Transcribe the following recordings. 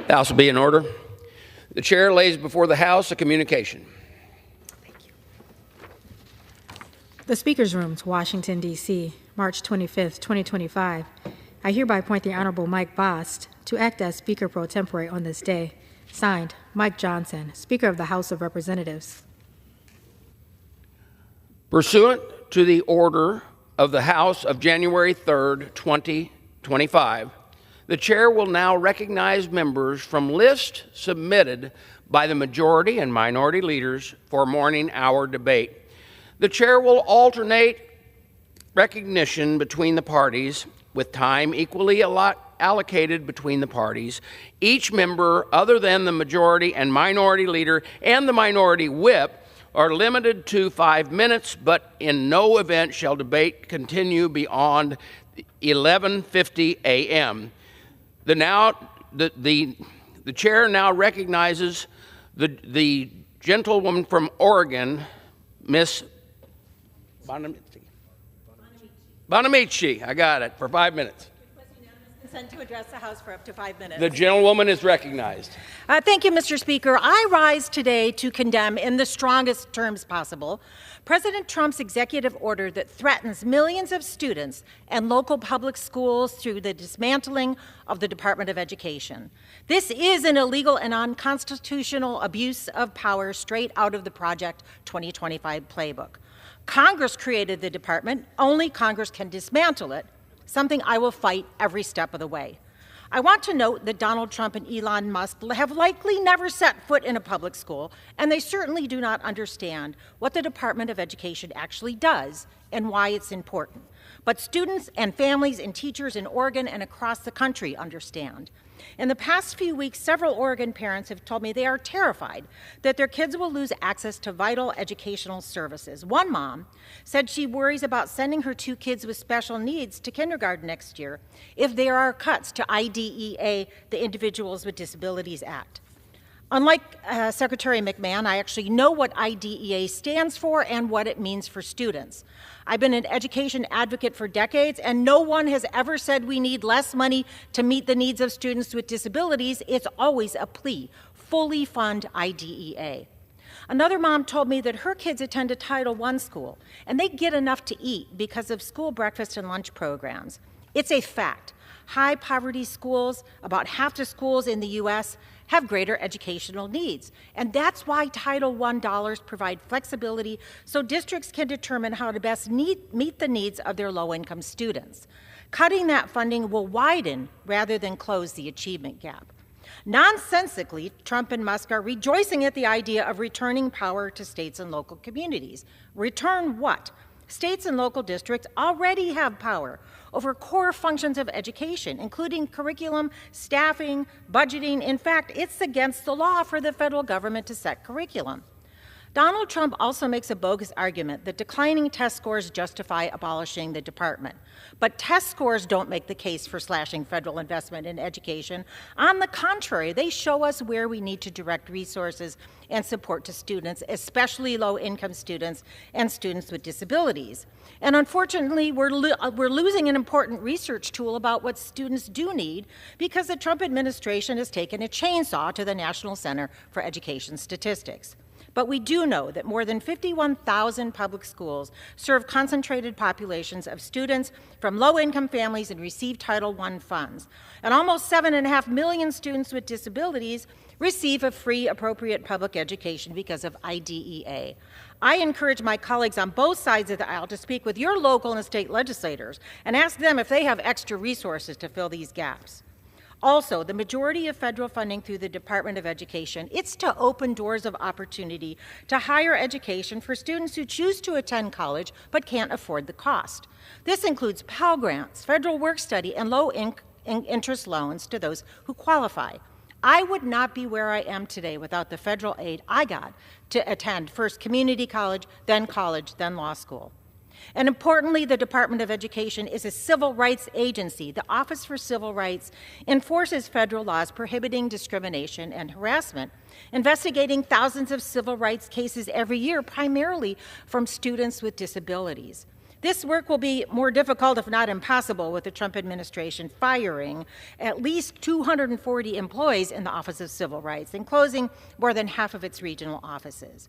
The House will be in order. The chair lays before the House a communication. The Speaker's Room, Washington, D.C., March 25th, 2025. I hereby appoint the Honorable Mike Bost to act as Speaker pro tempore on this day. Signed, Mike Johnson, Speaker of the House of Representatives. Pursuant to the order of the House of January 3rd, 2025, the chair will now recognize members from lists submitted by the majority and minority leaders for morning hour debate. The chair will alternate recognition between the parties with time equally allocated between the parties. Each member other than the majority and minority leader and the minority whip are limited to 5 minutes, but in no event shall debate continue beyond 11:50 a.m. The chair now recognizes the gentlewoman from Oregon, Miss Bonamici. I got it, for 5 minutes. Consent to address the House for up to 5 minutes. The gentlewoman is recognized. Thank you, Mr. Speaker. I rise today to condemn, in the strongest terms possible, President Trump's executive order that threatens millions of students and local public schools through the dismantling of the Department of Education. This is an illegal and unconstitutional abuse of power straight out of the Project 2025 playbook. Congress created the department. Only Congress can dismantle it, something I will fight every step of the way. I want to note that Donald Trump and Elon Musk have likely never set foot in a public school, and they certainly do not understand what the Department of Education actually does and why it's important. But students and families and teachers in Oregon and across the country understand. In the past few weeks, several Oregon parents have told me they are terrified that their kids will lose access to vital educational services. One mom said she worries about sending her 2 kids with special needs to kindergarten next year if there are cuts to IDEA, the Individuals with Disabilities Act. Unlike Secretary McMahon, I actually know what IDEA stands for and what it means for students. I've been an education advocate for decades, and no one has ever said we need less money to meet the needs of students with disabilities. It's always a plea: fully fund IDEA. Another mom told me that her kids attend a Title I school, and they get enough to eat because of school breakfast and lunch programs. It's a fact. High poverty schools, about half the schools in the U.S., have greater educational needs. And that's why Title I dollars provide flexibility so districts can determine how to best meet the needs of their low-income students. Cutting that funding will widen rather than close the achievement gap. Nonsensically, Trump and Musk are rejoicing at the idea of returning power to states and local communities. Return what? States and local districts already have power over core functions of education, including curriculum, staffing, budgeting. In fact, it's against the law for the federal government to set curriculum. Donald Trump also makes a bogus argument that declining test scores justify abolishing the department. But test scores don't make the case for slashing federal investment in education. On the contrary, they show us where we need to direct resources and support to students, especially low-income students and students with disabilities. And unfortunately, we're losing an important research tool about what students do need because the Trump administration has taken a chainsaw to the National Center for Education Statistics. But we do know that more than 51,000 public schools serve concentrated populations of students from low-income families and receive Title I funds. And almost 7.5 million students with disabilities receive a free, appropriate public education because of IDEA. I encourage my colleagues on both sides of the aisle to speak with your local and state legislators and ask them if they have extra resources to fill these gaps. Also, the majority of federal funding through the Department of Education, it's to open doors of opportunity to higher education for students who choose to attend college but can't afford the cost. This includes Pell Grants, federal work study, and low-interest loans to those who qualify. I would not be where I am today without the federal aid I got to attend first community college, then law school. And importantly, the Department of Education is a civil rights agency. The Office for Civil Rights enforces federal laws prohibiting discrimination and harassment, investigating thousands of civil rights cases every year, primarily from students with disabilities. This work will be more difficult, if not impossible, with the Trump administration firing at least 240 employees in the Office of Civil Rights and closing more than half of its regional offices.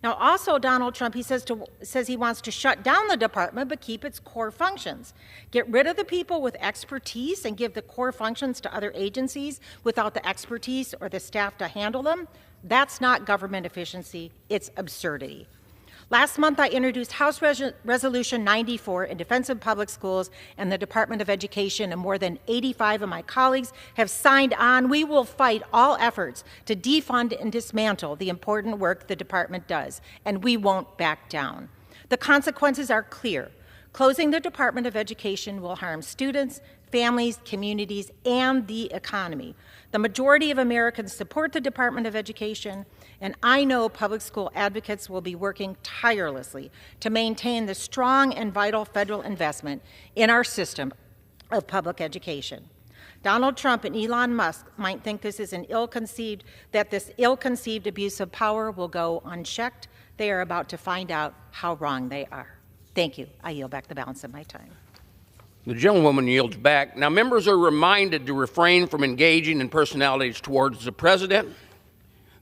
Now, also, Donald Trump, he says he wants to shut down the department but keep its core functions. Get rid of the people with expertise and give the core functions to other agencies without the expertise or the staff to handle them. That's not government efficiency, it's absurdity. Last month, I introduced House Resolution 94 in defense of public schools and the Department of Education, and more than 85 of my colleagues have signed on. We will fight all efforts to defund and dismantle the important work the department does, and we won't back down. The consequences are clear. Closing the Department of Education will harm students, families, communities, and the economy. The majority of Americans support the Department of Education, and I know public school advocates will be working tirelessly to maintain the strong and vital federal investment in our system of public education. Donald Trump and Elon Musk might think this ill-conceived abuse of power will go unchecked. They are about to find out how wrong they are. Thank you. I yield back the balance of my time. The gentlewoman yields back. Now, members are reminded to refrain from engaging in personalities towards the president.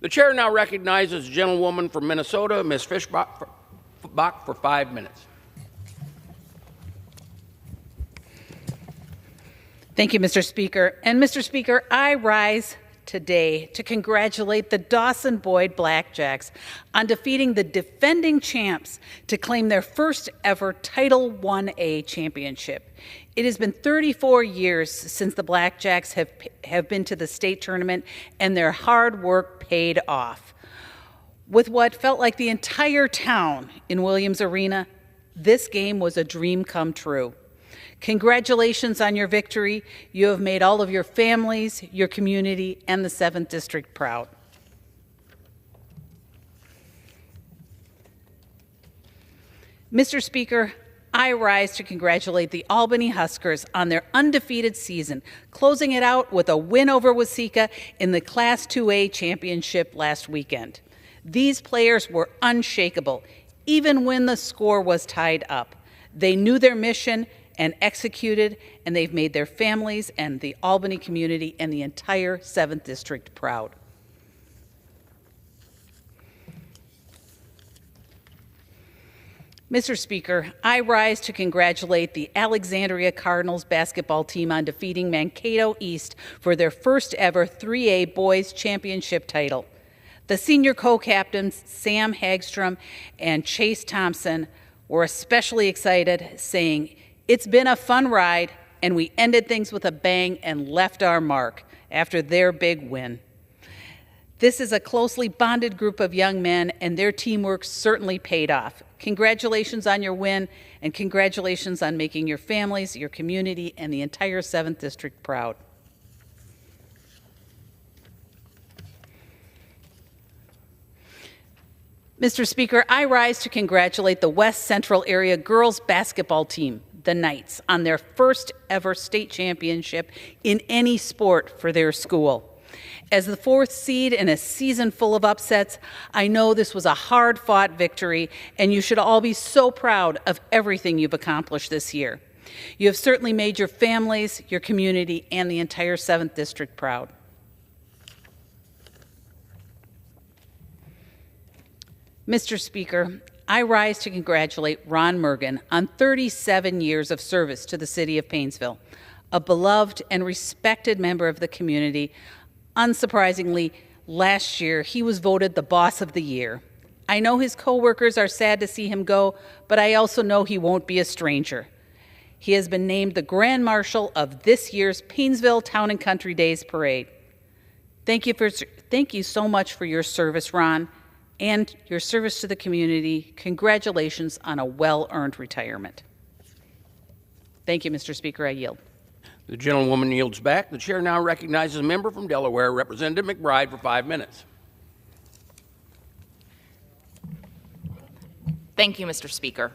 The chair now recognizes the gentlewoman from Minnesota, Ms. Fischbach, for 5 minutes. Thank you, Mr. Speaker. And Mr. Speaker, I rise today to congratulate the Dawson Boyd Blackjacks on defeating the defending champs to claim their first ever Title 1A championship. It has been 34 years since the Blackjacks have been to the state tournament, and their hard work paid off. With what felt like the entire town in Williams Arena, this game was a dream come true. Congratulations on your victory. You have made all of your families, your community, and the 7th District proud. Mr. Speaker, I rise to congratulate the Albany Huskers on their undefeated season, closing it out with a win over Waseca in the Class 2A championship last weekend. These players were unshakable, even when the score was tied up. They knew their mission and executed, and they've made their families and the Albany community and the entire 7th District proud. Mr. Speaker, I rise to congratulate the Alexandria Cardinals basketball team on defeating Mankato East for their first ever 3A boys championship title. The senior co-captains, Sam Hagstrom and Chase Thompson, were especially excited, saying, "It's been a fun ride, and we ended things with a bang and left our mark," after their big win. This is a closely bonded group of young men, and their teamwork certainly paid off. Congratulations on your win, and congratulations on making your families, your community, and the entire 7th District proud. Mr. Speaker, I rise to congratulate the West Central Area girls basketball team, the Knights, on their first ever state championship in any sport for their school. As the 4th seed in a season full of upsets, I know this was a hard-fought victory, and you should all be so proud of everything you've accomplished this year. You have certainly made your families, your community, and the entire 7th District proud. Mr. Speaker, I rise to congratulate Ron Mergen on 37 years of service to the city of Painesville, a beloved and respected member of the community. Unsurprisingly, last year he was voted the Boss of the Year. I know his co-workers are sad to see him go, but I also know he won't be a stranger. He has been named the Grand Marshal of this year's Painesville Town and Country Days Parade. Thank you so much for your service, Ron, and your service to the community. Congratulations on a well-earned retirement. Thank you, Mr. Speaker. I yield. The gentlewoman yields back. The chair now recognizes a member from Delaware, Representative McBride, for 5 minutes. Thank you, Mr. Speaker.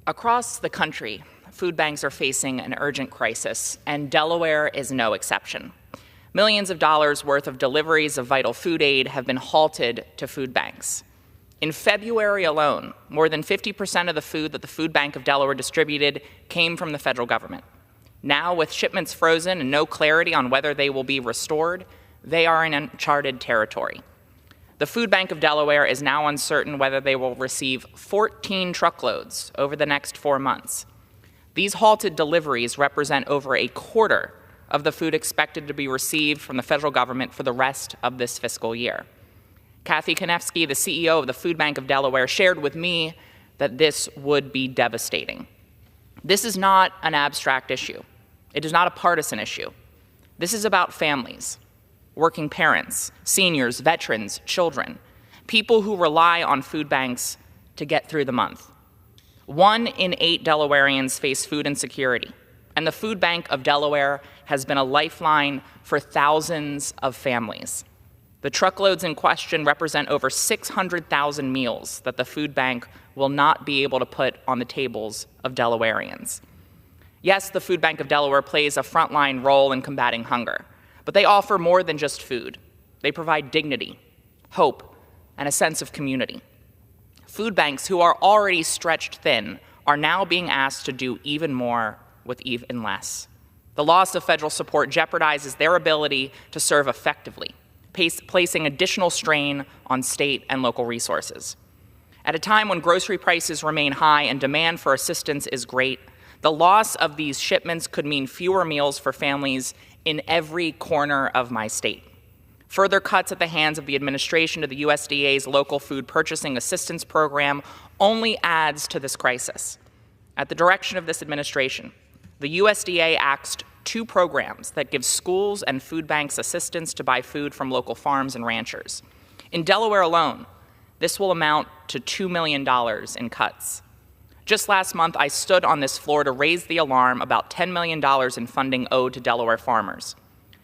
Across the country, food banks are facing an urgent crisis, and Delaware is no exception. Millions of dollars worth of deliveries of vital food aid have been halted to food banks. In February alone, more than 50% of the food that the Food Bank of Delaware distributed came from the federal government. Now, with shipments frozen and no clarity on whether they will be restored, they are in uncharted territory. The Food Bank of Delaware is now uncertain whether they will receive 14 truckloads over the next 4 months. These halted deliveries represent over a quarter of the food expected to be received from the federal government for the rest of this fiscal year. Kathy Konefsky, the CEO of the Food Bank of Delaware, shared with me that this would be devastating. This is not an abstract issue. It is not a partisan issue. This is about families, working parents, seniors, veterans, children, people who rely on food banks to get through the month. 1 in 8 Delawareans face food insecurity, and the Food Bank of Delaware has been a lifeline for thousands of families. The truckloads in question represent over 600,000 meals that the food bank will not be able to put on the tables of Delawareans. Yes, the Food Bank of Delaware plays a frontline role in combating hunger, but they offer more than just food. They provide dignity, hope, and a sense of community. Food banks who are already stretched thin are now being asked to do even more with even less. The loss of federal support jeopardizes their ability to serve effectively, placing additional strain on state and local resources. At a time when grocery prices remain high and demand for assistance is great, the loss of these shipments could mean fewer meals for families in every corner of my state. Further cuts at the hands of the administration to the USDA's Local Food Purchasing Assistance Program only adds to this crisis. At the direction of this administration, the USDA axed 2 programs that give schools and food banks assistance to buy food from local farms and ranchers. In Delaware alone, this will amount to $2 million in cuts. Just last month, I stood on this floor to raise the alarm about $10 million in funding owed to Delaware farmers.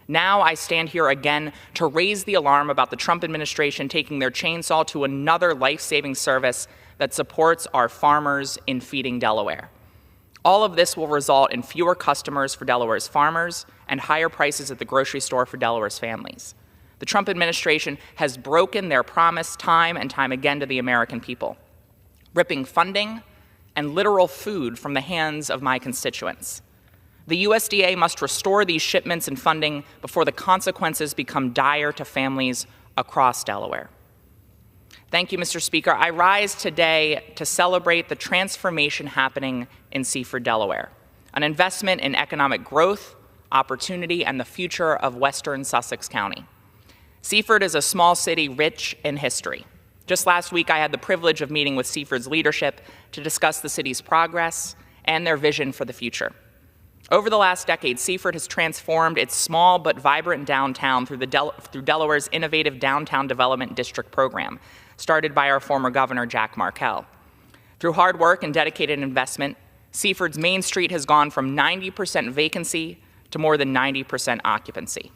Now I stand here again to raise the alarm about the Trump administration taking their chainsaw to another life-saving service that supports our farmers in feeding Delaware. All of this will result in fewer customers for Delaware's farmers and higher prices at the grocery store for Delaware's families. The Trump administration has broken their promise time and time again to the American people, ripping funding and literal food from the hands of my constituents. The USDA must restore these shipments and funding before the consequences become dire to families across Delaware. Thank you, Mr. Speaker. I rise today to celebrate the transformation happening in Seaford, Delaware, an investment in economic growth, opportunity, and the future of western Sussex County. Seaford is a small city rich in history. Just last week, I had the privilege of meeting with Seaford's leadership to discuss the city's progress and their vision for the future. Over the last decade, Seaford has transformed its small but vibrant downtown through Delaware's innovative Downtown Development District program, started by our former governor, Jack Markell. Through hard work and dedicated investment, Seaford's Main Street has gone from 90% vacancy to more than 90% occupancy.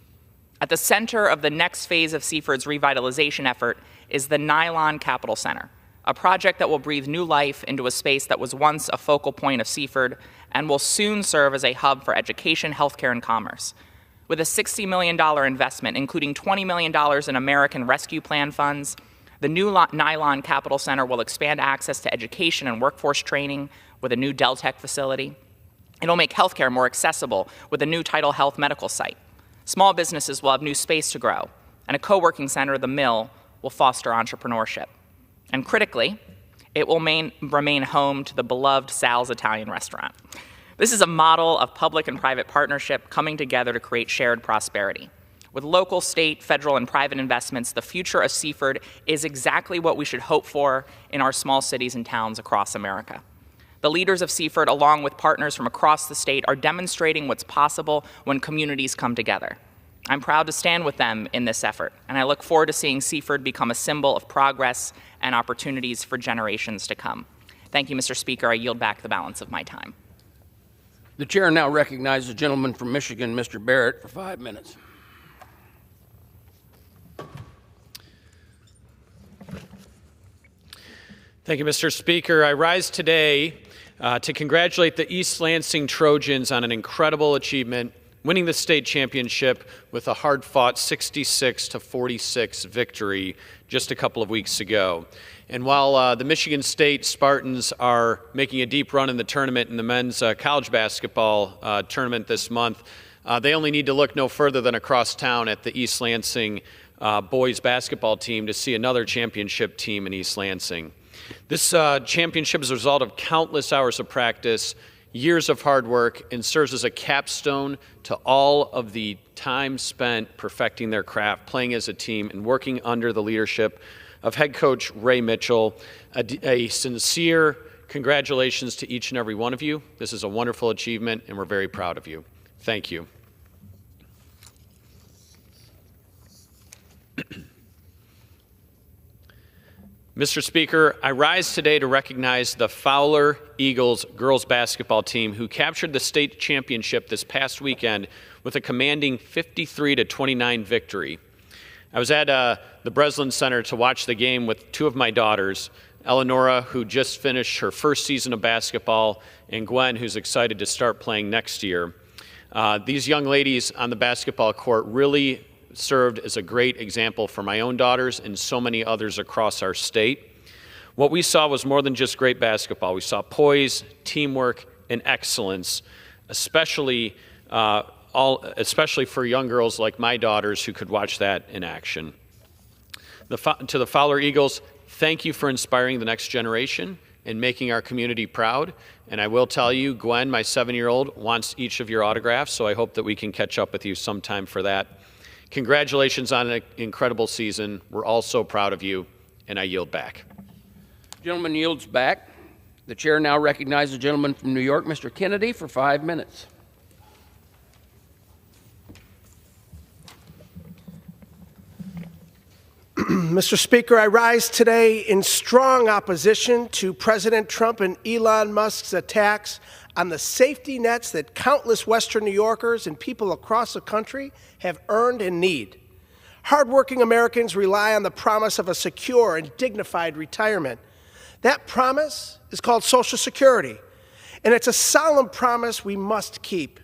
At the center of the next phase of Seaford's revitalization effort is the Nylon Capital Center, a project that will breathe new life into a space that was once a focal point of Seaford and will soon serve as a hub for education, healthcare, and commerce. With a $60 million investment, including $20 million in American Rescue Plan funds, the new Nylon Capital Center will expand access to education and workforce training with a new Deltec facility. It'll make healthcare more accessible with a new Tidal Health medical site. Small businesses will have new space to grow, and a co-working center, The Mill, will foster entrepreneurship. And critically, it will remain home to the beloved Sal's Italian restaurant. This is a model of public and private partnership coming together to create shared prosperity. With local, state, federal, and private investments, the future of Seaford is exactly what we should hope for in our small cities and towns across America. The leaders of Seaford, along with partners from across the state, are demonstrating what's possible when communities come together. I'm proud to stand with them in this effort, and I look forward to seeing Seaford become a symbol of progress and opportunities for generations to come. Thank you, Mr. Speaker. I yield back the balance of my time. The chair now recognizes the gentleman from Michigan, Mr. Barrett, for 5 minutes. Thank you, Mr. Speaker. I rise today to congratulate the East Lansing Trojans on an incredible achievement winning the state championship with a hard-fought 66-46 victory just a couple of weeks ago. And while the Michigan State Spartans are making a deep run in the tournament in the men's college basketball tournament this month, they only need to look no further than across town at the East Lansing boys basketball team to see another championship team in East Lansing. This championship is a result of countless hours of practice, years of hard work, and serves as a capstone to all of the time spent perfecting their craft, playing as a team, and working under the leadership of head coach Ray Mitchell. A sincere congratulations to each and every one of you. This is a wonderful achievement, and we're very proud of you. Thank you. Mr. Speaker, I rise today to recognize the Fowler Eagles girls basketball team who captured the state championship this past weekend with a commanding 53-29 victory. I was at the Breslin Center to watch the game with two of my daughters, Eleonora, who just finished her first season of basketball, and Gwen, who's excited to start playing next year. These young ladies on the basketball court really served as a great example for my own daughters and so many others across our state. What we saw was more than just great basketball. We saw poise, teamwork, and excellence, especially for young girls like my daughters who could watch that in action. To the Fowler Eagles, thank you for inspiring the next generation and making our community proud. And I will tell you, Gwen, my 7-year-old, wants each of your autographs, so I hope that we can catch up with you sometime for that. Congratulations on an incredible season. We're all so proud of you, and I yield back. Gentleman yields back. The chair now recognizes the gentleman from New York, Mr. Kennedy, for 5 minutes. Mr. Speaker, I rise today in strong opposition to President Trump and Elon Musk's attacks on the safety nets that countless Western New Yorkers and people across the country have earned and need. Hardworking Americans rely on the promise of a secure and dignified retirement. That promise is called Social Security, and it's a solemn promise we must keep.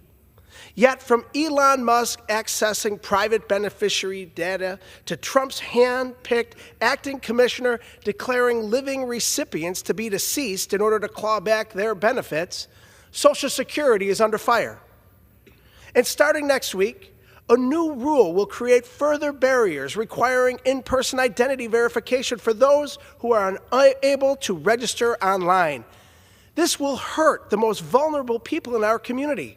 Yet from Elon Musk accessing private beneficiary data to Trump's hand-picked acting commissioner declaring living recipients to be deceased in order to claw back their benefits, Social Security is under fire. And starting next week, a new rule will create further barriers requiring in-person identity verification for those who are unable to register online. This will hurt the most vulnerable people in our community.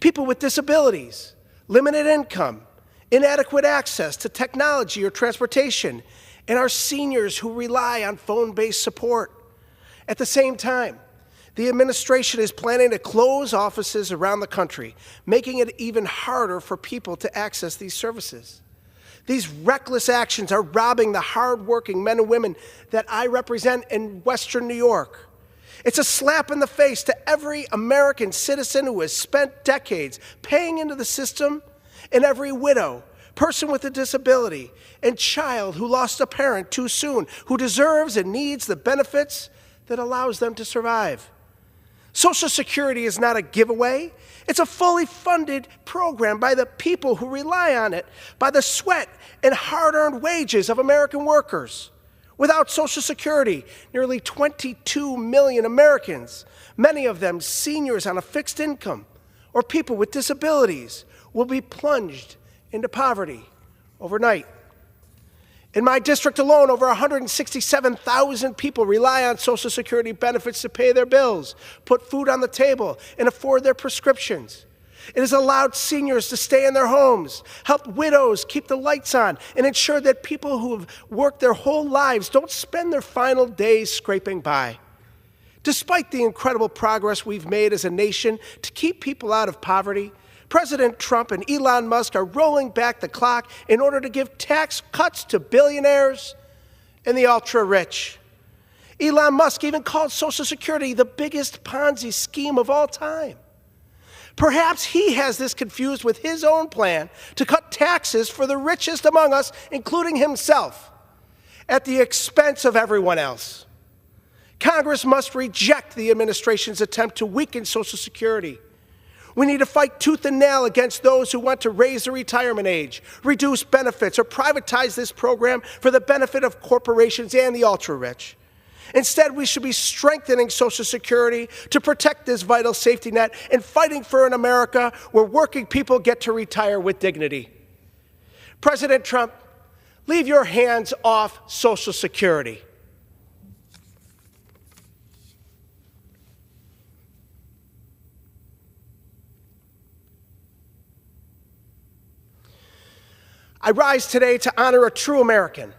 People with disabilities, limited income, inadequate access to technology or transportation, and our seniors who rely on phone-based support. At the same time, the administration is planning to close offices around the country, making it even harder for people to access these services. These reckless actions are robbing the hardworking men and women that I represent in Western New York. It's a slap in the face to every American citizen who has spent decades paying into the system, and every widow, person with a disability, and child who lost a parent too soon, who deserves and needs the benefits that allows them to survive. Social Security is not a giveaway. It's a fully funded program by the people who rely on it, by the sweat and hard-earned wages of American workers. Without Social Security, nearly 22 million Americans, many of them seniors on a fixed income or people with disabilities, will be plunged into poverty overnight. In my district alone, over 167,000 people rely on Social Security benefits to pay their bills, put food on the table, and afford their prescriptions. It has allowed seniors to stay in their homes, helped widows keep the lights on, and ensure that people who have worked their whole lives don't spend their final days scraping by. Despite the incredible progress we've made as a nation to keep people out of poverty, President Trump and Elon Musk are rolling back the clock in order to give tax cuts to billionaires and the ultra-rich. Elon Musk even called Social Security the biggest Ponzi scheme of all time. Perhaps he has this confused with his own plan to cut taxes for the richest among us, including himself, at the expense of everyone else. Congress must reject the administration's attempt to weaken Social Security. We need to fight tooth and nail against those who want to raise the retirement age, reduce benefits, or privatize this program for the benefit of corporations and the ultra-rich. Instead, we should be strengthening Social Security to protect this vital safety net and fighting for an America where working people get to retire with dignity. President Trump, leave your hands off Social Security. I rise today to honor a true American,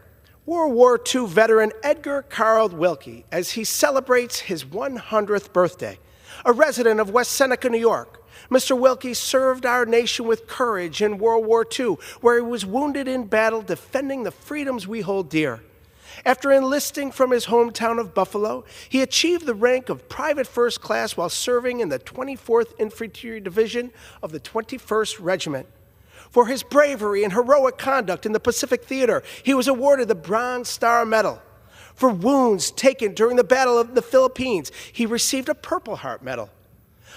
World War II veteran Edgar Carl Wilkie, as he celebrates his 100th birthday. A resident of West Seneca, New York, Mr. Wilkie served our nation with courage in World War II, where he was wounded in battle defending the freedoms we hold dear. After enlisting from his hometown of Buffalo, he achieved the rank of Private First Class while serving in the 24th Infantry Division of the 21st Regiment. For his bravery and heroic conduct in the Pacific Theater, he was awarded the Bronze Star Medal. For wounds taken during the Battle of the Philippines, he received a Purple Heart Medal.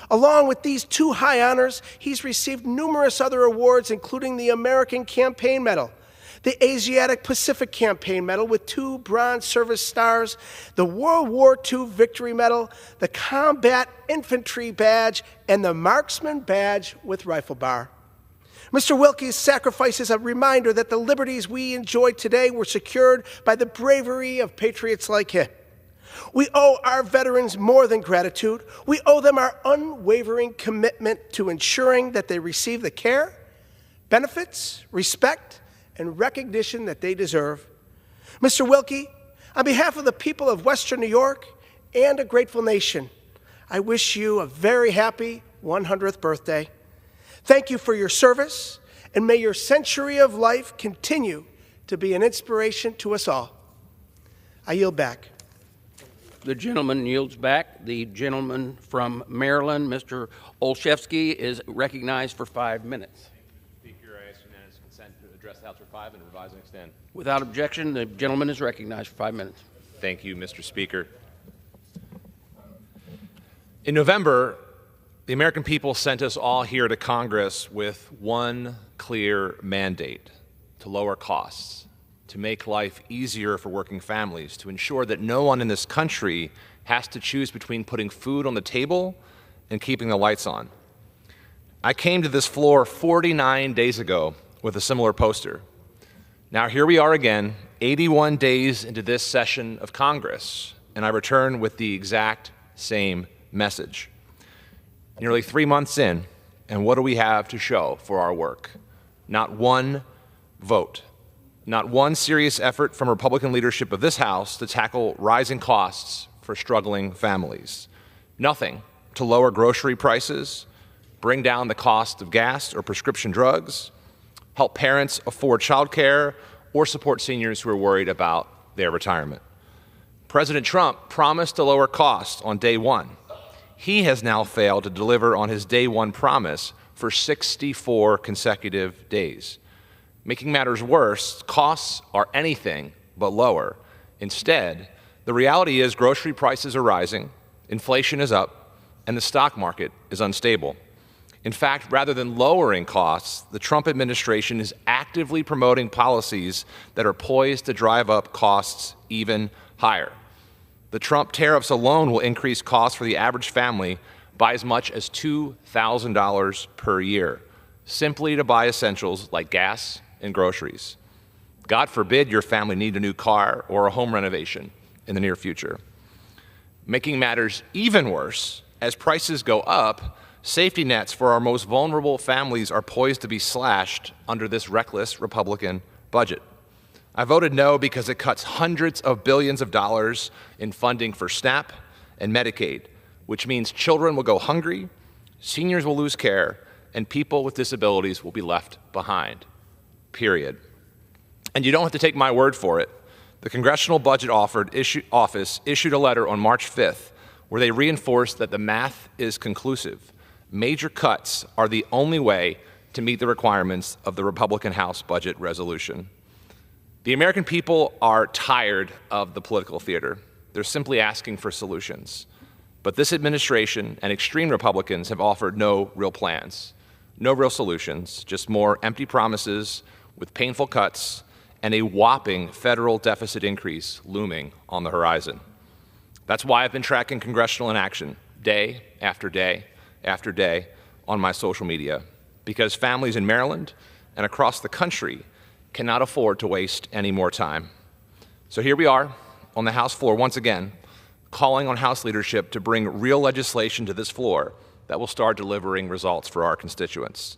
Along with these two high honors, he's received numerous other awards, including the American Campaign Medal, the Asiatic Pacific Campaign Medal with 2 Bronze Service Stars, the World War II Victory Medal, the Combat Infantry Badge, and the Marksman Badge with Rifle Bar. Mr. Wilkie's sacrifice is a reminder that the liberties we enjoy today were secured by the bravery of patriots like him. We owe our veterans more than gratitude. We owe them our unwavering commitment to ensuring that they receive the care, benefits, respect, and recognition that they deserve. Mr. Wilkie, on behalf of the people of Western New York and a grateful nation, I wish you a very happy 100th birthday. Thank you for your service, and may your century of life continue to be an inspiration to us all. I yield back. The gentleman yields back. The gentleman from Maryland, Mr. Olszewski, is recognized for 5 minutes. Speaker, I ask unanimous consent to address the House for 5 and revise and extend. Without objection, the gentleman is recognized for 5 minutes. Thank you, Mr. Speaker. In November, the American people sent us all here to Congress with one clear mandate: to lower costs, to make life easier for working families, to ensure that no one in this country has to choose between putting food on the table and keeping the lights on. I came to this floor 49 days ago with a similar poster. Now here we are again, 81 days into this session of Congress, and I return with the exact same message. Nearly 3 months in, and what do we have to show for our work? Not one vote. Not one serious effort from Republican leadership of this House to tackle rising costs for struggling families. Nothing to lower grocery prices, bring down the cost of gas or prescription drugs, help parents afford childcare, or support seniors who are worried about their retirement. President Trump promised to lower costs on day one. He has now failed to deliver on his day one promise for 64 consecutive days. Making matters worse, costs are anything but lower. Instead, the reality is grocery prices are rising, inflation is up, and the stock market is unstable. In fact, rather than lowering costs, the Trump administration is actively promoting policies that are poised to drive up costs even higher. The Trump tariffs alone will increase costs for the average family by as much as $2,000 per year, simply to buy essentials like gas and groceries. God forbid your family need a new car or a home renovation in the near future. Making matters even worse, as prices go up, safety nets for our most vulnerable families are poised to be slashed under this reckless Republican budget. I voted no because it cuts hundreds of billions of dollars in funding for SNAP and Medicaid, which means children will go hungry, seniors will lose care, and people with disabilities will be left behind. Period. And you don't have to take my word for it. The Congressional Budget Office issued a letter on March 5th where they reinforced that the math is conclusive. Major cuts are the only way to meet the requirements of the Republican House budget resolution. The American people are tired of the political theater. They're simply asking for solutions. But But this administration and extreme Republicans have offered no real plans, no real solutions, just more empty promises with painful cuts and a whopping federal deficit increase looming on the horizon. That's why I've been tracking congressional inaction day after day after day on my social media, because families in Maryland and across the country cannot afford to waste any more time. So here we are on the House floor once again, calling on House leadership to bring real legislation to this floor that will start delivering results for our constituents.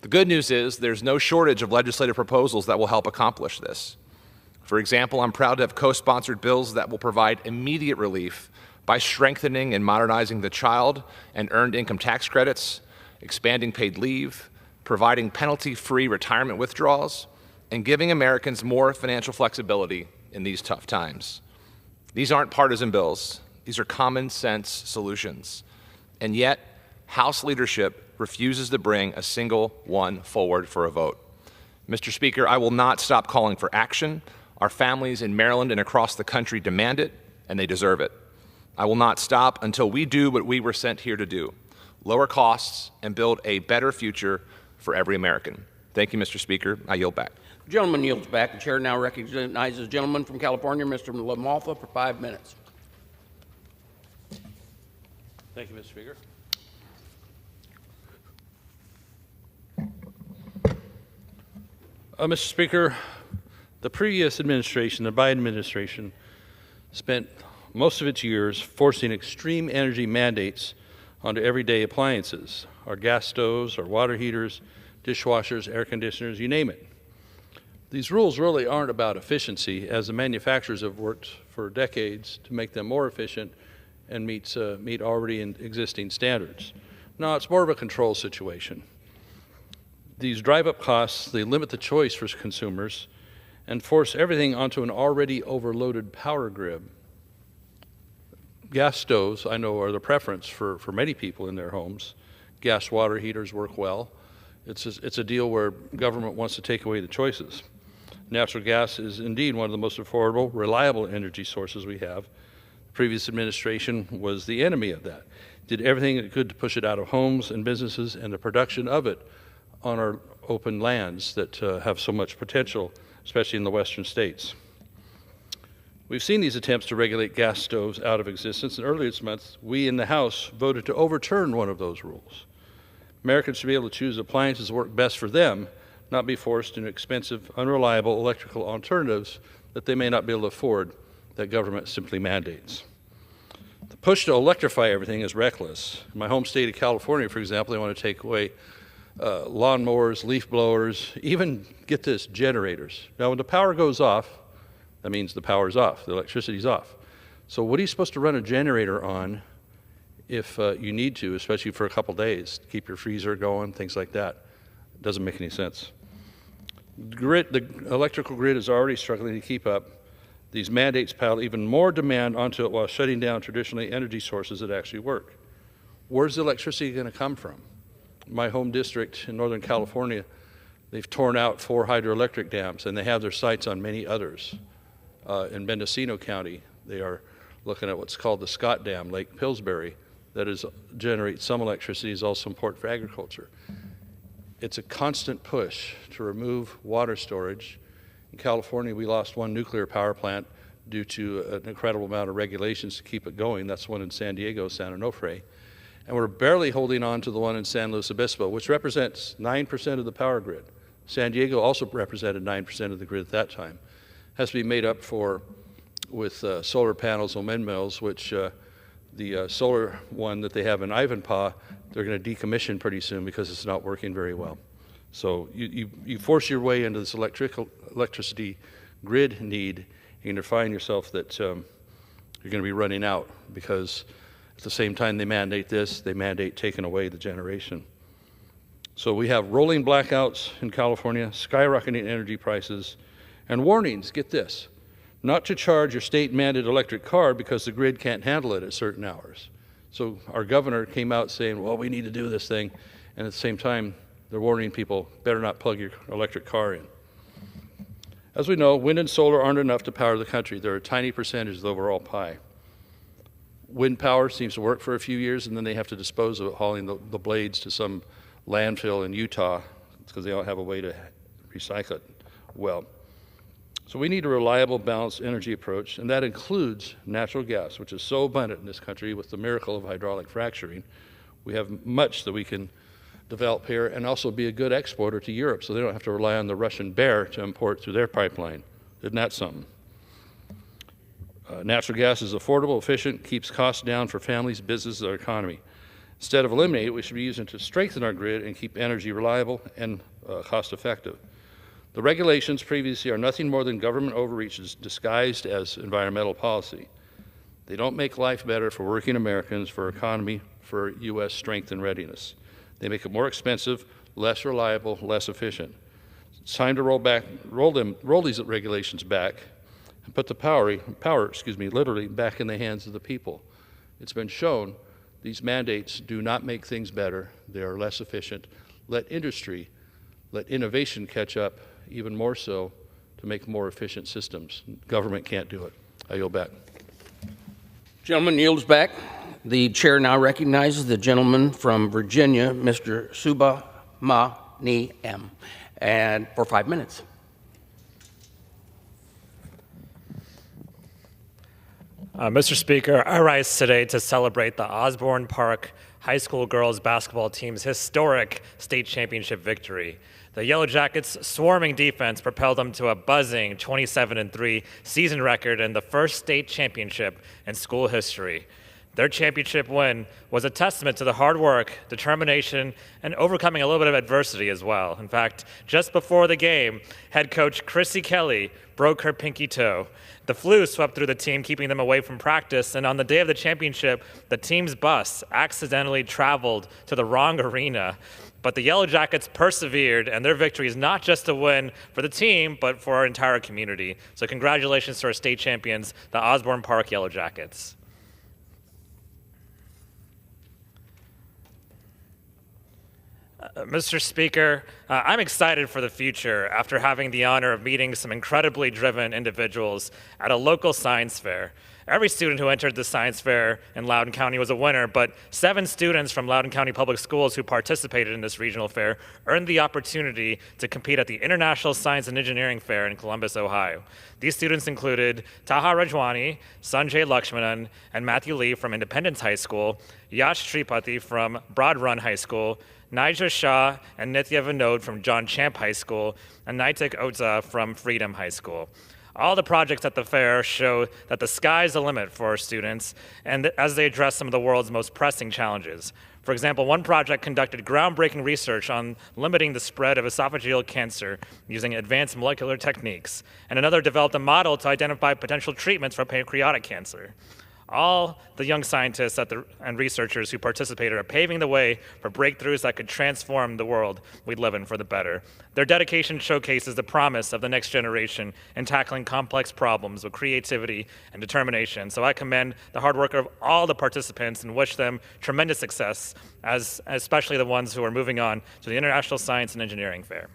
The good news is there's no shortage of legislative proposals that will help accomplish this. For example, I'm proud to have co-sponsored bills that will provide immediate relief by strengthening and modernizing the child and earned income tax credits, expanding paid leave, providing penalty-free retirement withdrawals, and giving Americans more financial flexibility in these tough times. These aren't partisan bills. These are common sense solutions. And yet, House leadership refuses to bring a single one forward for a vote. Mr. Speaker, I will not stop calling for action. Our families in Maryland and across the country demand it, and they deserve it. I will not stop until we do what we were sent here to do: lower costs and build a better future for every American. Thank you, Mr. Speaker. I yield back. The gentleman yields back. The chair now recognizes the gentleman from California, Mr. LaMalfa, for 5 minutes. Thank you, Mr. Speaker. Mr. Speaker, the previous administration, the Biden administration, spent most of its years forcing extreme energy mandates onto everyday appliances, our gas stoves, our water heaters, dishwashers, air conditioners, you name it. These rules really aren't about efficiency, as the manufacturers have worked for decades to make them more efficient and meet already existing standards. No, it's more of a control situation. These drive up costs, they limit the choice for consumers and force everything onto an already overloaded power grid. Gas stoves, I know, are the preference for many people in their homes. Gas water heaters work well. It's a deal where government wants to take away the choices. Natural gas is indeed one of the most affordable, reliable energy sources we have. The previous administration was the enemy of that. Did everything it could to push it out of homes and businesses and the production of it on our open lands that have so much potential, especially in the western states. We've seen these attempts to regulate gas stoves out of existence, and earlier this month, we in the House voted to overturn one of those rules. Americans should be able to choose appliances that work best for them, not be forced into expensive, unreliable electrical alternatives that they may not be able to afford that government simply mandates. The push to electrify everything is reckless. In my home state of California, for example, they want to take away lawnmowers, leaf blowers, even, get this, generators. Now, when the power goes off, that means the power's off, the electricity's off. So what are you supposed to run a generator on if you need to, especially for a couple days, to keep your freezer going, things like that? It doesn't make any sense. The electrical grid is already struggling to keep up. These mandates pile even more demand onto it while shutting down traditionally energy sources that actually work. Where's the electricity going to come from? My home district in Northern California, they've torn out 4 hydroelectric dams, and they have their sights on many others. In Mendocino County, they are looking at what's called the Scott Dam, Lake Pillsbury, that generates some electricity, is also important for agriculture. It's a constant push to remove water storage. In California, we lost 1 nuclear power plant due to an incredible amount of regulations to keep it going. That's one in San Diego, San Onofre. And we're barely holding on to the one in San Luis Obispo, which represents 9% of the power grid. San Diego also represented 9% of the grid at that time. Has to be made up for with solar panels on windmills, which the solar one that they have in Ivanpah, they're going to decommission pretty soon because it's not working very well. So you force your way into this electricity grid need, and you find yourself that you're going to be running out, because at the same time they mandate this, they mandate taking away the generation. So we have rolling blackouts in California, skyrocketing energy prices, and warnings, get this, not to charge your state-mandated electric car because the grid can't handle it at certain hours. So our governor came out saying, well, we need to do this thing, and at the same time, they're warning people, better not plug your electric car in. As we know, wind and solar aren't enough to power the country. They're a tiny percentage of the overall pie. wind power seems to work for a few years, and then they have to dispose of it, hauling the blades to some landfill in Utah because they don't have a way to recycle it well. So we need a reliable, balanced energy approach, and that includes natural gas, which is so abundant in this country with the miracle of hydraulic fracturing. We have much that we can develop here and also be a good exporter to Europe so they don't have to rely on the Russian bear to import through their pipeline. Isn't that something? Natural gas is affordable, efficient, keeps costs down for families, businesses, our economy. Instead of eliminating it, we should be using it to strengthen our grid and keep energy reliable and cost effective. The regulations previously are nothing more than government overreaches disguised as environmental policy. They don't make life better for working Americans, for our economy, for U.S. strength and readiness. They make it more expensive, less reliable, less efficient. It's time to roll these regulations back and put the power, literally back in the hands of the people. It's been shown these mandates do not make things better. They are less efficient. Let industry, let innovation catch up even more so to make more efficient systems. Government can't do it. I yield back. Gentleman yields back. The chair now recognizes the gentleman from Virginia, Mr. Subramaniam, and for 5 minutes. Mr. Speaker, I rise today to celebrate the Osborne Park High School girls basketball team's historic state championship victory. The Yellow Jackets' swarming defense propelled them to a buzzing 27-3 season record and the first state championship in school history. Their championship win was a testament to the hard work, determination, and overcoming a little bit of adversity as well. In fact, just before the game, head coach Chrissy Kelly broke her pinky toe. The flu swept through the team, keeping them away from practice, and on the day of the championship, the team's bus accidentally traveled to the wrong arena. But the Yellow Jackets persevered, and their victory is not just a win for the team, but for our entire community. So congratulations to our state champions, the Osborne Park Yellow Jackets. Mr. Speaker, I'm excited for the future after having the honor of meeting some incredibly driven individuals at a local science fair. Every student who entered the science fair in Loudoun County was a winner, but 7 students from Loudoun County Public Schools who participated in this regional fair earned the opportunity to compete at the International Science and Engineering Fair in Columbus, Ohio. These students included Taha Rajwani, Sanjay Lakshmanan, and Matthew Lee from Independence High School, Yash Tripathi from Broad Run High School, Nigel Shah and Nithya Vinod from John Champ High School, and Naitik Oza from Freedom High School. All the projects at the fair show that the sky's the limit for our students and as they address some of the world's most pressing challenges. For example, one project conducted groundbreaking research on limiting the spread of esophageal cancer using advanced molecular techniques, and another developed a model to identify potential treatments for pancreatic cancer. All the young scientists and researchers who participated are paving the way for breakthroughs that could transform the world we live in for the better. Their dedication showcases the promise of the next generation in tackling complex problems with creativity and determination. So I commend the hard work of all the participants and wish them tremendous success, especially the ones who are moving on to the International Science and Engineering Fair.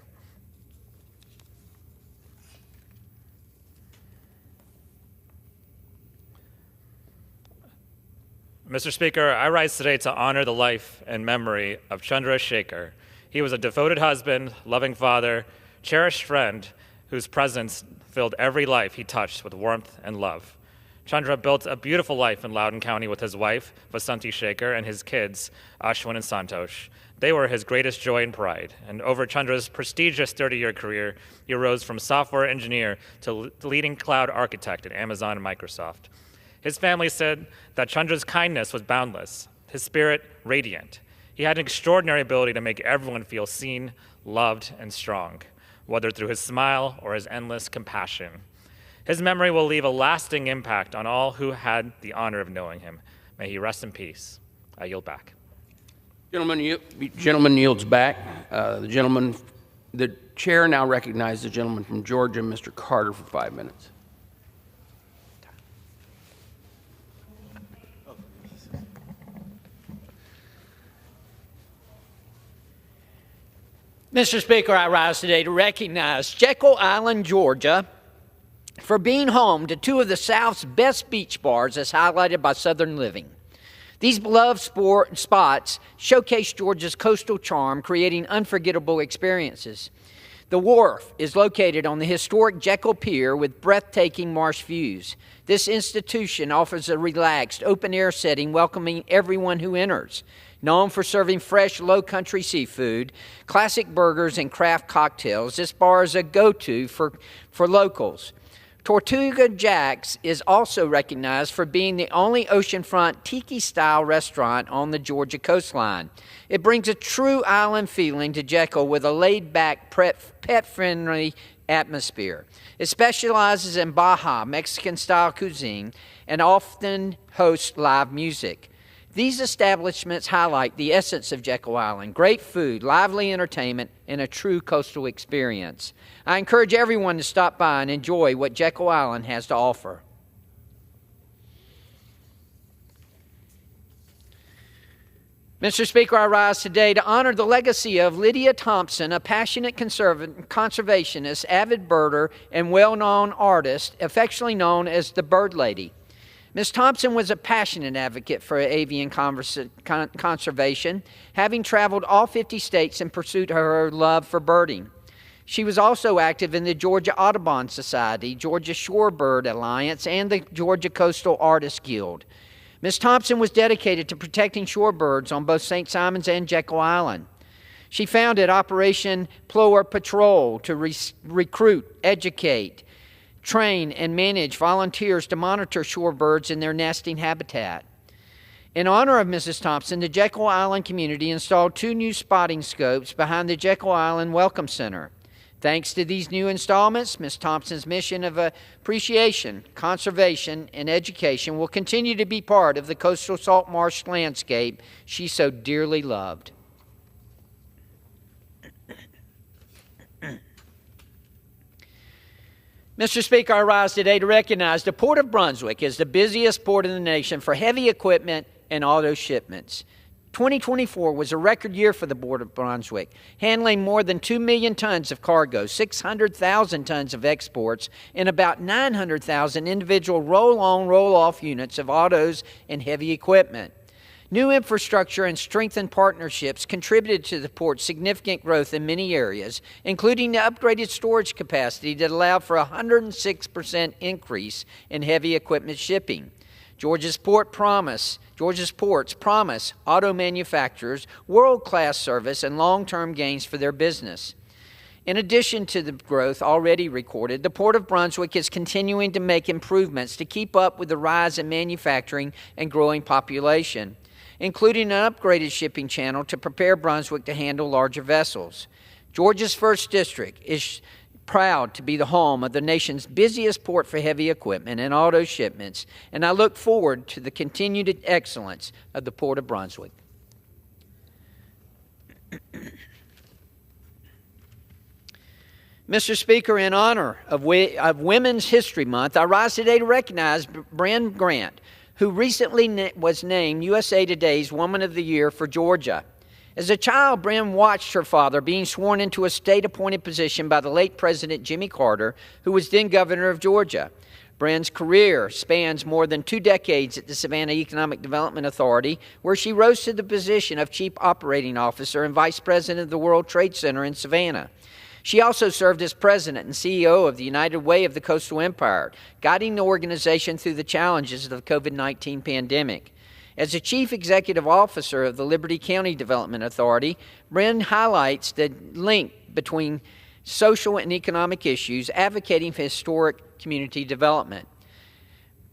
Mr. Speaker, I rise today to honor the life and memory of Chandra Shekhar. He was a devoted husband, loving father, cherished friend whose presence filled every life he touched with warmth and love. Chandra built a beautiful life in Loudoun County with his wife, Vasanti Shekhar, and his kids, Ashwin and Santosh. They were his greatest joy and pride, and over Chandra's prestigious 30-year career, he rose from software engineer to leading cloud architect at Amazon and Microsoft. His family said that Chandra's kindness was boundless, his spirit radiant. He had an extraordinary ability to make everyone feel seen, loved, and strong, whether through his smile or his endless compassion. His memory will leave a lasting impact on all who had the honor of knowing him. May he rest in peace. I yield back. Gentleman yields back. The chair now recognizes the gentleman from Georgia, Mr. Carter, for 5 minutes. Mr. Speaker, I rise today to recognize Jekyll Island, Georgia, for being home to two of the South's best beach bars as highlighted by Southern Living. These beloved spots showcase Georgia's coastal charm, creating unforgettable experiences. The wharf is located on the historic Jekyll Pier with breathtaking marsh views. This institution offers a relaxed, open-air setting welcoming everyone who enters. Known for serving fresh, low-country seafood, classic burgers, and craft cocktails, this bar is a go-to for locals. Tortuga Jack's is also recognized for being the only oceanfront tiki-style restaurant on the Georgia coastline. It brings a true island feeling to Jekyll with a laid-back, pet-friendly atmosphere. It specializes in Baja, Mexican-style cuisine, and often hosts live music. These establishments highlight the essence of Jekyll Island: great food, lively entertainment, and a true coastal experience. I encourage everyone to stop by and enjoy what Jekyll Island has to offer. Mr. Speaker, I rise today to honor the legacy of Lydia Thompson, a passionate conservationist, avid birder, and well-known artist, affectionately known as the Bird Lady. Ms. Thompson was a passionate advocate for avian conservation, having traveled all 50 states in pursuit of her love for birding. She was also active in the Georgia Audubon Society, Georgia Shorebird Alliance, and the Georgia Coastal Artists Guild. Ms. Thompson was dedicated to protecting shorebirds on both St. Simons and Jekyll Island. She founded Operation Plower Patrol to recruit, educate, train, and manage volunteers to monitor shorebirds in their nesting habitat. In honor of Mrs. Thompson, the Jekyll Island community installed 2 new spotting scopes behind the Jekyll Island Welcome Center. Thanks to these new installments, Ms. Thompson's mission of appreciation, conservation, and education will continue to be part of the coastal salt marsh landscape she so dearly loved. Mr. Speaker, I rise today to recognize the Port of Brunswick as the busiest port in the nation for heavy equipment and auto shipments. 2024 was a record year for the Port of Brunswick, handling more than 2 million tons of cargo, 600,000 tons of exports, and about 900,000 individual roll-on, roll-off units of autos and heavy equipment. New infrastructure and strengthened partnerships contributed to the port's significant growth in many areas, including the upgraded storage capacity that allowed for a 106% increase in heavy equipment shipping. Georgia's ports promise auto manufacturers world-class service and long-term gains for their business. In addition to the growth already recorded, the Port of Brunswick is continuing to make improvements to keep up with the rise in manufacturing and growing population, including an upgraded shipping channel to prepare Brunswick to handle larger vessels. Georgia's 1st District is proud to be the home of the nation's busiest port for heavy equipment and auto shipments, and I look forward to the continued excellence of the Port of Brunswick. Mr. Speaker, in honor of Women's History Month, I rise today to recognize Bryn Grant, who recently was named USA Today's Woman of the Year for Georgia. As a child, Bryn watched her father being sworn into a state-appointed position by the late President Jimmy Carter, who was then governor of Georgia. Bryn's career spans more than 2 decades at the Savannah Economic Development Authority, where she rose to the position of Chief Operating Officer and Vice President of the World Trade Center in Savannah. She also served as president and CEO of the United Way of the Coastal Empire, guiding the organization through the challenges of the COVID-19 pandemic. As the chief executive officer of the Liberty County Development Authority, Bryn highlights the link between social and economic issues, advocating for historic community development.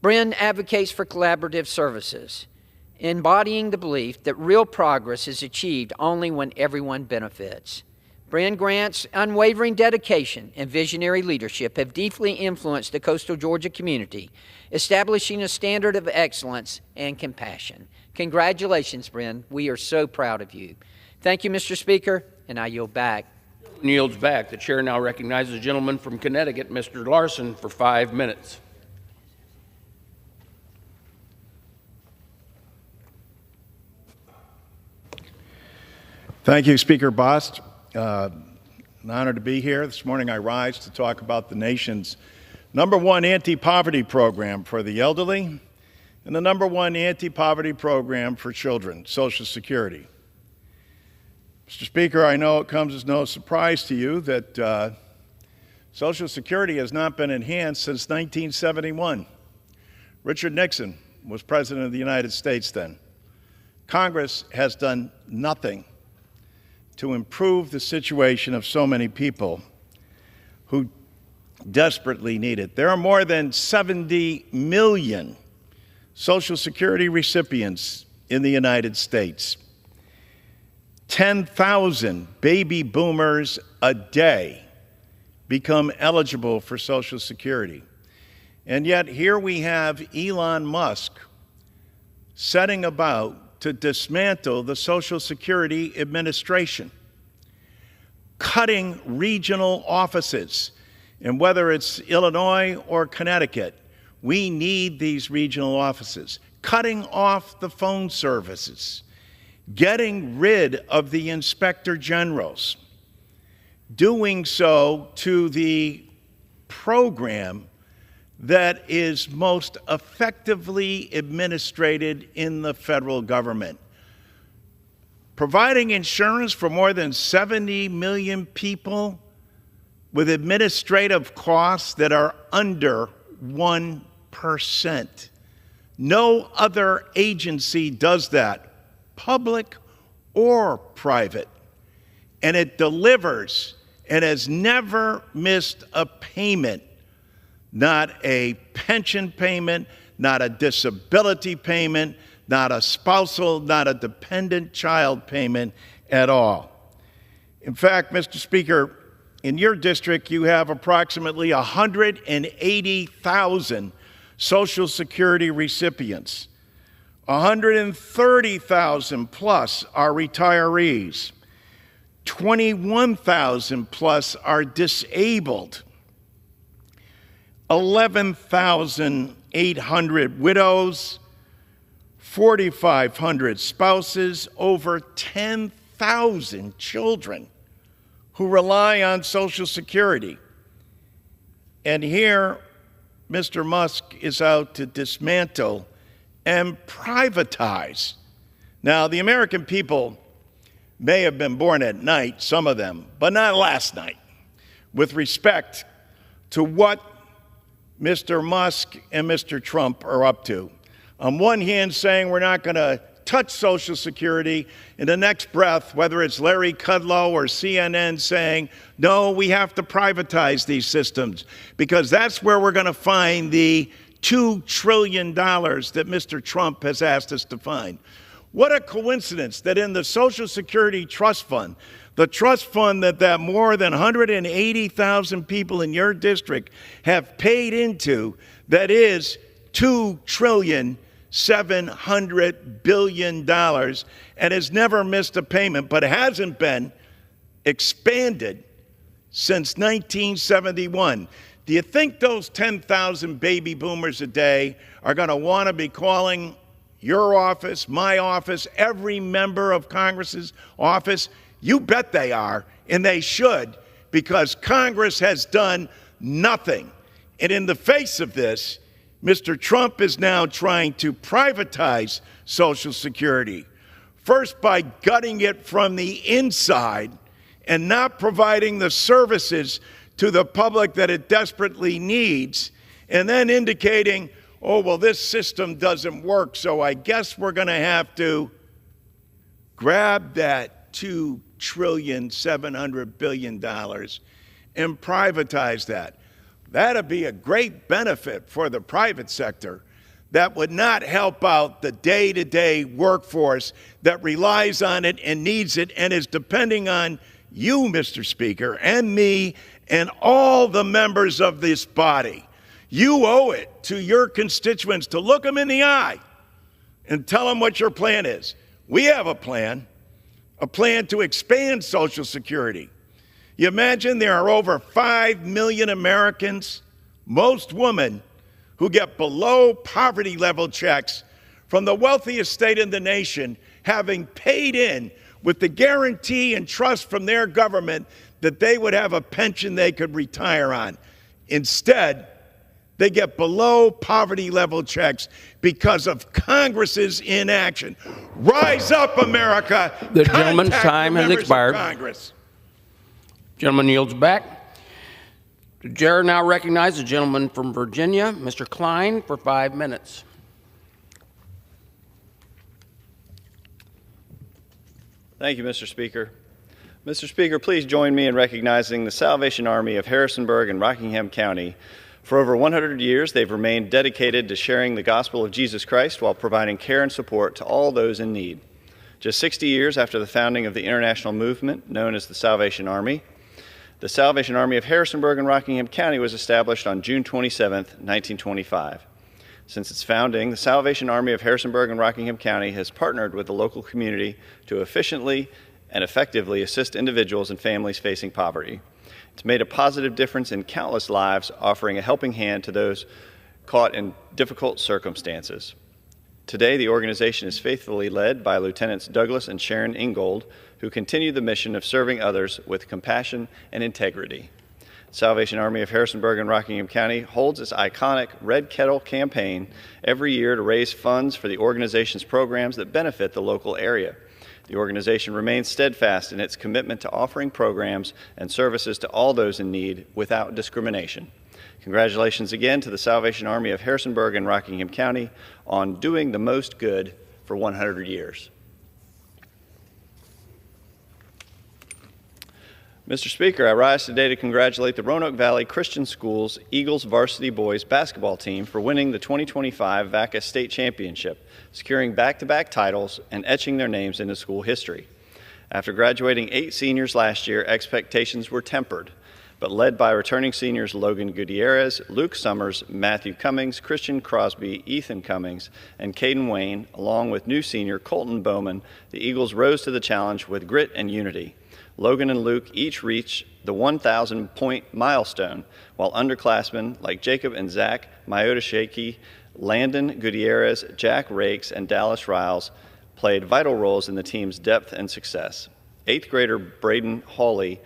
Bryn advocates for collaborative services, embodying the belief that real progress is achieved only when everyone benefits. Bryn Grant's unwavering dedication and visionary leadership have deeply influenced the coastal Georgia community, establishing a standard of excellence and compassion. Congratulations, Bryn. We are so proud of you. Thank you, Mr. Speaker, and I yield back. Yields back. The chair now recognizes a gentleman from Connecticut, Mr. Larson, for 5 minutes. Thank you, Speaker Bost. An honor to be here. This morning I rise to talk about the nation's #1 anti-poverty program for the elderly, and the #1 anti-poverty program for children, Social Security. Mr. Speaker, I know it comes as no surprise to you that Social Security has not been enhanced since 1971. Richard Nixon was President of the United States then. Congress has done nothing to improve the situation of so many people who desperately need it. There are more than 70 million Social Security recipients in the United States. 10,000 baby boomers a day become eligible for Social Security. And yet here we have Elon Musk setting about to dismantle the Social Security Administration, cutting regional offices. And whether it's Illinois or Connecticut, we need these regional offices, cutting off the phone services, getting rid of the inspector generals, doing so to the program that is most effectively administrated in the federal government, providing insurance for more than 70 million people with administrative costs that are under 1%. No other agency does that, public or private. And it delivers and has never missed a payment, not a pension payment, not a disability payment, not a spousal, not a dependent child payment at all. In fact, Mr. Speaker, in your district, you have approximately 180,000 Social Security recipients. 130,000 plus are retirees. 21,000 plus are disabled. 11,800 widows, 4,500 spouses, over 10,000 children who rely on Social Security. And here, Mr. Musk is out to dismantle and privatize. Now, the American people may have been born at night, some of them, but not last night, with respect to what Mr. Musk and Mr. Trump are up to. On one hand, saying we're not going to touch Social Security, in the next breath, whether it's Larry Kudlow or CNN saying, no, we have to privatize these systems because that's where we're going to find the $2 trillion that Mr. Trump has asked us to find. What a coincidence that in the Social Security Trust Fund, the trust fund that more than 180,000 people in your district have paid into, that is $2.7 trillion and has never missed a payment, but hasn't been expanded since 1971. Do you think those 10,000 baby boomers a day are going to want to be calling your office, my office, every member of Congress's office? You bet they are, and they should, because Congress has done nothing. And in the face of this, Mr. Trump is now trying to privatize Social Security, first by gutting it from the inside and not providing the services to the public that it desperately needs, and then indicating, oh, well, this system doesn't work, so I guess we're going to have to grab that $2.7 trillion and privatize that. That'd be a great benefit for the private sector that would not help out the day-to-day workforce that relies on it and needs it and is depending on you, Mr. Speaker, and me, and all the members of this body. You owe it to your constituents to look them in the eye and tell them what your plan is. We have a plan to expand Social Security. You imagine there are over 5 million Americans, most women, who get below poverty level checks from the wealthiest state in the nation, having paid in with the guarantee and trust from their government that they would have a pension they could retire on. Instead, They get below poverty level checks because of Congress's inaction. Rise up, America. The gentleman's time has expired. Congress. Gentleman yields back. The chair now recognizes the gentleman from Virginia, Mr. Klein, for 5 minutes. Thank you, Mr. Speaker. Mr. Speaker, please join me in recognizing the Salvation Army of Harrisonburg and Rockingham County. For over 100 years, they've remained dedicated to sharing the gospel of Jesus Christ while providing care and support to all those in need. Just 60 years after the founding of the international movement known as the Salvation Army, the Salvation Army of Harrisonburg and Rockingham County was established on June 27, 1925. Since its founding, the Salvation Army of Harrisonburg and Rockingham County has partnered with the local community to efficiently and effectively assist individuals and families facing poverty. It's made a positive difference in countless lives, offering a helping hand to those caught in difficult circumstances. Today, the organization is faithfully led by Lieutenants Douglas and Sharon Ingold, who continue the mission of serving others with compassion and integrity. Salvation Army of Harrisonburg and Rockingham County holds its iconic Red Kettle campaign every year to raise funds for the organization's programs that benefit the local area. The organization remains steadfast in its commitment to offering programs and services to all those in need without discrimination. Congratulations again to the Salvation Army of Harrisonburg and Rockingham County on doing the most good for 100 years. Mr. Speaker, I rise today to congratulate the Roanoke Valley Christian Schools Eagles varsity boys basketball team for winning the 2025 VACA State Championship, securing back-to-back titles and etching their names into school history. After graduating 8 seniors last year, expectations were tempered, but led by returning seniors Logan Gutierrez, Luke Summers, Matthew Cummings, Christian Crosby, Ethan Cummings, and Caden Wayne, along with new senior Colton Bowman, the Eagles rose to the challenge with grit and unity. Logan and Luke each reached the 1,000-point milestone, while underclassmen like Jacob and Zach Mayotashaki, Landon Gutierrez, Jack Rakes, and Dallas Riles played vital roles in the team's depth and success. 8th grader Braden Hawley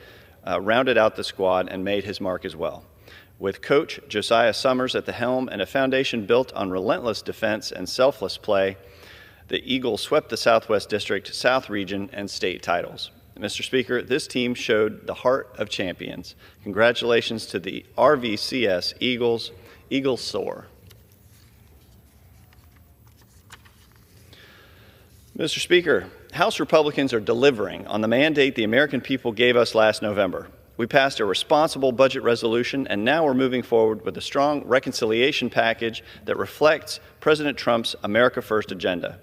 rounded out the squad and made his mark as well. With coach Josiah Summers at the helm and a foundation built on relentless defense and selfless play, the Eagles swept the Southwest District, South Region, and state titles. Mr. Speaker, this team showed the heart of champions. Congratulations to the RVCS Eagles. Eagles soar. Mr. Speaker, House Republicans are delivering on the mandate the American people gave us last November. We passed a responsible budget resolution, and now we're moving forward with a strong reconciliation package that reflects President Trump's America First agenda.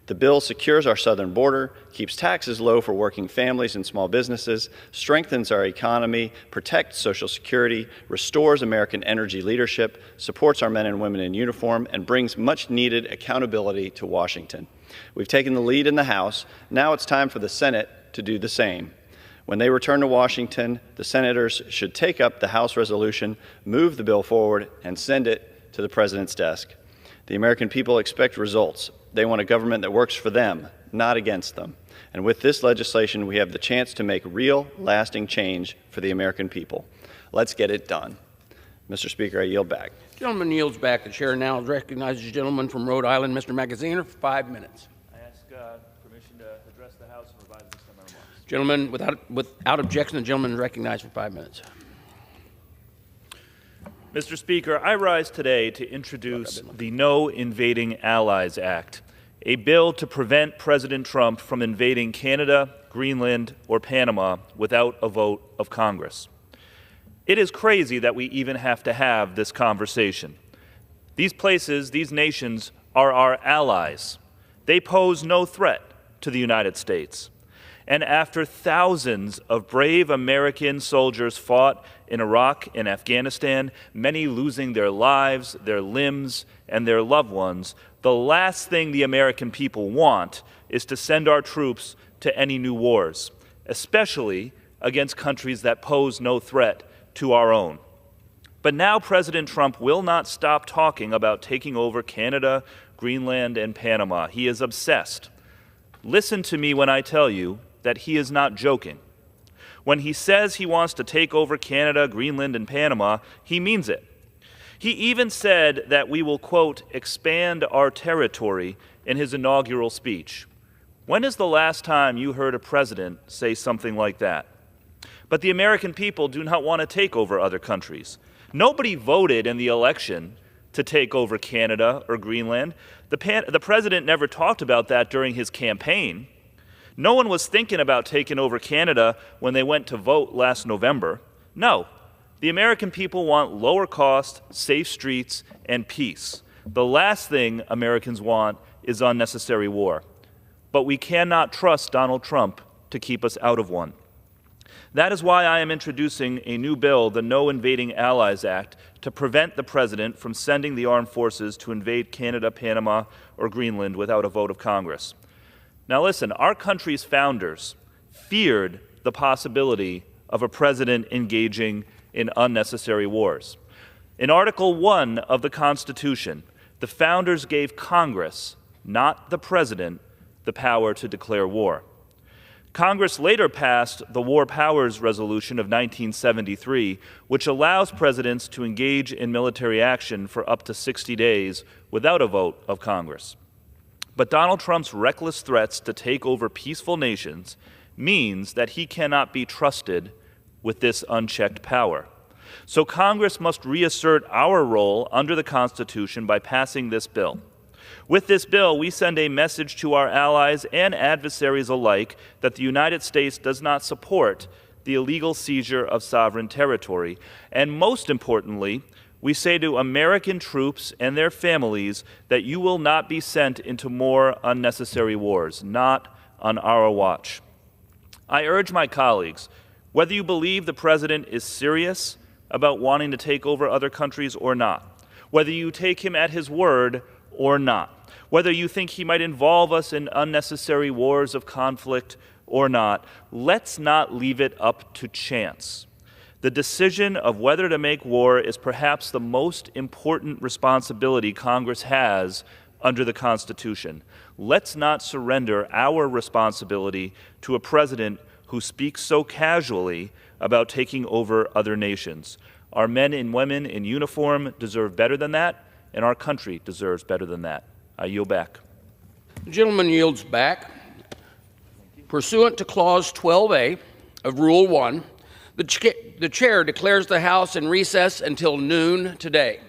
The bill secures our southern border, keeps taxes low for working families and small businesses, strengthens our economy, protects Social Security, restores American energy leadership, supports our men and women in uniform, and brings much-needed accountability to Washington. We've taken the lead in the House. Now it's time for the Senate to do the same. When they return to Washington, the senators should take up the House resolution, move the bill forward, and send it to the President's desk. The American people expect results. They want a government that works for them, not against them. And with this legislation, we have the chance to make real, lasting change for the American people. Let's get it done. Mr. Speaker, I yield back. Gentleman yields back. The chair now recognizes the gentleman from Rhode Island, Mr. Magaziner, for 5 minutes. I ask permission to address the House and revise this time my remarks. Gentleman, without objection, the gentleman is recognized for 5 minutes. Mr. Speaker, I rise today to introduce the No Invading Allies Act, a bill to prevent President Trump from invading Canada, Greenland, or Panama without a vote of Congress. It is crazy that we even have to have this conversation. These places, these nations, are our allies. They pose no threat to the United States. And after thousands of brave American soldiers fought in Iraq and Afghanistan, many losing their lives, their limbs, and their loved ones, the last thing the American people want is to send our troops to any new wars, especially against countries that pose no threat to our own. But now President Trump will not stop talking about taking over Canada, Greenland, and Panama. He is obsessed. Listen to me when I tell you that he is not joking. When he says he wants to take over Canada, Greenland, and Panama, he means it. He even said that we will, quote, expand our territory in his inaugural speech. When is the last time you heard a president say something like that? But the American people do not want to take over other countries. Nobody voted in the election to take over Canada or Greenland. The president never talked about that during his campaign. No one was thinking about taking over Canada when they went to vote last November. No, the American people want lower cost, safe streets, and peace. The last thing Americans want is unnecessary war. But we cannot trust Donald Trump to keep us out of one. That is why I am introducing a new bill, the No Invading Allies Act, to prevent the president from sending the armed forces to invade Canada, Panama, or Greenland without a vote of Congress. Now listen, our country's founders feared the possibility of a president engaging in unnecessary wars. In Article 1 of the Constitution, the founders gave Congress, not the president, the power to declare war. Congress later passed the War Powers Resolution of 1973, which allows presidents to engage in military action for up to 60 days without a vote of Congress. But Donald Trump's reckless threats to take over peaceful nations means that he cannot be trusted with this unchecked power. So Congress must reassert our role under the Constitution by passing this bill. With this bill, we send a message to our allies and adversaries alike that the United States does not support the illegal seizure of sovereign territory. And most importantly, we say to American troops and their families that you will not be sent into more unnecessary wars, not on our watch. I urge my colleagues, whether you believe the president is serious about wanting to take over other countries or not, whether you take him at his word or not, whether you think he might involve us in unnecessary wars of conflict or not, let's not leave it up to chance. The decision of whether to make war is perhaps the most important responsibility Congress has under the Constitution. Let's not surrender our responsibility to a president who speaks so casually about taking over other nations. Our men and women in uniform deserve better than that, and our country deserves better than that. I yield back. The gentleman yields back. Pursuant to Clause 12A of Rule 1, the chair declares the House in recess until noon today.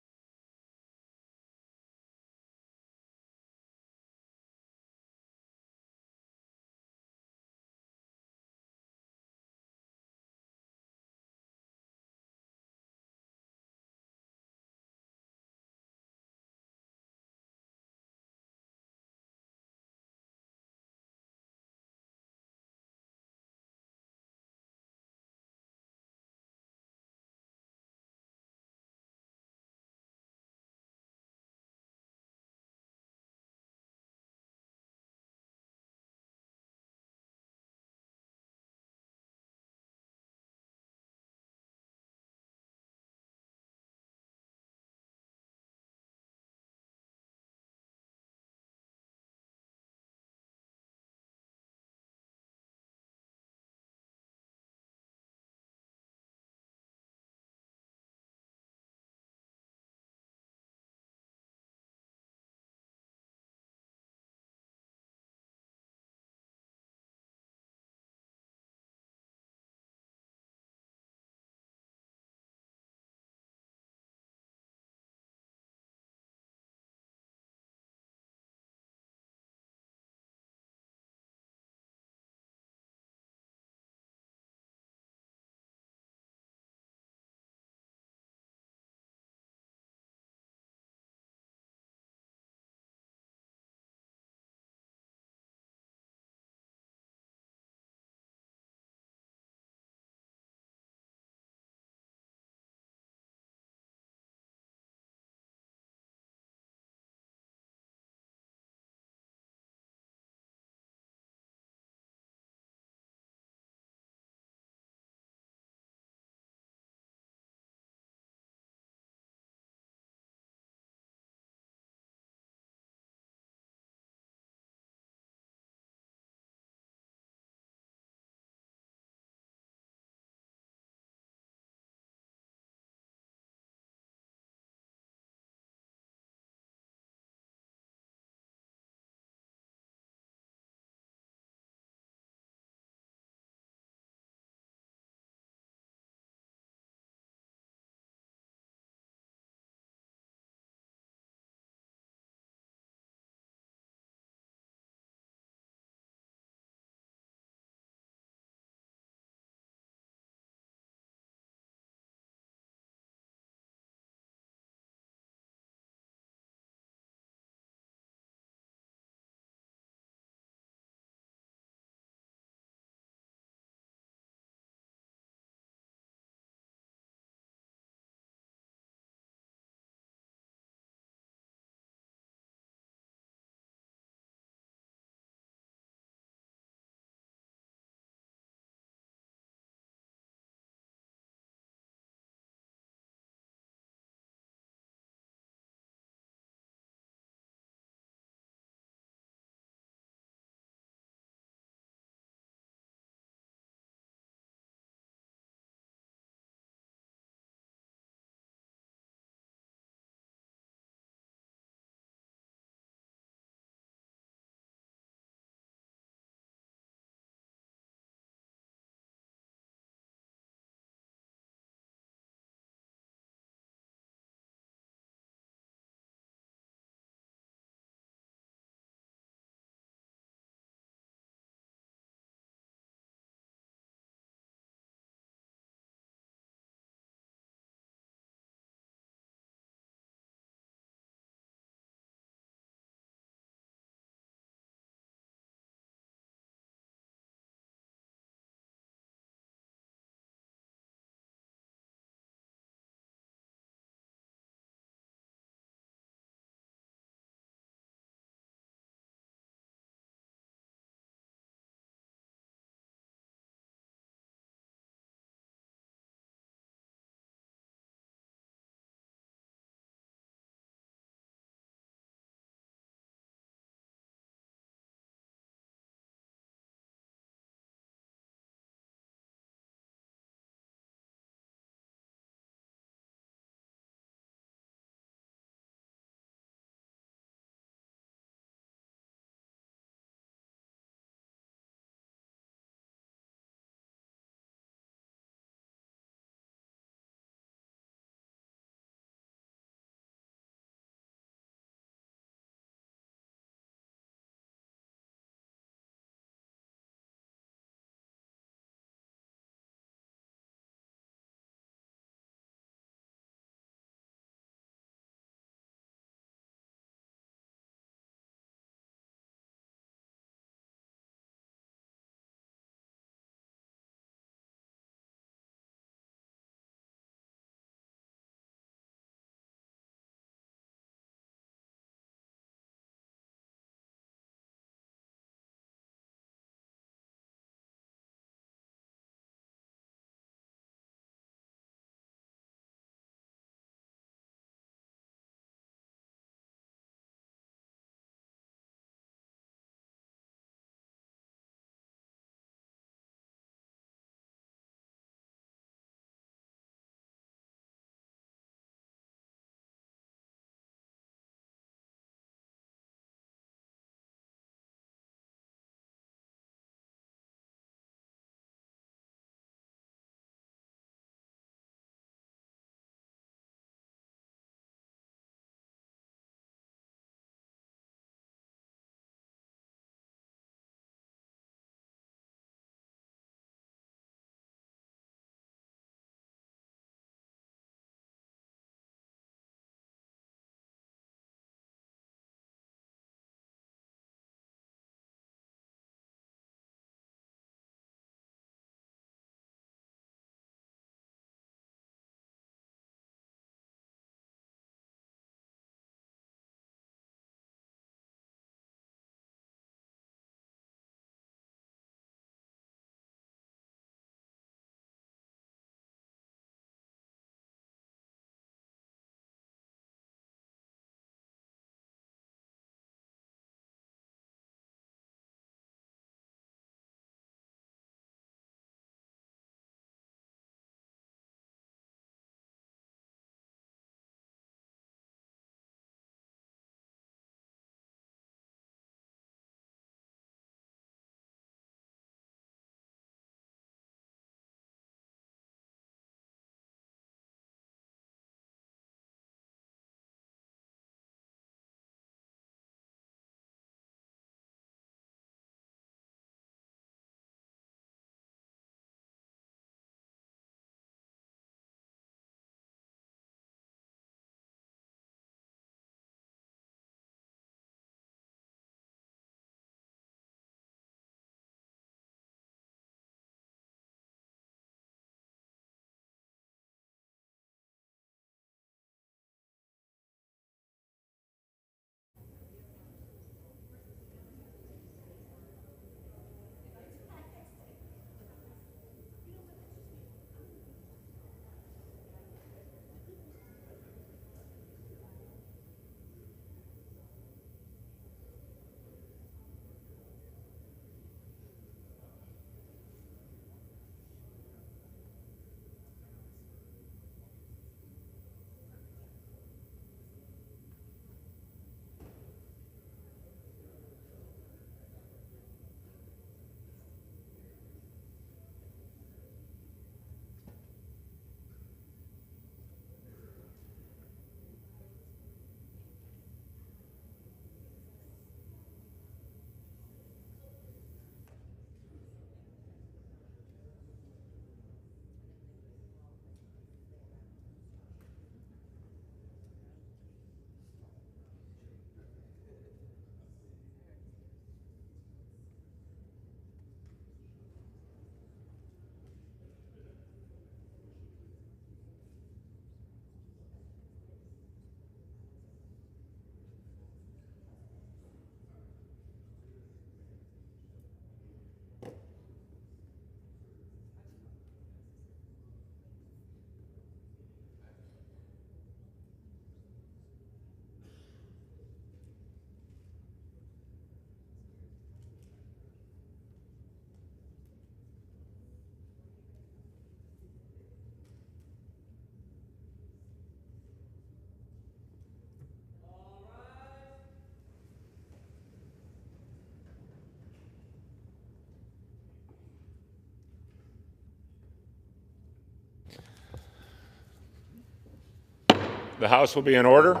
The House will be in order.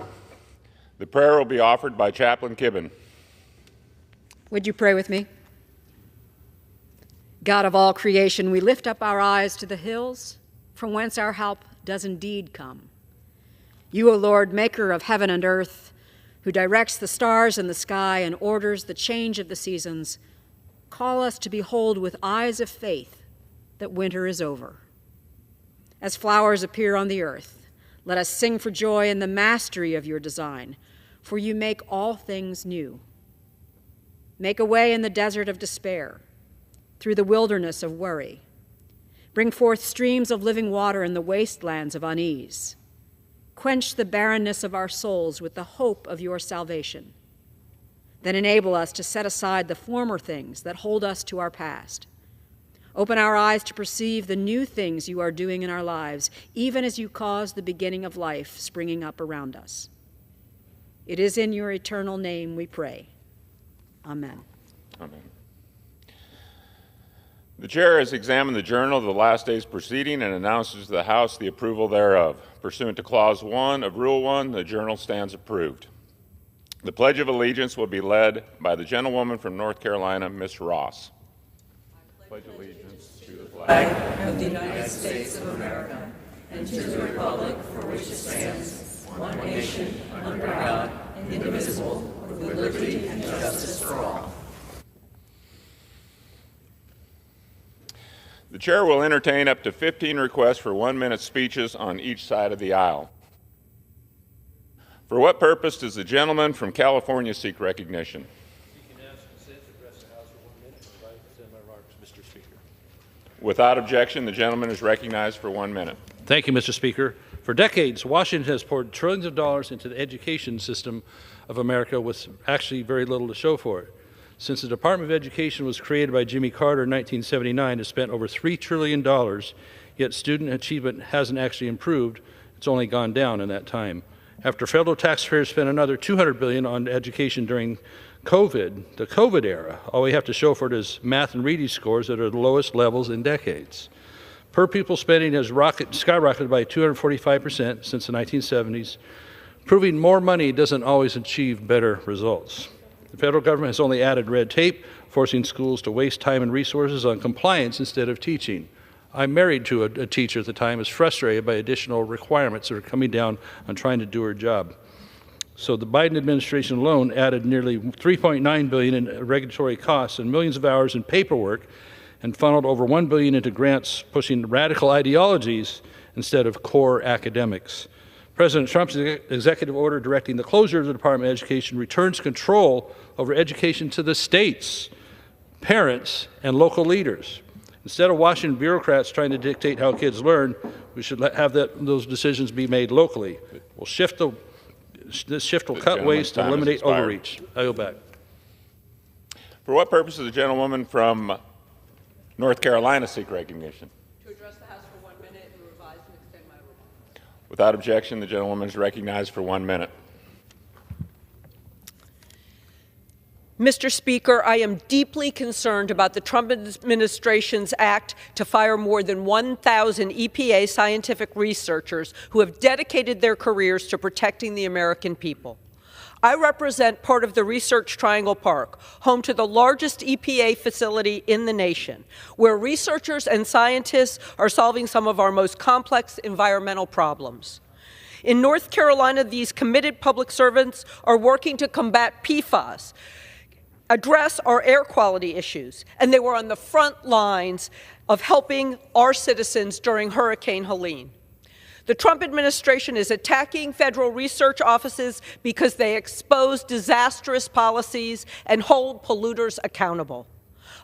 The prayer will be offered by Chaplain Kibben. Would you pray with me? God of all creation, we lift up our eyes to the hills, from whence our help does indeed come. You, O Lord, maker of heaven and earth, who directs the stars in the sky and orders the change of the seasons, call us to behold with eyes of faith that winter is over. As flowers appear on the earth, let us sing for joy in the mastery of your design, for you make all things new. Make a way in the desert of despair, through the wilderness of worry. Bring forth streams of living water in the wastelands of unease. Quench the barrenness of our souls with the hope of your salvation. Then enable us to set aside the former things that hold us to our past. Open our eyes to perceive the new things you are doing in our lives, even as you cause the beginning of life springing up around us. It is in your eternal name we pray. Amen. Amen. The chair has examined the journal of the last day's proceeding and announces to the House the approval thereof. Pursuant to Clause 1 of Rule 1, the journal stands approved. The Pledge of Allegiance will be led by the gentlewoman from North Carolina, Ms. Ross. I pledge allegiance to the flag of the United States of America and to the republic for which it stands, one nation, under God, indivisible, with liberty and justice for all. The chair will entertain up to 15 requests for 1-minute speeches on each side of the aisle. For what purpose does the gentleman from California seek recognition? Without objection, the gentleman is recognized for 1 minute. Thank you, Mr. Speaker. For decades, Washington has poured trillions of dollars into the education system of America with actually very little to show for it. Since the Department of Education was created by Jimmy Carter in 1979, it spent over $3 trillion, yet student achievement hasn't actually improved. It's only gone down in that time. After federal taxpayers spent another $200 billion on education during COVID, the COVID era, all we have to show for it is math and reading scores that are the lowest levels in decades. Per pupil spending has skyrocketed by 245% since the 1970s. Proving more money doesn't always achieve better results. The federal government has only added red tape, forcing schools to waste time and resources on compliance instead of teaching. I'm married to a teacher at the time, is frustrated by additional requirements that are coming down on trying to do her job. So the Biden administration alone added nearly $3.9 billion in regulatory costs and millions of hours in paperwork and funneled over $1 billion into grants pushing radical ideologies instead of core academics. President Trump's executive order directing the closure of the Department of Education returns control over education to the states, parents, and local leaders. Instead of Washington bureaucrats trying to dictate how kids learn, we should have those decisions be made locally. This shift will cut waste and eliminate overreach. I go back. For what purpose does the gentlewoman from North Carolina seek recognition? To address the House for 1 minute and revise and extend my remarks. Without objection, the gentlewoman is recognized for 1 minute. Mr. Speaker, I am deeply concerned about the Trump administration's act to fire more than 1,000 EPA scientific researchers who have dedicated their careers to protecting the American people. I represent part of the Research Triangle Park, home to the largest EPA facility in the nation, where researchers and scientists are solving some of our most complex environmental problems. In North Carolina, these committed public servants are working to combat PFAS, address our air quality issues, and they were on the front lines of helping our citizens during Hurricane Helene. The Trump administration is attacking federal research offices because they expose disastrous policies and hold polluters accountable.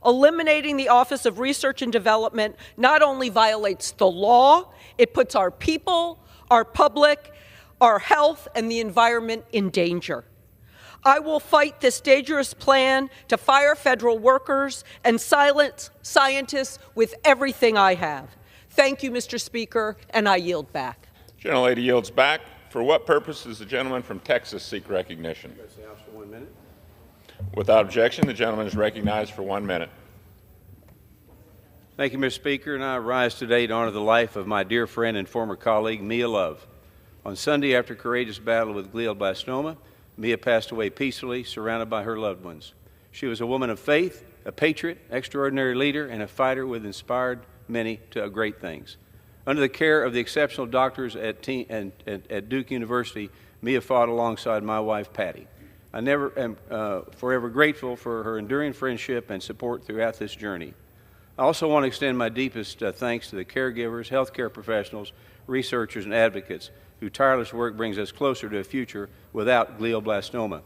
Eliminating the Office of Research and Development not only violates the law, it puts our people, our public, our health, and the environment in danger. I will fight this dangerous plan to fire federal workers and silence scientists with everything I have. Thank you, Mr. Speaker, and I yield back. Gentlelady yields back. For what purpose does the gentleman from Texas seek recognition? For 1 minute. Without objection, the gentleman is recognized for 1 minute. Thank you, Mr. Speaker, and I rise today to honor the life of my dear friend and former colleague, Mia Love. On Sunday, after a courageous battle with glioblastoma, Mia passed away peacefully, surrounded by her loved ones. She was a woman of faith, a patriot, extraordinary leader, and a fighter who inspired many to great things. Under the care of the exceptional doctors at Duke University, Mia fought alongside my wife, Patty. I never am forever grateful for her enduring friendship and support throughout this journey. I also want to extend my deepest thanks to the caregivers, healthcare professionals, researchers, and advocates whose tireless work brings us closer to a future without glioblastoma.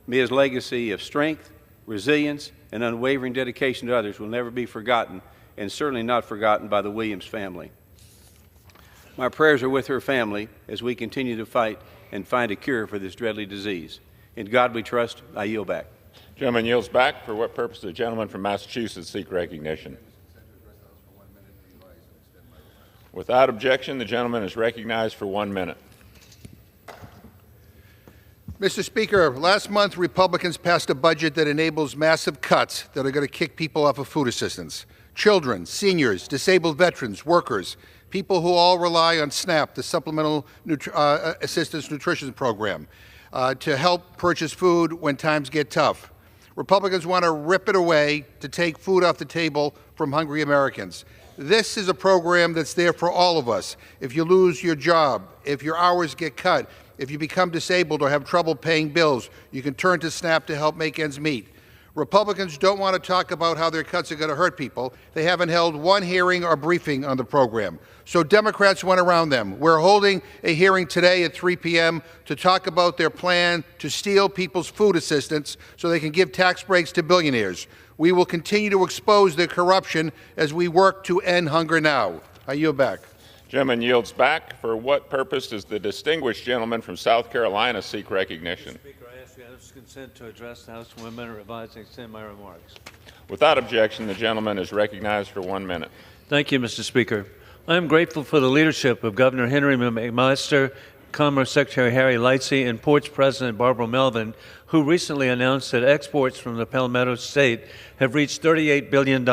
Mia's legacy of strength, resilience, and unwavering dedication to others will never be forgotten, and certainly not forgotten by the Williams family. My prayers are with her family as we continue to fight and find a cure for this deadly disease. In God we trust. I yield back. Gentleman yields back. For what purpose does the gentleman from Massachusetts seek recognition? Without objection, the gentleman is recognized for 1 minute. Mr. Speaker, last month Republicans passed a budget that enables massive cuts that are going to kick people off of food assistance. Children, seniors, disabled veterans, workers, people who all rely on SNAP, the Supplemental Assistance Nutrition Program, to help purchase food when times get tough. Republicans want to rip it away to take food off the table from hungry Americans. This is a program that's there for all of us. If you lose your job, if your hours get cut, if you become disabled or have trouble paying bills, you can turn to SNAP to help make ends meet. Republicans don't want to talk about how their cuts are going to hurt people. They haven't held one hearing or briefing on the program. So Democrats went around them. We're holding a hearing today at 3 p.m. to talk about their plan to steal people's food assistance so they can give tax breaks to billionaires. We will continue to expose their corruption as we work to end hunger now. I yield back. Gentleman yields back. For what purpose does the distinguished gentleman from South Carolina seek recognition? Speaker, I ask unanimous consent to address the House for 1 minute, revise and extend my remarks. Without objection, the gentleman is recognized for 1 minute. Thank you, Mr. Speaker. I am grateful for the leadership of Governor Henry McMaster, Commerce Secretary Harry Lightsey, and Ports President Barbara Melvin, who recently announced that exports from the Palmetto State have reached $38 billion,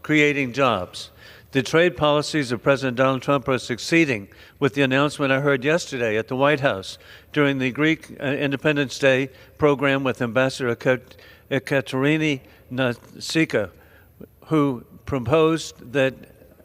creating jobs. The trade policies of President Donald Trump are succeeding, with the announcement I heard yesterday at the White House during the Greek Independence Day program with Ambassador Ekaterini Nasika, who proposed that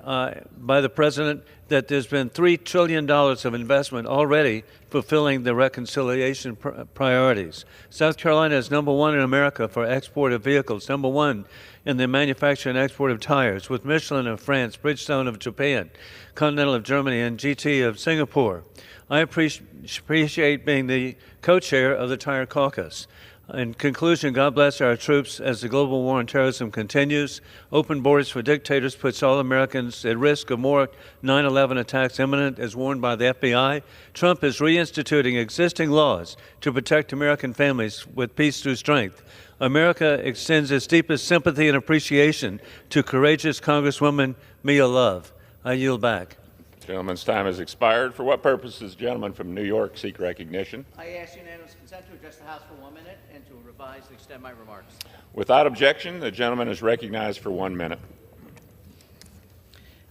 by the President that there's been $3 trillion of investment already fulfilling the reconciliation priorities. South Carolina is #1 in America for export of vehicles, #1 in the manufacture and export of tires, with Michelin of France, Bridgestone of Japan, Continental of Germany, and GT of Singapore. I appreciate being the co-chair of the Tire Caucus. In conclusion, God bless our troops as the global war on terrorism continues. Open borders for dictators puts all Americans at risk of more 9/11 attacks imminent, as warned by the FBI. Trump is reinstituting existing laws to protect American families with peace through strength. America extends its deepest sympathy and appreciation to courageous Congresswoman Mia Love. I yield back. Gentleman's time has expired. For what purpose does the gentleman from New York seek recognition? I ask unanimous consent to address the House for 1 minute and to revise and extend my remarks. Without objection, the gentleman is recognized for 1 minute.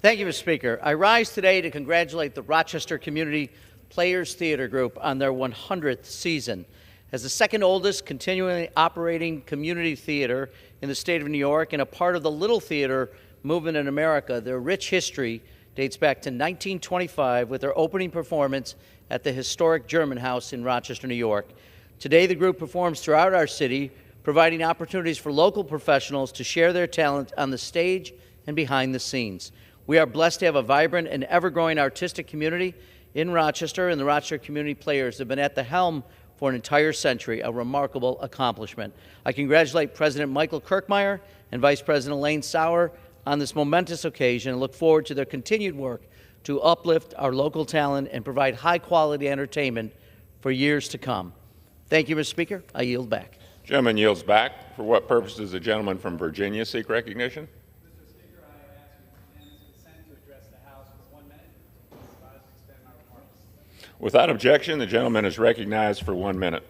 Thank you, Mr. Speaker. I rise today to congratulate the Rochester Community Players Theater Group on their 100th season. As the second oldest continually operating community theater in the state of New York and a part of the Little Theater movement in America, their rich history dates back to 1925 with their opening performance at the historic German House in Rochester, New York. Today, the group performs throughout our city, providing opportunities for local professionals to share their talent on the stage and behind the scenes. We are blessed to have a vibrant and ever-growing artistic community in Rochester, and the Rochester Community Players have been at the helm for an entire century, a remarkable accomplishment. I congratulate President Michael Kirkmeyer and Vice President Elaine Sauer on this momentous occasion and look forward to their continued work to uplift our local talent and provide high-quality entertainment for years to come. Thank you, Mr. Speaker. I yield back. Gentleman yields back. For what purpose does the gentleman from Virginia seek recognition? Mr. Speaker, I ask unanimous consent to address the House for 1 minute and revise and extend my remarks. Without objection, the gentleman is recognized for 1 minute.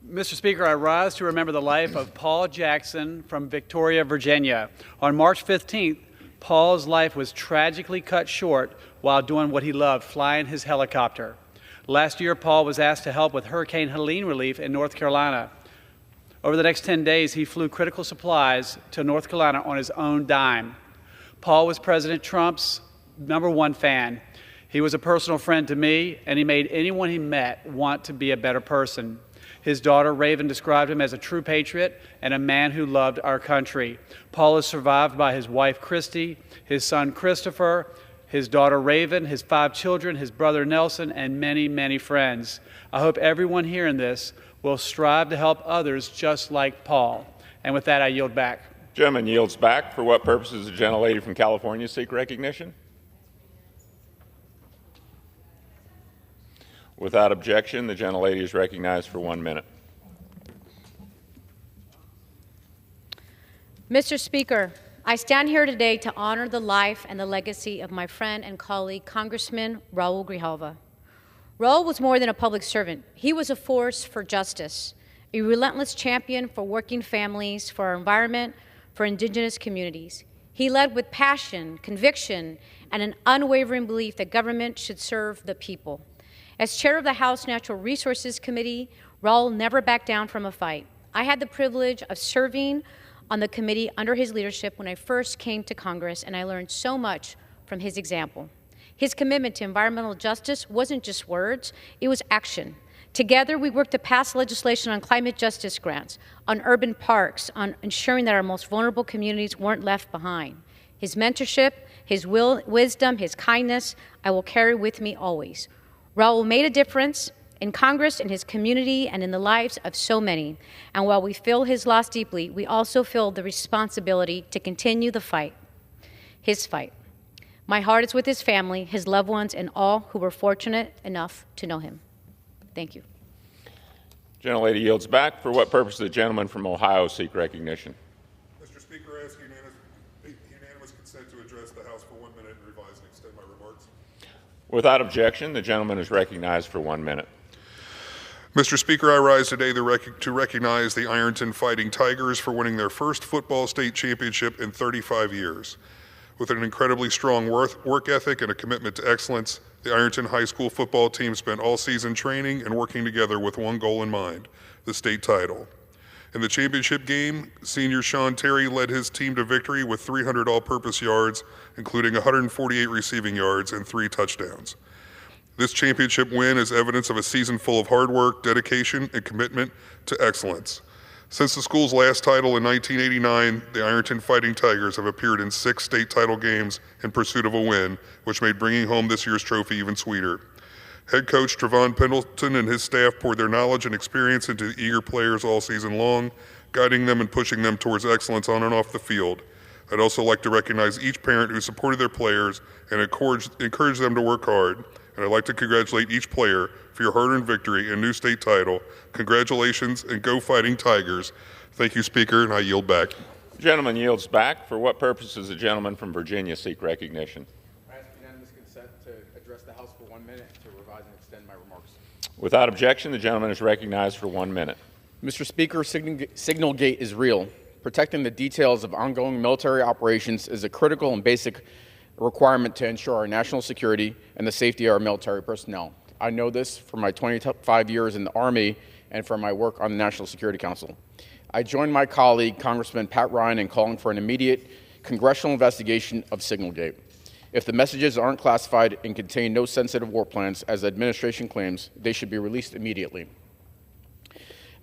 Mr. Speaker, I rise to remember the life of Paul Jackson from Victoria, Virginia. On March 15th, Paul's life was tragically cut short while doing what he loved, flying his helicopter. Last year, Paul was asked to help with Hurricane Helene relief in North Carolina. Over the next 10 days, he flew critical supplies to North Carolina on his own dime. Paul was President Trump's #1 fan. He was a personal friend to me, and he made anyone he met want to be a better person. His daughter, Raven, described him as a true patriot and a man who loved our country. Paul is survived by his wife, Christy, his son, Christopher, his daughter, Raven, his 5 children, his brother, Nelson, and many, many friends. I hope everyone hearing this will strive to help others just like Paul. And with that, I yield back. Gentleman yields back. For what purpose does the gentlelady from California seek recognition? Without objection, the gentlelady is recognized for 1 minute. Mr. Speaker, I stand here today to honor the life and the legacy of my friend and colleague, Congressman Raul Grijalva. Raul was more than a public servant. He was a force for justice, a relentless champion for working families, for our environment, for indigenous communities. He led with passion, conviction, and an unwavering belief that government should serve the people. As chair of the House Natural Resources Committee, Raul never backed down from a fight. I had the privilege of serving on the committee under his leadership when I first came to Congress, and I learned so much from his example. His commitment to environmental justice wasn't just words, it was action. Together, we worked to pass legislation on climate justice grants, on urban parks, on ensuring that our most vulnerable communities weren't left behind. His mentorship, his wisdom, his kindness, I will carry with me always. Raul made a difference in Congress, in his community, and in the lives of so many. And while we feel his loss deeply, we also feel the responsibility to continue the fight, his fight. My heart is with his family, his loved ones, and all who were fortunate enough to know him. Thank you. Gentlelady yields back. For what purpose does the gentleman from Ohio seek recognition? Mr. Speaker, I ask unanimous consent to address the House for 1 minute and revise and extend my remarks. Without objection, the gentleman is recognized for 1 minute. Mr. Speaker, I rise today to recognize the Ironton Fighting Tigers for winning their first football state championship in 35 years. With an incredibly strong work ethic and a commitment to excellence, the Ironton High School football team spent all season training and working together with one goal in mind, the state title. In the championship game, senior Sean Terry led his team to victory with 300 all-purpose yards, including 148 receiving yards and 3 touchdowns. This championship win is evidence of a season full of hard work, dedication, and commitment to excellence. Since the school's last title in 1989, the Ironton Fighting Tigers have appeared in 6 state title games in pursuit of a win, which made bringing home this year's trophy even sweeter. Head coach Trevon Pendleton and his staff poured their knowledge and experience into the eager players all season long, guiding them and pushing them towards excellence on and off the field. I'd also like to recognize each parent who supported their players and encourage them to work hard. And I'd like to congratulate each player for your hard-earned victory and new state title. Congratulations, and go Fighting Tigers. Thank you, Speaker, and I yield back. The gentleman yields back. For what purpose does the gentleman from Virginia seek recognition? I ask unanimous consent to address the House for 1 minute to revise and extend my remarks. Without objection, the gentleman is recognized for 1 minute. Mr. Speaker, Signalgate is real. Protecting the details of ongoing military operations is a critical and basic requirement to ensure our national security and the safety of our military personnel. I know this from my 25 years in the Army and from my work on the National Security Council. I joined my colleague, Congressman Pat Ryan, in calling for an immediate congressional investigation of Signalgate. If the messages aren't classified and contain no sensitive war plans, as the administration claims, they should be released immediately.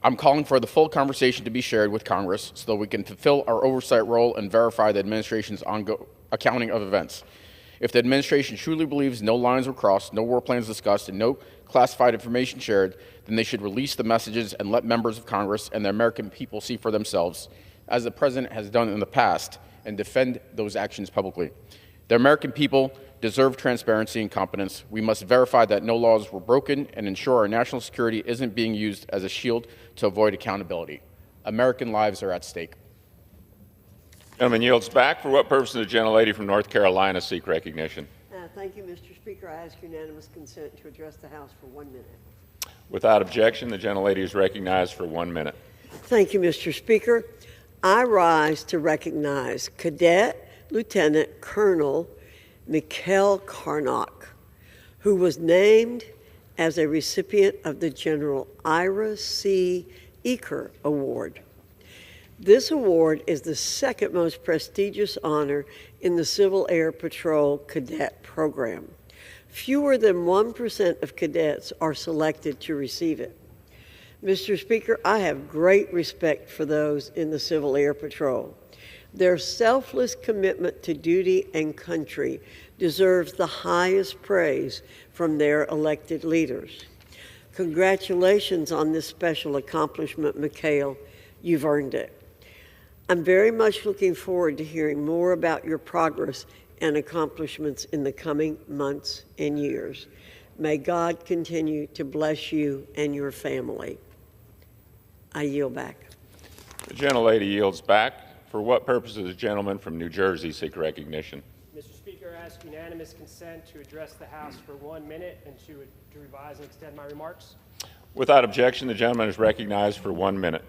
I'm calling for the full conversation to be shared with Congress so that we can fulfill our oversight role and verify the administration's accounting of events. If the administration truly believes no lines were crossed, no war plans discussed, and no classified information shared, then they should release the messages and let members of Congress and the American people see for themselves, as the President has done in the past, and defend those actions publicly. The American people deserve transparency and competence. We must verify that no laws were broken and ensure our national security isn't being used as a shield to avoid accountability. American lives are at stake. Gentleman yields back. For what purpose does the gentlelady from North Carolina seek recognition? Thank you, Mr. Speaker. I ask unanimous consent to address the House for 1 minute. Without objection, the gentlelady is recognized for 1 minute. Thank you, Mr. Speaker. I rise to recognize Cadet Lieutenant Colonel Mikhail Karnak, who was named as a recipient of the General Ira C. Eaker Award. This award is the second most prestigious honor in the Civil Air Patrol Cadet Program. Fewer than 1% of cadets are selected to receive it. Mr. Speaker, I have great respect for those in the Civil Air Patrol. Their selfless commitment to duty and country deserves the highest praise from their elected leaders. Congratulations on this special accomplishment, Mikhail. You've earned it. I'm very much looking forward to hearing more about your progress and accomplishments in the coming months and years. May God continue to bless you and your family. I yield back. The gentlelady yields back. For what purpose does the gentleman from New Jersey seek recognition? Mr. Speaker, I ask unanimous consent to address the House for 1 minute and to revise and extend my remarks. Without objection, the gentleman is recognized for 1 minute.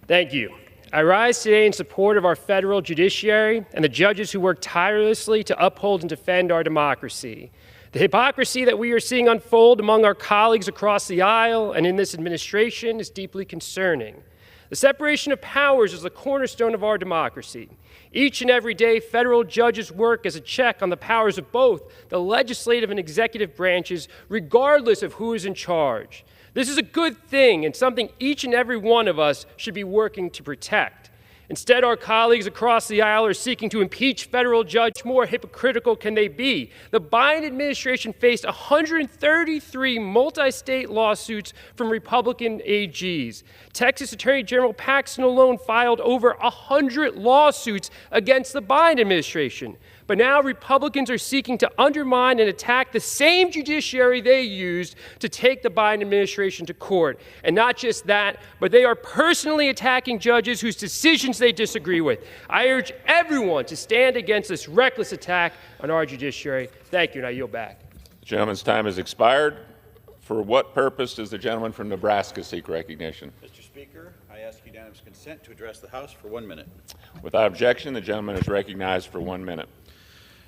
Thank you. I rise today in support of our federal judiciary and the judges who work tirelessly to uphold and defend our democracy. The hypocrisy that we are seeing unfold among our colleagues across the aisle and in this administration is deeply concerning. The separation of powers is the cornerstone of our democracy. Each and every day, federal judges work as a check on the powers of both the legislative and executive branches, regardless of who is in charge. This is a good thing and something each and every one of us should be working to protect. Instead, our colleagues across the aisle are seeking to impeach federal judges. More hypocritical can they be? The Biden administration faced 133 multi-state lawsuits from Republican AGs. Texas Attorney General Paxton alone filed over 100 lawsuits against the Biden administration. But now Republicans are seeking to undermine and attack the same judiciary they used to take the Biden administration to court. And not just that, but they are personally attacking judges whose decisions they disagree with. I urge everyone to stand against this reckless attack on our judiciary. Thank you, and I yield back. The gentleman's time has expired. For what purpose does the gentleman from Nebraska seek recognition? Mr. Speaker, I ask unanimous consent to address the House for 1 minute. Without objection, the gentleman is recognized for 1 minute.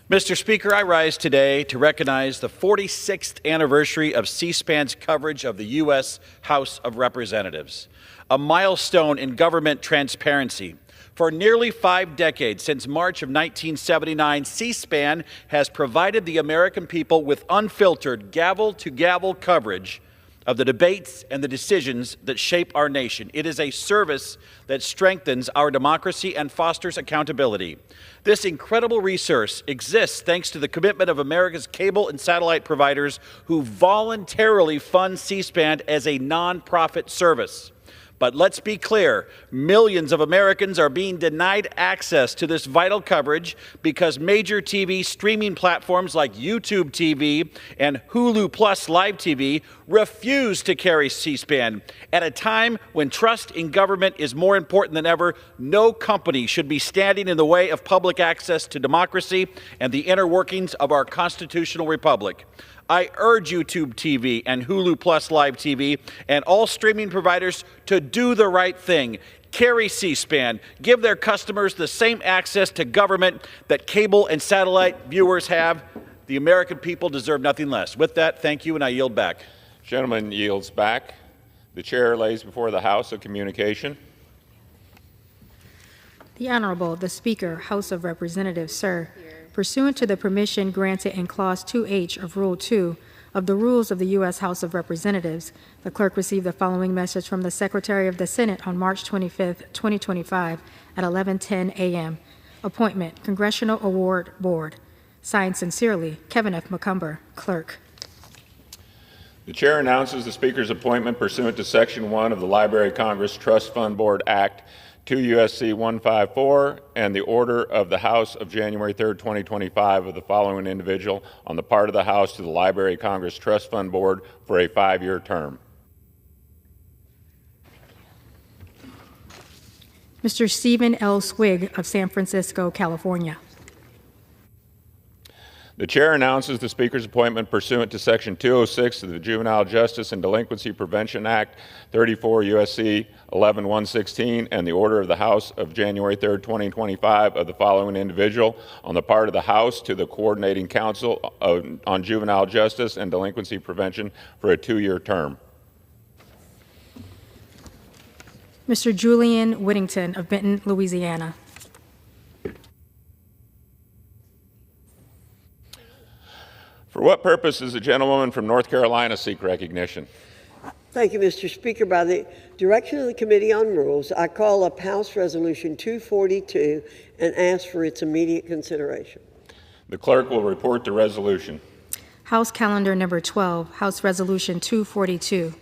Mr. Speaker, I rise today to recognize the 46th anniversary of C-SPAN's coverage of the U.S. House of Representatives, a milestone in government transparency. For nearly 5 decades, since March of 1979, C-SPAN has provided the American people with unfiltered, gavel-to-gavel coverage of the debates and the decisions that shape our nation. It is a service that strengthens our democracy and fosters accountability. This incredible resource exists thanks to the commitment of America's cable and satellite providers who voluntarily fund C-SPAN as a nonprofit service. But let's be clear, millions of Americans are being denied access to this vital coverage because major TV streaming platforms like YouTube TV and Hulu Plus Live TV refuse to carry C-SPAN. At a time when trust in government is more important than ever, no company should be standing in the way of public access to democracy and the inner workings of our constitutional republic. I urge YouTube TV and Hulu Plus Live TV and all streaming providers to do the right thing. Carry C-SPAN. Give their customers the same access to government that cable and satellite viewers have. The American people deserve nothing less. With that, thank you, and I yield back. Gentleman yields back. The chair lays before the House a communication. The Honorable, the Speaker, House of Representatives, sir. Pursuant to the permission granted in Clause 2H of Rule 2 of the Rules of the U.S. House of Representatives, the clerk received the following message from the Secretary of the Senate on March 25, 2025 at 11:10 a.m. Appointment, Congressional Award Board. Signed sincerely, Kevin F. McCumber, Clerk. The chair announces the Speaker's appointment pursuant to Section 1 of the Library of Congress Trust Fund Board Act 2 U.S.C. 154 and the order of the House of January 3, 2025 of the following individual on the part of the House to the Library of Congress Trust Fund Board for a 5-year term. Mr. Stephen L. Swig of San Francisco, California. The chair announces the Speaker's appointment pursuant to Section 206 of the Juvenile Justice and Delinquency Prevention Act, 34 U.S.C. 11116, and the order of the House of January 3, 2025, of the following individual on the part of the House to the Coordinating Council on Juvenile Justice and Delinquency Prevention for a 2-year term. Mr. Julian Whittington of Benton, Louisiana. For what purpose does the gentlewoman from North Carolina seek recognition? Thank you, Mr. Speaker. By the direction of the Committee on Rules, I call up House Resolution 242 and ask for its immediate consideration. The clerk will report the resolution. House Calendar Number 12, House Resolution 242.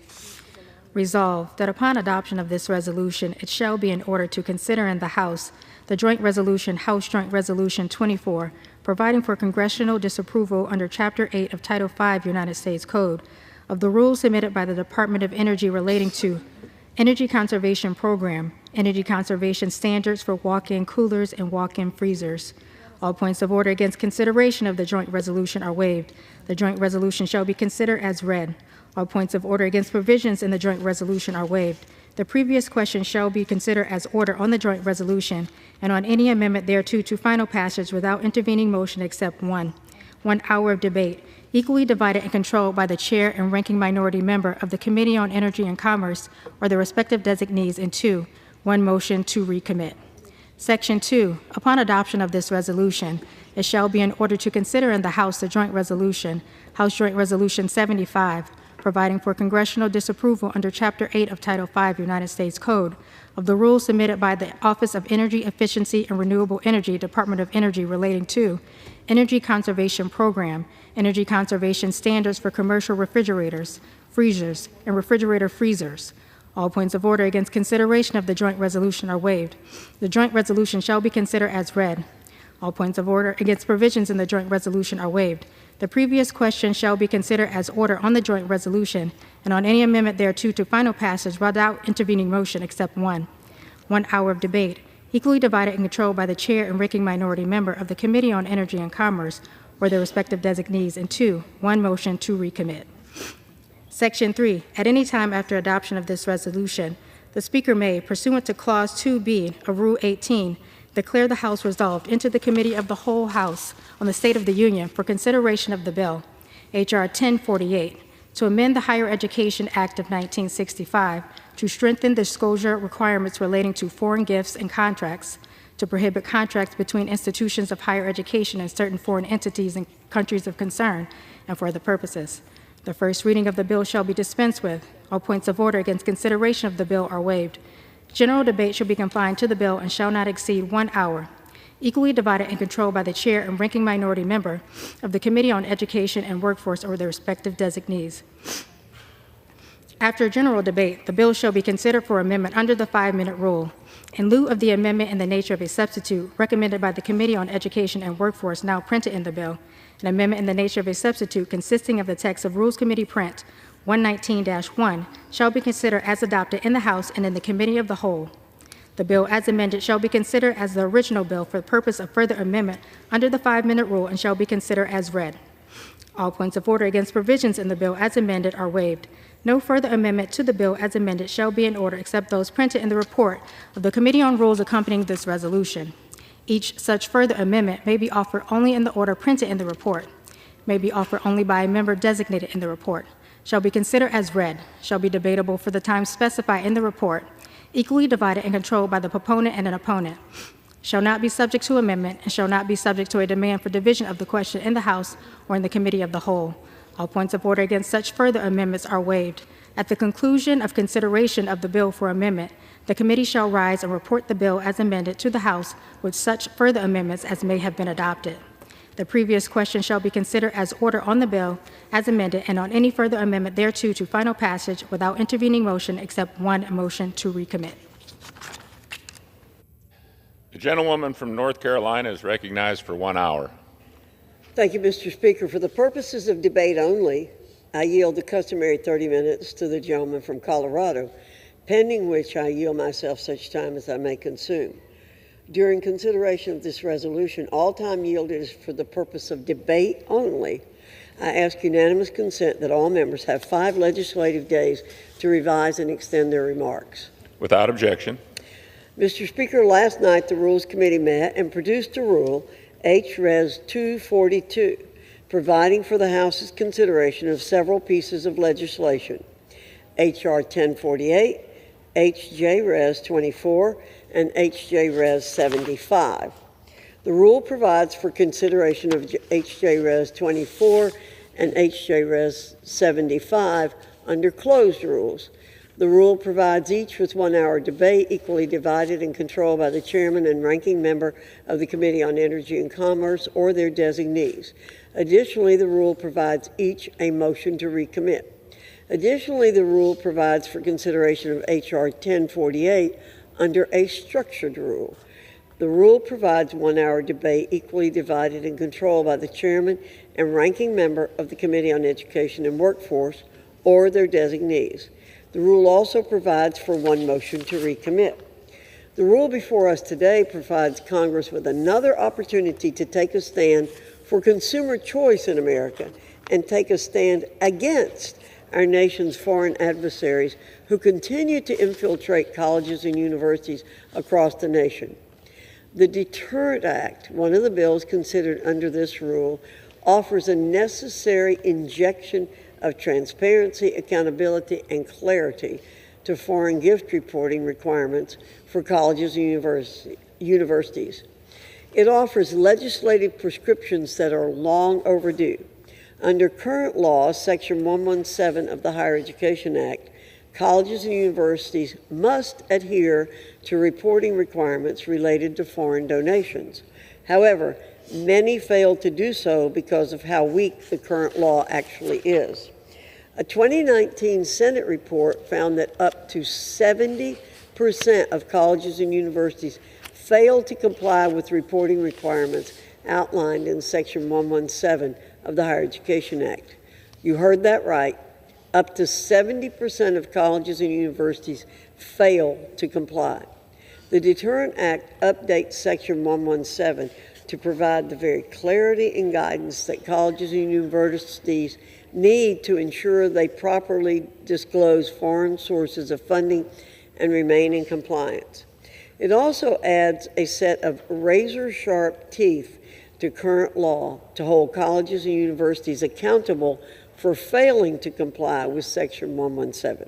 Resolved that upon adoption of this resolution, it shall be in order to consider in the House the Joint Resolution, House Joint Resolution 24, providing for congressional disapproval under Chapter 8 of Title 5 United States Code of the rules submitted by the Department of Energy relating to Energy Conservation Program, Energy Conservation Standards for walk-in coolers and walk-in freezers. All points of order against consideration of the joint resolution are waived. The joint resolution shall be considered as read. All points of order against provisions in the joint resolution are waived. The previous question shall be considered as order on the joint resolution and on any amendment thereto to final passage without intervening motion except one. 1 hour of debate, equally divided and controlled by the chair and ranking minority member of the Committee on Energy and Commerce or the respective designees, and 2, 1 motion to recommit. Section 2, upon adoption of this resolution, it shall be in order to consider in the House the joint resolution, House Joint Resolution 75, providing for congressional disapproval under Chapter 8 of Title 5 United States Code of the rules submitted by the Office of Energy Efficiency and Renewable Energy, Department of Energy, relating to Energy Conservation Program, Energy Conservation Standards for commercial refrigerators, freezers, and refrigerator freezers. All points of order against consideration of the joint resolution are waived. The joint resolution shall be considered as read. All points of order against provisions in the joint resolution are waived. The previous question shall be considered as order on the joint resolution and on any amendment thereto to final passage without intervening motion except one. 1 hour of debate, equally divided and controlled by the chair and ranking minority member of the Committee on Energy and Commerce or their respective designees, and 2, 1 motion to recommit. Section 3, at any time after adoption of this resolution, the Speaker may, pursuant to Clause 2B of Rule 18, declare the House resolved into the Committee of the Whole House on the State of the Union for consideration of the bill, H.R. 1048, to amend the Higher Education Act of 1965 to strengthen disclosure requirements relating to foreign gifts and contracts, to prohibit contracts between institutions of higher education and certain foreign entities and countries of concern, and for other purposes. The first reading of the bill shall be dispensed with. All points of order against consideration of the bill are waived. General debate shall be confined to the bill and shall not exceed 1 hour, equally divided and controlled by the chair and ranking minority member of the Committee on Education and Workforce or their respective designees. After general debate, the bill shall be considered for amendment under the 5-minute rule. In lieu of the amendment in the nature of a substitute recommended by the Committee on Education and Workforce now printed in the bill, an amendment in the nature of a substitute consisting of the text of Rules Committee Print 119-1 shall be considered as adopted in the House and in the Committee of the Whole. The bill as amended shall be considered as the original bill for the purpose of further amendment under the 5-minute rule and shall be considered as read. All points of order against provisions in the bill as amended are waived. No further amendment to the bill as amended shall be in order except those printed in the report of the Committee on Rules accompanying this resolution. Each such further amendment may be offered only in the order printed in the report, may be offered only by a member designated in the report, shall be considered as read, shall be debatable for the time specified in the report, equally divided and controlled by the proponent and an opponent, shall not be subject to amendment, and shall not be subject to a demand for division of the question in the House or in the Committee of the Whole. All points of order against such further amendments are waived. At the conclusion of consideration of the bill for amendment, the committee shall rise and report the bill as amended to the House with such further amendments as may have been adopted. The previous question shall be considered as order on the bill as amended and on any further amendment thereto to final passage without intervening motion except one motion to recommit. The gentlewoman from North Carolina is recognized for 1 hour. Thank you, Mr. Speaker. For the purposes of debate only, I yield the customary 30 minutes to the gentleman from Colorado, pending which I yield myself such time as I may consume. During consideration of this resolution, all time yielded is for the purpose of debate only. I ask unanimous consent that all members have 5 legislative days to revise and extend their remarks. Without objection. Mr. Speaker, last night the Rules Committee met and produced a rule, H-Res 242, providing for the House's consideration of several pieces of legislation, H.R. 1048, H.J.Res 24, and H.J.Res 75. The rule provides for consideration of H.J.Res 24 and H.J.Res 75 under closed rules. The rule provides each with 1 hour debate, equally divided and controlled by the chairman and ranking member of the Committee on Energy and Commerce or their designees. Additionally, the rule provides each a motion to recommit. Additionally, the rule provides for consideration of H.R. 1048 under a structured rule. The rule provides 1 hour debate, equally divided and controlled by the chairman and ranking member of the Committee on Education and Workforce or their designees. The rule also provides for 1 motion to recommit. The rule before us today provides Congress with another opportunity to take a stand for consumer choice in America and take a stand against our nation's foreign adversaries who continue to infiltrate colleges and universities across the nation. The Deterrent Act, one of the bills considered under this rule, offers a necessary injection of transparency, accountability, and clarity to foreign gift reporting requirements for colleges and universities. It offers legislative prescriptions that are long overdue. Under current law, Section 117 of the Higher Education Act, colleges and universities must adhere to reporting requirements related to foreign donations. However, many fail to do so because of how weak the current law actually is. A 2019 Senate report found that up to 70% of colleges and universities fail to comply with reporting requirements outlined in Section 117 of the Higher Education Act. You heard that right. Up to 70% of colleges and universities fail to comply. The Deterrent Act updates Section 117 to provide the very clarity and guidance that colleges and universities need to ensure they properly disclose foreign sources of funding and remain in compliance. It also adds a set of razor-sharp teeth to current law to hold colleges and universities accountable for failing to comply with Section 117.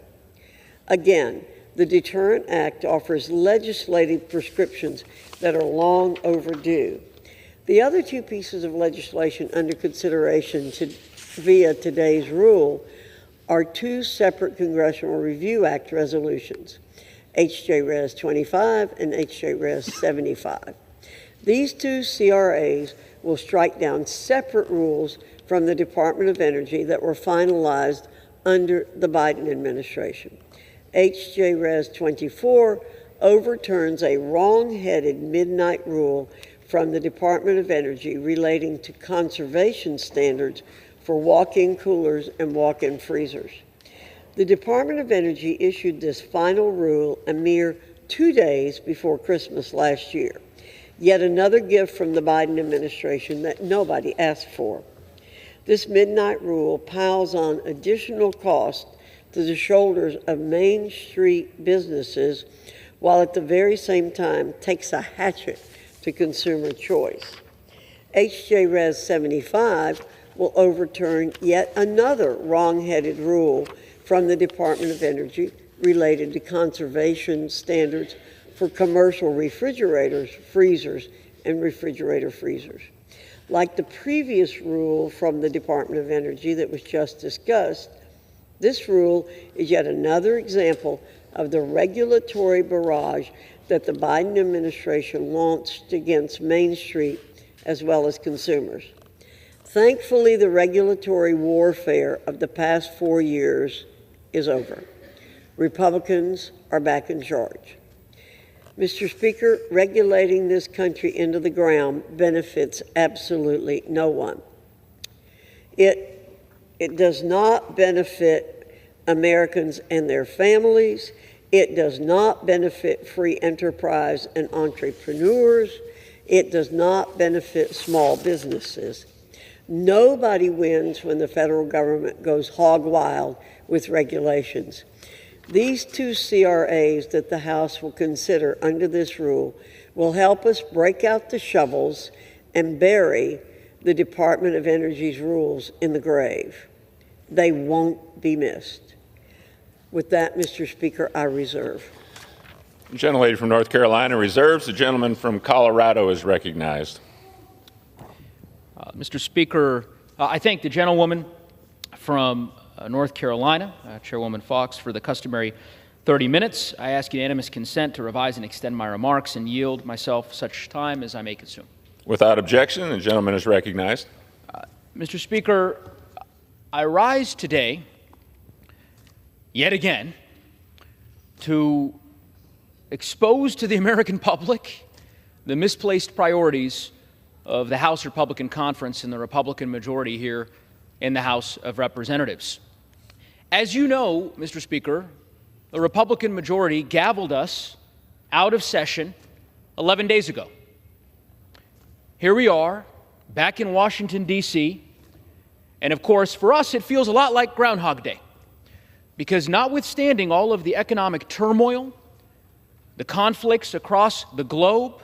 Again, the Deterrent Act offers legislative prescriptions that are long overdue. The other 2 pieces of legislation under consideration via today's rule are 2 separate Congressional Review Act resolutions, H.J.Res 25 and H.J.Res 75. These 2 CRAs will strike down separate rules from the Department of Energy that were finalized under the Biden administration. H.J.Res 24 overturns a wrong-headed midnight rule from the Department of Energy relating to conservation standards for walk-in coolers and walk-in freezers. The Department of Energy issued this final rule a mere 2 days before Christmas last year, yet another gift from the Biden administration that nobody asked for. This midnight rule piles on additional costs to the shoulders of Main Street businesses, while at the very same time takes a hatchet to consumer choice. H.J.Res 75 will overturn yet another wrong-headed rule from the Department of Energy related to conservation standards for commercial refrigerators, freezers, and refrigerator freezers. Like the previous rule from the Department of Energy that was just discussed, this rule is yet another example of the regulatory barrage that the Biden administration launched against Main Street as well as consumers. Thankfully, the regulatory warfare of the past 4 years is over. Republicans are back in charge. Mr. Speaker, regulating this country into the ground benefits absolutely no one. It does not benefit Americans and their families. It does not benefit free enterprise and entrepreneurs. It does not benefit small businesses. Nobody wins when the federal government goes hog wild with regulations. These two CRAs that the House will consider under this rule will help us break out the shovels and bury the Department of Energy's rules in the grave. They won't be missed. With that, Mr. Speaker, I reserve. The gentlelady from North Carolina reserves. The gentleman from Colorado is recognized. Mr. Speaker, I thank the gentlewoman from North Carolina, Chairwoman Fox, for the customary 30 minutes. I ask unanimous consent to revise and extend my remarks and yield myself such time as I may consume. Without objection, the gentleman is recognized. Mr. Speaker, I rise today, yet again, to expose to the American public the misplaced priorities of the House Republican Conference and the Republican majority here in the House of Representatives. As you know, Mr. Speaker, the Republican majority gavelled us out of session 11 days ago. Here we are, back in Washington, D.C., and of course, for us, it feels a lot like Groundhog Day, because notwithstanding all of the economic turmoil, the conflicts across the globe,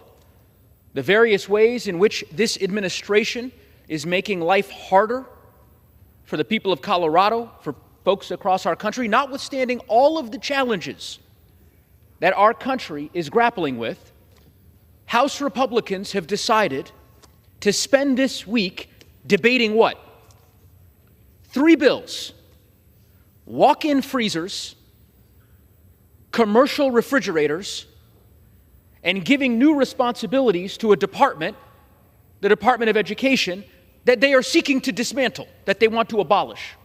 the various ways in which this administration is making life harder for the people of Colorado, for folks across our country, notwithstanding all of the challenges that our country is grappling with, House Republicans have decided to spend this week debating what? 3 bills: walk-in freezers, commercial refrigerators, and giving new responsibilities to a department, the Department of Education, that they are seeking to dismantle, that they want to abolish.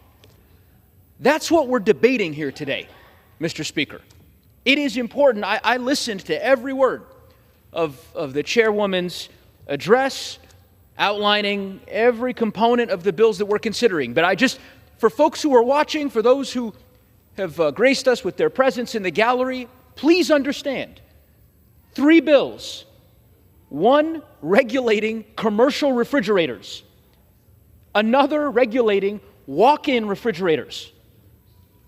That's what we're debating here today, Mr. Speaker. It is important. I listened to every word of the chairwoman's address, outlining every component of the bills that we're considering. But for folks who are watching, for those who have graced us with their presence in the gallery, please understand, 3 bills: one regulating commercial refrigerators, another regulating walk-in refrigerators,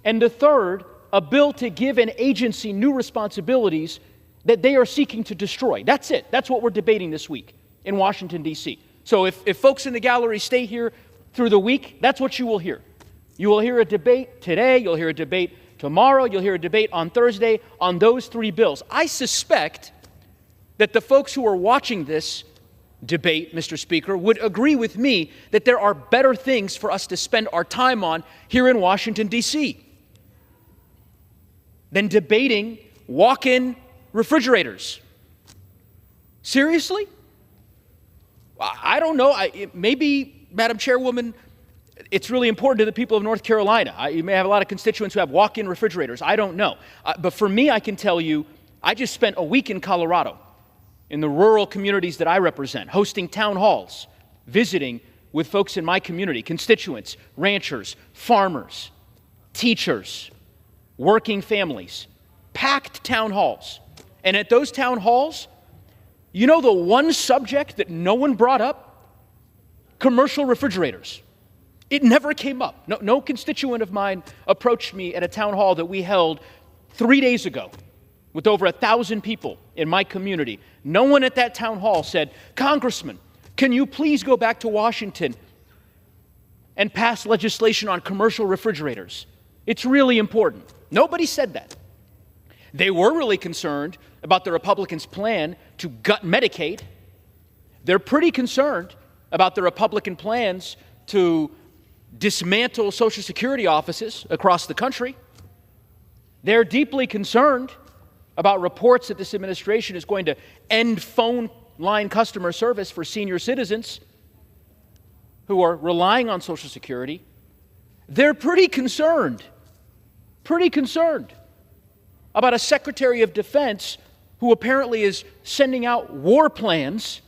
and the third, a bill to give an agency new responsibilities that they are seeking to destroy. That's it. That's what we're debating this week in Washington, D.C. So if folks in the gallery stay here through the week, that's what you will hear. You will hear a debate today, you'll hear a debate tomorrow, you'll hear a debate on Thursday on those 3 bills. I suspect that the folks who are watching this debate, Mr. Speaker, would agree with me that there are better things for us to spend our time on here in Washington, D.C. than debating walk-in refrigerators. Seriously? I don't know. Maybe, Madam Chairwoman, it's really important to the people of North Carolina. You may have a lot of constituents who have walk-in refrigerators. I don't know. But for me, I can tell you, I just spent a week in Colorado, in the rural communities that I represent, hosting town halls, visiting with folks in my community, constituents, ranchers, farmers, teachers, working families, packed town halls. And at those town halls, you know the one subject that no one brought up? Commercial refrigerators. It never came up. No constituent of mine approached me at a town hall that we held 3 days ago with over 1,000 people in my community. No one at that town hall said, "Congressman, can you please go back to Washington and pass legislation on commercial refrigerators? It's really important." Nobody said that. They were really concerned about the Republicans' plan to gut Medicaid. They're pretty concerned about the Republican plans to dismantle Social Security offices across the country. They're deeply concerned about reports that this administration is going to end phone line customer service for senior citizens who are relying on Social Security. They're pretty concerned about a Secretary of Defense who apparently is sending out war plans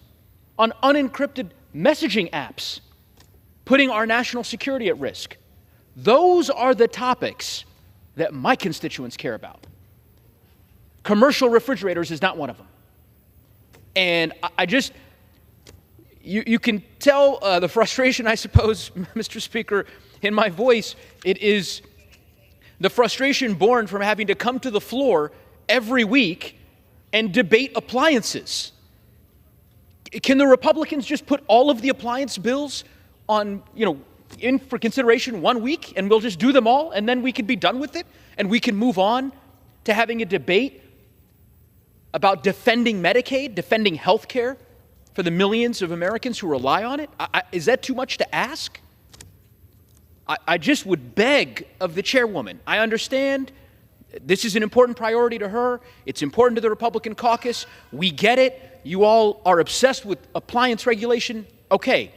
on unencrypted messaging apps, putting our national security at risk. Those are the topics that my constituents care about. Commercial refrigerators is not one of them. And you can tell the frustration, I suppose, Mr. Speaker, in my voice. It is the frustration born from having to come to the floor every week and debate appliances. Can the Republicans just put all of the appliance bills on, in for consideration 1 week, and we'll just do them all, and then we can be done with it, and we can move on to having a debate about defending Medicaid, defending health care for the millions of Americans who rely on it? Is that too much to ask? I just would beg of the chairwoman. I understand this is an important priority to her. It's important to the Republican caucus. We get it. You all are obsessed with appliance regulation. Okay,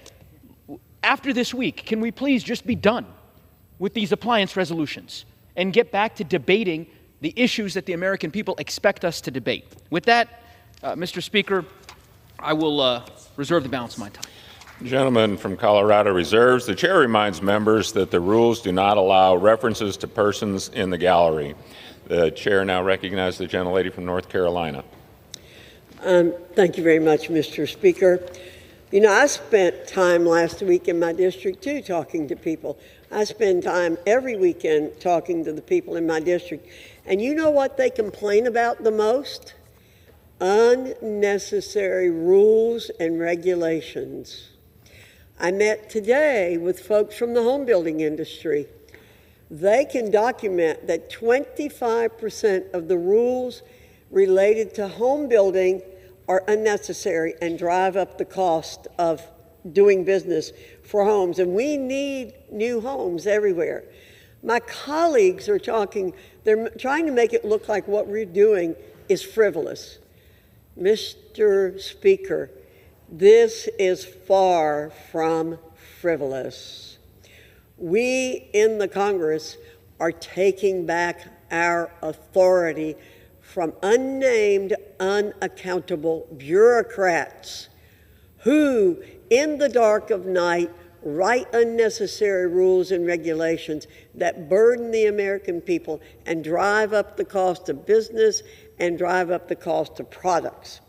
after this week, can we please just be done with these appliance resolutions and get back to debating the issues that the American people expect us to debate? With that, Mr. Speaker, I will reserve the balance of my time. The gentleman from Colorado reserves. The chair reminds members that the rules do not allow references to persons in the gallery. The chair now recognizes the gentlelady from North Carolina. Thank you very much, Mr. Speaker. I spent time last week in my district, too, talking to people. I spend time every weekend talking to the people in my district. And you know what they complain about the most? Unnecessary rules and regulations. I met today with folks from the home building industry. They can document that 25% of the rules related to home building are unnecessary and drive up the cost of doing business for homes. And we need new homes everywhere. My colleagues are they're trying to make it look like what we're doing is frivolous. Mr. Speaker, this is far from frivolous. We in the Congress are taking back our authority from unnamed, unaccountable bureaucrats who, in the dark of night, write unnecessary rules and regulations that burden the American people and drive up the cost of business and drive up the cost of products.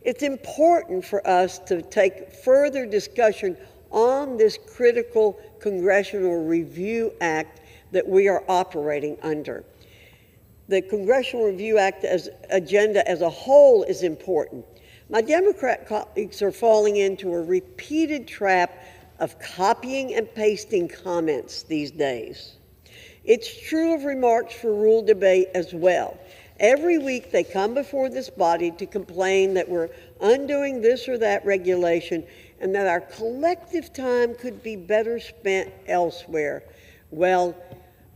It's important for us to take further discussion on this critical Congressional Review Act that we are operating under. The Congressional Review Act agenda as a whole is important. My Democrat colleagues are falling into a repeated trap of copying and pasting comments these days. It's true of remarks for rule debate as well. Every week they come before this body to complain that we're undoing this or that regulation and that our collective time could be better spent elsewhere. Well,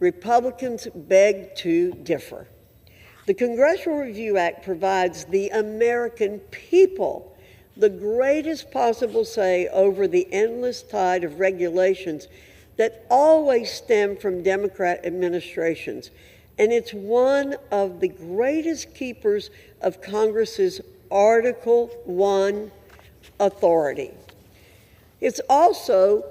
Republicans beg to differ. The Congressional Review Act provides the American people the greatest possible say over the endless tide of regulations that always stem from Democrat administrations. And it's one of the greatest keepers of Congress's Article I authority. It's also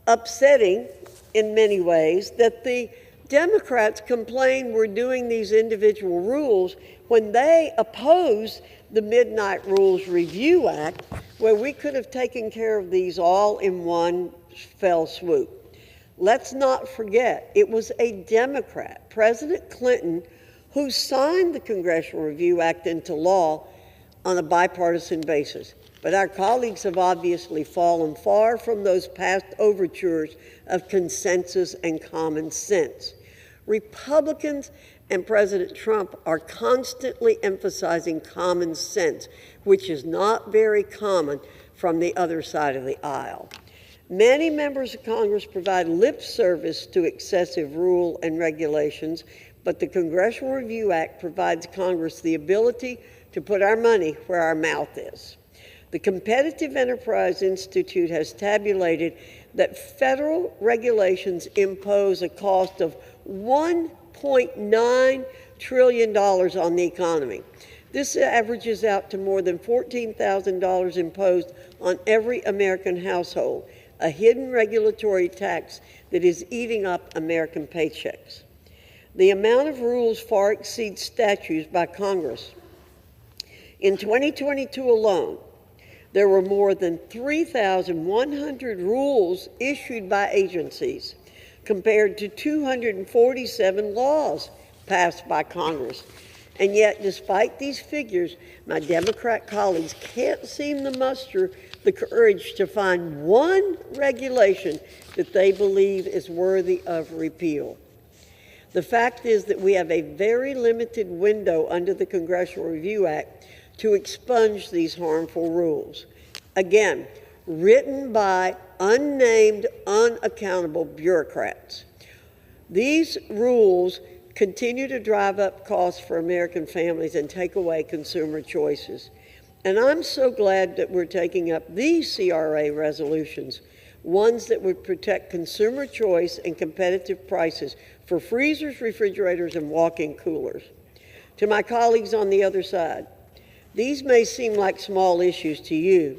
upsetting in many ways that the Democrats complain we're doing these individual rules when they oppose the Midnight Rules Review Act, where we could have taken care of these all in one fell swoop. Let's not forget, it was a Democrat, President Clinton, who signed the Congressional Review Act into law on a bipartisan basis. But our colleagues have obviously fallen far from those past overtures of consensus and common sense. Republicans and President Trump are constantly emphasizing common sense, which is not very common from the other side of the aisle. Many members of Congress provide lip service to excessive rule and regulations, but the Congressional Review Act provides Congress the ability to put our money where our mouth is. The Competitive Enterprise Institute has tabulated that federal regulations impose a cost of $1.9 trillion on the economy. This averages out to more than $14,000 imposed on every American household, a hidden regulatory tax that is eating up American paychecks. The amount of rules far exceeds statutes by Congress. In 2022 alone, there were more than 3,100 rules issued by agencies, compared to 247 laws passed by Congress. And yet, despite these figures, my Democrat colleagues can't seem to muster the courage to find one regulation that they believe is worthy of repeal. The fact is that we have a very limited window under the Congressional Review Act to expunge these harmful rules. Again, written by unnamed, unaccountable bureaucrats. These rules continue to drive up costs for American families and take away consumer choices. And I'm so glad that we're taking up these CRA resolutions, ones that would protect consumer choice and competitive prices for freezers, refrigerators, and walk-in coolers. To my colleagues on the other side, these may seem like small issues to you,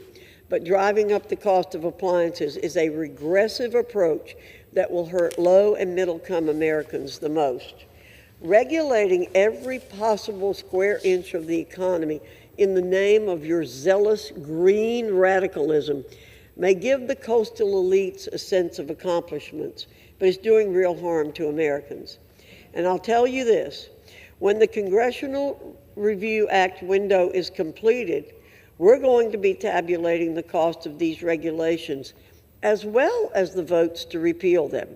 but driving up the cost of appliances is a regressive approach that will hurt low and middle-income Americans the most. Regulating every possible square inch of the economy in the name of your zealous green radicalism may give the coastal elites a sense of accomplishments, but it's doing real harm to Americans. And I'll tell you this, when the Congressional Review Act window is completed, we're going to be tabulating the cost of these regulations as well as the votes to repeal them.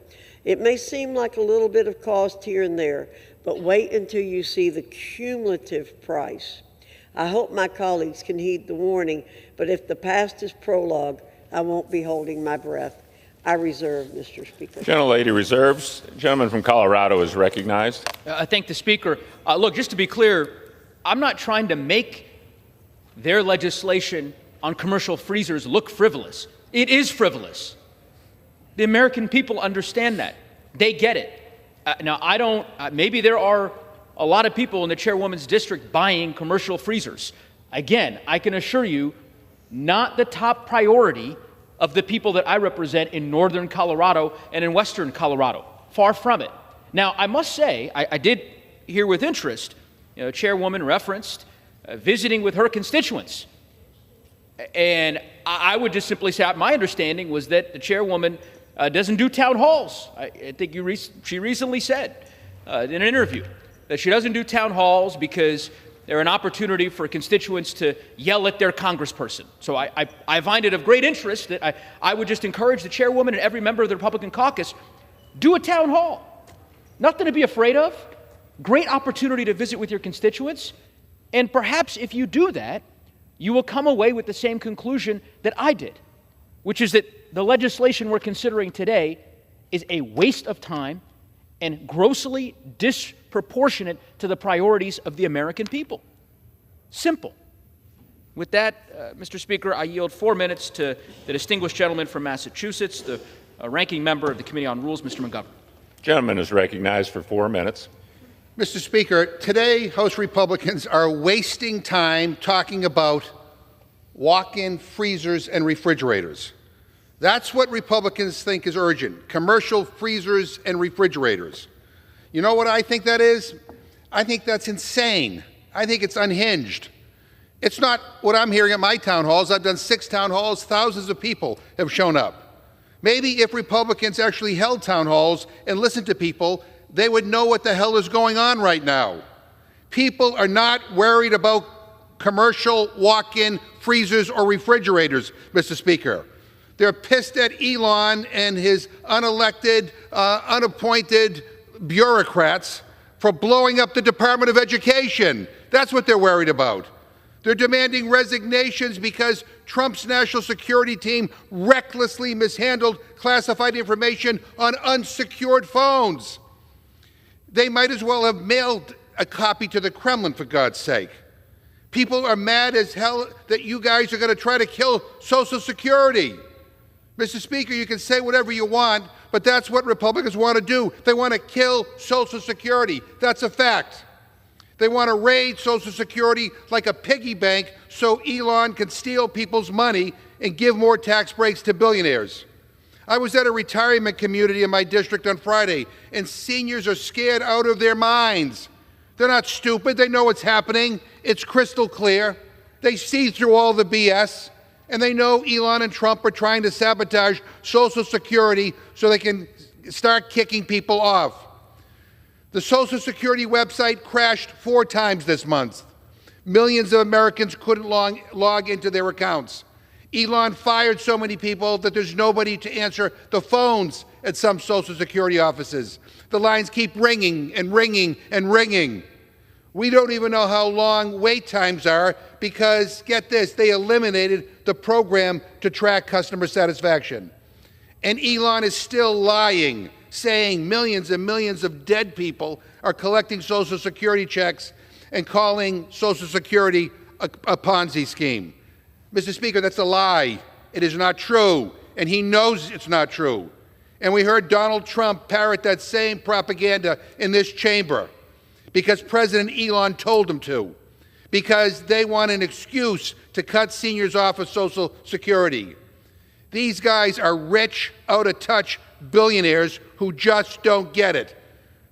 It may seem like a little bit of cost here and there, but wait until you see the cumulative price. I hope my colleagues can heed the warning, but if the past is prologue, I won't be holding my breath. I reserve, Mr. Speaker. Gentlelady reserves. The gentleman from Colorado is recognized. I thank the Speaker. Look, just to be clear, I'm not trying to make their legislation on commercial freezers look frivolous. It is frivolous. The American people understand that. They get it. Now, I don't, maybe there are a lot of people in the chairwoman's district buying commercial freezers. Again, I can assure you, not the top priority of the people that I represent in northern Colorado and in western Colorado. Far from it. Now, I must say, I did hear with interest, Chairwoman referenced visiting with her constituents. And I would just simply say, my understanding was that the chairwoman doesn't do town halls. I think she recently said in an interview that she doesn't do town halls because they're an opportunity for constituents to yell at their congressperson. So I find it of great interest that I would just encourage the chairwoman and every member of the Republican caucus, do a town hall. Nothing to be afraid of. Great opportunity to visit with your constituents. And perhaps if you do that, you will come away with the same conclusion that I did, which is that the legislation we're considering today is a waste of time and grossly disproportionate to the priorities of the American people. Simple. With that, Mr. Speaker, I yield 4 minutes to the distinguished gentleman from Massachusetts, the ranking member of the Committee on Rules, Mr. McGovern. Gentleman is recognized for 4 minutes. Mr. Speaker, today House Republicans are wasting time talking about walk-in freezers and refrigerators. That's what Republicans think is urgent, commercial freezers and refrigerators. You know what I think that is? I think that's insane. I think it's unhinged. It's not what I'm hearing at my town halls. I've done 6 town halls. Thousands of people have shown up. Maybe if Republicans actually held town halls and listened to people, they would know what the hell is going on right now. People are not worried about commercial walk-in freezers or refrigerators, Mr. Speaker. They're pissed at Elon and his unelected, unappointed bureaucrats for blowing up the Department of Education. That's what they're worried about. They're demanding resignations because Trump's national security team recklessly mishandled classified information on unsecured phones. They might as well have mailed a copy to the Kremlin, for God's sake. People are mad as hell that you guys are going to try to kill Social Security. Mr. Speaker, you can say whatever you want, but that's what Republicans want to do. They want to kill Social Security. That's a fact. They want to raid Social Security like a piggy bank so Elon can steal people's money and give more tax breaks to billionaires. I was at a retirement community in my district on Friday, and seniors are scared out of their minds. They're not stupid. They know what's happening. It's crystal clear. They see through all the BS, and they know Elon and Trump are trying to sabotage Social Security so they can start kicking people off. The Social Security website crashed 4 times this month. Millions of Americans couldn't log into their accounts. Elon fired so many people that there's nobody to answer the phones at some Social Security offices. The lines keep ringing and ringing and ringing. We don't even know how long wait times are because, get this, they eliminated the program to track customer satisfaction. And Elon is still lying, saying millions and millions of dead people are collecting Social Security checks and calling Social Security a Ponzi scheme. Mr. Speaker, that's a lie. It is not true, and he knows it's not true. And we heard Donald Trump parrot that same propaganda in this chamber because President Elon told him to, because they want an excuse to cut seniors off of Social Security. These guys are rich, out-of-touch billionaires who just don't get it.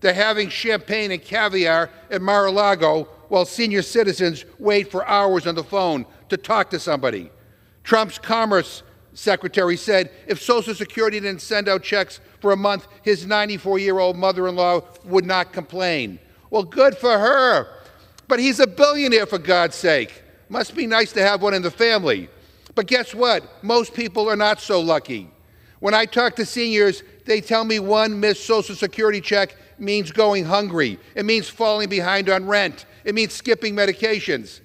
They're having champagne and caviar at Mar-a-Lago while senior citizens wait for hours on the phone to talk to somebody. Trump's Commerce Secretary said if Social Security didn't send out checks for a month, his 94-year-old mother-in-law would not complain. Well, good for her. But he's a billionaire, for God's sake. Must be nice to have one in the family. But guess what? Most people are not so lucky. When I talk to seniors, they tell me one missed Social Security check means going hungry. It means falling behind on rent. It means skipping medications.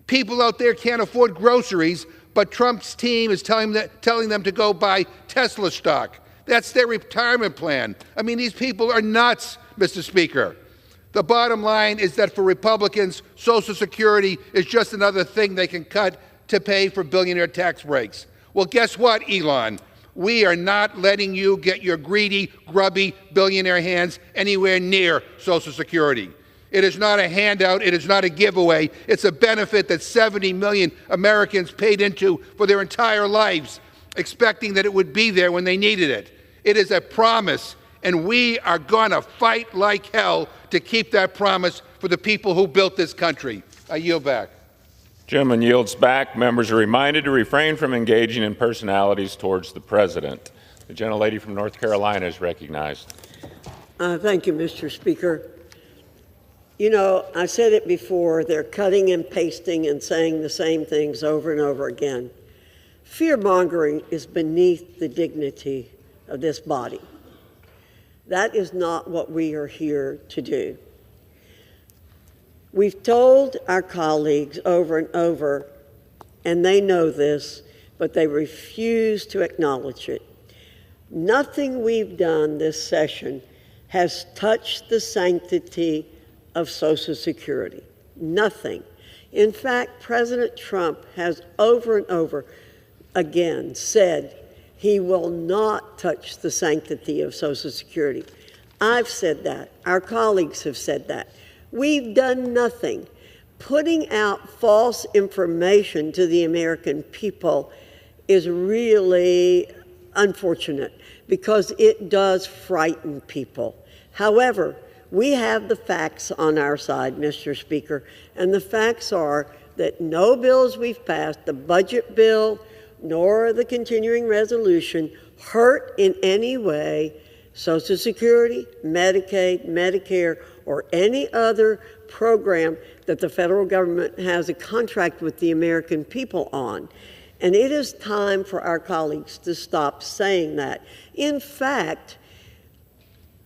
People out there can't afford groceries, but Trump's team is telling them to go buy Tesla stock. That's their retirement plan. I mean, these people are nuts, Mr. Speaker. The bottom line is that for Republicans, Social Security is just another thing they can cut to pay for billionaire tax breaks. Well, guess what, Elon? We are not letting you get your greedy, grubby billionaire hands anywhere near Social Security. It is not a handout. It is not a giveaway. It's a benefit that 70 million Americans paid into for their entire lives, expecting that it would be there when they needed it. It is a promise, and we are going to fight like hell to keep that promise for the people who built this country. I yield back. Gentleman yields back. Members are reminded to refrain from engaging in personalities towards the President. The gentlelady from North Carolina is recognized. Thank you, Mr. Speaker. You know, I said it before, they're cutting and pasting and saying the same things over and over again. Fear-mongering is beneath the dignity of this body. That is not what we are here to do. We've told our colleagues over and over, and they know this, but they refuse to acknowledge it. Nothing we've done this session has touched the sanctity of Social Security. Nothing. In fact, President Trump has over and over again said he will not touch the sanctity of Social Security. I've said that. Our colleagues have said that. We've done nothing. Putting out false information to the American people is really unfortunate because it does frighten people. However, we have the facts on our side, Mr. Speaker, and the facts are that no bills we've passed, the budget bill nor the continuing resolution, hurt in any way Social Security, Medicaid, Medicare, or any other program that the federal government has a contract with the American people on. And it is time for our colleagues to stop saying that. In fact,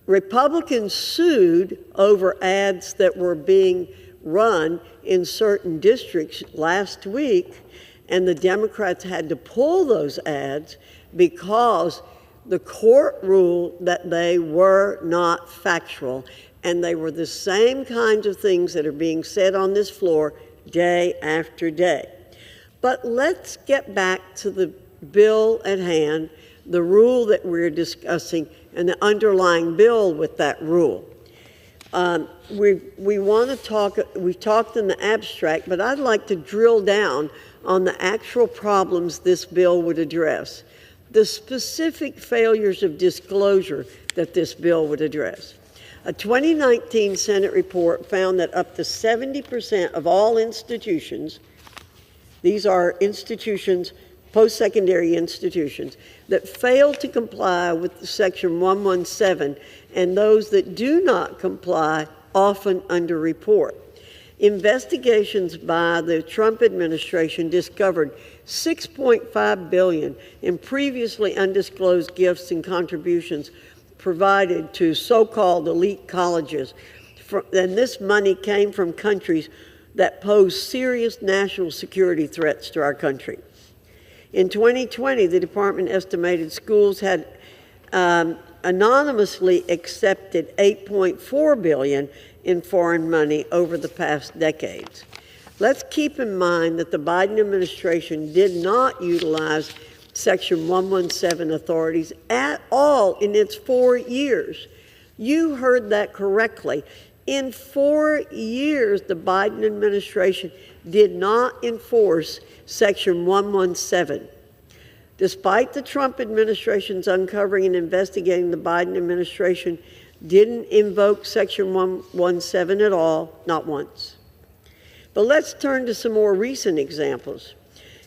Republicans sued over ads that were being run in certain districts last week, and the Democrats had to pull those ads because the court ruled that they were not factual, and they were the same kinds of things that are being said on this floor day after day. But let's get back to the bill at hand, the rule that we're discussing, and the underlying bill with that rule. We want to talk, we've talked in the abstract, but I'd like to drill down on the actual problems this bill would address. the specific failures of disclosure that this bill would address. A 2019 Senate report found that up to 70% of all institutions, these are institutions, post-secondary institutions, that fail to comply with Section 117, and those that do not comply often underreport. Investigations by the Trump administration discovered $6.5 billion in previously undisclosed gifts and contributions provided to so-called elite colleges. And this money came from countries that pose serious national security threats to our country. In 2020, the department estimated schools had anonymously accepted $8.4 billion in foreign money over the past decades. Let's keep in mind that the Biden administration did not utilize Section 117 authorities at all in its 4 years. You heard that correctly. In 4 years, the Biden administration did not enforce Section 117. Despite the Trump administration's uncovering and investigating, the Biden administration didn't invoke Section 117 at all, not once. But let's turn to some more recent examples.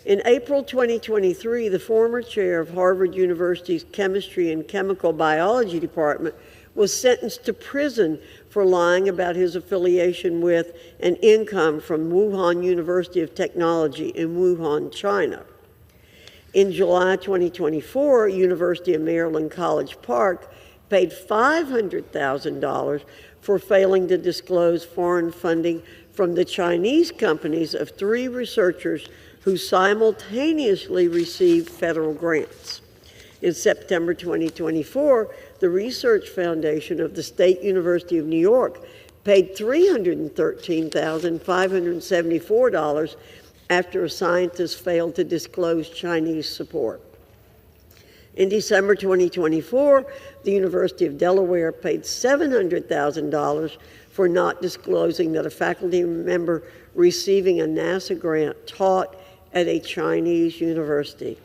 In April 2023, the former chair of Harvard University's Chemistry and Chemical Biology Department was sentenced to prison for lying about his affiliation with and income from Wuhan University of Technology in Wuhan, China. In July 2024, University of Maryland College Park paid $500,000 for failing to disclose foreign funding from the Chinese companies of 3 researchers who simultaneously received federal grants. In September 2024, the Research Foundation of the State University of New York paid $313,574 after a scientist failed to disclose Chinese support. In December 2024, the University of Delaware paid $700,000 for not disclosing that a faculty member receiving a NASA grant taught at a Chinese university.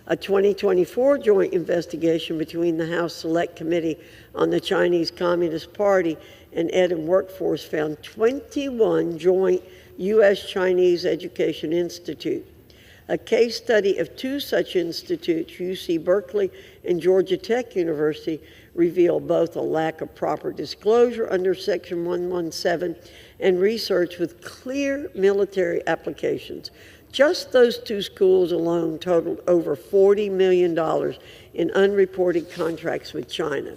A 2024 joint investigation between the House Select Committee on the Chinese Communist Party and Ed and Workforce found 21 joint U.S.-Chinese Education Institute. A case study of 2 such institutes, UC Berkeley and Georgia Tech University, revealed both a lack of proper disclosure under Section 117 and research with clear military applications. Just those 2 schools alone totaled over $40 million in unreported contracts with China.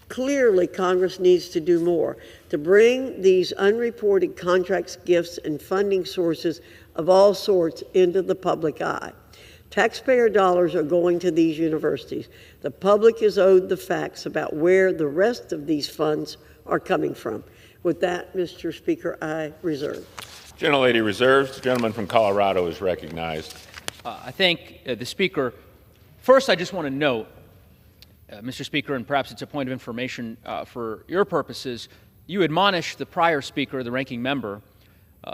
Clearly, Congress needs to do more to bring these unreported contracts, gifts, and funding sources of all sorts into the public eye. Taxpayer dollars are going to these universities. The public is owed the facts about where the rest of these funds are coming from. With that, Mr. Speaker, I reserve. Gentlelady reserves. The gentleman from Colorado is recognized. I thank the Speaker. First, I just want to note, Mr. Speaker, and perhaps it's a point of information for your purposes, you admonished the prior Speaker, the ranking member,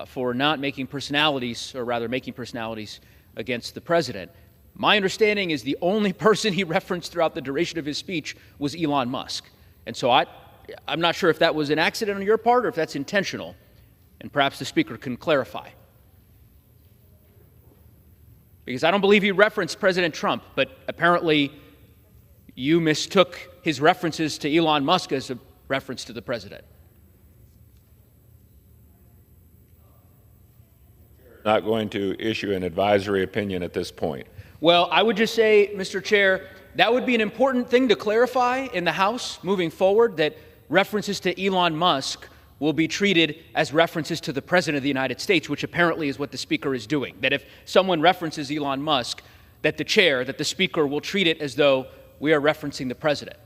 for not making personalities, or rather making personalities against the President. My understanding is the only person he referenced throughout the duration of his speech was Elon Musk. And so I'm not sure if that was an accident on your part or if that's intentional. And perhaps the Speaker can clarify. Because I don't believe he referenced President Trump, but apparently you mistook his references to Elon Musk as a reference to the President. Not going to issue an advisory opinion at this point. Well, I would just say, Mr. Chair, that would be an important thing to clarify in the House moving forward, that references to Elon Musk will be treated as references to the President of the United States, which apparently is what the Speaker is doing. That if someone references Elon Musk, that the Speaker will treat it as though we are referencing the President.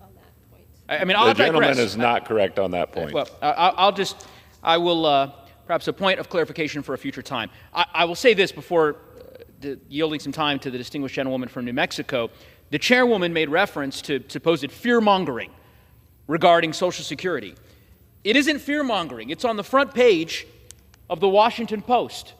On that point. The gentleman is not correct on that point. Well, I will perhaps a point of clarification for a future time. I will say this before yielding some time to the distinguished gentlewoman from New Mexico. The chairwoman made reference to supposed fear-mongering regarding Social Security. It isn't fear-mongering. It's on the front page of the Washington Post.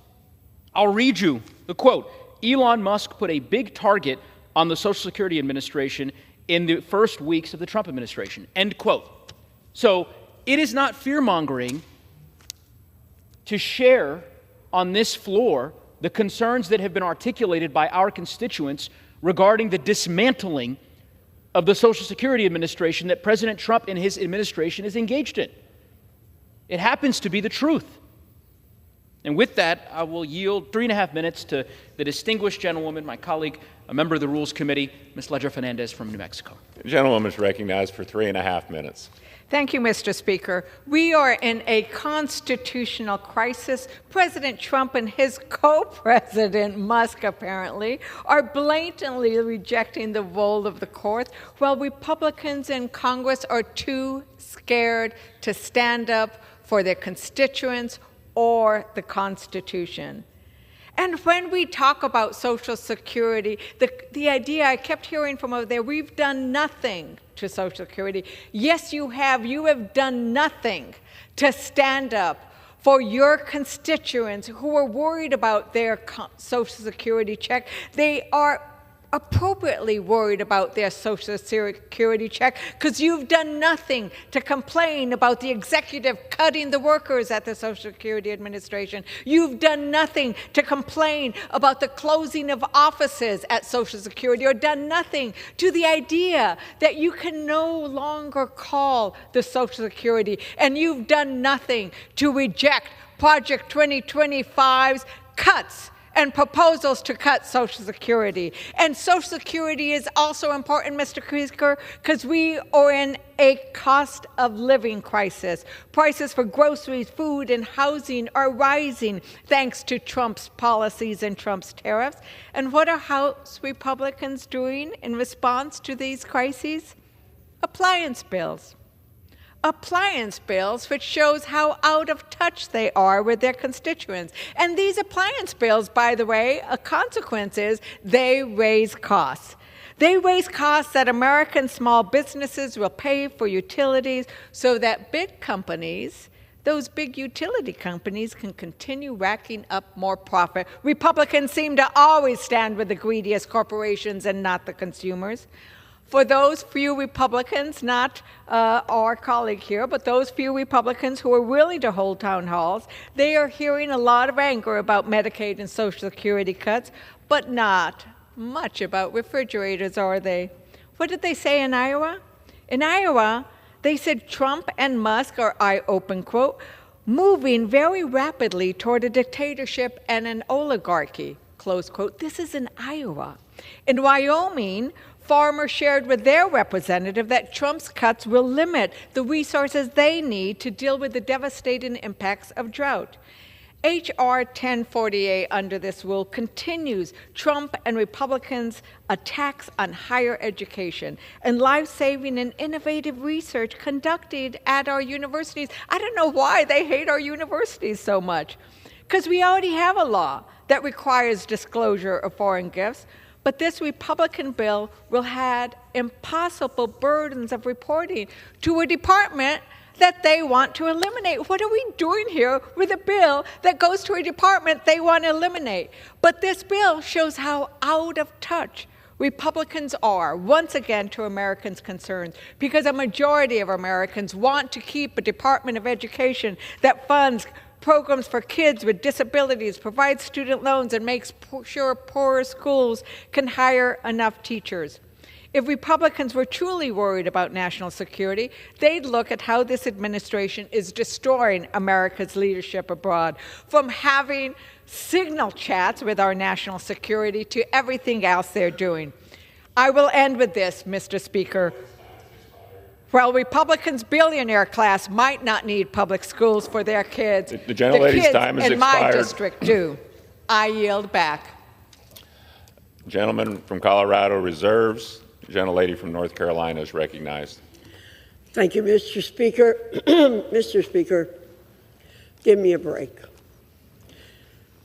I'll read you the quote. Elon Musk put a big target on the Social Security Administration in the first weeks of the Trump administration, end quote. So it is not fear-mongering to share on this floor the concerns that have been articulated by our constituents regarding the dismantling of the Social Security Administration that President Trump and his administration is engaged in. It happens to be the truth. And with that, I will yield 3.5 minutes to the distinguished gentlewoman, my colleague, a member of the Rules Committee, Ms. Ledger Fernandez from New Mexico. The gentlewoman is recognized for 3.5 minutes. Thank you, Mr. Speaker. We are in a constitutional crisis. President Trump and his co-president, Musk, apparently, are blatantly rejecting the role of the court, while Republicans in Congress are too scared to stand up for their constituents or the Constitution. And when we talk about Social Security, the idea I kept hearing from over there, we've done nothing to Social Security. Yes, you have. You have done nothing to stand up for your constituents who are worried about their Social Security check. They are appropriately worried about their Social Security check because you've done nothing to complain about the executive cutting the workers at the Social Security Administration. You've done nothing to complain about the closing of offices at Social Security, or done nothing to the idea that you can no longer call the Social Security, and you've done nothing to reject Project 2025's cuts and proposals to cut Social Security. And Social Security is also important, Mr. Speaker, because we are in a cost of living crisis. Prices for groceries, food, and housing are rising thanks to Trump's policies and Trump's tariffs. And what are House Republicans doing in response to these crises? Appliance bills. Appliance bills, which shows how out of touch they are with their constituents. And these appliance bills, by the way, a consequence is they raise costs. They raise costs that American small businesses will pay for utilities so that big companies, those big utility companies, can continue racking up more profit. Republicans seem to always stand with the greediest corporations and not the consumers. For those few Republicans, not our colleague here, but those few Republicans who are willing to hold town halls, they are hearing a lot of anger about Medicaid and Social Security cuts, but not much about refrigerators, are they? What did they say in Iowa? In Iowa, they said Trump and Musk are, I open quote, moving very rapidly toward a dictatorship and an oligarchy, close quote. This is in Iowa. In Wyoming, farmers shared with their representative that Trump's cuts will limit the resources they need to deal with the devastating impacts of drought. H.R. 1048 under this rule continues Trump and Republicans' attacks on higher education and life-saving and innovative research conducted at our universities. I don't know why they hate our universities so much, because we already have a law that requires disclosure of foreign gifts. But this Republican bill will add impossible burdens of reporting to a department that they want to eliminate. What are we doing here with a bill that goes to a department they want to eliminate? But this bill shows how out of touch Republicans are, once again, to Americans' concerns, because a majority of Americans want to keep a Department of Education that funds programs for kids with disabilities, provides student loans, and makes sure poorer schools can hire enough teachers. If Republicans were truly worried about national security, they'd look at how this administration is destroying America's leadership abroad, from having signal chats with our national security to everything else they're doing. I will end with this, Mr. Speaker. While Republicans' billionaire class might not need public schools for their kids, the gentlelady's time has in my expired. district do. I yield back. Gentleman from Colorado reserves. The gentlelady from North Carolina is recognized. Thank you, Mr. Speaker. Mr. Speaker, give me a break.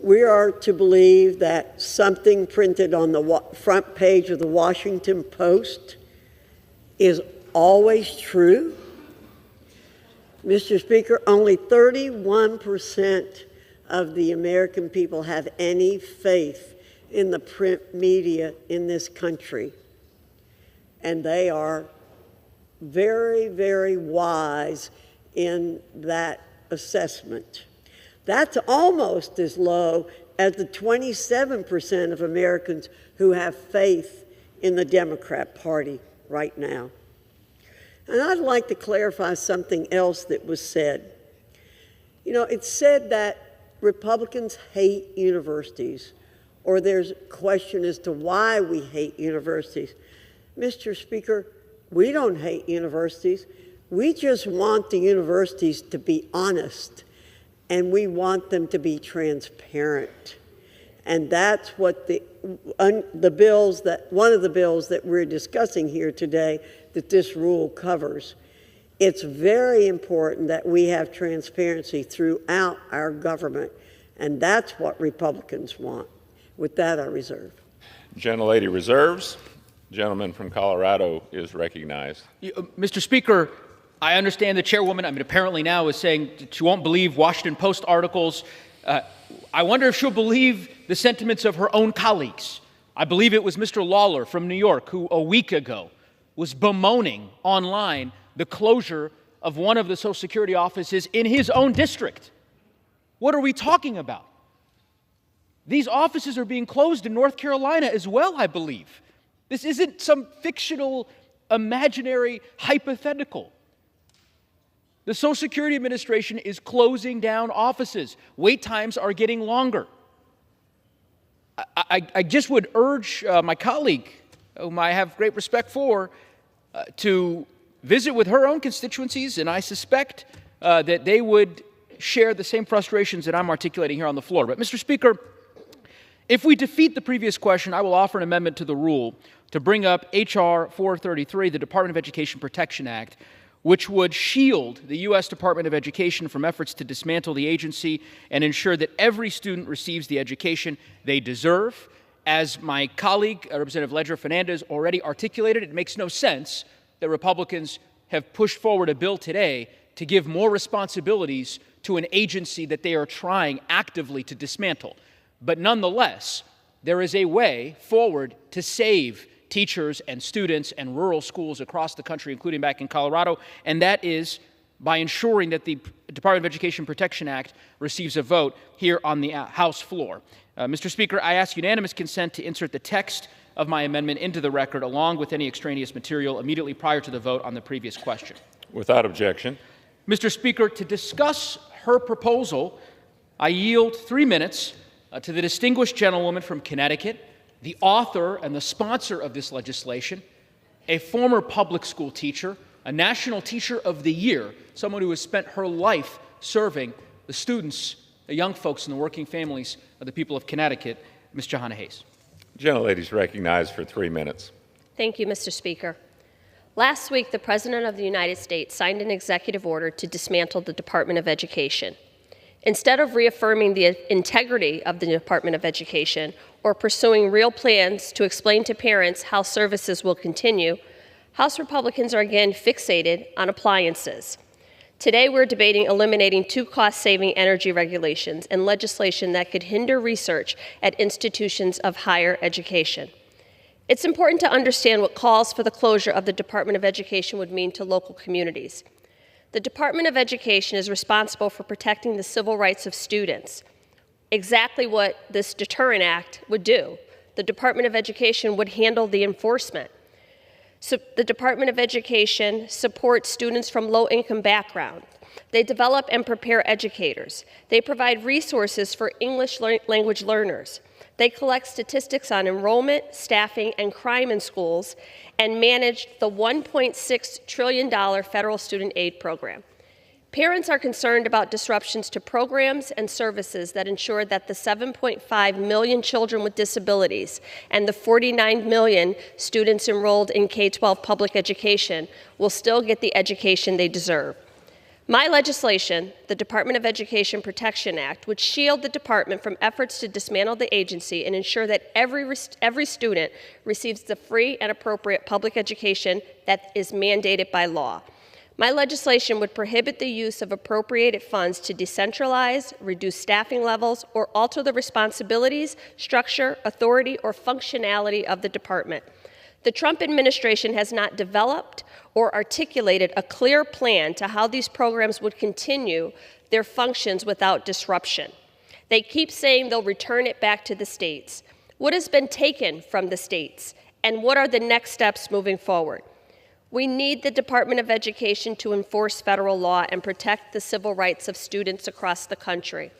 We are to believe that something printed on the front page of the Washington Post is always true? Mr. Speaker, only 31% of the American people have any faith in the print media in this country. And they are very, very wise in that assessment. That's almost as low as the 27% of Americans who have faith in the Democrat Party right now. And I'd like to clarify something else that was said. You know, it's said that Republicans hate universities, or there's a question as to why we hate universities. Mr. Speaker, we don't hate universities. We just want the universities to be honest, and we want them to be transparent. And that's what one of the bills that we're discussing here today that this rule covers. It's very important that we have transparency throughout our government, and that's what Republicans want. With that, I reserve. Gentlelady reserves. Gentleman from Colorado is recognized. Mr. Speaker, I understand the chairwoman, apparently now is saying she won't believe Washington Post articles. I wonder if she'll believe the sentiments of her own colleagues. I believe it was Mr. Lawler from New York who a week ago was bemoaning online the closure of one of the Social Security offices in his own district. What are we talking about? These offices are being closed in North Carolina as well, I believe. This isn't some fictional, imaginary, hypothetical. The Social Security Administration is closing down offices. Wait times are getting longer. I just would urge my colleague, whom I have great respect for, to visit with her own constituencies, and I suspect that they would share the same frustrations that I'm articulating here on the floor. But, Mr. Speaker, if we defeat the previous question, I will offer an amendment to the rule to bring up H.R. 433, the Department of Education Protection Act, which would shield the U.S. Department of Education from efforts to dismantle the agency and ensure that every student receives the education they deserve. As my colleague, Representative Ledger-Fernandez, already articulated, it makes no sense that Republicans have pushed forward a bill today to give more responsibilities to an agency that they are trying actively to dismantle. But nonetheless, there is a way forward to save teachers and students and rural schools across the country, including back in Colorado, and that is by ensuring that the Department of Education Protection Act receives a vote here on the House floor. Mr. Speaker, I ask unanimous consent to insert the text of my amendment into the record, along with any extraneous material, immediately prior to the vote on the previous question. Without objection. Mr. Speaker, to discuss her proposal, I yield 3 minutes to the distinguished gentlewoman from Connecticut, the author and the sponsor of this legislation, a former public school teacher, a National Teacher of the Year, someone who has spent her life serving the students, the young folks, and the working families of the people of Connecticut, Ms. Johanna Hayes. Gentlelady is recognized for 3 minutes. Thank you, Mr. Speaker. Last week, the President of the United States signed an executive order to dismantle the Department of Education. Instead of reaffirming the integrity of the Department of Education or pursuing real plans to explain to parents how services will continue, House Republicans are again fixated on appliances. Today, we're debating eliminating 2 cost-saving energy regulations and legislation that could hinder research at institutions of higher education. It's important to understand what calls for the closure of the Department of Education would mean to local communities. The Department of Education is responsible for protecting the civil rights of students, exactly what this Deterrent Act would do. The Department of Education would handle the enforcement. So the Department of Education supports students from low-income backgrounds. They develop and prepare educators. They provide resources for English language learners. They collect statistics on enrollment, staffing, and crime in schools, and manage the $1.6 trillion federal student aid program. Parents are concerned about disruptions to programs and services that ensure that the 7.5 million children with disabilities and the 49 million students enrolled in K-12 public education will still get the education they deserve. My legislation, the Department of Education Protection Act, would shield the department from efforts to dismantle the agency and ensure that every student receives the free and appropriate public education that is mandated by law. My legislation would prohibit the use of appropriated funds to decentralize, reduce staffing levels, or alter the responsibilities, structure, authority, or functionality of the department. The Trump administration has not developed or articulated a clear plan to how these programs would continue their functions without disruption. They keep saying they'll return it back to the states. What has been taken from the states, and what are the next steps moving forward? We need the Department of Education to enforce federal law and protect the civil rights of students across the country.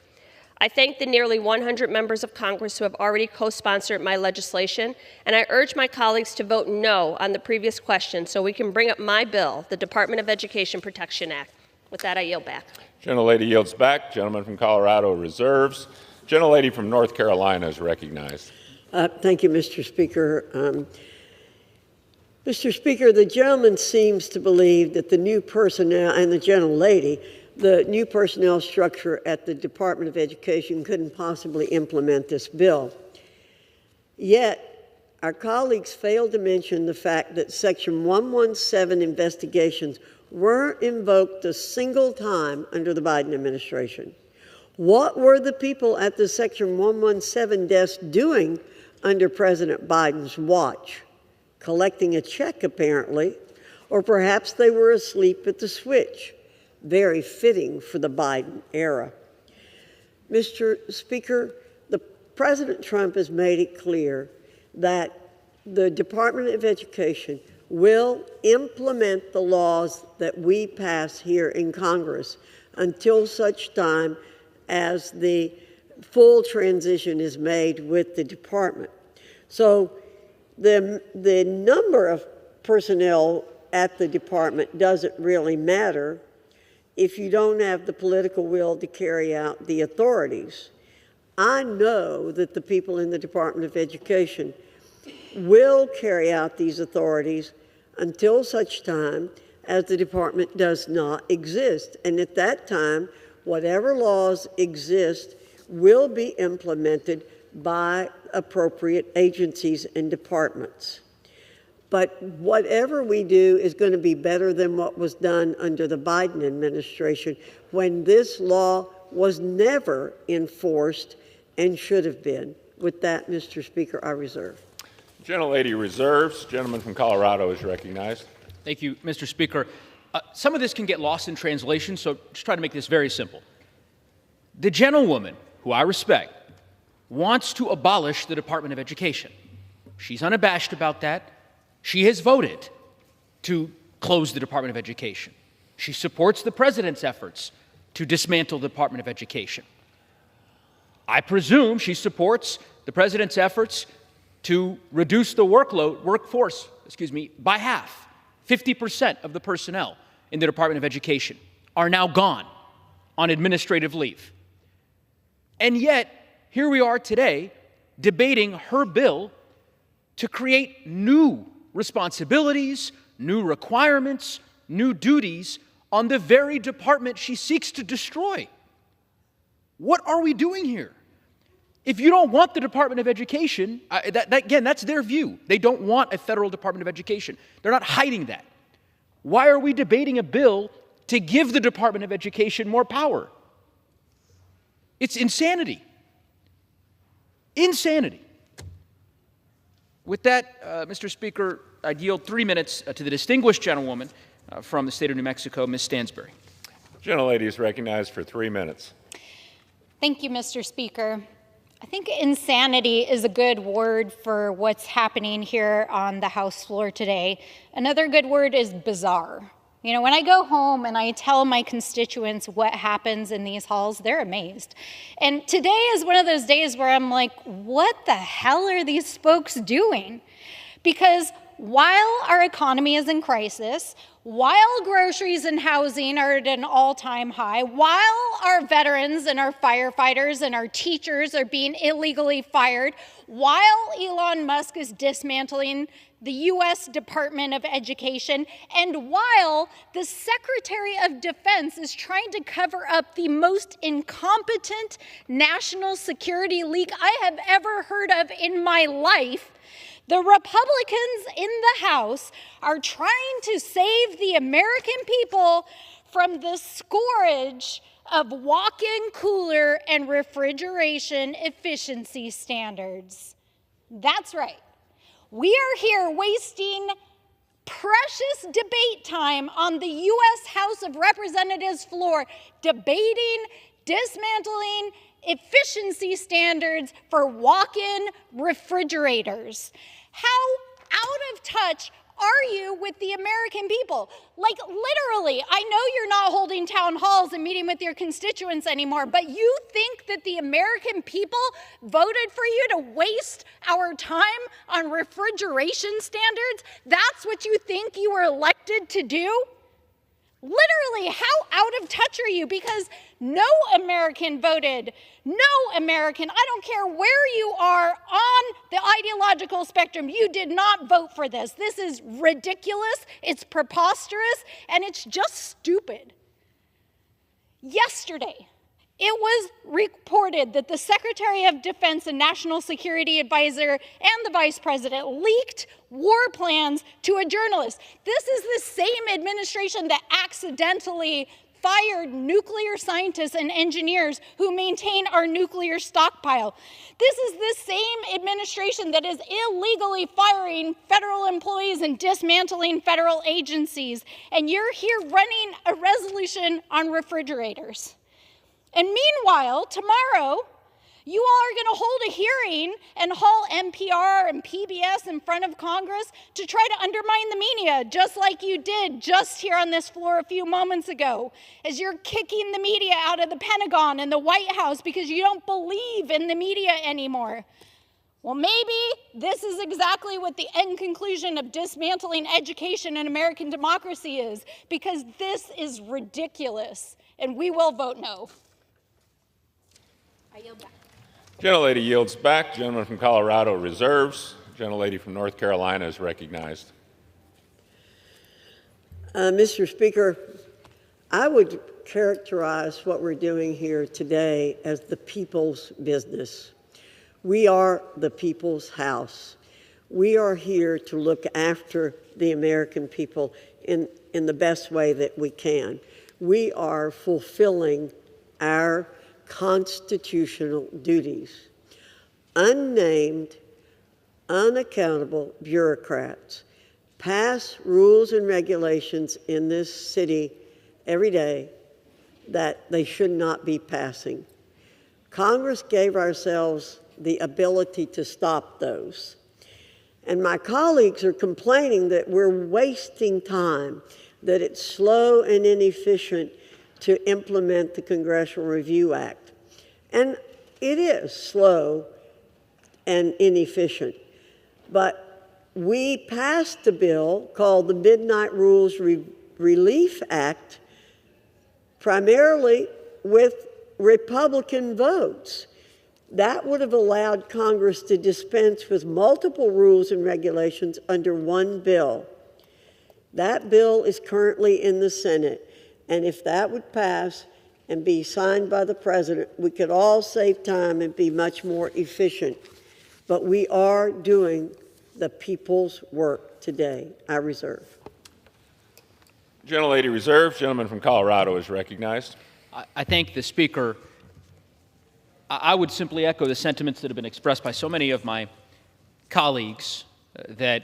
I thank the nearly 100 members of Congress who have already co-sponsored my legislation, and I urge my colleagues to vote no on the previous question so we can bring up my bill, the Department of Education Protection Act. With that, I yield back. Gentlelady yields back. Gentleman from Colorado reserves. Gentlelady from North Carolina is recognized. Thank you, Mr. Speaker. Mr. Speaker, the gentleman seems to believe that the new personnel, and the gentlelady, the new personnel structure at the Department of Education couldn't possibly implement this bill. Yet, our colleagues failed to mention the fact that Section 117 investigations weren't invoked a single time under the Biden administration. What were the people at the Section 117 desk doing under President Biden's watch? Collecting a check, apparently, or perhaps they were asleep at the switch. Very fitting for the Biden era. Mr. Speaker, President Trump has made it clear that the Department of Education will implement the laws that we pass here in Congress until such time as the full transition is made with the department. So the number of personnel at the department doesn't really matter if you don't have the political will to carry out the authorities. I know that the people in the Department of Education will carry out these authorities until such time as the department does not exist. And at that time, whatever laws exist will be implemented by appropriate agencies and departments. But whatever we do is going to be better than what was done under the Biden administration when this law was never enforced and should have been. With that, Mr. Speaker, I reserve. Gentlelady reserves. Gentleman from Colorado is recognized. Thank you, Mr. Speaker. Some of this can get lost in translation, so just try to make this very simple. The gentlewoman, who I respect, wants to abolish the Department of Education. She's unabashed about that. She has voted to close the Department of Education. She supports the president's efforts to dismantle the Department of Education. I presume she supports the president's efforts to reduce the workforce by half. 50% of the personnel in the Department of Education are now gone on administrative leave. And yet, here we are today debating her bill to create new responsibilities, new requirements, new duties on the very department she seeks to destroy. What are we doing here? If you don't want the Department of Education, again, that's their view. They don't want a federal Department of Education. They're not hiding that. Why are we debating a bill to give the Department of Education more power? It's insanity. Insanity. With that, Mr. Speaker, I'd yield 3 minutes to the distinguished gentlewoman from the state of New Mexico, Ms. Stansbury. Gentlelady is recognized for 3 minutes. Thank you, Mr. Speaker. I think insanity is a good word for what's happening here on the House floor today. Another good word is bizarre. You know, when I go home and I tell my constituents what happens in these halls, they're amazed. And today is one of those days where I'm like, what the hell are these folks doing? Because while our economy is in crisis, while groceries and housing are at an all-time high, while our veterans and our firefighters and our teachers are being illegally fired, while Elon Musk is dismantling the U.S. Department of Education, and while the Secretary of Defense is trying to cover up the most incompetent national security leak I have ever heard of in my life, The Republicans in the House are trying to save the American people from the scourge of walk-in cooler and refrigeration efficiency standards. That's right. We are here wasting precious debate time on the U.S. House of Representatives floor debating, dismantling efficiency standards for walk-in refrigerators. How out of touch are you with the American people? Like, literally, I know you're not holding town halls and meeting with your constituents anymore, but you think that the American people voted for you to waste our time on refrigeration standards? That's what you think you were elected to do? Literally, how out of touch are you? Because no American voted. No American, I don't care where you are on the ideological spectrum, you did not vote for this. This is ridiculous, it's preposterous, and it's just stupid. Yesterday, it was reported that the Secretary of Defense and National Security Advisor and the Vice President leaked war plans to a journalist. This is the same administration that accidentally fired nuclear scientists and engineers who maintain our nuclear stockpile. This is the same administration that is illegally firing federal employees and dismantling federal agencies. And you're here running a resolution on refrigerators. And meanwhile, tomorrow, you all are going to hold a hearing and haul NPR and PBS in front of Congress to try to undermine the media, just like you did just here on this floor a few moments ago, as you're kicking the media out of the Pentagon and the White House because you don't believe in the media anymore. Well, maybe this is exactly what the end conclusion of dismantling education and American democracy is, because this is ridiculous, and we will vote no. I yield back. Gentlelady yields back. Gentleman from Colorado reserves. Gentlelady from North Carolina is recognized. Mr. Speaker, I would characterize what we're doing here today as the people's business. We are the people's house. We are here to look after the American people in the best way that we can. We are fulfilling our constitutional duties. Unnamed, unaccountable bureaucrats pass rules and regulations in this city every day that they should not be passing. Congress gave ourselves the ability to stop those. And my colleagues are complaining that we're wasting time, that it's slow and inefficient to implement the Congressional Review Act. And it is slow and inefficient. But we passed a bill called the Midnight Rules Relief Act primarily with Republican votes. That would have allowed Congress to dispense with multiple rules and regulations under one bill. That bill is currently in the Senate. And if that would pass and be signed by the President, we could all save time and be much more efficient. But we are doing the people's work today. I reserve. Gentlelady reserved. Gentleman from Colorado is recognized. I thank the Speaker. I would simply echo the sentiments that have been expressed by so many of my colleagues that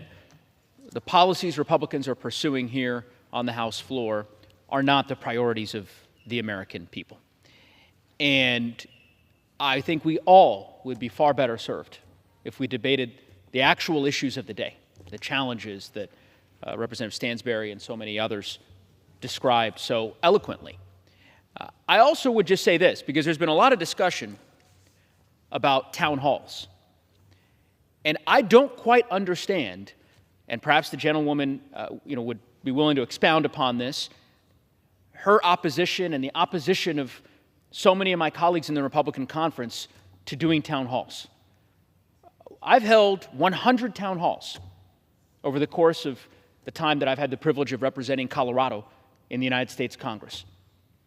the policies Republicans are pursuing here on the House floor are not the priorities of the American people. And I think we all would be far better served if we debated the actual issues of the day, the challenges that Representative Stansberry and so many others described so eloquently. I also would just say this, because there's been a lot of discussion about town halls. And I don't quite understand, and perhaps the gentlewoman would be willing to expound upon this, her opposition and the opposition of so many of my colleagues in the Republican conference to doing town halls. I've held 100 town halls over the course of the time that I've had the privilege of representing Colorado in the United States Congress.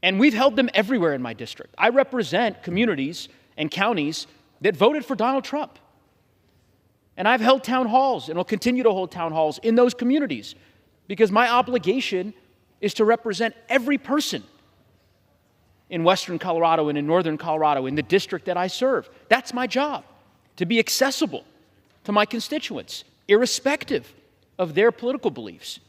And we've held them everywhere in my district. I represent communities and counties that voted for Donald Trump. And I've held town halls and will continue to hold town halls in those communities because my obligation is to represent every person in western Colorado and in northern Colorado, in the district that I serve. That's my job, to be accessible to my constituents, irrespective of their political beliefs.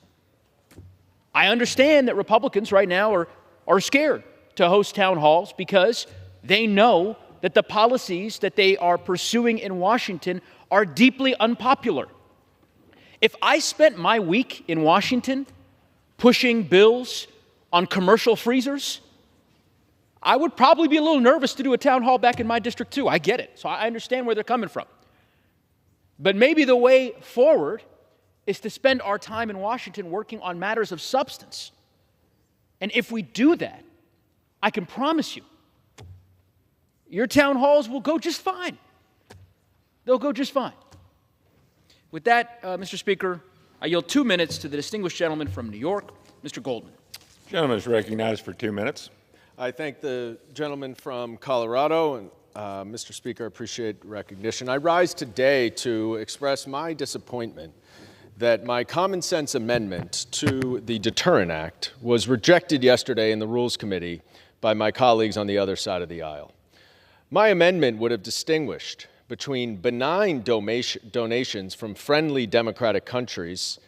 I understand that Republicans right now are scared to host town halls because they know that the policies that they are pursuing in Washington are deeply unpopular. If I spent my week in Washington pushing bills on commercial freezers, I would probably be a little nervous to do a town hall back in my district too. I get it. So I understand where they're coming from. But maybe the way forward is to spend our time in Washington working on matters of substance. And if we do that, I can promise you, your town halls will go just fine. They'll go just fine. With that, Mr. Speaker, I yield 2 minutes to the distinguished gentleman from New York, Mr. Goldman. The gentleman is recognized for 2 minutes. I thank the gentleman from Colorado, and Mr. Speaker, I appreciate recognition. I rise today to express my disappointment that my common sense amendment to the Deterrent Act was rejected yesterday in the Rules Committee by my colleagues on the other side of the aisle. My amendment would have distinguished between benign donations from friendly democratic countries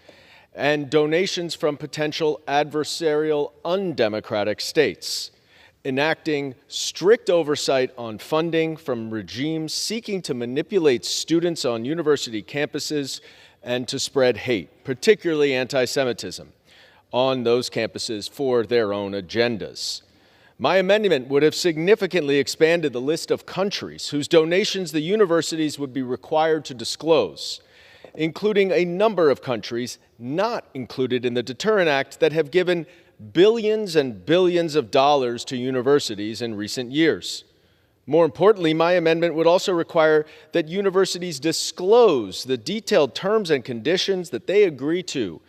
and donations from potential adversarial undemocratic states, enacting strict oversight on funding from regimes seeking to manipulate students on university campuses and to spread hate, particularly anti-Semitism, on those campuses for their own agendas. My amendment would have significantly expanded the list of countries whose donations the universities would be required to disclose, including a number of countries not included in the Deterrent Act that have given billions and billions of dollars to universities in recent years. More importantly, my amendment would also require that universities disclose the detailed terms and conditions that they agree to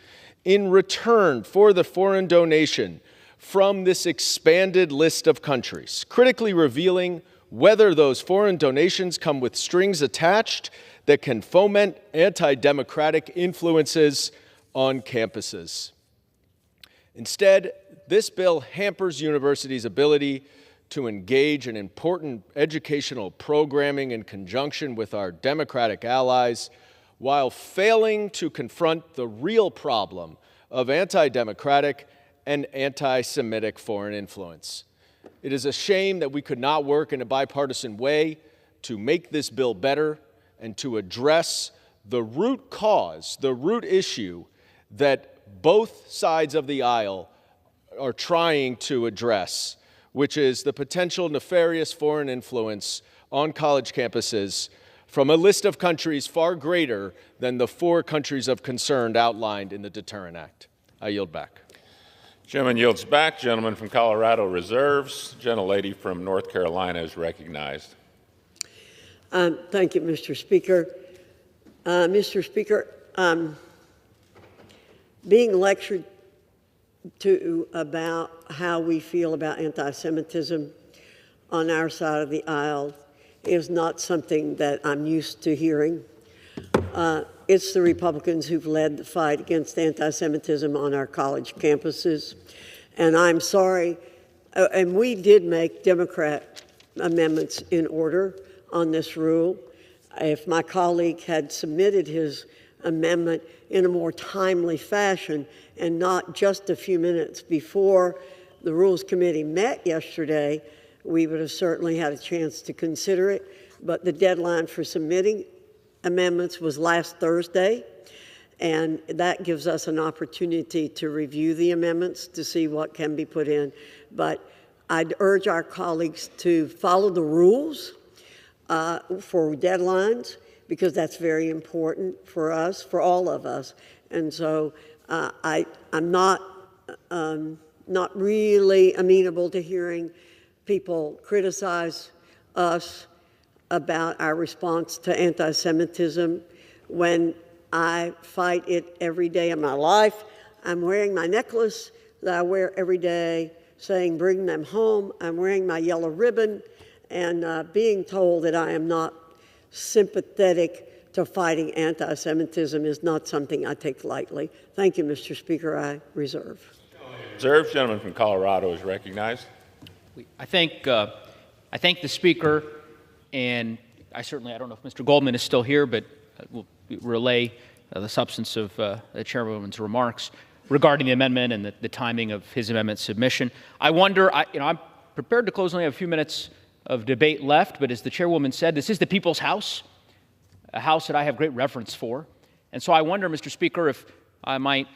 in return for the foreign donation from this expanded list of countries, critically revealing whether those foreign donations come with strings attached that can foment anti-democratic influences on campuses. Instead, this bill hampers universities' ability to engage in important educational programming in conjunction with our democratic allies, while failing to confront the real problem of anti-democratic and anti-Semitic foreign influence. It is a shame that we could not work in a bipartisan way to make this bill better and to address the root cause, the root issue that both sides of the aisle are trying to address, which is the potential nefarious foreign influence on college campuses from a list of countries far greater than the 4 countries of concern outlined in the Deterrent Act. I yield back. Gentleman yields back. Gentleman from Colorado reserves. Gentlelady from North Carolina is recognized. Thank you, Mr. Speaker. Mr. Speaker, being lectured to about how we feel about anti-Semitism on our side of the aisle is not something that I'm used to hearing. It's the Republicans who've led the fight against anti-Semitism on our college campuses. And I'm sorry, and we did make Democrat amendments in order on this rule. If my colleague had submitted his amendment in a more timely fashion and not just a few minutes before the Rules Committee met yesterday, we would have certainly had a chance to consider it. But the deadline for submitting amendments was last Thursday, and that gives us an opportunity to review the amendments to see what can be put in. But I'd urge our colleagues to follow the rules for deadlines, because that's very important for us, for all of us. And so I'm not really amenable to hearing people criticize us about our response to anti-Semitism when I fight it every day of my life. I'm wearing my necklace that I wear every day saying, "Bring them home." I'm wearing my yellow ribbon and being told that I am not sympathetic to fighting anti-Semitism is not something I take lightly. Thank you, Mr. Speaker. I reserve. Reserved. Gentleman from Colorado is recognized. I thank the Speaker, and I don't know if Mr. Goldman is still here, but we'll relay the substance of the Chairwoman's remarks regarding the amendment and the timing of his amendment submission. I wonder, I'm prepared to close, only have a few minutes of debate left, but as the Chairwoman said, this is the People's House, a house that I have great reverence for. And so I wonder, Mr. Speaker, if I might,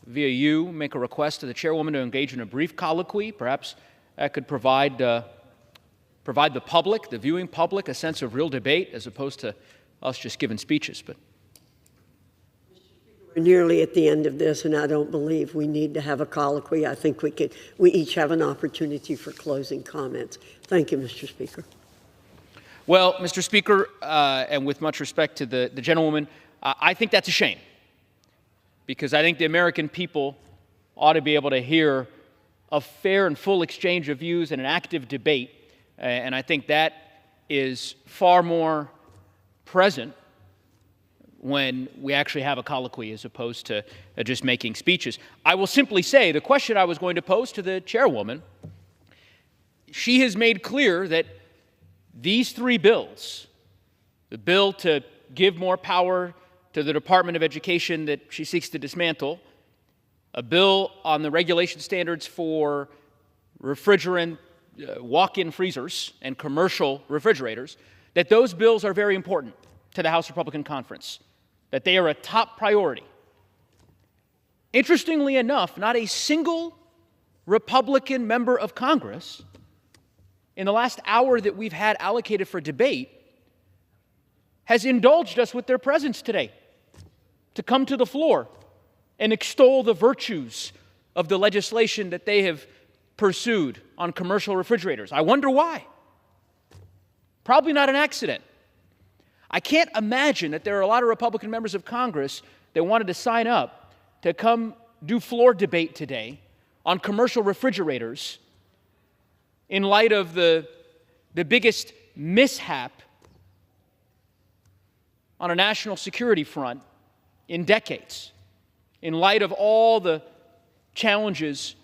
via you, make a request to the Chairwoman to engage in a brief colloquy. Perhaps that could provide the public, the viewing public, a sense of real debate as opposed to us just giving speeches. But we're nearly at the end of this, and I don't believe we need to have a colloquy. I think we each have an opportunity for closing comments. Thank you, Mr. Speaker. Well, Mr. Speaker, and with much respect to the gentlewoman, I think that's a shame, because I think the American people ought to be able to hear a fair and full exchange of views and an active debate, and I think that is far more present when we actually have a colloquy as opposed to just making speeches. I will simply say the question I was going to pose to the Chairwoman, she has made clear that these three bills, the bill to give more power to the Department of Education that she seeks to dismantle, a bill on the regulation standards for refrigerant walk-in freezers and commercial refrigerators, that those bills are very important to the House Republican Conference, that they are a top priority. Interestingly enough, not a single Republican member of Congress in the last hour that we've had allocated for debate has indulged us with their presence today to come to the floor and extol the virtues of the legislation that they have pursued on commercial refrigerators. I wonder why. Probably not an accident. I can't imagine that there are a lot of Republican members of Congress that wanted to sign up to come do floor debate today on commercial refrigerators in light of the biggest mishap on a national security front in decades, in light of all the challenges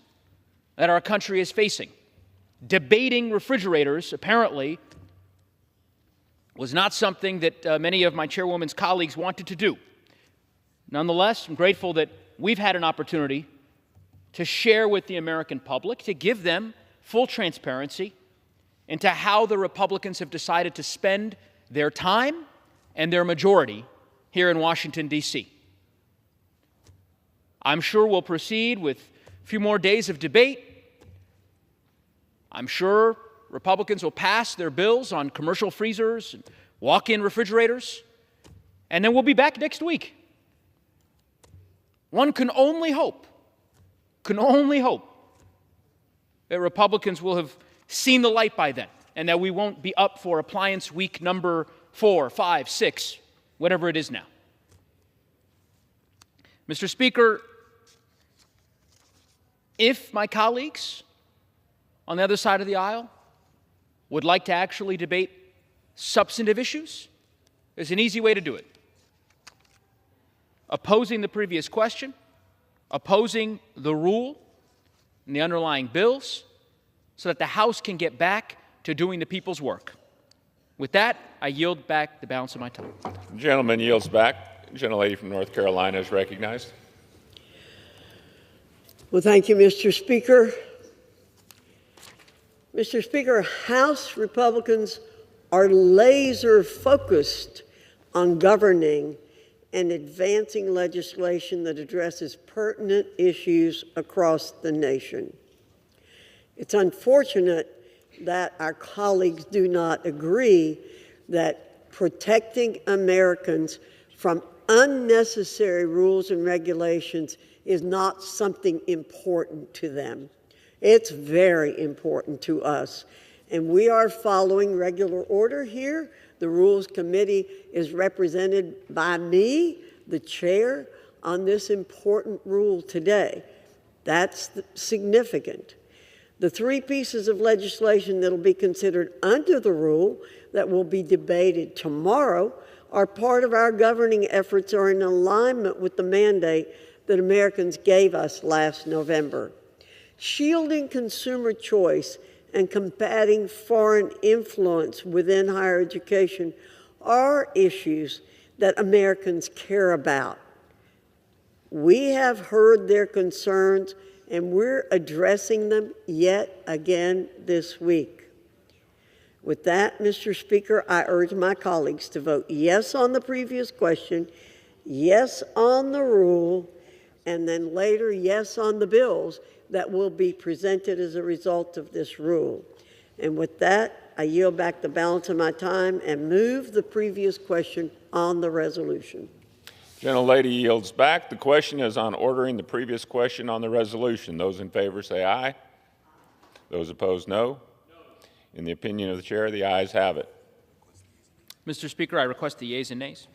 that our country is facing. Debating refrigerators, apparently, was not something that many of my chairwoman's colleagues wanted to do. Nonetheless, I'm grateful that we've had an opportunity to share with the American public, to give them full transparency into how the Republicans have decided to spend their time and their majority here in Washington, D.C. I'm sure we'll proceed with a few more days of debate. I'm sure Republicans will pass their bills on commercial freezers and walk-in refrigerators, and then we'll be back next week. One can only hope that Republicans will have seen the light by then, and that we won't be up for appliance week number 4, 5, 6, whatever it is now. Mr. Speaker, if my colleagues on the other side of the aisle would like to actually debate substantive issues, there's an easy way to do it. Opposing the previous question, opposing the rule and the underlying bills, so that the House can get back to doing the people's work. With that, I yield back the balance of my time. The gentleman yields back. The gentlelady from North Carolina is recognized. Well, thank you, Mr. Speaker. Mr. Speaker, House Republicans are laser focused on governing and advancing legislation that addresses pertinent issues across the nation. It's unfortunate that our colleagues do not agree that protecting Americans from unnecessary rules and regulations is not something important to them. It's very important to us, and we are following regular order here. The Rules Committee is represented by me, the chair, on this important rule today. That's significant. The three pieces of legislation that will be considered under the rule that will be debated tomorrow are part of our governing efforts are in alignment with the mandate that Americans gave us last November. Shielding consumer choice and combating foreign influence within higher education are issues that Americans care about. We have heard their concerns, and we're addressing them yet again this week. With that, Mr. Speaker, I urge my colleagues to vote yes on the previous question, yes on the rule, and then later yes on the bills that will be presented as a result of this rule. And with that, I yield back the balance of my time and move the previous question on the resolution. Gentlelady yields back. The question is on ordering the previous question on the resolution. Those in favor say aye. Those opposed, no. In the opinion of the chair, the ayes have it. Mr. Speaker, I request the yeas and nays.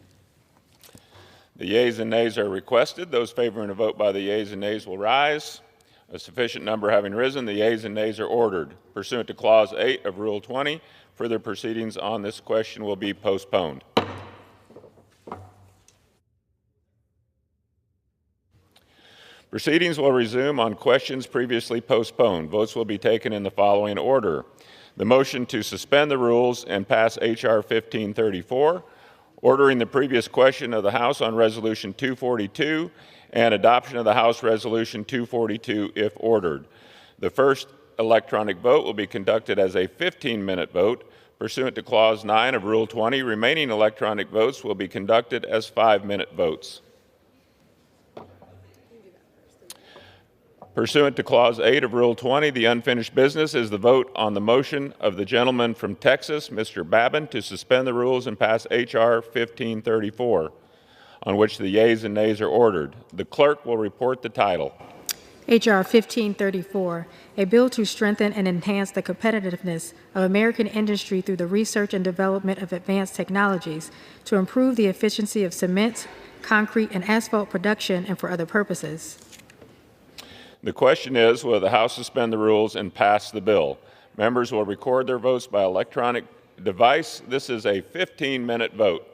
The yeas and nays are requested. Those favoring a vote by the yeas and nays will rise. A sufficient number having risen, the yeas and nays are ordered. Pursuant to Clause 8 of Rule 20, further proceedings on this question will be postponed. Proceedings will resume on questions previously postponed. Votes will be taken in the following order. The motion to suspend the rules and pass H.R. 1534, ordering the previous question of the House on Resolution 242 and adoption of the House Resolution 242 if ordered. The first electronic vote will be conducted as a 15-minute vote. Pursuant to Clause 9 of Rule 20, remaining electronic votes will be conducted as 5-minute votes. Pursuant to Clause 8 of Rule 20, the unfinished business is the vote on the motion of the gentleman from Texas, Mr. Babin, to suspend the rules and pass H.R. 1534, on which the yeas and nays are ordered. The clerk will report the title. H.R. 1534, a bill to strengthen and enhance the competitiveness of American industry through the research and development of advanced technologies to improve the efficiency of cement, concrete, and asphalt production and for other purposes. The question is, will the House suspend the rules and pass the bill? Members will record their votes by electronic device. This is a 15-minute vote.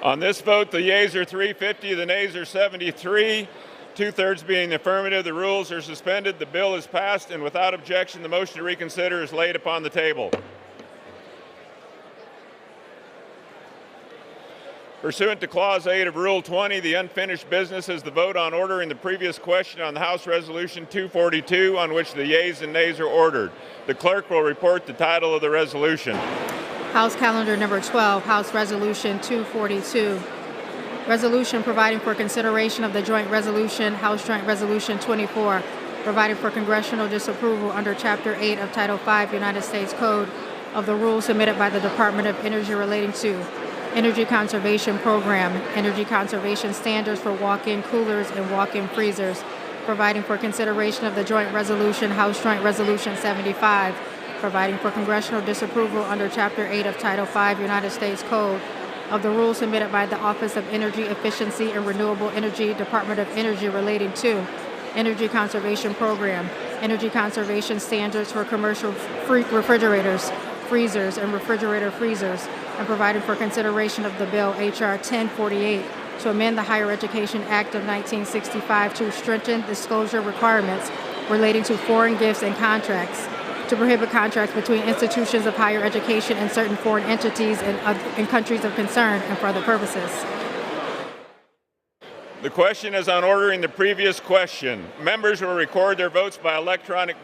On this vote, the yeas are 350, the nays are 73. Two-thirds being the affirmative, the rules are suspended, the bill is passed, and without objection, the motion to reconsider is laid upon the table. Pursuant to Clause 8 of Rule 20, the unfinished business is the vote on ordering the previous question on the House Resolution 242, on which the yeas and nays are ordered. The clerk will report the title of the resolution. House Calendar Number 12, House Resolution 242. Resolution providing for consideration of the joint resolution, House Joint Resolution 24, providing for congressional disapproval under Chapter 8 of Title 5 United States Code of the rules submitted by the Department of Energy relating to Energy Conservation Program, Energy Conservation Standards for walk-in coolers and walk-in freezers, providing for consideration of the joint resolution, House Joint Resolution 75, providing for congressional disapproval under Chapter 8 of Title 5 United States Code of the rules submitted by the Office of Energy Efficiency and Renewable Energy, Department of Energy relating to Energy Conservation Program, Energy Conservation Standards for commercial refrigerators, freezers, and refrigerator freezers, and providing for consideration of the bill H.R. 1048 to amend the Higher Education Act of 1965 to strengthen disclosure requirements relating to foreign gifts and contracts, to prohibit contracts between institutions of higher education and certain foreign entities and countries of concern, and for other purposes. The question is on ordering the previous question. Members will record their votes by electronic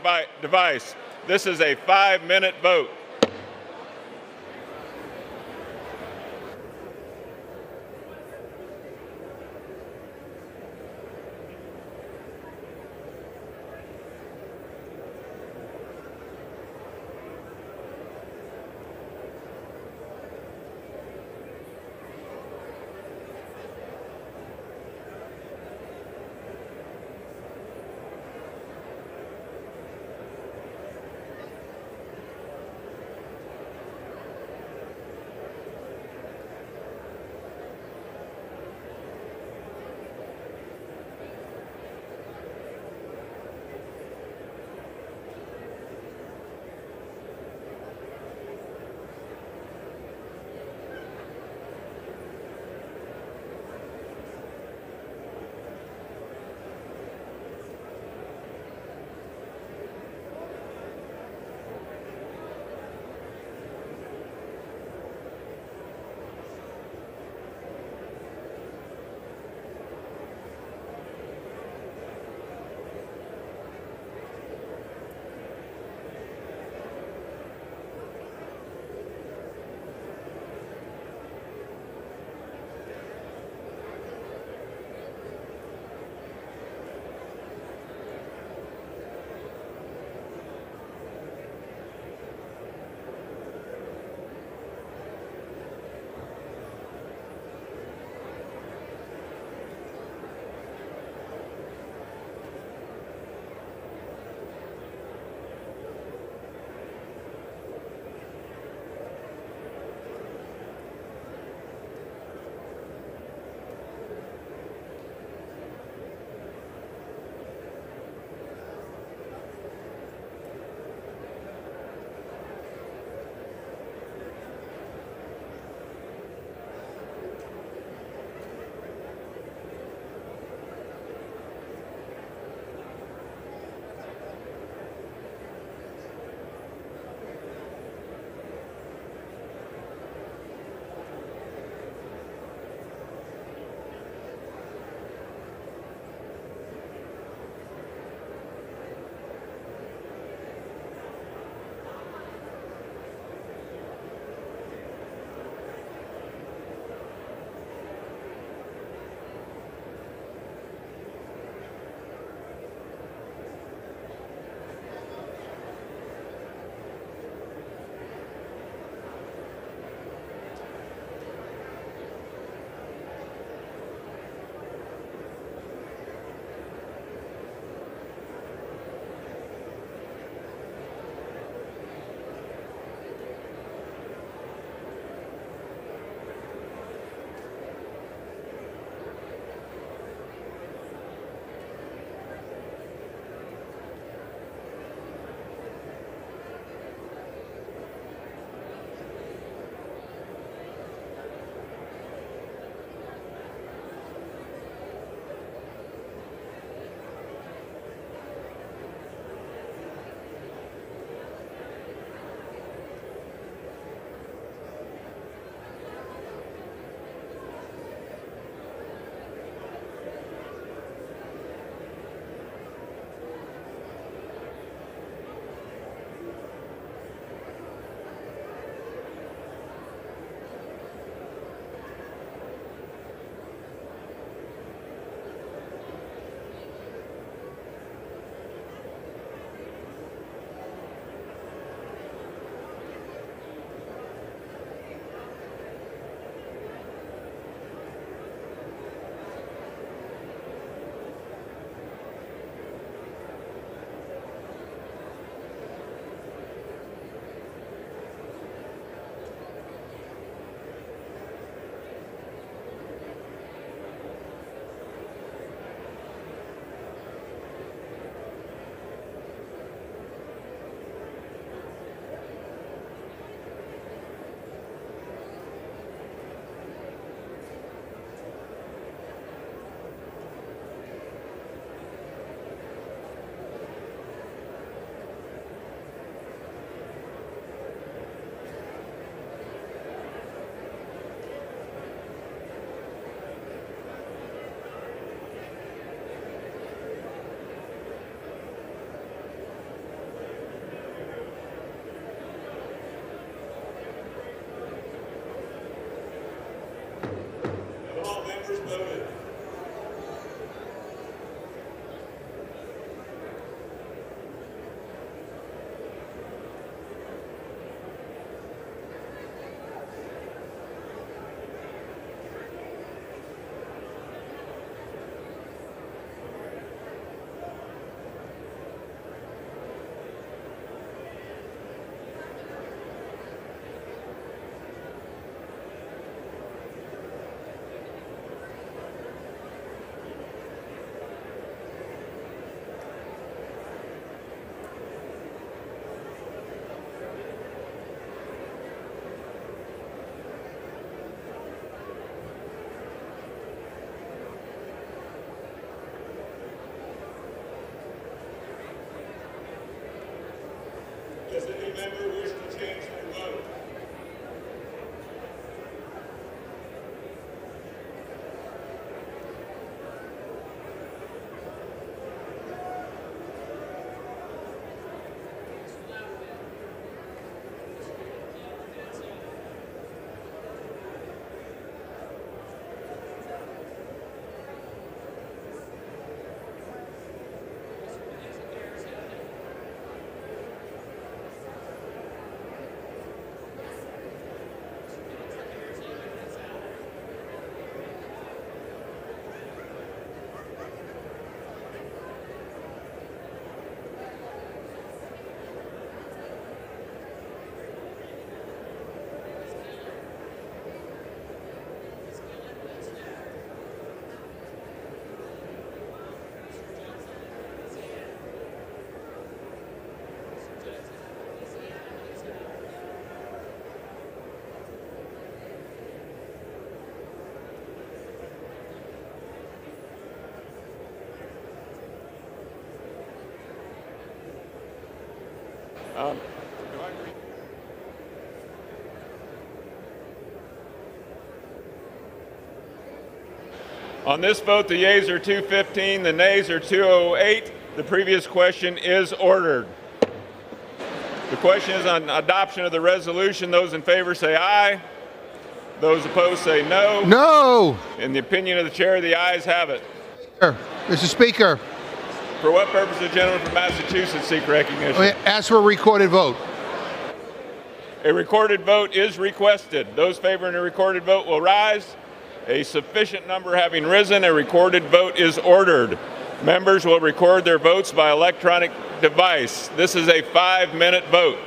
device. This is a 5-minute vote. On this vote, the yeas are 215, the nays are 208. The previous question is ordered. The question is on adoption of the resolution. Those in favor say aye. Those opposed say no. No. In the opinion of the chair, the ayes have it. Mr. Speaker. For what purpose does the gentleman from Massachusetts seek recognition? Ask for a recorded vote. A recorded vote is requested. Those favoring a recorded vote will rise. A sufficient number having risen, a recorded vote is ordered. Members will record their votes by electronic device. This is a 5-minute vote.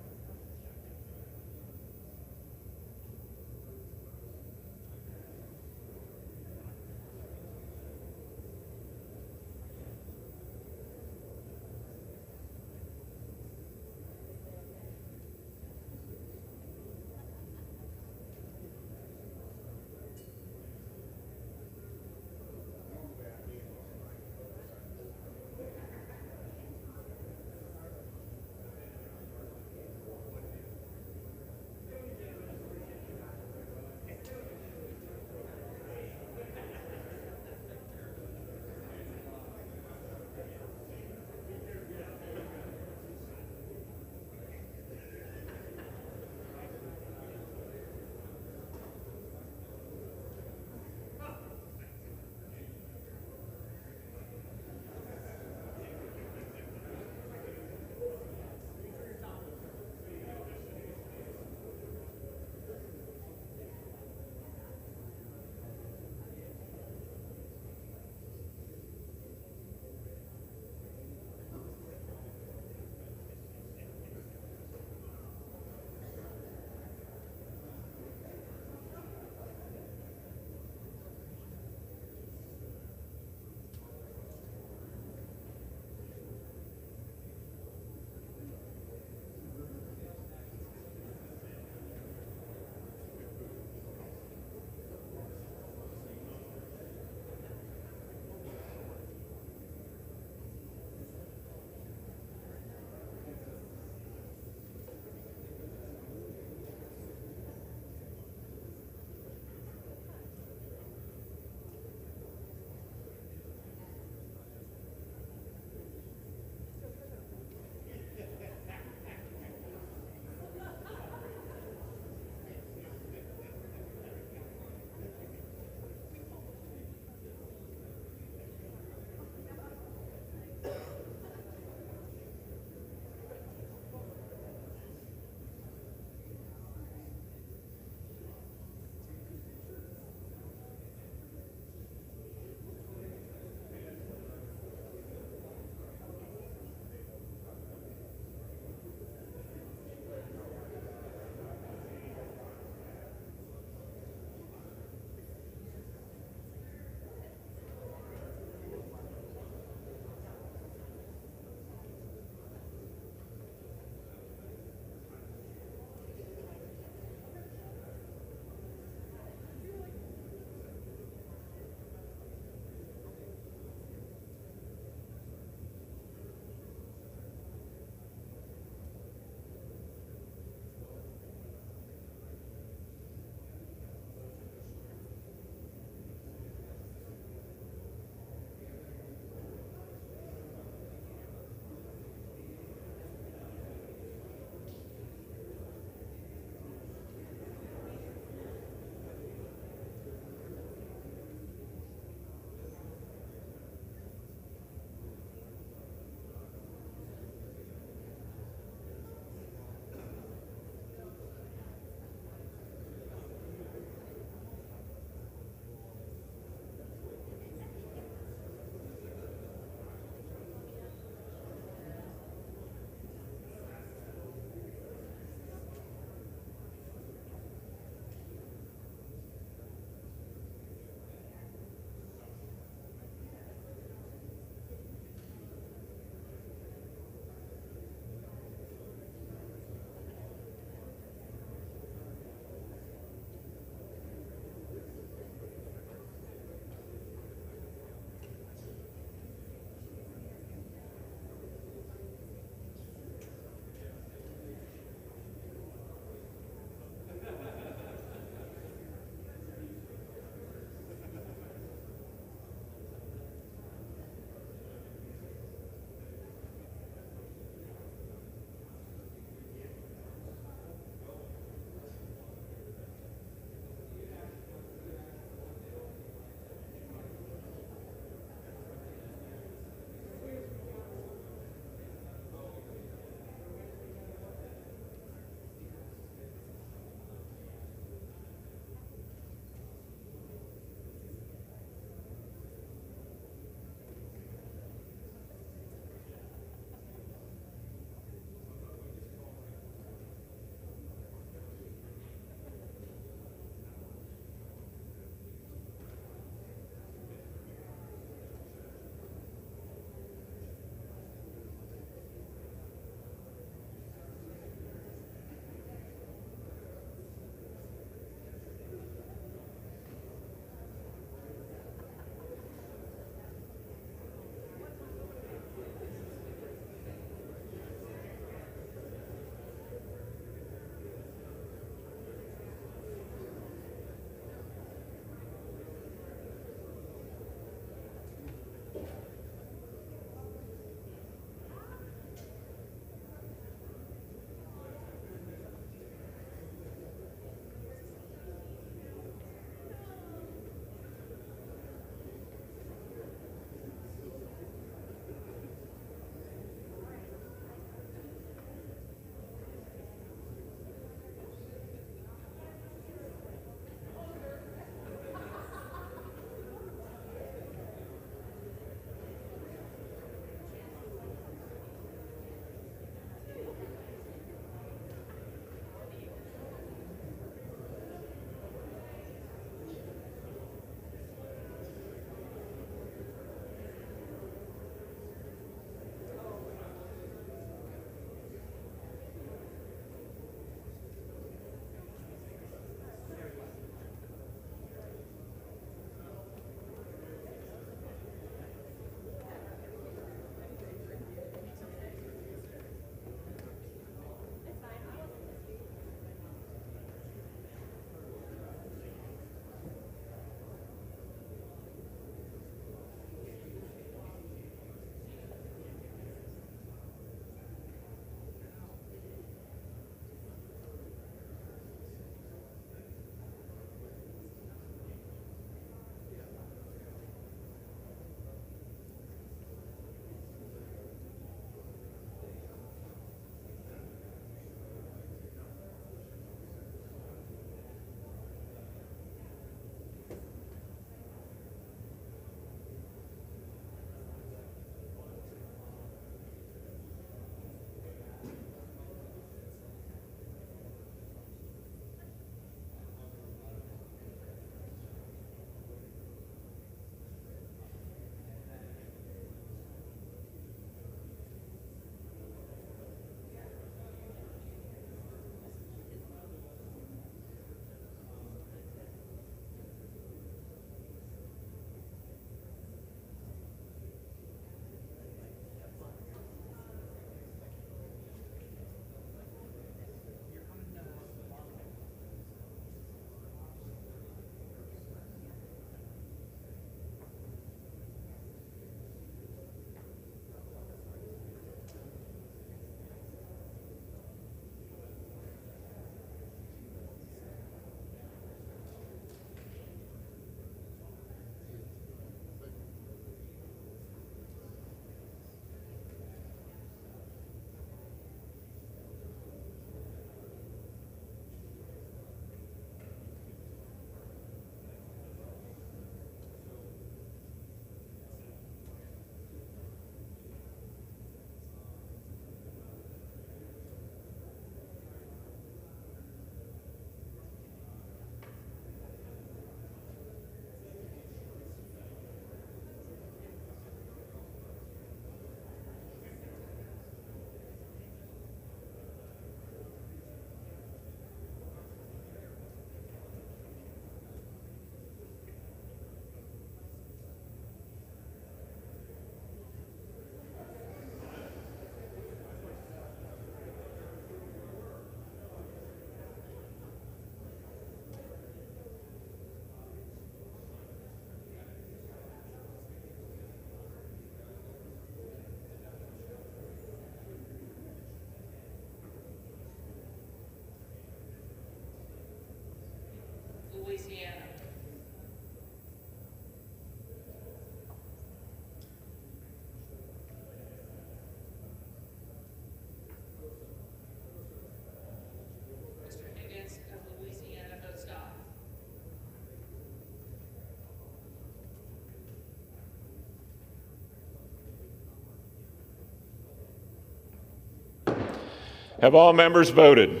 Have all members voted?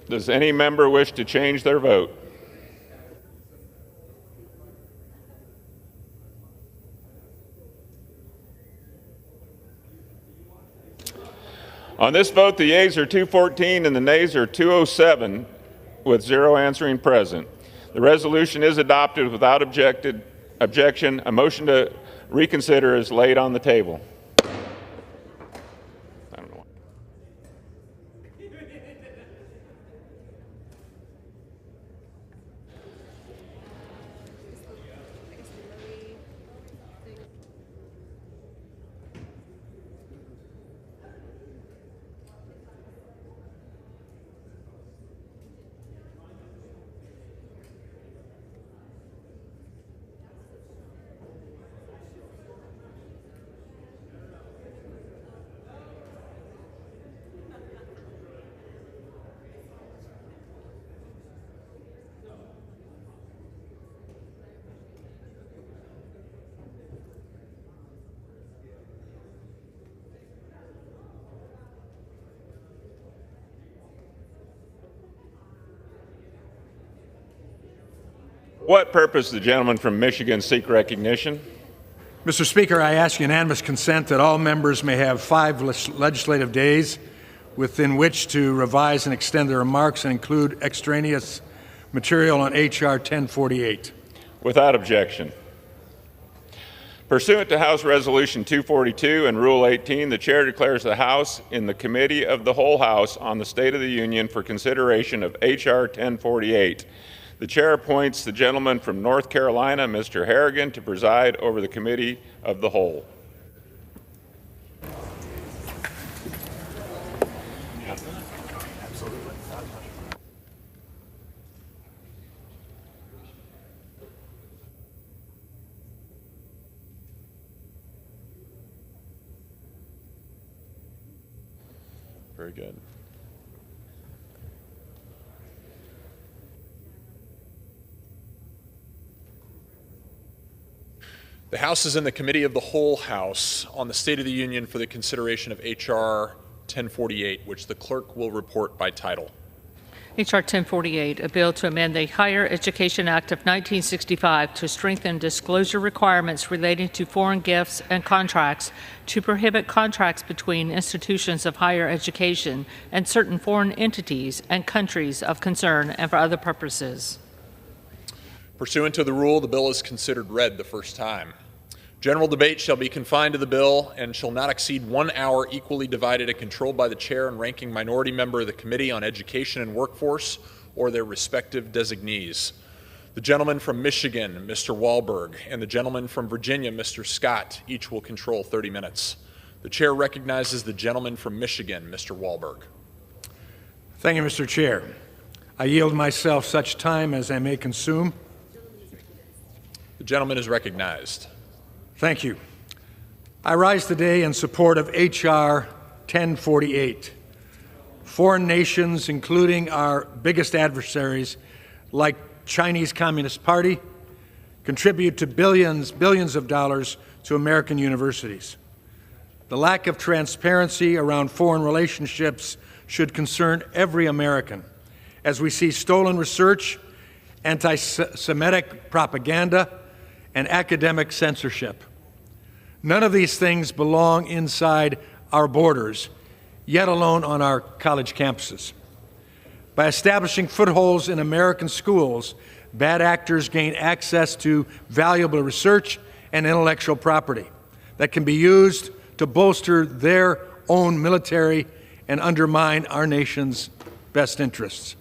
Does any member wish to change their vote? On this vote, the yeas are 214 and the nays are 207, with 0 answering present. The resolution is adopted without objection. A motion to reconsider is laid on the table. I don't know. What purpose does the gentleman from Michigan seek recognition? Mr. Speaker, I ask unanimous consent that all members may have 5 legislative days within which to revise and extend their remarks and include extraneous material on H.R. 1048. Without objection. Pursuant to House Resolution 242 and Rule 18, the Chair declares the House in the Committee of the Whole House on the State of the Union for consideration of H.R. 1048. The Chair appoints the gentleman from North Carolina, Mr. Harrigan, to preside over the Committee of the Whole. Very good. The House is in the Committee of the Whole House on the State of the Union for the consideration of H.R. 1048, which the clerk will report by title. H.R. 1048, a bill to amend the Higher Education Act of 1965 to strengthen disclosure requirements relating to foreign gifts and contracts, to prohibit contracts between institutions of higher education and certain foreign entities and countries of concern, and for other purposes. Pursuant to the rule, the bill is considered read the first time. General debate shall be confined to the bill and shall not exceed 1 hour, equally divided and controlled by the chair and ranking minority member of the Committee on Education and Workforce or their respective designees. The gentleman from Michigan, Mr. Wahlberg, and the gentleman from Virginia, Mr. Scott, each will control 30 minutes. The chair recognizes the gentleman from Michigan, Mr. Wahlberg. Thank you, Mr. Chair. I yield myself such time as I may consume. The gentleman is recognized. Thank you. I rise today in support of H.R. 1048. Foreign nations, including our biggest adversaries, like Chinese Communist Party, contribute to billions of dollars to American universities. The lack of transparency around foreign relationships should concern every American, as we see stolen research, anti-Semitic propaganda, and academic censorship. None of these things belong inside our borders, yet alone on our college campuses. By establishing footholds in American schools, bad actors gain access to valuable research and intellectual property that can be used to bolster their own military and undermine our nation's best interests.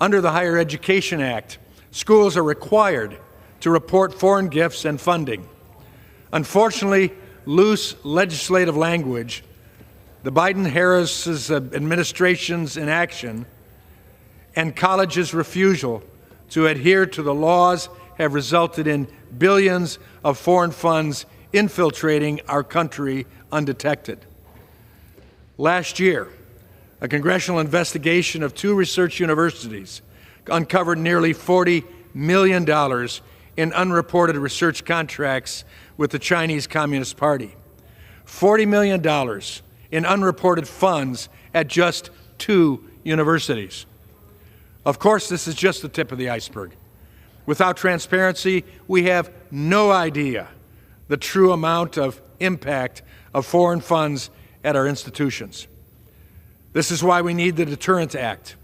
Under the Higher Education Act, schools are required to report foreign gifts and funding. Unfortunately, loose legislative language, the Biden-Harris administration's inaction, and colleges' refusal to adhere to the laws have resulted in billions of foreign funds infiltrating our country undetected. Last year, a congressional investigation of 2 research universities uncovered nearly $40 million in unreported research contracts with the Chinese Communist Party. $40 million in unreported funds at just 2 universities. Of course, this is just the tip of the iceberg. Without transparency, we have no idea the true amount of impact of foreign funds at our institutions. This is why we need the Deterrent Act.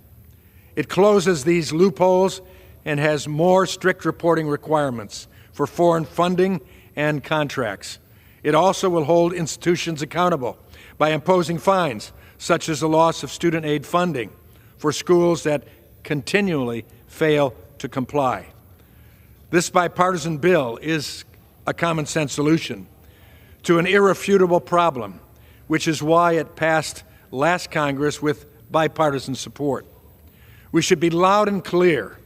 It closes these loopholes and has more strict reporting requirements for foreign funding and contracts. It also will hold institutions accountable by imposing fines, such as the loss of student aid funding for schools that continually fail to comply. This bipartisan bill is a common-sense solution to an irrefutable problem, which is why it passed last Congress with bipartisan support. We should be loud and clear.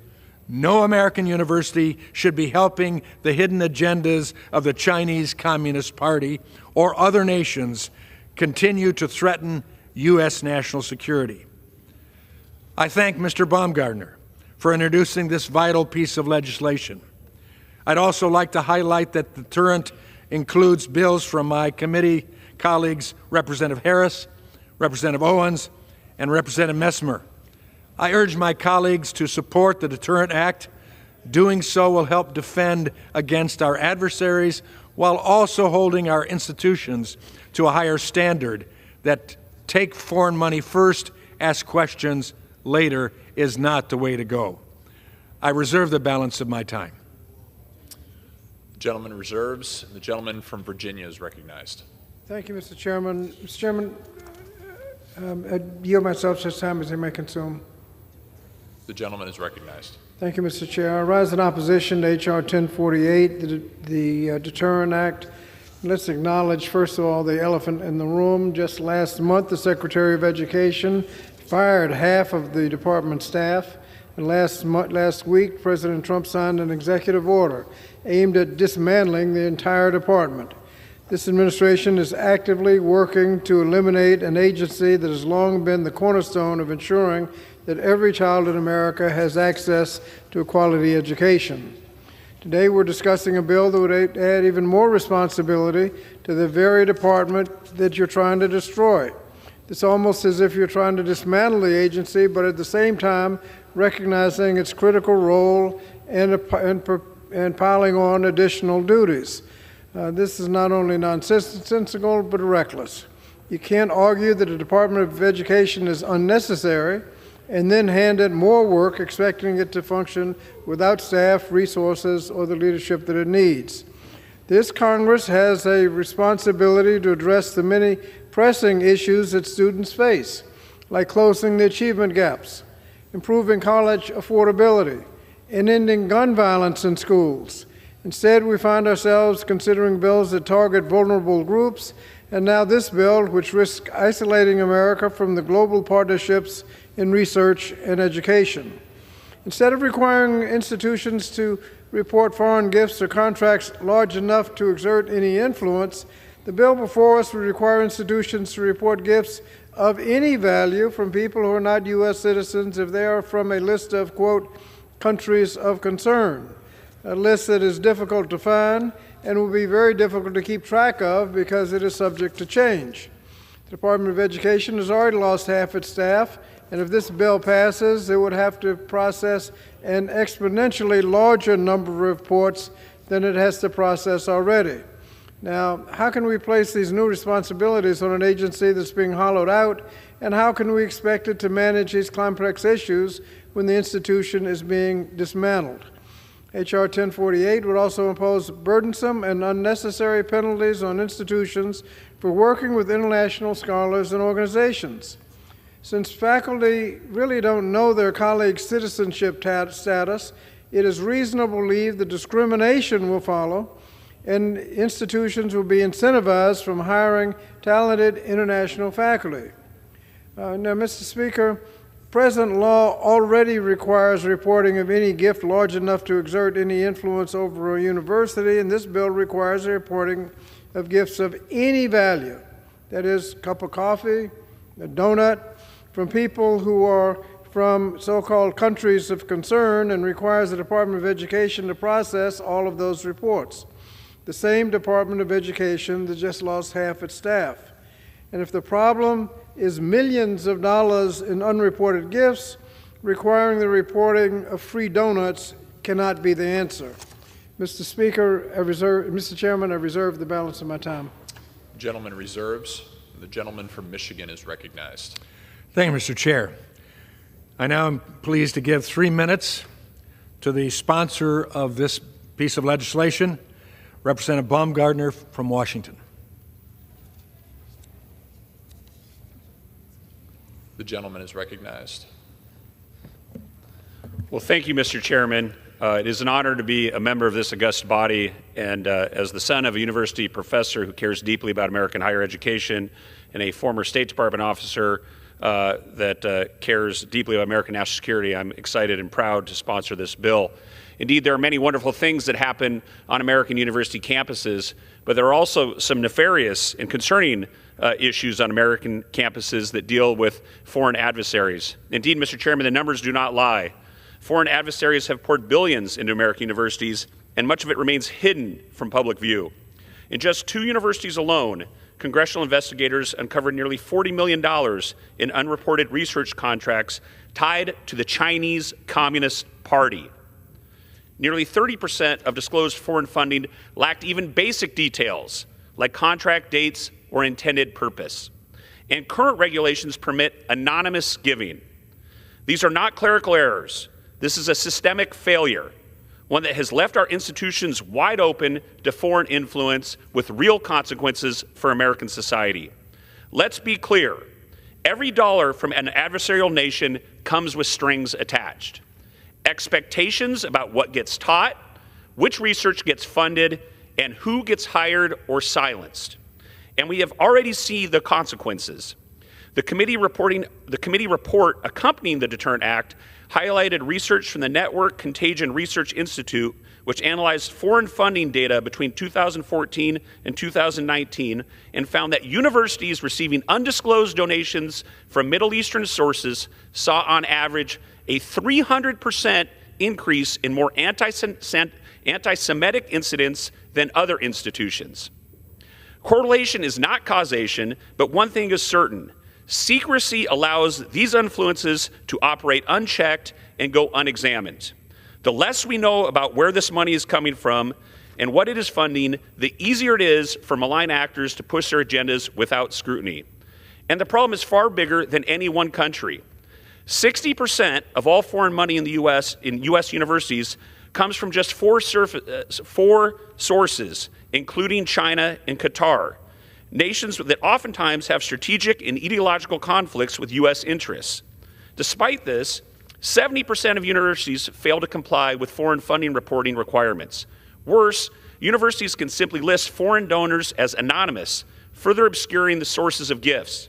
No American university should be helping the hidden agendas of the Chinese Communist Party or other nations continue to threaten U.S. national security. I thank Mr. Baumgartner for introducing this vital piece of legislation. I'd also like to highlight that the Deterrent includes bills from my committee colleagues, Representative Harris, Representative Owens, and Representative Messmer. I urge my colleagues to support the Deterrent Act. Doing so will help defend against our adversaries while also holding our institutions to a higher standard that take foreign money first, ask questions later is not the way to go. I reserve the balance of my time. The gentleman reserves. The gentleman from Virginia is recognized. Thank you, Mr. Chairman. Mr. Chairman, I yield myself such time as I may consume. The gentleman is recognized. Thank you, Mr. Chair. I rise in opposition to H.R. 1048, the Deterrent Act. Let's acknowledge, first of all, the elephant in the room. Just last month, the Secretary of Education fired half of the department staff. And last week, President Trump signed an executive order aimed at dismantling the entire department. This administration is actively working to eliminate an agency that has long been the cornerstone of ensuring that every child in America has access to a quality education. Today we're discussing a bill that would add even more responsibility to the very department that you're trying to destroy. It's almost as if you're trying to dismantle the agency, but at the same time recognizing its critical role and piling on additional duties. This is not only nonsensical, but reckless. You can't argue that the Department of Education is unnecessary and then hand it more work, expecting it to function without staff, resources, or the leadership that it needs. This Congress has a responsibility to address the many pressing issues that students face, like closing the achievement gaps, improving college affordability, and ending gun violence in schools. Instead, we find ourselves considering bills that target vulnerable groups, and now this bill, which risks isolating America from the global partnerships in research and education. Instead of requiring institutions to report foreign gifts or contracts large enough to exert any influence, the bill before us would require institutions to report gifts of any value from people who are not U.S. citizens if they are from a list of, quote, countries of concern, a list that is difficult to find and will be very difficult to keep track of because it is subject to change. The Department of Education has already lost half its staff, and if this bill passes, it would have to process an exponentially larger number of reports than it has to process already. Now, how can we place these new responsibilities on an agency that's being hollowed out, and how can we expect it to manage these complex issues when the institution is being dismantled? H.R. 1048 would also impose burdensome and unnecessary penalties on institutions for working with international scholars and organizations. Since faculty really don't know their colleagues' citizenship status, it is reasonable to believe that discrimination will follow, and institutions will be incentivized from hiring talented international faculty. Now, Mr. Speaker, present law already requires reporting of any gift large enough to exert any influence over a university, and this bill requires the reporting of gifts of any value, that is, a cup of coffee, a donut, from people who are from so-called countries of concern, and requires the Department of Education to process all of those reports. The same Department of Education that just lost half its staff. And if the problem is millions of dollars in unreported gifts. Requiring the reporting of free donuts cannot be the answer. Mr. Speaker, Mr. Chairman, I reserve the balance of my time. The gentleman reserves. The gentleman from Michigan is recognized. Thank you, Mr. Chair. I now am pleased to give 3 minutes to the sponsor of this piece of legislation, Representative Baumgardner from Washington. The gentleman is recognized. Well, thank you, Mr. Chairman. It is an honor to be a member of this august body, and as the son of a university professor who cares deeply about American higher education and a former State Department officer that cares deeply about American national security, I'm excited and proud to sponsor this bill. Indeed, there are many wonderful things that happen on American university campuses, but there are also some nefarious and concerning issues on American campuses that deal with foreign adversaries. Indeed, Mr. Chairman, the numbers do not lie. Foreign adversaries have poured billions into American universities, and much of it remains hidden from public view. In just 2 universities alone, congressional investigators uncovered nearly $40 million in unreported research contracts tied to the Chinese Communist Party. Nearly 30% of disclosed foreign funding lacked even basic details, like contract dates or intended purpose. And current regulations permit anonymous giving. These are not clerical errors. This is a systemic failure, one that has left our institutions wide open to foreign influence with real consequences for American society. Let's be clear. Every dollar from an adversarial nation comes with strings attached. Expectations about what gets taught, which research gets funded, and who gets hired or silenced. And we have already seen the consequences. The committee report accompanying the Deterrent Act highlighted research from the Network Contagion Research Institute, which analyzed foreign funding data between 2014 and 2019 and found that universities receiving undisclosed donations from Middle Eastern sources saw on average a 300% increase in more anti-Semitic incidents than other institutions. Correlation is not causation, but one thing is certain. Secrecy allows these influences to operate unchecked and go unexamined. The less we know about where this money is coming from and what it is funding, the easier it is for malign actors to push their agendas without scrutiny. And the problem is far bigger than any one country. 60% of all foreign money in the U.S. in U.S. universities comes from just 4 sources, including China and Qatar, nations that oftentimes have strategic and ideological conflicts with U.S. interests. Despite this, 70% of universities fail to comply with foreign funding reporting requirements. Worse, universities can simply list foreign donors as anonymous, further obscuring the sources of gifts.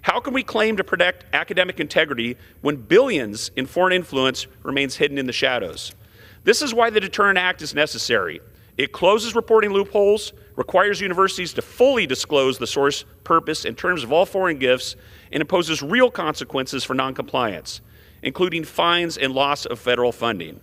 How can we claim to protect academic integrity when billions in foreign influence remains hidden in the shadows? This is why the Deterrent Act is necessary. It closes reporting loopholes, requires universities to fully disclose the source, purpose, and terms of all foreign gifts, and imposes real consequences for noncompliance, including fines and loss of federal funding.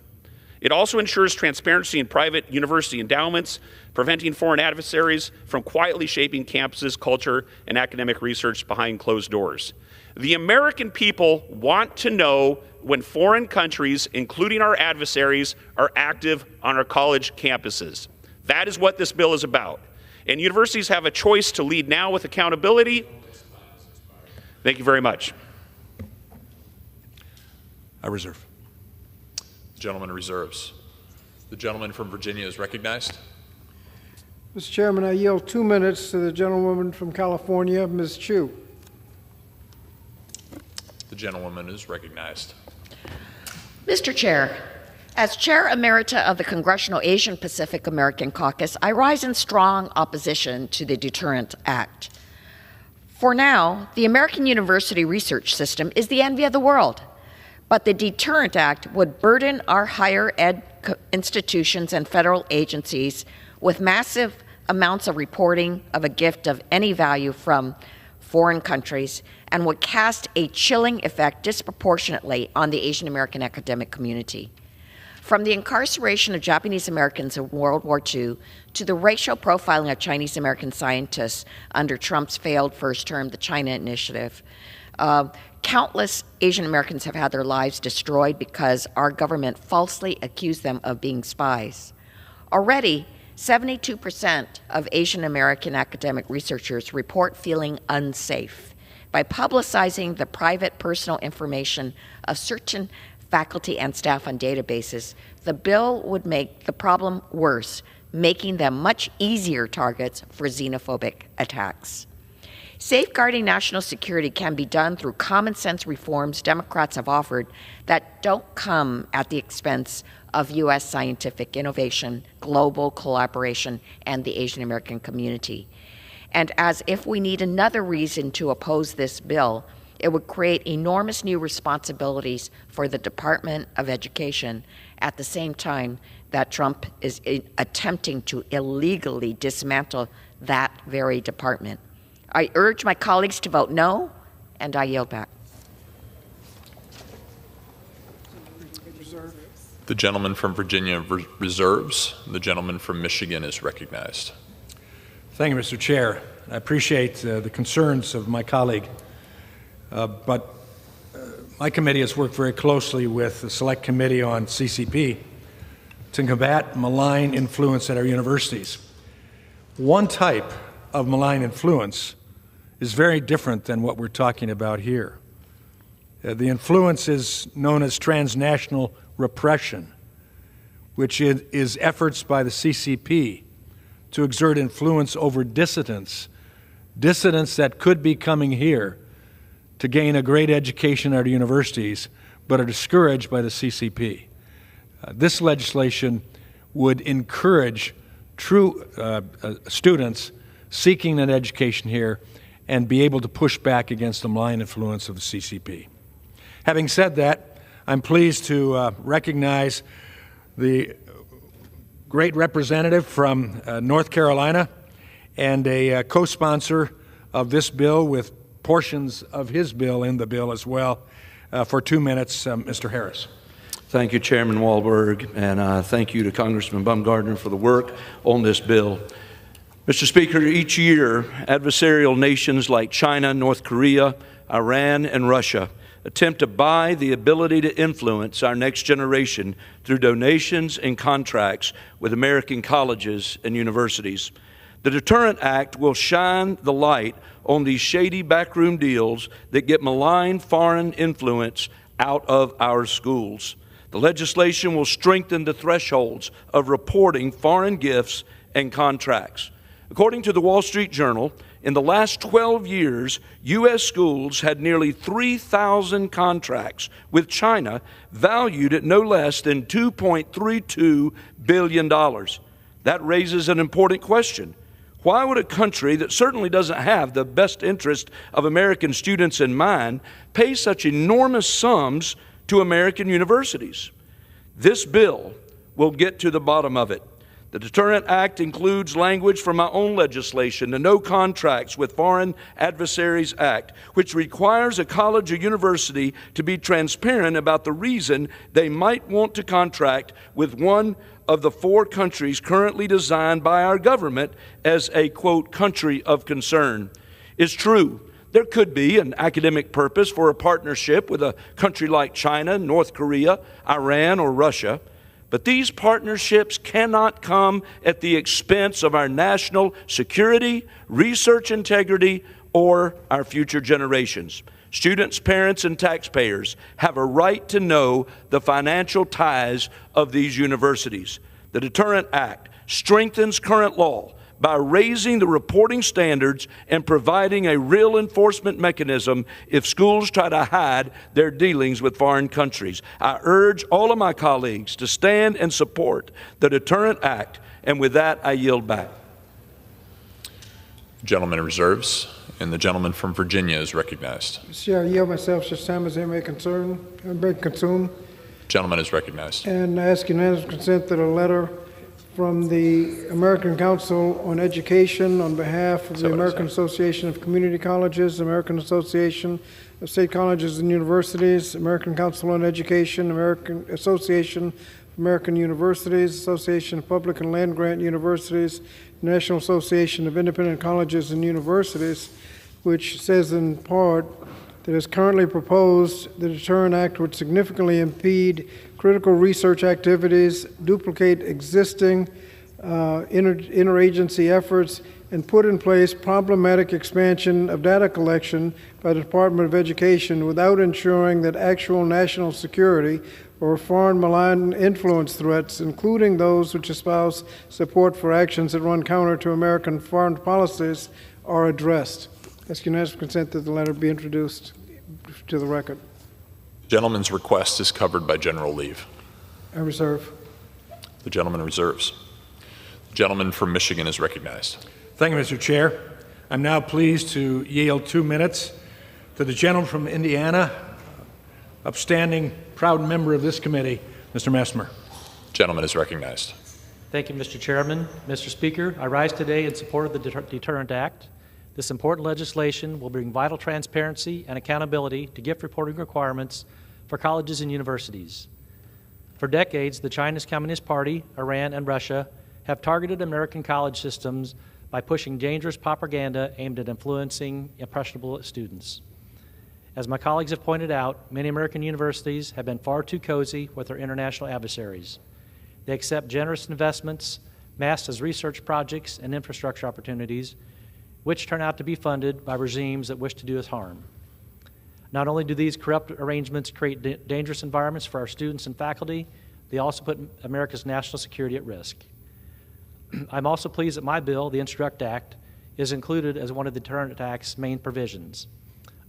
It also ensures transparency in private university endowments, preventing foreign adversaries from quietly shaping campuses, culture, and academic research behind closed doors. The American people want to know when foreign countries, including our adversaries, are active on our college campuses. That is what this bill is about. And universities have a choice to lead now with accountability. Thank you very much. I reserve. The gentleman reserves. The gentleman from Virginia is recognized. Mr. Chairman, I yield 2 minutes to the gentlewoman from California, Ms. Chu. The gentlewoman is recognized. Mr. Chair, as Chair Emerita of the Congressional Asian Pacific American Caucus, I rise in strong opposition to the Deterrent Act. For now, the American university research system is the envy of the world, but the Deterrent Act would burden our higher ed institutions and federal agencies with massive amounts of reporting of a gift of any value from foreign countries and would cast a chilling effect disproportionately on the Asian American academic community. From the incarceration of Japanese Americans in World War II to the racial profiling of Chinese American scientists under Trump's failed first term, the China Initiative, countless Asian Americans have had their lives destroyed because our government falsely accused them of being spies. Already, 72% of Asian American academic researchers report feeling unsafe. By publicizing the private personal information of certain faculty and staff on databases, the bill would make the problem worse, making them much easier targets for xenophobic attacks. Safeguarding national security can be done through common sense reforms Democrats have offered that don't come at the expense of U.S. scientific innovation, global collaboration, and the Asian American community. And as if we need another reason to oppose this bill, it would create enormous new responsibilities for the Department of Education at the same time that Trump is attempting to illegally dismantle that very department. I urge my colleagues to vote no, and I yield back. The gentleman from Virginia reserves. The gentleman from Michigan is recognized. Thank you, Mr. Chair. I appreciate the concerns of my colleague, but my committee has worked very closely with the Select Committee on CCP to combat malign influence at our universities. One type of malign influence is very different than what we're talking about here. The influence is known as transnational repression, which is efforts by the CCP to exert influence over dissidents that could be coming here to gain a great education at our universities, but are discouraged by the CCP. This legislation would encourage true students seeking an education here and be able to push back against the malign influence of the CCP. Having said that, I'm pleased to recognize the great representative from North Carolina and a co-sponsor of this bill with portions of his bill in the bill as well. For 2 minutes, Mr. Harris. Thank you, Chairman Wahlberg, and thank you to Congressman Baumgardner for the work on this bill. Mr. Speaker, each year, adversarial nations like China, North Korea, Iran, and Russia attempt to buy the ability to influence our next generation through donations and contracts with American colleges and universities. The Deterrent Act will shine the light on these shady backroom deals that get malign foreign influence out of our schools. The legislation will strengthen the thresholds of reporting foreign gifts and contracts. According to the Wall Street Journal, in the last 12 years, U.S. schools had nearly 3,000 contracts with China valued at no less than $2.32 billion. That raises an important question. Why would a country that certainly doesn't have the best interest of American students in mind pay such enormous sums to American universities? This bill will get to the bottom of it. The Deterrent Act includes language from my own legislation, the No Contracts with Foreign Adversaries Act, which requires a college or university to be transparent about the reason they might want to contract with one of the 4 countries currently designed by our government as a, quote, country of concern. It's true. There could be an academic purpose for a partnership with a country like China, North Korea, Iran, or Russia. But these partnerships cannot come at the expense of our national security, research integrity, or our future generations. Students, parents, and taxpayers have a right to know the financial ties of these universities. The Deterrent Act strengthens current law by raising the reporting standards and providing a real enforcement mechanism if schools try to hide their dealings with foreign countries. I urge all of my colleagues to stand and support the Deterrent Act, and with that, I yield back. Gentleman reserves, and the gentleman from Virginia is recognized. Mr. Chair, I yield myself such time as they may consume. Gentleman is recognized. And I ask unanimous consent that a letter from the American Council on Education on behalf of the American Association of Community Colleges, American Association of State Colleges and Universities, American Council on Education, American Association American Universities, Association of Public and Land Grant Universities, National Association of Independent Colleges and Universities, which says in part that as currently proposed, the Deterrent Act would significantly impede critical research activities, duplicate existing interagency efforts, and put in place problematic expansion of data collection by the Department of Education without ensuring that actual national security or foreign malign influence threats, including those which espouse support for actions that run counter to American foreign policies, are addressed. Ask unanimous consent that the letter be introduced to the record. The gentleman's request is covered by general leave. I reserve. The gentleman reserves. The gentleman from Michigan is recognized. Thank you, Mr. Chair. I'm now pleased to yield 2 minutes to the gentleman from Indiana, upstanding, proud member of this committee, Mr. Messmer. Gentleman is recognized. Thank you, Mr. Chairman. Mr. Speaker, I rise today in support of the Deterrent Act. This important legislation will bring vital transparency and accountability to gift reporting requirements for colleges and universities. For decades, the Chinese Communist Party, Iran, and Russia have targeted American college systems by pushing dangerous propaganda aimed at influencing impressionable students. As my colleagues have pointed out, many American universities have been far too cozy with their international adversaries. They accept generous investments masked as research projects and infrastructure opportunities, which turn out to be funded by regimes that wish to do us harm. Not only do these corrupt arrangements create dangerous environments for our students and faculty, they also put America's national security at risk. I'm also pleased that my bill, the Instruct Act, is included as one of the Deterrent Act's main provisions.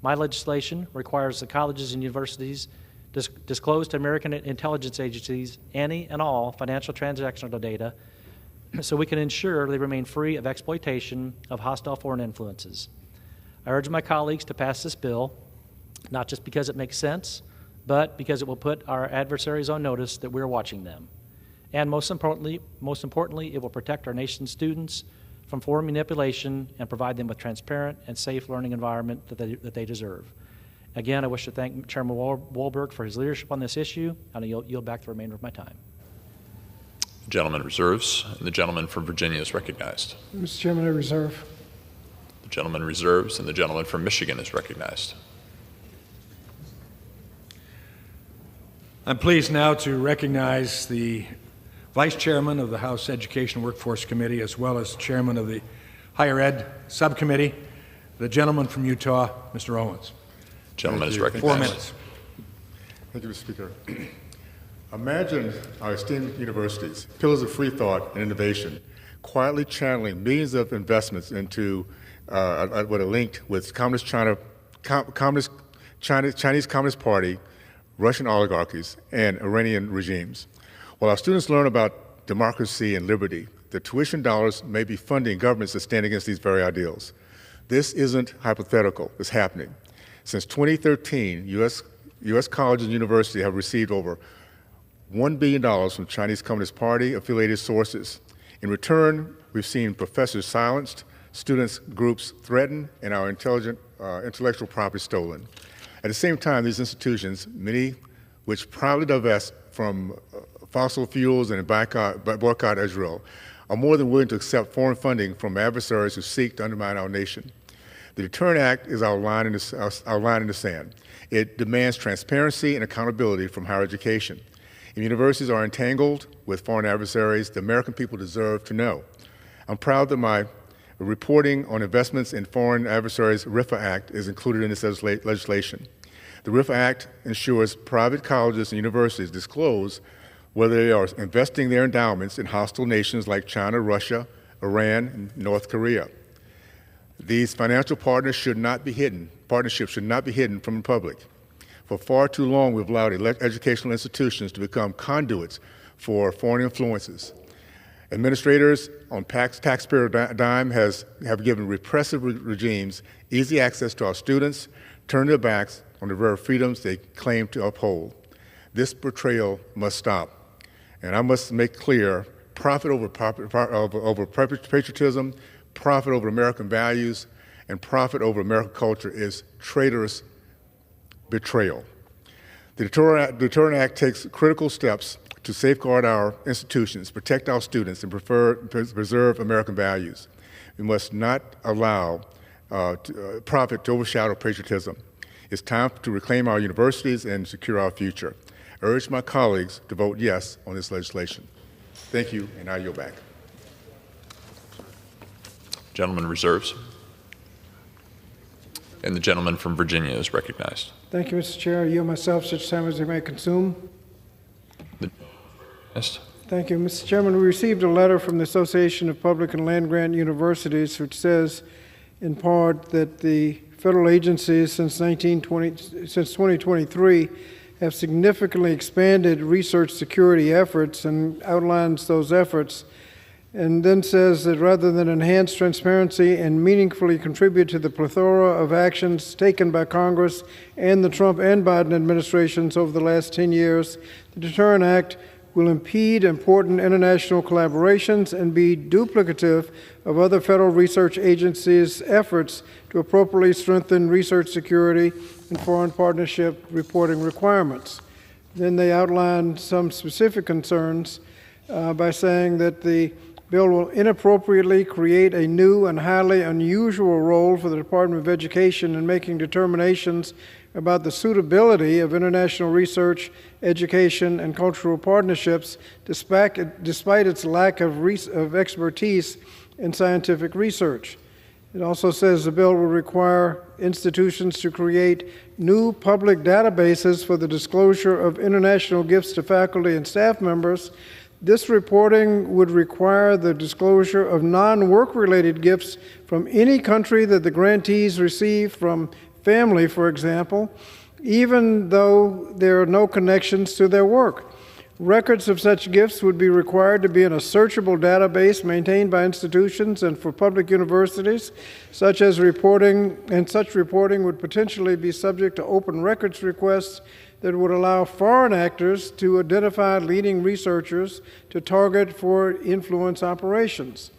My legislation requires the colleges and universities disclose to American intelligence agencies any and all financial transactional data so we can ensure they remain free of exploitation of hostile foreign influences. I urge my colleagues to pass this bill, not just because it makes sense, but because it will put our adversaries on notice that we're watching them. And most importantly, it will protect our nation's students from foreign manipulation and provide them with transparent and safe learning environment that they deserve. Again, I wish to thank Chairman Walberg for his leadership on this issue, and I yield back the remainder of my time. The gentleman reserves, and the gentleman from Virginia is recognized. Mr. Chairman, I reserve. The gentleman reserves, and the gentleman from Michigan is recognized. I'm pleased now to recognize the Vice Chairman of the House Education Workforce Committee, as well as Chairman of the Higher Ed Subcommittee, the gentleman from Utah, Mr. Owens. Gentleman is recognized. 4 minutes. Thank you, Mr. Speaker. Imagine our esteemed universities, pillars of free thought and innovation, quietly channeling millions of investments into what are linked with Chinese Communist Party, Russian oligarchies, and Iranian regimes. While our students learn about democracy and liberty, the tuition dollars may be funding governments that stand against these very ideals. This isn't hypothetical. It's happening. Since 2013, U.S. colleges and universities have received over $1 billion from Chinese Communist Party affiliated sources. In return, we've seen professors silenced, students groups threatened, and our intellectual property stolen. At the same time, these institutions, many which proudly divest from fossil fuels and boycott Israel, are more than willing to accept foreign funding from adversaries who seek to undermine our nation. The Deterrent Act is our line in the sand. It demands transparency and accountability from higher education. If universities are entangled with foreign adversaries, the American people deserve to know. I'm proud that my reporting on investments in foreign adversaries RIFA Act is included in this legislation. The RIFA Act ensures private colleges and universities disclose whether they are investing their endowments in hostile nations like China, Russia, Iran, and North Korea. These financial partnerships should not be hidden from the public. For far too long, we've allowed educational institutions to become conduits for foreign influences. Administrators on taxpayer dime have given repressive regimes easy access to our students, turned their backs on the very freedoms they claim to uphold. This betrayal must stop. And I must make clear, profit over patriotism, profit over American values, and profit over American culture is traitorous betrayal. The Deterrent Act takes critical steps to safeguard our institutions, protect our students, and preserve American values. We must not allow profit to overshadow patriotism. It's time to reclaim our universities and secure our future. I urge my colleagues to vote yes on this legislation. Thank you, and I yield back. Gentleman reserves. And the gentleman from Virginia is recognized. Thank you, Mr. Chair. I yield myself such time as I may consume. Yes. Thank you, Mr. Chairman. We received a letter from the Association of Public and Land-Grant Universities, which says, in part, that the federal agencies since 2023 have significantly expanded research security efforts and outlines those efforts, and then says that rather than enhance transparency and meaningfully contribute to the plethora of actions taken by Congress and the Trump and Biden administrations over the last 10 years, the Deterrent Act will impede important international collaborations and be duplicative of other federal research agencies' efforts to appropriately strengthen research security and foreign partnership reporting requirements. Then they outline some specific concerns by saying that the bill will inappropriately create a new and highly unusual role for the Department of Education in making determinations about the suitability of international research, education, and cultural partnerships, despite its lack of expertise in scientific research. It also says the bill will require institutions to create new public databases for the disclosure of international gifts to faculty and staff members. This reporting would require the disclosure of non-work-related gifts from any country that the grantees receive from family, for example, even though there are no connections to their work. Records of such gifts would be required to be in a searchable database maintained by institutions and for public universities, such reporting would potentially be subject to open records requests that would allow foreign actors to identify leading researchers to target for influence operations.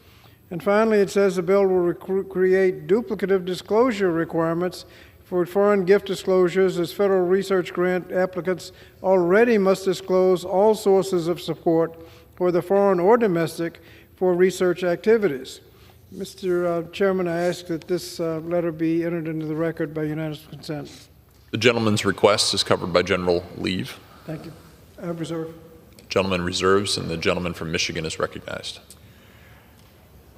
And finally, it says the bill will create duplicative disclosure requirements for foreign gift disclosures, as federal research grant applicants already must disclose all sources of support, whether foreign or domestic, for research activities. Mr. Chairman, I ask that this letter be entered into the record by unanimous consent. The gentleman's request is covered by general leave. Thank you. I reserve. Gentleman reserves, and the gentleman from Michigan is recognized.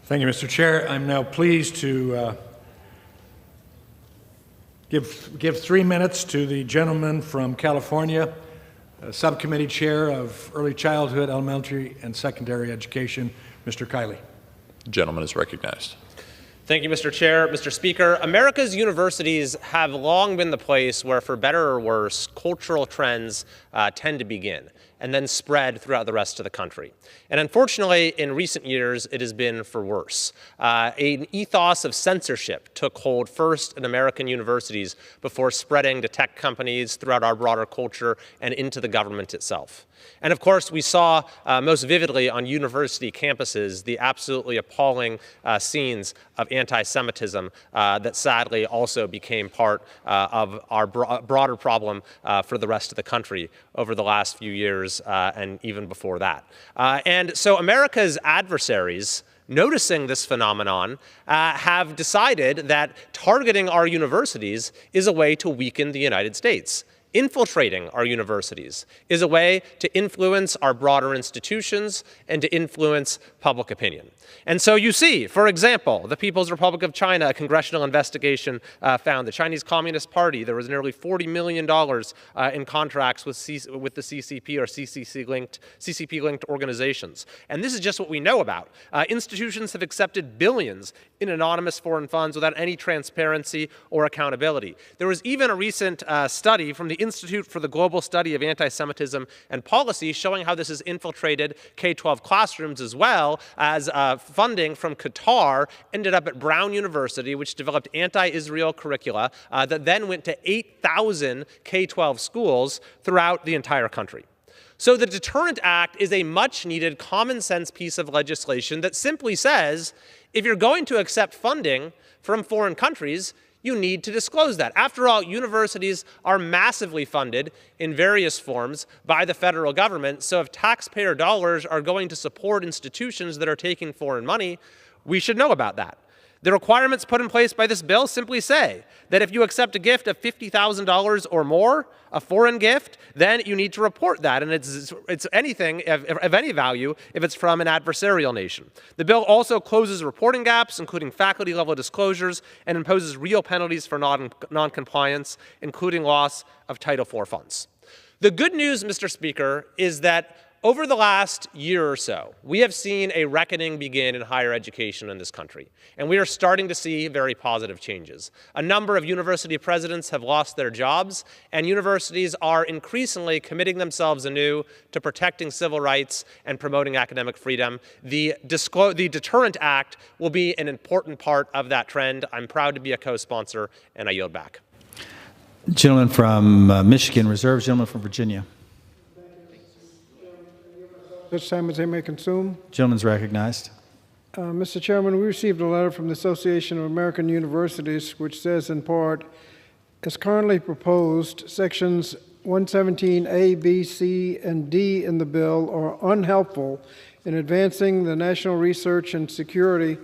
Thank you, Mr. Chair. I'm now pleased to give 3 minutes to the gentleman from California, Subcommittee Chair of Early Childhood, Elementary, and Secondary Education, Mr. Kiley. The gentleman is recognized. Thank you, Mr. Chair. Mr. Speaker, America's universities have long been the place where, for better or worse, cultural trends tend to begin and then spread throughout the rest of the country. And unfortunately, in recent years, it has been for worse. An ethos of censorship took hold first in American universities before spreading to tech companies throughout our broader culture and into the government itself. And of course, we saw most vividly on university campuses the absolutely appalling scenes of anti-Semitism that sadly also became part of our broader problem for the rest of the country over the last few years and even before that. And so America's adversaries, noticing this phenomenon, have decided that targeting our universities is a way to weaken the United States. Infiltrating our universities is a way to influence our broader institutions and to influence public opinion. And so you see, for example, the People's Republic of China, a congressional investigation found the Chinese Communist Party, there was nearly $40 million in contracts with the CCP or CCP-linked organizations. And this is just what we know about. Institutions have accepted billions in anonymous foreign funds without any transparency or accountability. There was even a recent study from the Institute for the Global Study of Anti-Semitism and Policy showing how this has infiltrated K-12 classrooms, as well as funding from Qatar ended up at Brown University, which developed anti-Israel curricula that then went to 8,000 K-12 schools throughout the entire country. So the Deterrent Act is a much-needed common sense piece of legislation that simply says, if you're going to accept funding from foreign countries, you need to disclose that. After all, universities are massively funded in various forms by the federal government, so if taxpayer dollars are going to support institutions that are taking foreign money, we should know about that. The requirements put in place by this bill simply say that if you accept a gift of $50,000 or more, a foreign gift, then you need to report that. And it's anything of any value if it's from an adversarial nation. The bill also closes reporting gaps, including faculty-level disclosures, and imposes real penalties for non-compliance, including loss of Title IV funds. The good news, Mr. Speaker, is that over the last year or so, we have seen a reckoning begin in higher education in this country, and we are starting to see very positive changes. A number of university presidents have lost their jobs, and universities are increasingly committing themselves anew to protecting civil rights and promoting academic freedom. The Deterrent Act will be an important part of that trend. I'm proud to be a co-sponsor, and I yield back. Gentleman from Michigan reserves, gentleman from Virginia. Such time as they may consume. Gentleman's recognized. Mr. Chairman, we received a letter from the Association of American Universities, which says in part, as currently proposed, sections 117A, B, C, and D in the bill are unhelpful in advancing the national research and security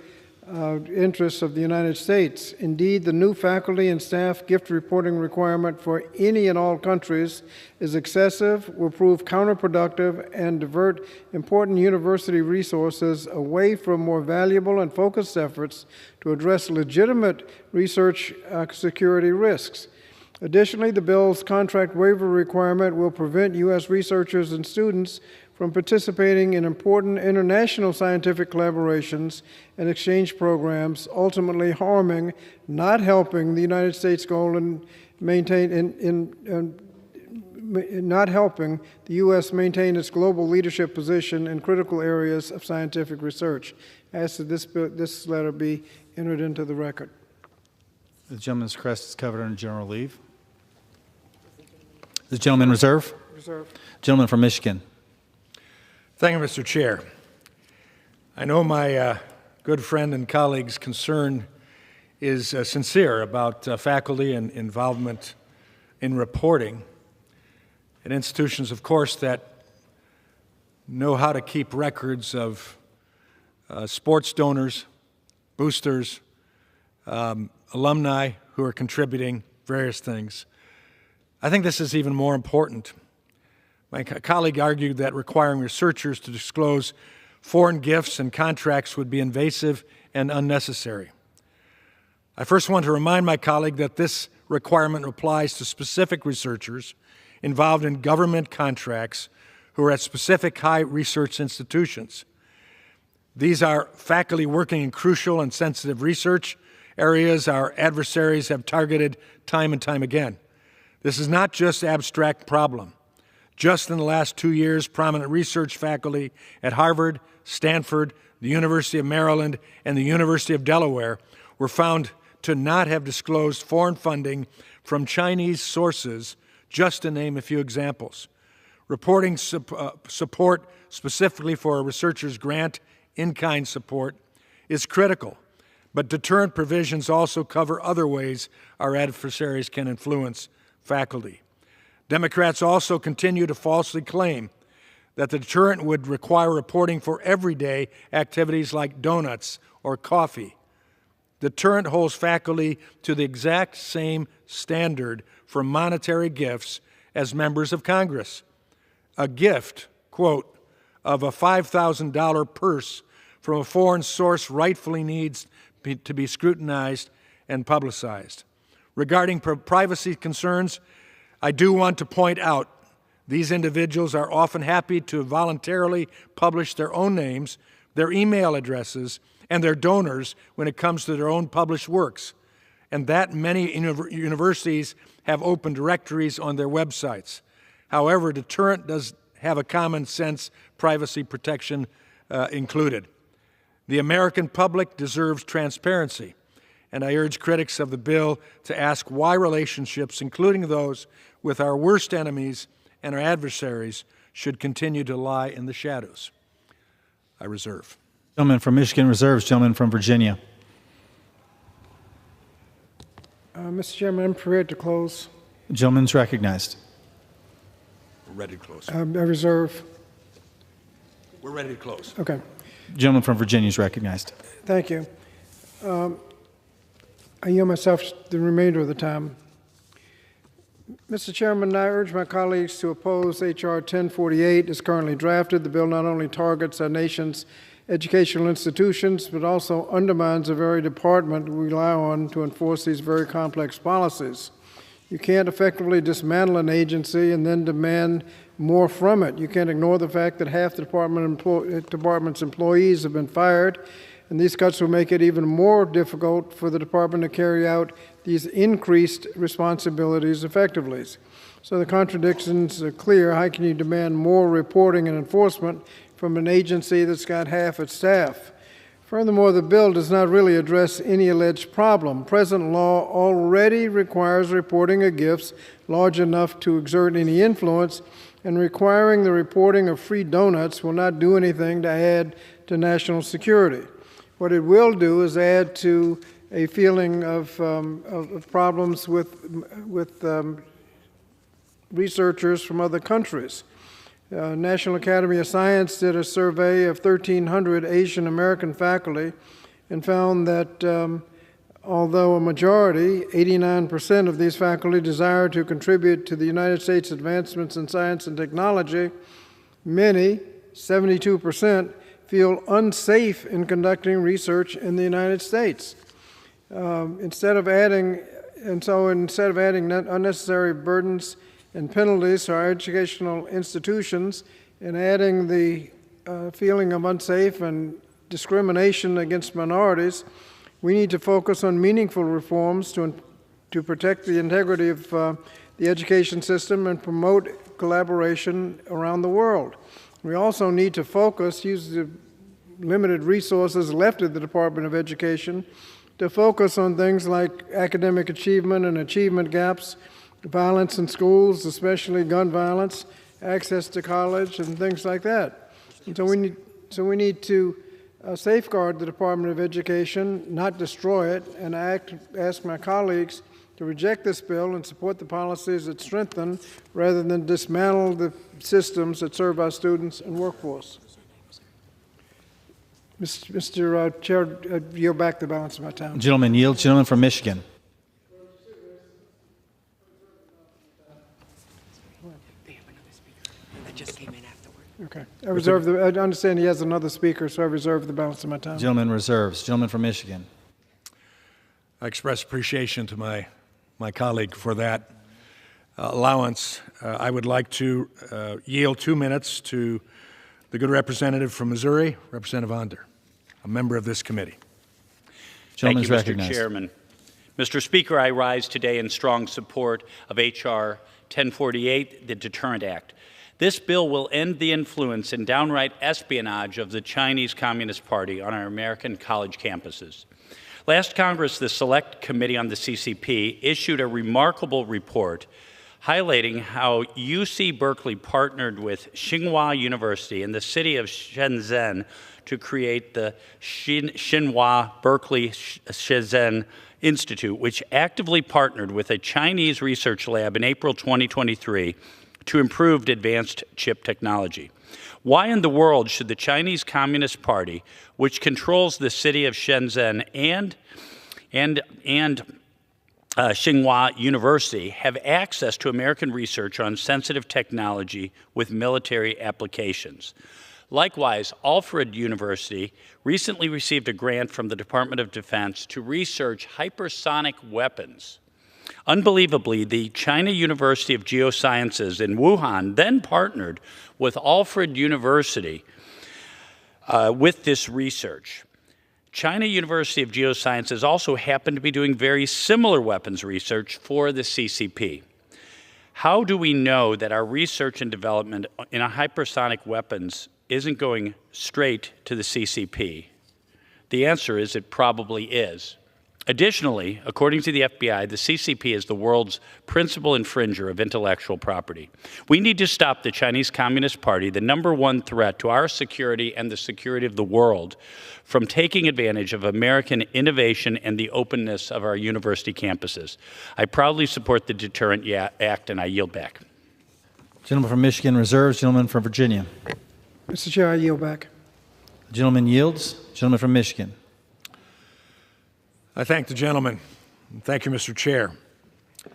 interests of the United States. Indeed, the new faculty and staff gift reporting requirement for any and all countries is excessive, will prove counterproductive, and divert important university resources away from more valuable and focused efforts to address legitimate research security risks. Additionally, the bill's contract waiver requirement will prevent U.S. researchers and students from participating in important international scientific collaborations and exchange programs, ultimately harming, not helping the United States goal in not helping the U.S. maintain its global leadership position in critical areas of scientific research. I ask that this letter be entered into the record. The gentleman's crest is covered under general leave. The gentleman reserve? Reserve. Gentleman from Michigan. Thank you, Mr. Chair. I know my good friend and colleague's concern is sincere about faculty and involvement in reporting at institutions, of course, that know how to keep records of sports donors, boosters, alumni who are contributing various things. I think this is even more important. My colleague argued that requiring researchers to disclose foreign gifts and contracts would be invasive and unnecessary. I first want to remind my colleague that this requirement applies to specific researchers involved in government contracts who are at specific high research institutions. These are faculty working in crucial and sensitive research areas our adversaries have targeted time and time again. This is not just an abstract problem. Just in the last 2 years, prominent research faculty at Harvard, Stanford, the University of Maryland, and the University of Delaware were found to not have disclosed foreign funding from Chinese sources, just to name a few examples. Reporting support specifically for a researcher's grant, in-kind support, is critical, but deterrent provisions also cover other ways our adversaries can influence faculty. Democrats also continue to falsely claim that the deterrent would require reporting for everyday activities like donuts or coffee. Deterrent holds faculty to the exact same standard for monetary gifts as members of Congress. A gift, quote, of a $5,000 purse from a foreign source rightfully needs to be scrutinized and publicized. Regarding privacy concerns, I do want to point out these individuals are often happy to voluntarily publish their own names, their email addresses, and their donors when it comes to their own published works, and that many universities have open directories on their websites. However, Deterrent does have a common sense privacy protection included. The American public deserves transparency, and I urge critics of the bill to ask why relationships, including those with our worst enemies and our adversaries, should continue to lie in the shadows. I reserve. Gentleman from Michigan reserves. Gentleman from Virginia. Mr. Chairman, I'm prepared to close. The gentleman's recognized. We're ready to close. I reserve. We're ready to close. Okay. The gentleman from Virginia is recognized. Thank you. I yield myself the remainder of the time. Mr. Chairman, I urge my colleagues to oppose H.R. 1048 as currently drafted. The bill not only targets our nation's educational institutions, but also undermines the very department we rely on to enforce these very complex policies. You can't effectively dismantle an agency and then demand more from it. You can't ignore the fact that half the department's employees have been fired, and these cuts will make it even more difficult for the department to carry out these increased responsibilities effectively. So the contradictions are clear. How can you demand more reporting and enforcement from an agency that's got half its staff? Furthermore, the bill does not really address any alleged problem. Present law already requires reporting of gifts large enough to exert any influence, and requiring the reporting of free donuts will not do anything to add to national security. What it will do is add to a feeling of problems with researchers from other countries. National Academy of Science did a survey of 1,300 Asian American faculty and found that although a majority, 89% of these faculty, desire to contribute to the United States advancements in science and technology, many, 72%, feel unsafe in conducting research in the United States. Instead of adding unnecessary burdens and penalties to our educational institutions and adding the feeling of unsafe and discrimination against minorities, we need to focus on meaningful reforms to protect the integrity of the education system and promote collaboration around the world. We also need to use the limited resources left at the Department of Education to focus on things like academic achievement and achievement gaps, violence in schools, especially gun violence, access to college, and things like that. And so we need to safeguard the Department of Education, not destroy it, and ask my colleagues to reject this bill and support the policies that strengthen rather than dismantle the systems that serve our students and workforce. Mr. Chair, yield back the balance of my time. Gentleman yields. Gentleman from Michigan. Okay. I understand he has another speaker, so I reserve the balance of my time. Gentleman reserves. Gentleman from Michigan. I express appreciation to my colleague for that allowance. I would like to yield 2 minutes to the good representative from Missouri, Representative Onder, a member of this committee. Gentleman is Thank you, recognized. Mr. Chairman. Mr. Speaker, I rise today in strong support of H.R. 1048, the Deterrent Act. This bill will end the influence and downright espionage of the Chinese Communist Party on our American college campuses. Last Congress, the Select Committee on the CCP issued a remarkable report highlighting how UC Berkeley partnered with Tsinghua University in the city of Shenzhen to create the Tsinghua Berkeley Shenzhen Institute, which actively partnered with a Chinese research lab in April 2023 to improve advanced chip technology. Why in the world should the Chinese Communist Party, which controls the city of Shenzhen and Tsinghua University, have access to American research on sensitive technology with military applications? Likewise, Alfred University recently received a grant from the Department of Defense to research hypersonic weapons. Unbelievably, the China University of Geosciences in Wuhan then partnered with Alfred University with this research. China University of Geosciences also happened to be doing very similar weapons research for the CCP. How do we know that our research and development in hypersonic weapons isn't going straight to the CCP? The answer is it probably is. Additionally, according to the FBI, the CCP is the world's principal infringer of intellectual property. We need to stop the Chinese Communist Party, the #1 threat to our security and the security of the world, from taking advantage of American innovation and the openness of our university campuses. I proudly support the Deterrent Act, and I yield back. Gentleman from Michigan reserves. Gentleman from Virginia. Mr. Chair, I yield back. The gentleman yields. Gentleman from Michigan. I thank the gentleman. Thank you, Mr. Chair. I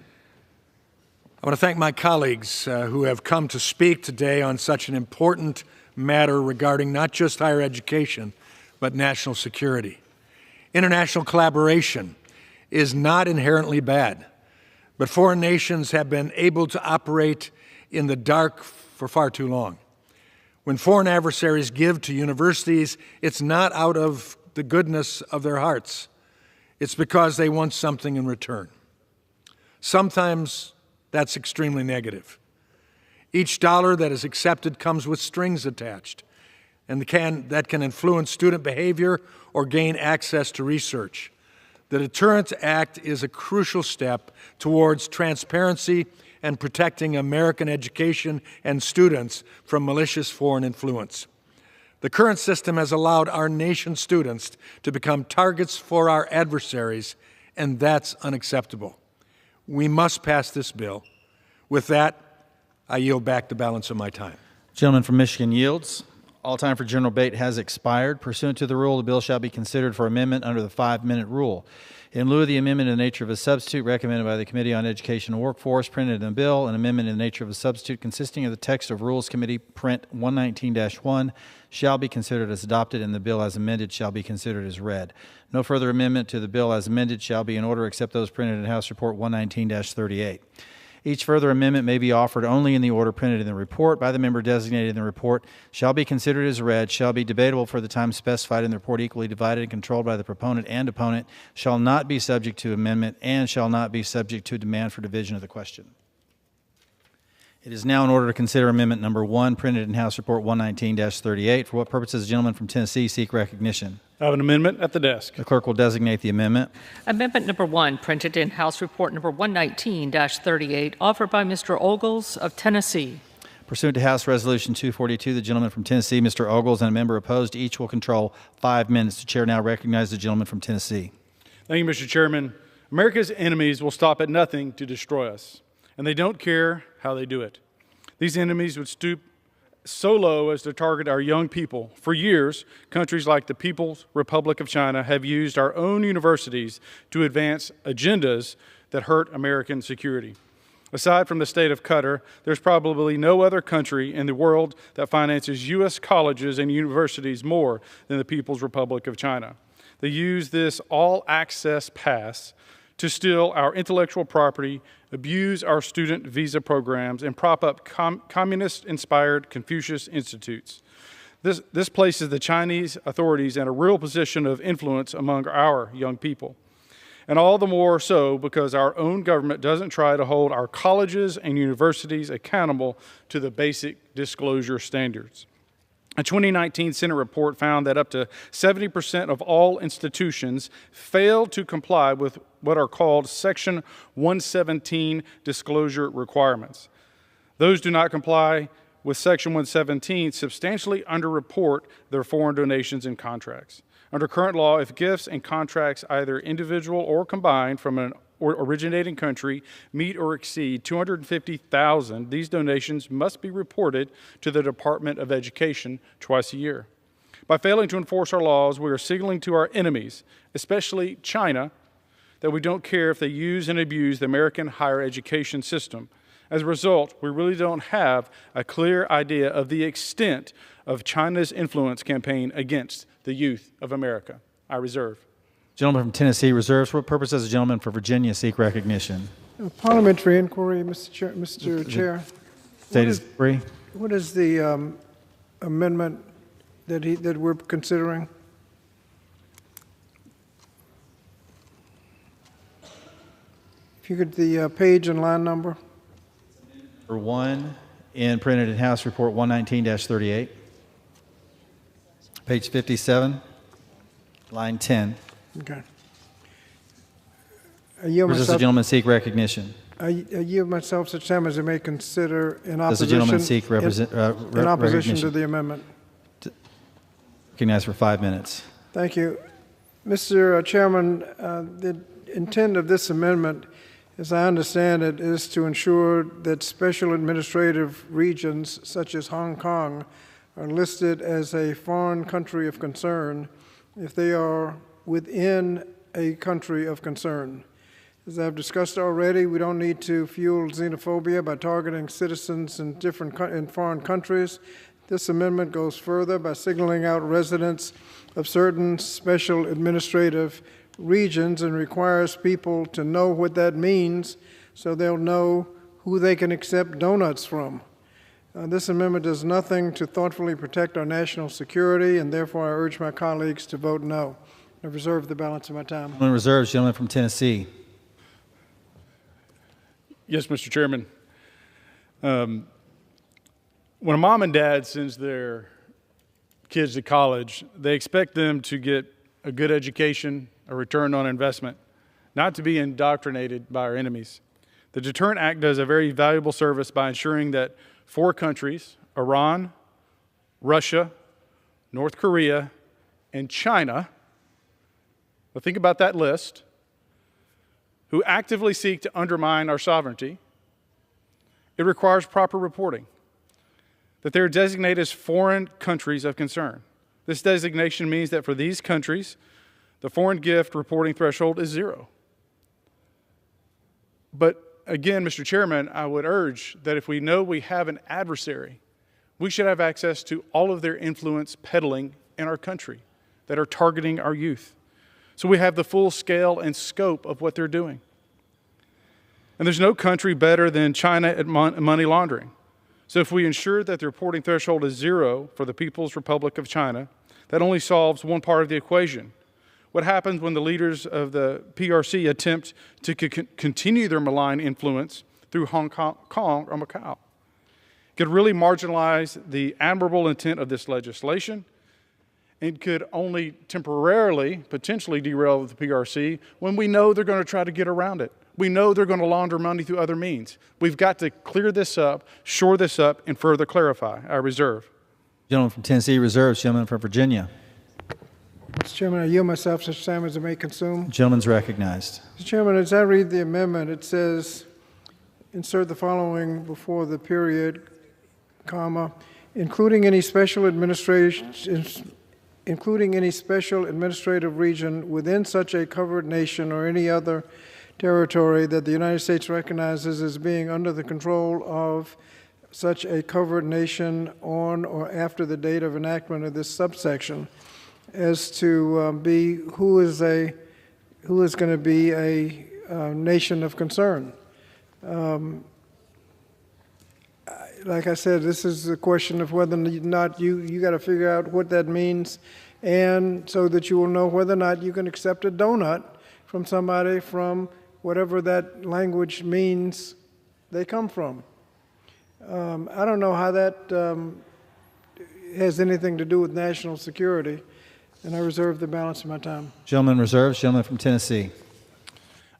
want to thank my colleagues who have come to speak today on such an important matter regarding not just higher education, but national security. International collaboration is not inherently bad, but foreign nations have been able to operate in the dark for far too long. When foreign adversaries give to universities, it's not out of the goodness of their hearts. It's because they want something in return. Sometimes that's extremely negative. Each dollar that is accepted comes with strings attached, and that can influence student behavior or gain access to research. The Deterrent Act is a crucial step towards transparency and protecting American education and students from malicious foreign influence. The current system has allowed our nation's students to become targets for our adversaries, and that's unacceptable. We must pass this bill. With that, I yield back the balance of my time. Gentleman from Michigan yields. All time for general debate has expired. Pursuant to the rule, the bill shall be considered for amendment under the 5-minute rule. In lieu of the amendment in the nature of a substitute recommended by the Committee on Education and Workforce, printed in the bill, an amendment in the nature of a substitute consisting of the text of Rules Committee Print 119-1 shall be considered as adopted, and the bill as amended shall be considered as read. No further amendment to the bill as amended shall be in order except those printed in House Report 119-38. Each further amendment may be offered only in the order printed in the report by the member designated in the report, shall be considered as read, shall be debatable for the time specified in the report, equally divided and controlled by the proponent and opponent, shall not be subject to amendment, and shall not be subject to demand for division of the question. It is now in order to consider amendment number 1, printed in House Report 119-38. For what purpose does the gentleman from Tennessee seek recognition? I have an amendment at the desk. The clerk will designate the amendment. Amendment number 1, printed in House Report number 119-38, offered by Mr. Ogles of Tennessee. Pursuant to House Resolution 242, the gentleman from Tennessee, Mr. Ogles, and a member opposed, each will control 5 minutes. The chair now recognizes the gentleman from Tennessee. Thank you, Mr. Chairman. America's enemies will stop at nothing to destroy us, and they don't care how they do it. These enemies would stoop so low as to target our young people. For years, countries like the People's Republic of China have used our own universities to advance agendas that hurt American security. Aside from the state of Qatar, there's probably no other country in the world that finances U.S. colleges and universities more than the People's Republic of China. They use this all-access pass to steal our intellectual property, abuse our student visa programs, and prop up communist-inspired Confucius institutes. This places the Chinese authorities in a real position of influence among our young people. And all the more so because our own government doesn't try to hold our colleges and universities accountable to the basic disclosure standards. A 2019 Senate report found that up to 70% of all institutions failed to comply with what are called Section 117 disclosure requirements. Those do not comply with Section 117 substantially underreport their foreign donations and contracts. Under current law, if gifts and contracts, either individual or combined from an originating country, meet or exceed $250,000, these donations must be reported to the Department of Education twice a year. By failing to enforce our laws, we are signaling to our enemies, especially China, that we don't care if they use and abuse the American higher education system. As a result, we really don't have a clear idea of the extent of China's influence campaign against the youth of America. I reserve. Gentleman from Tennessee reserves. For what purpose does the gentleman from Virginia seek recognition? Parliamentary inquiry, Mr. Chair. State is free. What is the amendment that we're considering? If you could, the page and line number. Number 1, and printed in House Report 119-38. Page 57, line 10. Okay. Does the gentleman seek recognition? I yield myself such time as I may consider in Does the opposition, gentleman seek in opposition recognition? to the amendment. Recognized for 5 minutes. Thank you. Mr. Chairman, the intent of this amendment, as I understand it, is to ensure that special administrative regions such as Hong Kong are listed as a foreign country of concern if they are within a country of concern. As I've discussed already, we don't need to fuel xenophobia by targeting citizens in foreign countries. This amendment goes further by signaling out residents of certain special administrative regions and requires people to know what that means so they'll know who they can accept donuts from. This amendment does nothing to thoughtfully protect our national security, and therefore I urge my colleagues to vote no. I reserve the balance of my time. Gentleman reserves. Gentleman from Tennessee. Yes, Mr. Chairman. When a mom and dad sends their kids to college, they expect them to get a good education, a return on investment, not to be indoctrinated by our enemies. The Deterrent Act does a very valuable service by ensuring that 4 countries, Iran, Russia, North Korea, and China, now think about that list, who actively seek to undermine our sovereignty, it requires proper reporting, that they are designated as foreign countries of concern. This designation means that for these countries, the foreign gift reporting threshold is 0. But again, Mr. Chairman, I would urge that if we know we have an adversary, we should have access to all of their influence peddling in our country that are targeting our youth. So we have the full scale and scope of what they're doing. And there's no country better than China at money laundering. So if we ensure that the reporting threshold is 0 for the People's Republic of China, that only solves one part of the equation. What happens when the leaders of the PRC attempt to continue their malign influence through Hong Kong or Macau? It could really marginalize the admirable intent of this legislation. It could only temporarily, potentially derail the PRC when we know they're going to try to get around it. We know they're going to launder money through other means. We've got to clear this up, shore this up, and further clarify. I reserve. Gentleman from Tennessee reserves. Gentleman from Virginia. Mr. Chairman, I yield myself such time as I may consume. Gentleman's recognized. Mr. Chairman, as I read the amendment, it says, insert the following before the period, comma, including any special administrative region within such a covered nation or any other territory that the United States recognizes as being under the control of such a covered nation on or after the date of enactment of this subsection, as to be who is going to be a nation of concern. Like I said, this is a question of whether or not you got to figure out what that means, and so that you will know whether or not you can accept a donut from somebody from whatever that language means they come from. I don't know how that has anything to do with national security, and I reserve the balance of my time. Gentleman reserves. Gentleman from Tennessee.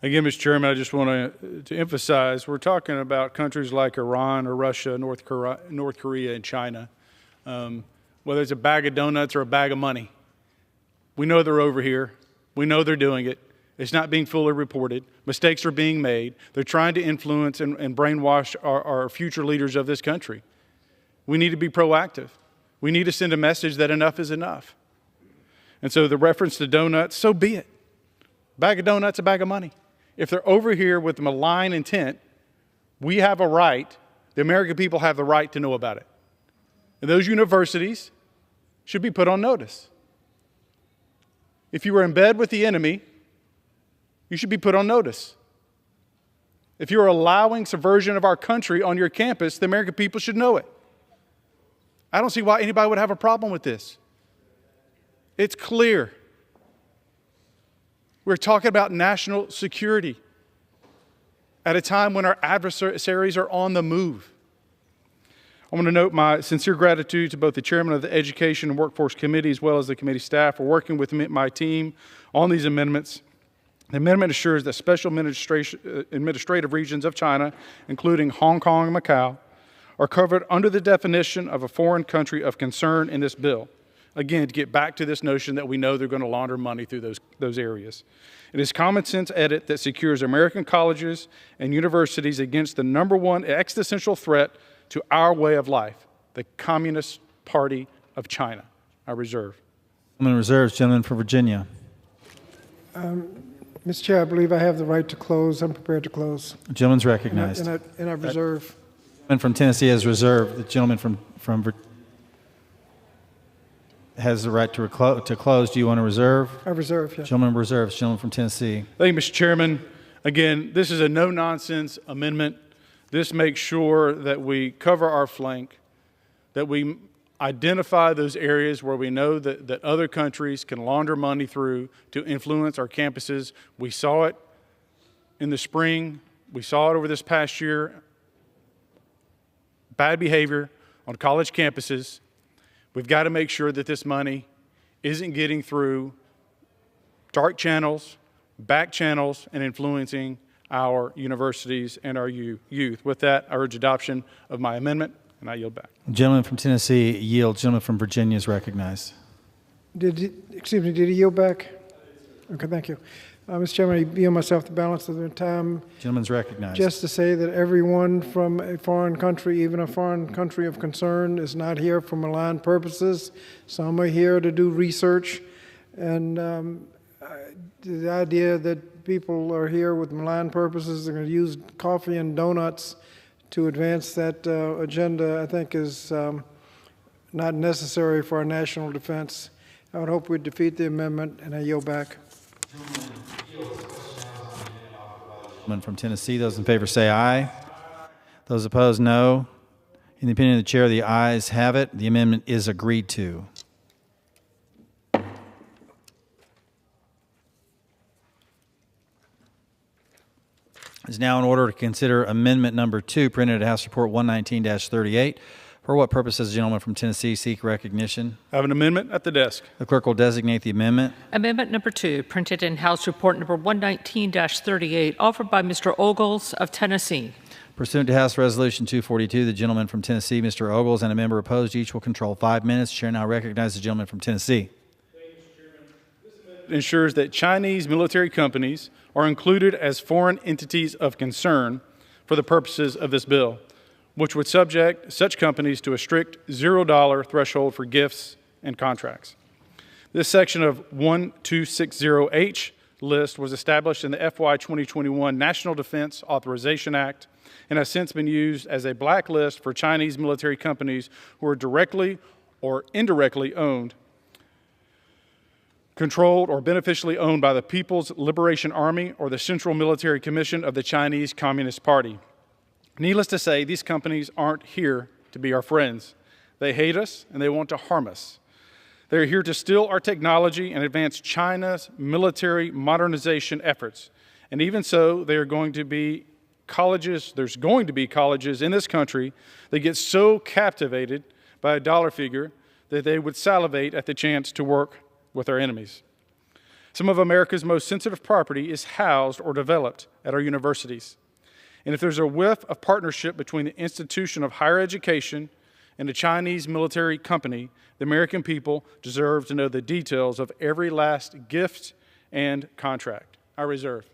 Again, Mr. Chairman, I just want to emphasize, we're talking about countries like Iran or Russia, North Korea, and China. Whether it's a bag of donuts or a bag of money. We know they're over here. We know they're doing it. It's not being fully reported. Mistakes are being made. They're trying to influence and brainwash our future leaders of this country. We need to be proactive. We need to send a message that enough is enough. And so the reference to donuts, so be it. Bag of donuts, a bag of money. If they're over here with malign intent, we have a right, the American people have the right to know about it. And those universities should be put on notice. If you are in bed with the enemy, you should be put on notice. If you're allowing subversion of our country on your campus, the American people should know it. I don't see why anybody would have a problem with this. It's clear. We're talking about national security at a time when our adversaries are on the move. I want to note my sincere gratitude to both the chairman of the Education and Workforce Committee as well as the committee staff for working with my team on these amendments. The amendment assures that special administrative regions of China, including Hong Kong and Macau, are covered under the definition of a foreign country of concern in this bill. Again, to get back to this notion that we know they're going to launder money through those areas. It is common sense edit that secures American colleges and universities against the number one existential threat to our way of life, the Communist Party of China. I reserve. Gentleman reserves. Gentleman from Virginia. Mr. Chair, I believe I have the right to close. I'm prepared to close. The gentleman's recognized. And I reserve. The gentleman from Tennessee has reserved. The gentleman has the right to close. Do you want to reserve? I reserve, yes. Gentleman reserves. Gentleman from Tennessee. Thank you, Mr. Chairman. Again, this is a no-nonsense amendment. This makes sure that we cover our flank, that we identify those areas where we know that other countries can launder money through to influence our campuses. We saw it in the spring. We saw it over this past year. Bad behavior on college campuses. We've got to make sure that this money isn't getting through dark channels, back channels, and influencing our universities and our youth. With that, I urge adoption of my amendment, and I yield back. Gentleman from Tennessee yields. Gentleman from Virginia is recognized. Did he yield back? Okay, thank you. Mr. Chairman, I yield myself the balance of the time. Gentleman's recognized. Just to say that everyone from a foreign country, even a foreign country of concern, is not here for malign purposes. Some are here to do research. And the idea that people are here with malign purposes, they're going to use coffee and donuts to advance that agenda, I think is not necessary for our national defense. I would hope we defeat the amendment, and I yield back. Gentleman from Tennessee. Those in favor say aye. Those opposed, no. In the opinion of the chair, the ayes have it. The amendment is agreed to. It's now in order to consider amendment number 2, printed at House Report 119-38. For what purpose does the gentleman from Tennessee seek recognition? I have an amendment at the desk. The clerk will designate the amendment. Amendment number 2, printed in House Report number 119-38, offered by Mr. Ogles of Tennessee. Pursuant to House Resolution 242, the gentleman from Tennessee, Mr. Ogles, and a member opposed, each will control 5 minutes. Chair now recognizes the gentleman from Tennessee. Ensures that Chinese military companies are included as foreign entities of concern for the purposes of this bill, which would subject such companies to a strict $0 threshold for gifts and contracts. This section of 1260H list was established in the FY 2021 National Defense Authorization Act and has since been used as a blacklist for Chinese military companies who are directly or indirectly owned, controlled, or beneficially owned by the People's Liberation Army or the Central Military Commission of the Chinese Communist Party. Needless to say, these companies aren't here to be our friends. They hate us and they want to harm us. They're here to steal our technology and advance China's military modernization efforts. And even so, there's going to be colleges in this country that get so captivated by a dollar figure that they would salivate at the chance to work with our enemies. Some of America's most sensitive property is housed or developed at our universities. And if there's a whiff of partnership between the institution of higher education and a Chinese military company, the American people deserve to know the details of every last gift and contract. I reserve.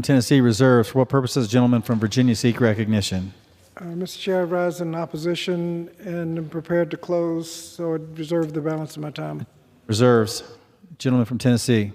Tennessee reserves. For what purpose does the gentleman from Virginia seek recognition? Mr. Chair, I rise in opposition and am prepared to close, so I reserve the balance of my time. Reserves. Gentleman from Tennessee.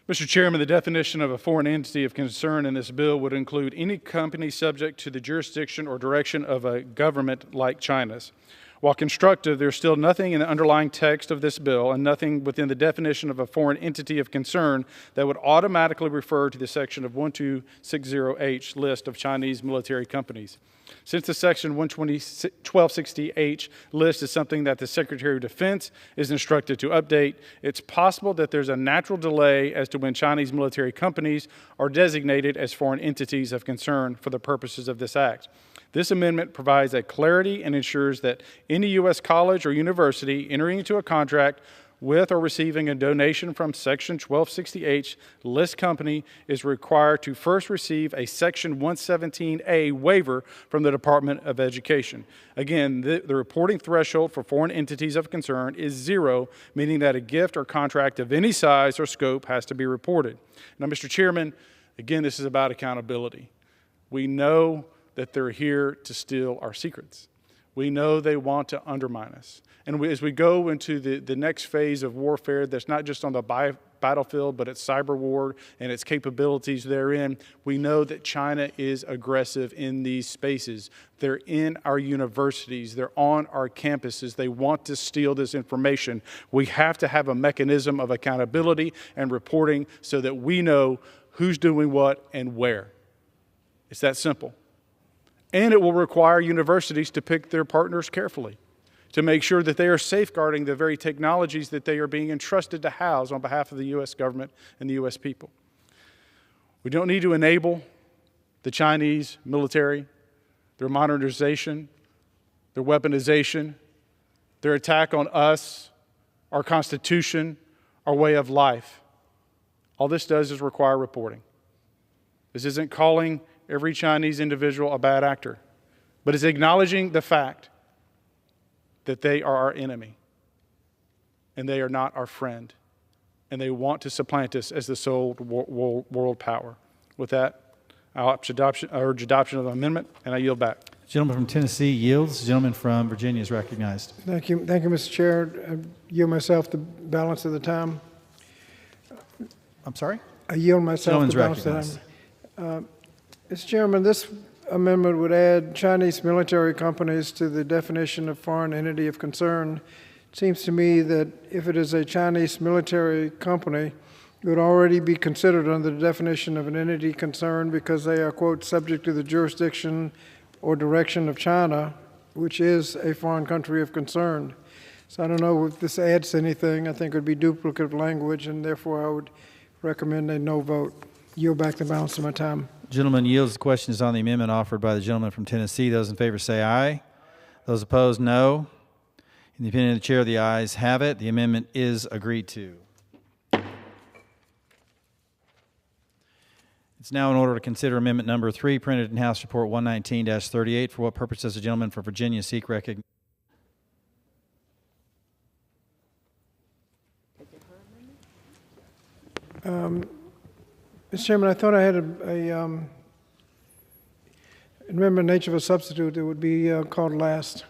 Mr. Chairman, the definition of a foreign entity of concern in this bill would include any company subject to the jurisdiction or direction of a government like China's. While constructive, there's still nothing in the underlying text of this bill and nothing within the definition of a foreign entity of concern that would automatically refer to the section of 1260H list of Chinese military companies. Since the section 1260H list is something that the Secretary of Defense is instructed to update, it's possible that there's a natural delay as to when Chinese military companies are designated as foreign entities of concern for the purposes of this act. This amendment provides a clarity and ensures that any U.S. college or university entering into a contract with or receiving a donation from Section 1260H list company is required to first receive a Section 117A waiver from the Department of Education. Again, the reporting threshold for foreign entities of concern is 0, meaning that a gift or contract of any size or scope has to be reported. Now, Mr. Chairman, again, this is about accountability. We know that they're here to steal our secrets. We know they want to undermine us. And as we go into the next phase of warfare that's not just on the battlefield, but it's cyber war and its capabilities therein, we know that China is aggressive in these spaces. They're in our universities. They're on our campuses. They want to steal this information. We have to have a mechanism of accountability and reporting so that we know who's doing what and where. It's that simple. And it will require universities to pick their partners carefully, to make sure that they are safeguarding the very technologies that they are being entrusted to house on behalf of the U.S. government and the U.S. people. We don't need to enable the Chinese military, their modernization, their weaponization, their attack on us, our Constitution, our way of life. All this does is require reporting. This isn't calling every Chinese individual a bad actor, but it's acknowledging the fact that they are our enemy and they are not our friend, and they want to supplant us as the sole world power. With that, I'll urge adoption of the amendment, and I yield back. The gentleman from Tennessee yields. The gentleman from Virginia is recognized. Thank you, Mr. Chair. I yield myself the balance of the time. I'm sorry? I yield myself the balance of the time. Mr. Chairman, this amendment would add Chinese military companies to the definition of foreign entity of concern. It seems to me that if it is a Chinese military company, it would already be considered under the definition of an entity concern because they are, quote, subject to the jurisdiction or direction of China, which is a foreign country of concern. So I don't know if this adds anything. I think it would be duplicative language, and therefore I would recommend a no vote. Yield back the balance of my time. Gentleman yields. The question is on the amendment offered by the gentleman from Tennessee. Those in favor say aye. Those opposed, no. In the opinion of the chair, the ayes have it. The amendment is agreed to. It's now in order to consider amendment number 3, printed in House Report 119-38. For what purpose does the gentleman from Virginia seek recognition? Mr. Chairman, I thought I had a amendment nature of a substitute that would be called last.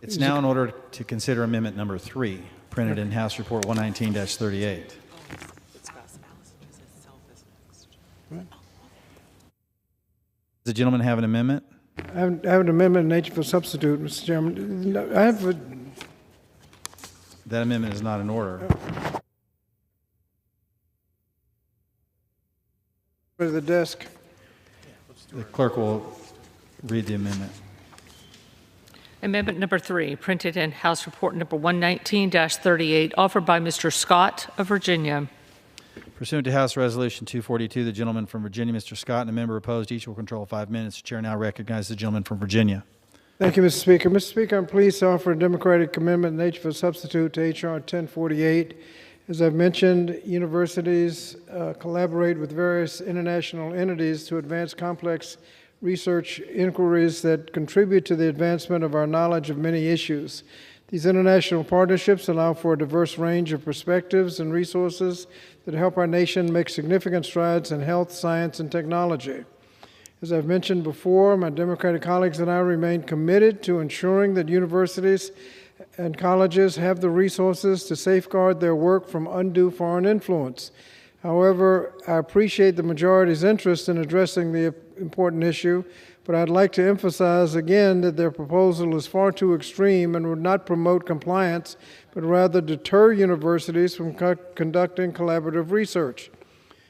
It's now in order to consider amendment number 3, printed in House Report 119-38. Does the gentleman have an amendment? I have an amendment nature of a substitute, Mr. Chairman. I have a... That amendment is not in order. To the desk. The clerk will read the amendment. Amendment number 3, printed in House Report number 119-38, offered by Mr. Scott of Virginia. Pursuant to House Resolution 242, the gentleman from Virginia, Mr. Scott, and a member opposed, each will control 5 minutes. The chair now recognizes the gentleman from Virginia. Thank you, Mr. Speaker. Mr. Speaker, I'm pleased to offer a Democratic amendment nature of a substitute to H.R. 1048. As I've mentioned, universities collaborate with various international entities to advance complex research inquiries that contribute to the advancement of our knowledge of many issues. These international partnerships allow for a diverse range of perspectives and resources that help our nation make significant strides in health, science, and technology. As I've mentioned before, my Democratic colleagues and I remain committed to ensuring that universities and colleges have the resources to safeguard their work from undue foreign influence. However, I appreciate the majority's interest in addressing the important issue, but I'd like to emphasize again that their proposal is far too extreme and would not promote compliance, but rather deter universities from conducting collaborative research.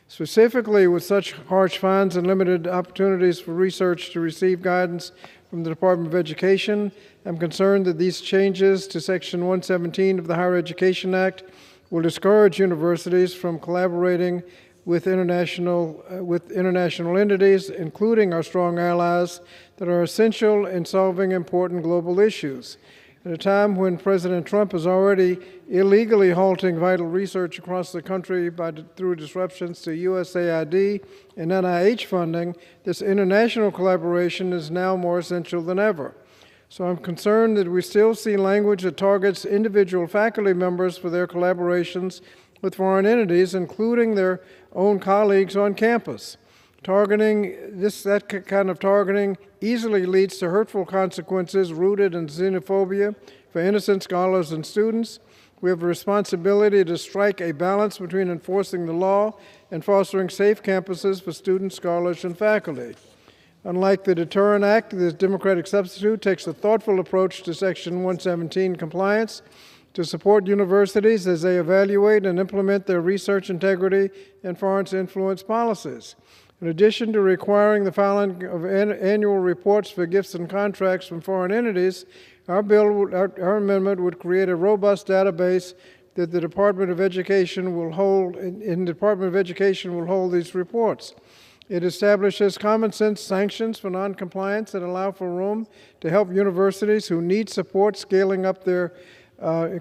Specifically, with such harsh fines and limited opportunities for research to receive guidance from the Department of Education, I'm concerned that these changes to Section 117 of the Higher Education Act will discourage universities from collaborating with international entities, including our strong allies, that are essential in solving important global issues. At a time when President Trump is already illegally halting vital research across the country through disruptions to USAID and NIH funding, this international collaboration is now more essential than ever. So I'm concerned that we still see language that targets individual faculty members for their collaborations with foreign entities, including their own colleagues on campus. That kind of targeting easily leads to hurtful consequences rooted in xenophobia for innocent scholars and students. We have a responsibility to strike a balance between enforcing the law and fostering safe campuses for students, scholars, and faculty. Unlike the Deterrent Act, this Democratic substitute takes a thoughtful approach to Section 117 compliance to support universities as they evaluate and implement their research integrity and foreign influence policies. In addition to requiring the filing of annual reports for gifts and contracts from foreign entities, our amendment would create a robust database that the Department of Education will hold, and the Department of Education will hold these reports. It establishes common sense sanctions for noncompliance that allow for room to help universities who need support scaling up their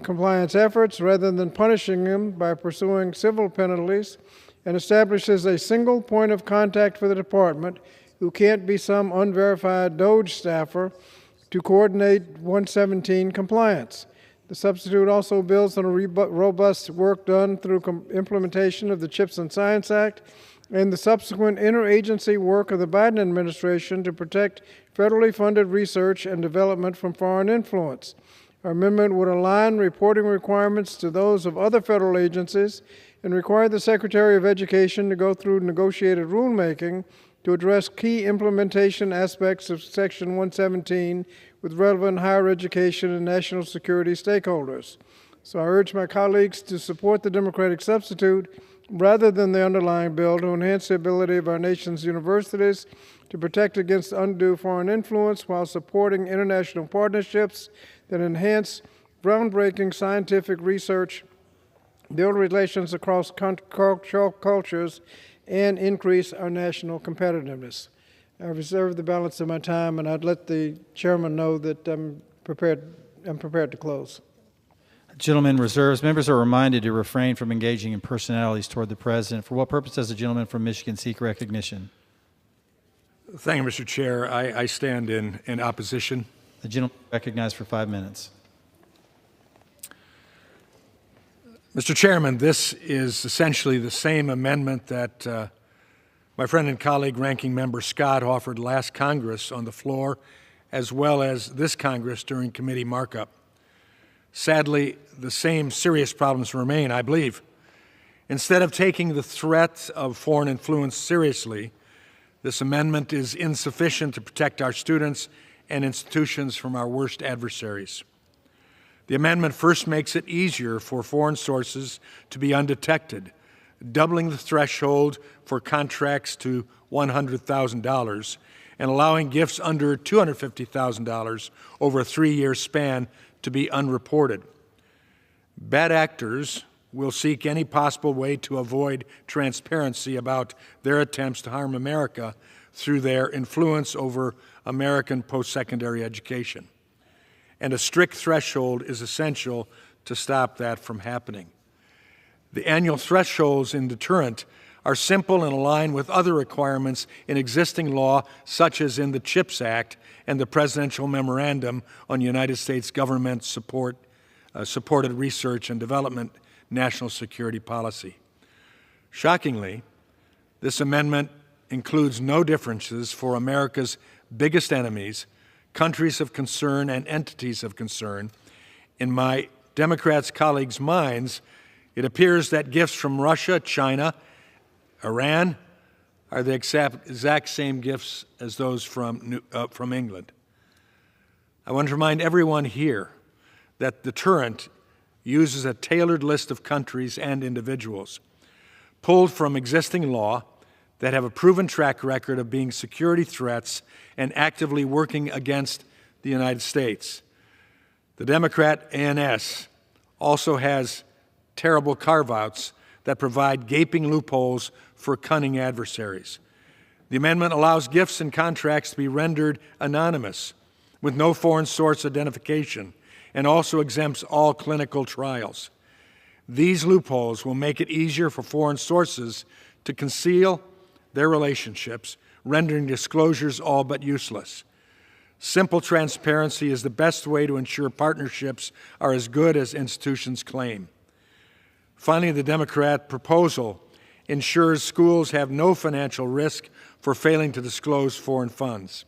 compliance efforts rather than punishing them by pursuing civil penalties, and establishes a single point of contact for the department, who can't be some unverified DOGE staffer, to coordinate 117 compliance. The substitute also builds on a robust work done through implementation of the CHIPS and Science Act and the subsequent interagency work of the Biden administration to protect federally funded research and development from foreign influence. Our amendment would align reporting requirements to those of other federal agencies and require the Secretary of Education to go through negotiated rulemaking to address key implementation aspects of Section 117 with relevant higher education and national security stakeholders. So I urge my colleagues to support the Democratic substitute rather than the underlying bill to enhance the ability of our nation's universities to protect against undue foreign influence while supporting international partnerships that enhance groundbreaking scientific research, build relations across cultures, and increase our national competitiveness. I reserve the balance of my time, and I'd let the chairman know that I'm prepared to close. Gentleman reserves. Members are reminded to refrain from engaging in personalities toward the president. For what purpose does the gentleman from Michigan seek recognition? Thank you, Mr. Chair. I stand in opposition. The gentleman recognized for 5 minutes. Mr. Chairman, this is essentially the same amendment that my friend and colleague, Ranking Member Scott, offered last Congress on the floor, as well as this Congress during committee markup. Sadly, the same serious problems remain, I believe. Instead of taking the threat of foreign influence seriously, this amendment is insufficient to protect our students and institutions from our worst adversaries. The amendment first makes it easier for foreign sources to be undetected, doubling the threshold for contracts to $100,000 and allowing gifts under $250,000 over a 3-year span to be unreported. Bad actors will seek any possible way to avoid transparency about their attempts to harm America through their influence over American post-secondary education. And a strict threshold is essential to stop that from happening. The annual thresholds in Deterrent are simple and align with other requirements in existing law, such as in the CHIPS Act and the Presidential Memorandum on United States government supported research and development national security policy. Shockingly, this amendment includes no differences for America's biggest enemies, countries of concern, and entities of concern. In my Democrats' colleagues' minds, it appears that gifts from Russia, China, Iran are the exact same gifts as those from England. I want to remind everyone here that Deterrent uses a tailored list of countries and individuals pulled from existing law that have a proven track record of being security threats and actively working against the United States. The Democrat ANS also has terrible carve-outs that provide gaping loopholes for cunning adversaries. The amendment allows gifts and contracts to be rendered anonymous with no foreign source identification and also exempts all clinical trials. These loopholes will make it easier for foreign sources to conceal their relationships, rendering disclosures all but useless. Simple transparency is the best way to ensure partnerships are as good as institutions claim. Finally, the Democrat proposal ensures schools have no financial risk for failing to disclose foreign funds.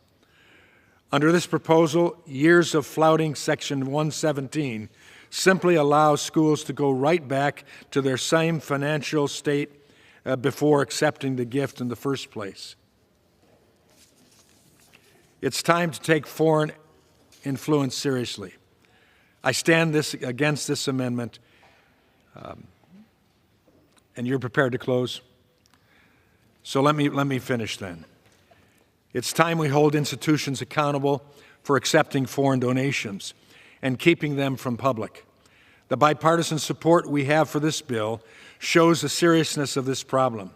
Under this proposal, years of flouting Section 117 simply allows schools to go right back to their same financial state before accepting the gift in the first place. It's time to take foreign influence seriously. I stand against this amendment, and you're prepared to close? So let me finish then. It's time we hold institutions accountable for accepting foreign donations and keeping them from public. The bipartisan support we have for this bill shows the seriousness of this problem.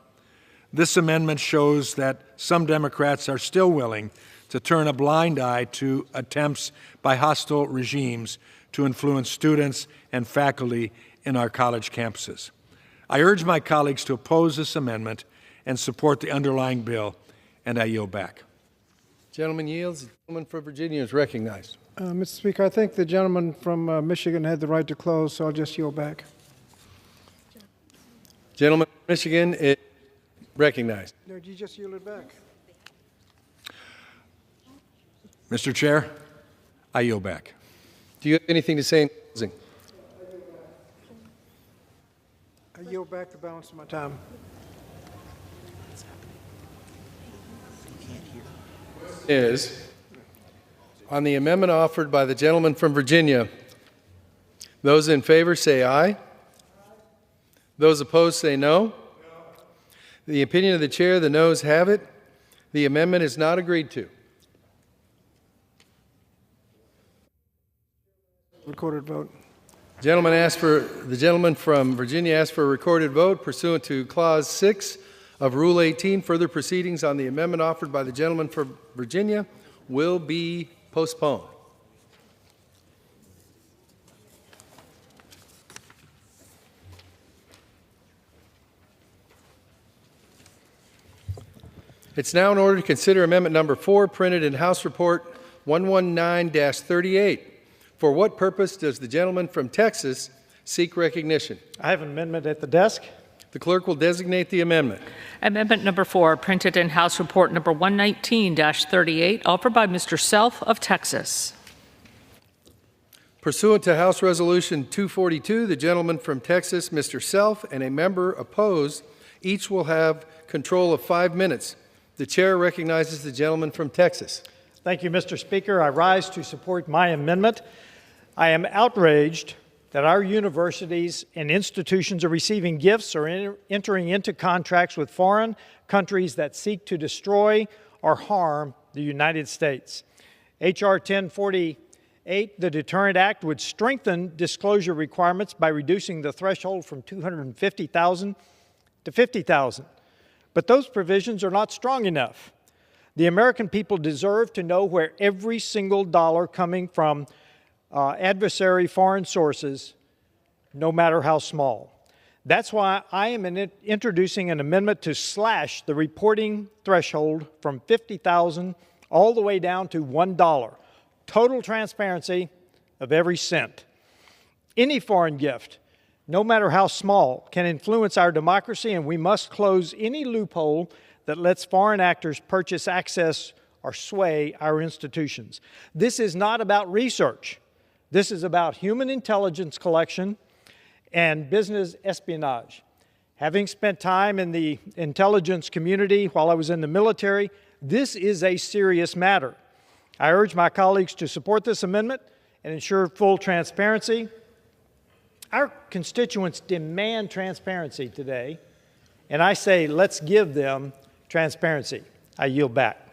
This amendment shows that some Democrats are still willing to turn a blind eye to attempts by hostile regimes to influence students and faculty in our college campuses. I urge my colleagues to oppose this amendment and support the underlying bill, and I yield back. Gentleman yields. The gentleman from Virginia is recognized. Mr. Speaker, I think the gentleman from Michigan had the right to close, so I'll just yield back. Gentleman from Michigan is recognized. No, you just yielded back. Mr. Chair, I yield back. Do you have anything to say in closing? I yield back the balance of my time. Is on the amendment offered by the gentleman from Virginia. Those in favor say aye. Those opposed say no. The opinion of the chair, the noes have it. The amendment is not agreed to. Recorded vote. The gentleman from Virginia asked for a recorded vote pursuant to Clause 6 of Rule 18. Further proceedings on the amendment offered by the gentleman from Virginia will be postponed. It's now in order to consider Amendment Number 4, printed in House Report 119-38. For what purpose does the gentleman from Texas seek recognition? I have an amendment at the desk. The clerk will designate the amendment. Amendment number 4, printed in House Report number 119-38, offered by Mr. Self of Texas. Pursuant to House Resolution 242, the gentleman from Texas, Mr. Self, and a member opposed, each will have control of 5 minutes. The chair recognizes the gentleman from Texas. Thank you, Mr. Speaker. I rise to support my amendment. I am outraged that our universities and institutions are receiving gifts or entering into contracts with foreign countries that seek to destroy or harm the United States. H.R. 1048, the Deterrent Act, would strengthen disclosure requirements by reducing the threshold from $250,000 to $50,000. But those provisions are not strong enough. The American people deserve to know where every single dollar coming from adversary foreign sources, no matter how small. That's why I am introducing an amendment to slash the reporting threshold from $50,000 all the way down to $1. Total transparency of every cent. Any foreign gift, no matter how small, can influence our democracy, and we must close any loophole that lets foreign actors purchase access or sway our institutions. This is not about research. This is about human intelligence collection and business espionage. Having spent time in the intelligence community while I was in the military, this is a serious matter. I urge my colleagues to support this amendment and ensure full transparency. Our constituents demand transparency today, and I say let's give them transparency. I yield back.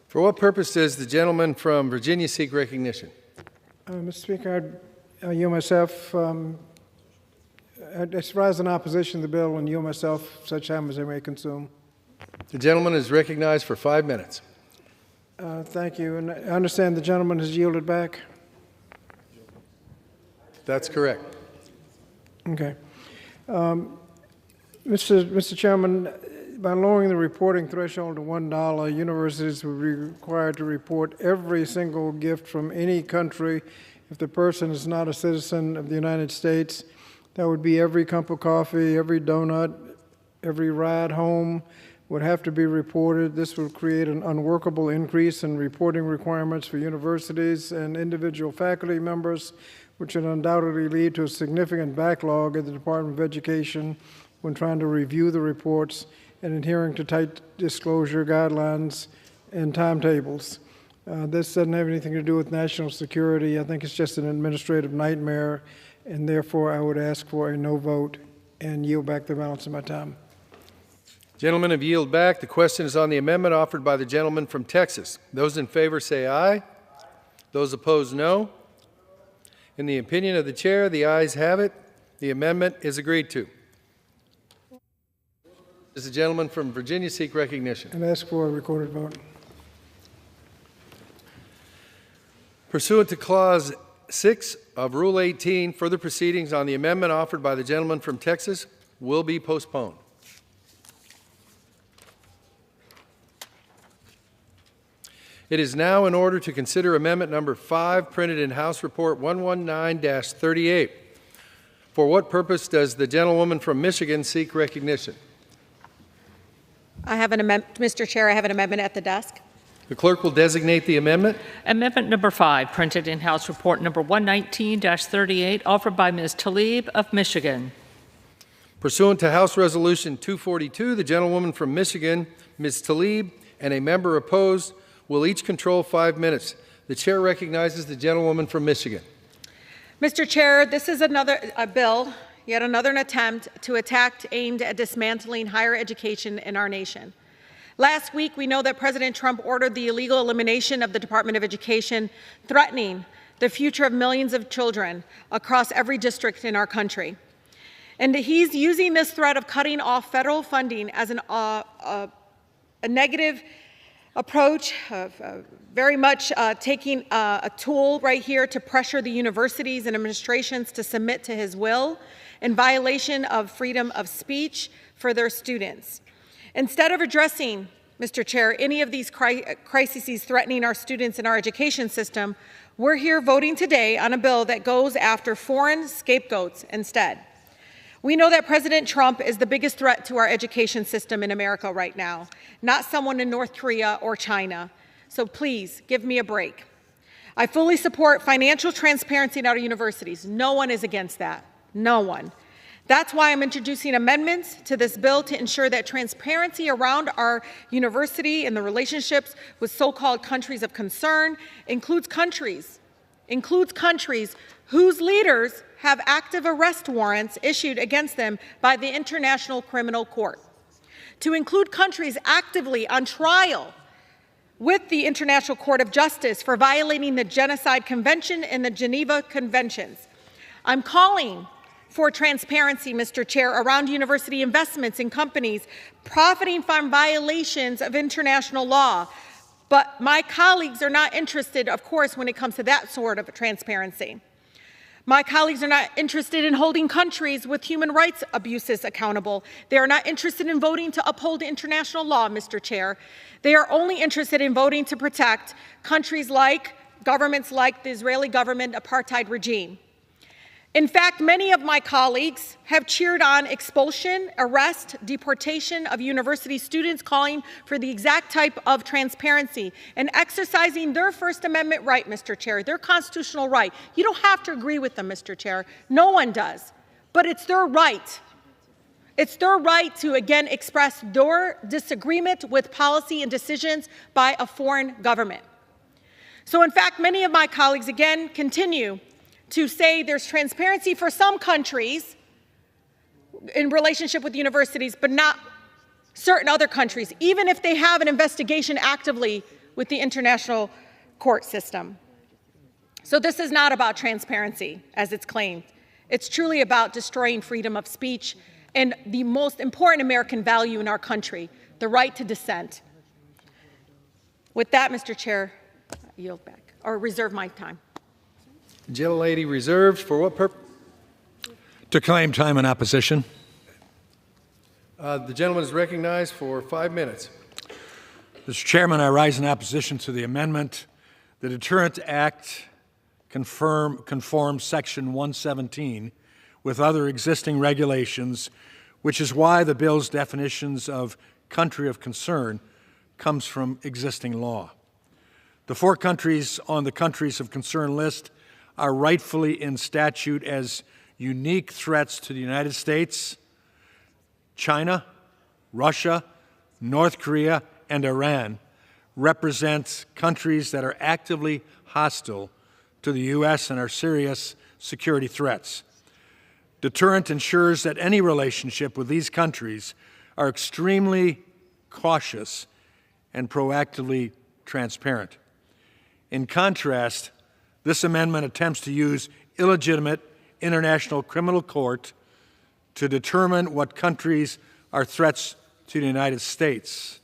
For what purpose does the gentleman from Virginia seek recognition? Mr. Speaker, I yield myself It's rise in opposition to the bill and yield myself such time as I may consume. The gentleman is recognized for 5 minutes. Thank you. And I understand the gentleman has yielded back? That's correct. Okay. Mr. Chairman, by lowering the reporting threshold to $1, universities will be required to report every single gift from any country if the person is not a citizen of the United States. That would be every cup of coffee, every donut, every ride home would have to be reported. This will create an unworkable increase in reporting requirements for universities and individual faculty members, which would undoubtedly lead to a significant backlog at the Department of Education when trying to review the reports and adhering to tight disclosure guidelines and timetables. This doesn't have anything to do with national security. I think it's just an administrative nightmare, and therefore I would ask for a no vote and yield back the balance of my time. Gentlemen have yielded back. The question is on the amendment offered by the gentleman from Texas. Those in favor say aye. Those opposed, no. In the opinion of the chair, the ayes have it. The amendment is agreed to. Does the gentleman from Virginia seek recognition? And ask for a recorded vote. Pursuant to Clause 6 of Rule 18, further proceedings on the amendment offered by the gentleman from Texas will be postponed. It is now in order to consider amendment number 5, printed in House Report 119-38. For what purpose does the gentlewoman from Michigan seek recognition? I have an amendment, Mr. Chair, I have an amendment at the desk. The clerk will designate the amendment. Amendment number 5, printed in House Report number 119-38, offered by Ms. Tlaib of Michigan. Pursuant to House Resolution 242, the gentlewoman from Michigan, Ms. Tlaib, and a member opposed will each control 5 minutes. The chair recognizes the gentlewoman from Michigan. Mr. Chair, this is another bill, yet another attempt to attack aimed at dismantling higher education in our nation. Last week, we know that President Trump ordered the illegal elimination of the Department of Education, threatening the future of millions of children across every district in our country. And he's using this threat of cutting off federal funding as a negative approach, very much taking a tool right here to pressure the universities and administrations to submit to his will in violation of freedom of speech for their students. Instead of addressing, Mr. Chair, any of these crises threatening our students and our education system, we're here voting today on a bill that goes after foreign scapegoats instead. We know that President Trump is the biggest threat to our education system in America right now, not someone in North Korea or China. So please, give me a break. I fully support financial transparency in our universities. No one is against that. No one. That's why I'm introducing amendments to this bill to ensure that transparency around our university and the relationships with so-called countries of concern includes countries whose leaders have active arrest warrants issued against them by the International Criminal Court, to include countries actively on trial with the International Court of Justice for violating the Genocide Convention and the Geneva Conventions. I'm calling for transparency, Mr. Chair, around university investments in companies profiting from violations of international law. But my colleagues are not interested, of course, when it comes to that sort of transparency. My colleagues are not interested in holding countries with human rights abuses accountable. They are not interested in voting to uphold international law, Mr. Chair. They are only interested in voting to protect countries like, governments like the Israeli government apartheid regime. In fact, many of my colleagues have cheered on expulsion, arrest, deportation of university students, calling for the exact type of transparency and exercising their First Amendment right, Mr. Chair, their constitutional right. You don't have to agree with them, Mr. Chair. No one does. But it's their right. It's their right to, again, express their disagreement with policy and decisions by a foreign government. So, in fact, many of my colleagues, again, continue to say there's transparency for some countries in relationship with universities, but not certain other countries, even if they have an investigation actively with the international court system. So this is not about transparency, as it's claimed. It's truly about destroying freedom of speech and the most important American value in our country, the right to dissent. With that, Mr. Chair, I yield back, or reserve my time. Gentlelady reserved for what purpose? To claim time in opposition. The gentleman is recognized for 5 minutes. Mr. Chairman, I rise in opposition to the amendment. The Deterrent Act conforms Section 117 with other existing regulations, which is why the bill's definitions of country of concern comes from existing law. The 4 countries on the countries of concern list are rightfully in statute as unique threats to the United States, China, Russia, North Korea, and Iran represent countries that are actively hostile to the U.S. and are serious security threats. Deterrent ensures that any relationship with these countries are extremely cautious and proactively transparent. In contrast, this amendment attempts to use illegitimate international criminal court to determine what countries are threats to the United States.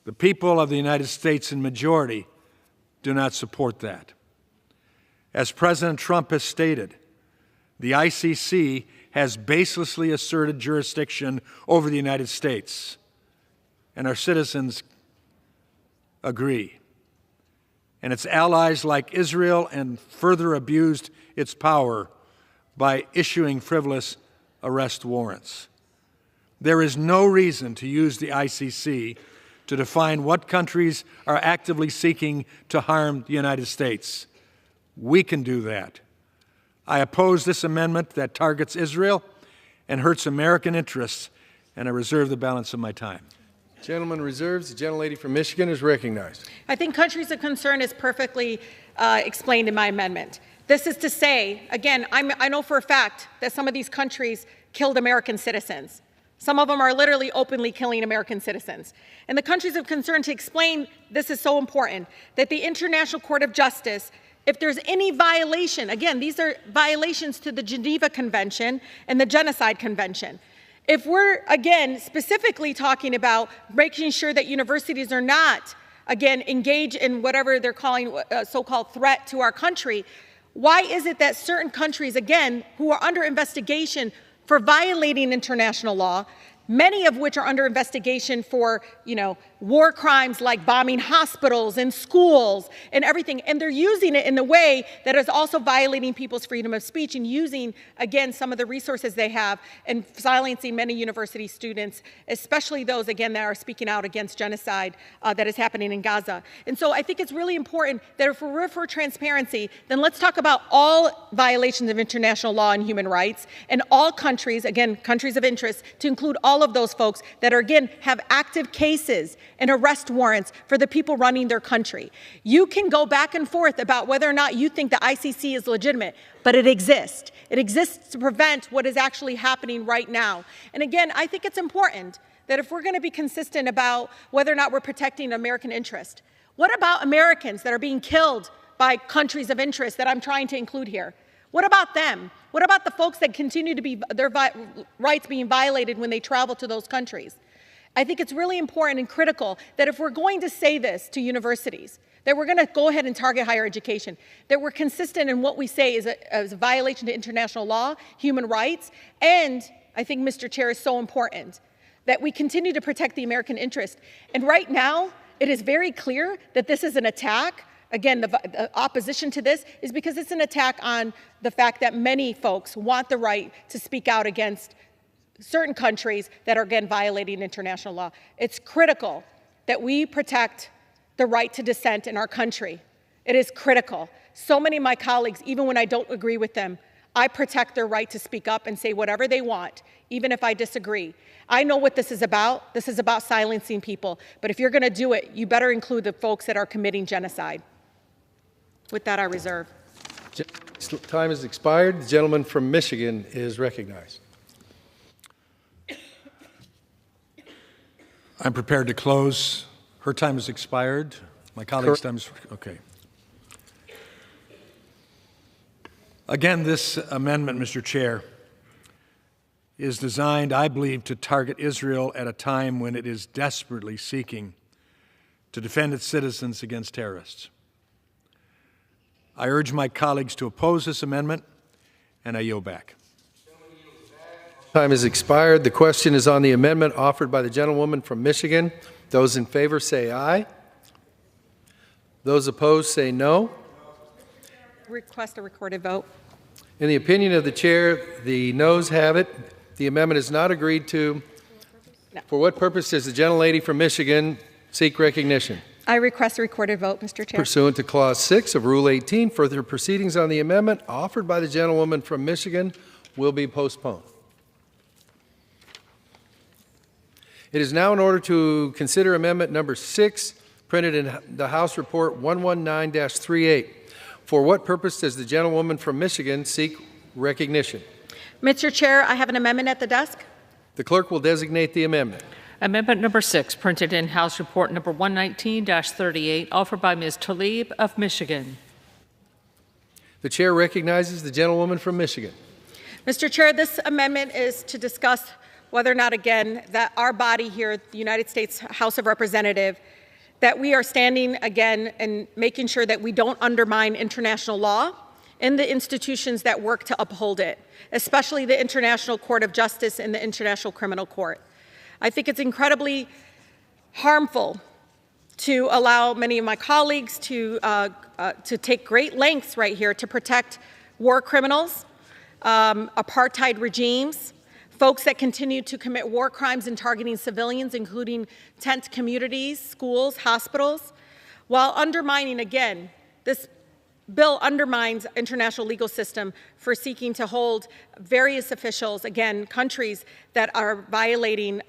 The people of the United States in majority do not support that. As President Trump has stated, the ICC has baselessly asserted jurisdiction over the United States, and our citizens agree. And its allies like Israel and further abused its power by issuing frivolous arrest warrants. There is no reason to use the ICC to define what countries are actively seeking to harm the United States. We can do that. I oppose this amendment that targets Israel and hurts American interests, and I reserve the balance of my time. Gentleman reserves. The gentlelady from Michigan is recognized. I think countries of concern is perfectly explained in my amendment. This is to say, again, I know for a fact that some of these countries killed American citizens. Some of them are literally openly killing American citizens. And the countries of concern, to explain this is so important, that the International Court of Justice, if there's any violation, again, these are violations to the Geneva Convention and the Genocide Convention. If we're, again, specifically talking about making sure that universities are not, again, engaged in whatever they're calling a so-called threat to our country, why is it that certain countries, again, who are under investigation for violating international law, many of which are under investigation for, war crimes like bombing hospitals and schools and everything. And they're using it in a way that is also violating people's freedom of speech and using, again, some of the resources they have and silencing many university students, especially those, again, that are speaking out against genocide that is happening in Gaza. And so I think it's really important that if we're for transparency, then let's talk about all violations of international law and human rights and all countries, again, countries of interest, to include all of those folks that are, again, have active cases and arrest warrants for the people running their country. You can go back and forth about whether or not you think the ICC is legitimate, but it exists. It exists to prevent what is actually happening right now. And again, I think it's important that if we're going to be consistent about whether or not we're protecting American interest, what about Americans that are being killed by countries of interest that I'm trying to include here? What about them? What about the folks that continue to be their rights being violated when they travel to those countries? I think it's really important and critical that if we're going to say this to universities, that we're going to go ahead and target higher education, that we're consistent in what we say is a violation to international law, human rights, and I think, Mr. Chair, is so important, that we continue to protect the American interest. And right now, it is very clear that this is an attack. Again, the opposition to this is because it's an attack on the fact that many folks want the right to speak out against certain countries that are, again, violating international law. It's critical that we protect the right to dissent in our country. It is critical. So many of my colleagues, even when I don't agree with them, I protect their right to speak up and say whatever they want, even if I disagree. I know what this is about. This is about silencing people. But if you're going to do it, you better include the folks that are committing genocide. With that, I reserve. Time has expired. The gentleman from Michigan is recognized. I'm prepared to close. Her time has expired. My colleague's time is okay. Again, this amendment, Mr. Chair, is designed, I believe, to target Israel at a time when it is desperately seeking to defend its citizens against terrorists. I urge my colleagues to oppose this amendment, and I yield back. Time has expired. The question is on the amendment offered by the gentlewoman from Michigan. Those in favor say aye. Those opposed say no. Request a recorded vote. In the opinion of the chair, the noes have it. The amendment is not agreed to. No. For what purpose does the gentlelady from Michigan seek recognition? I request a recorded vote, Mr. Chair. Pursuant to Clause 6 of Rule 18, further proceedings on the amendment offered by the gentlewoman from Michigan will be postponed. It is now in order to consider amendment number 6, printed in the House Report 119-38. For what purpose does the gentlewoman from Michigan seek recognition? Mr. Chair, I have an amendment at the desk. The clerk will designate the amendment. Amendment number 6, printed in House Report number 119-38, offered by Ms. Tlaib of Michigan. The chair recognizes the gentlewoman from Michigan. Mr. Chair, this amendment is to discuss whether or not, again, that our body here, the United States House of Representatives, that we are standing again and making sure that we don't undermine international law and the institutions that work to uphold it, especially the International Court of Justice and the International Criminal Court. I think it's incredibly harmful to allow many of my colleagues to take great lengths right here to protect war criminals, apartheid regimes, folks that continue to commit war crimes and targeting civilians, including tent communities, schools, hospitals, while undermining, again, this bill undermines international legal system for seeking to hold various officials, again, countries that are violating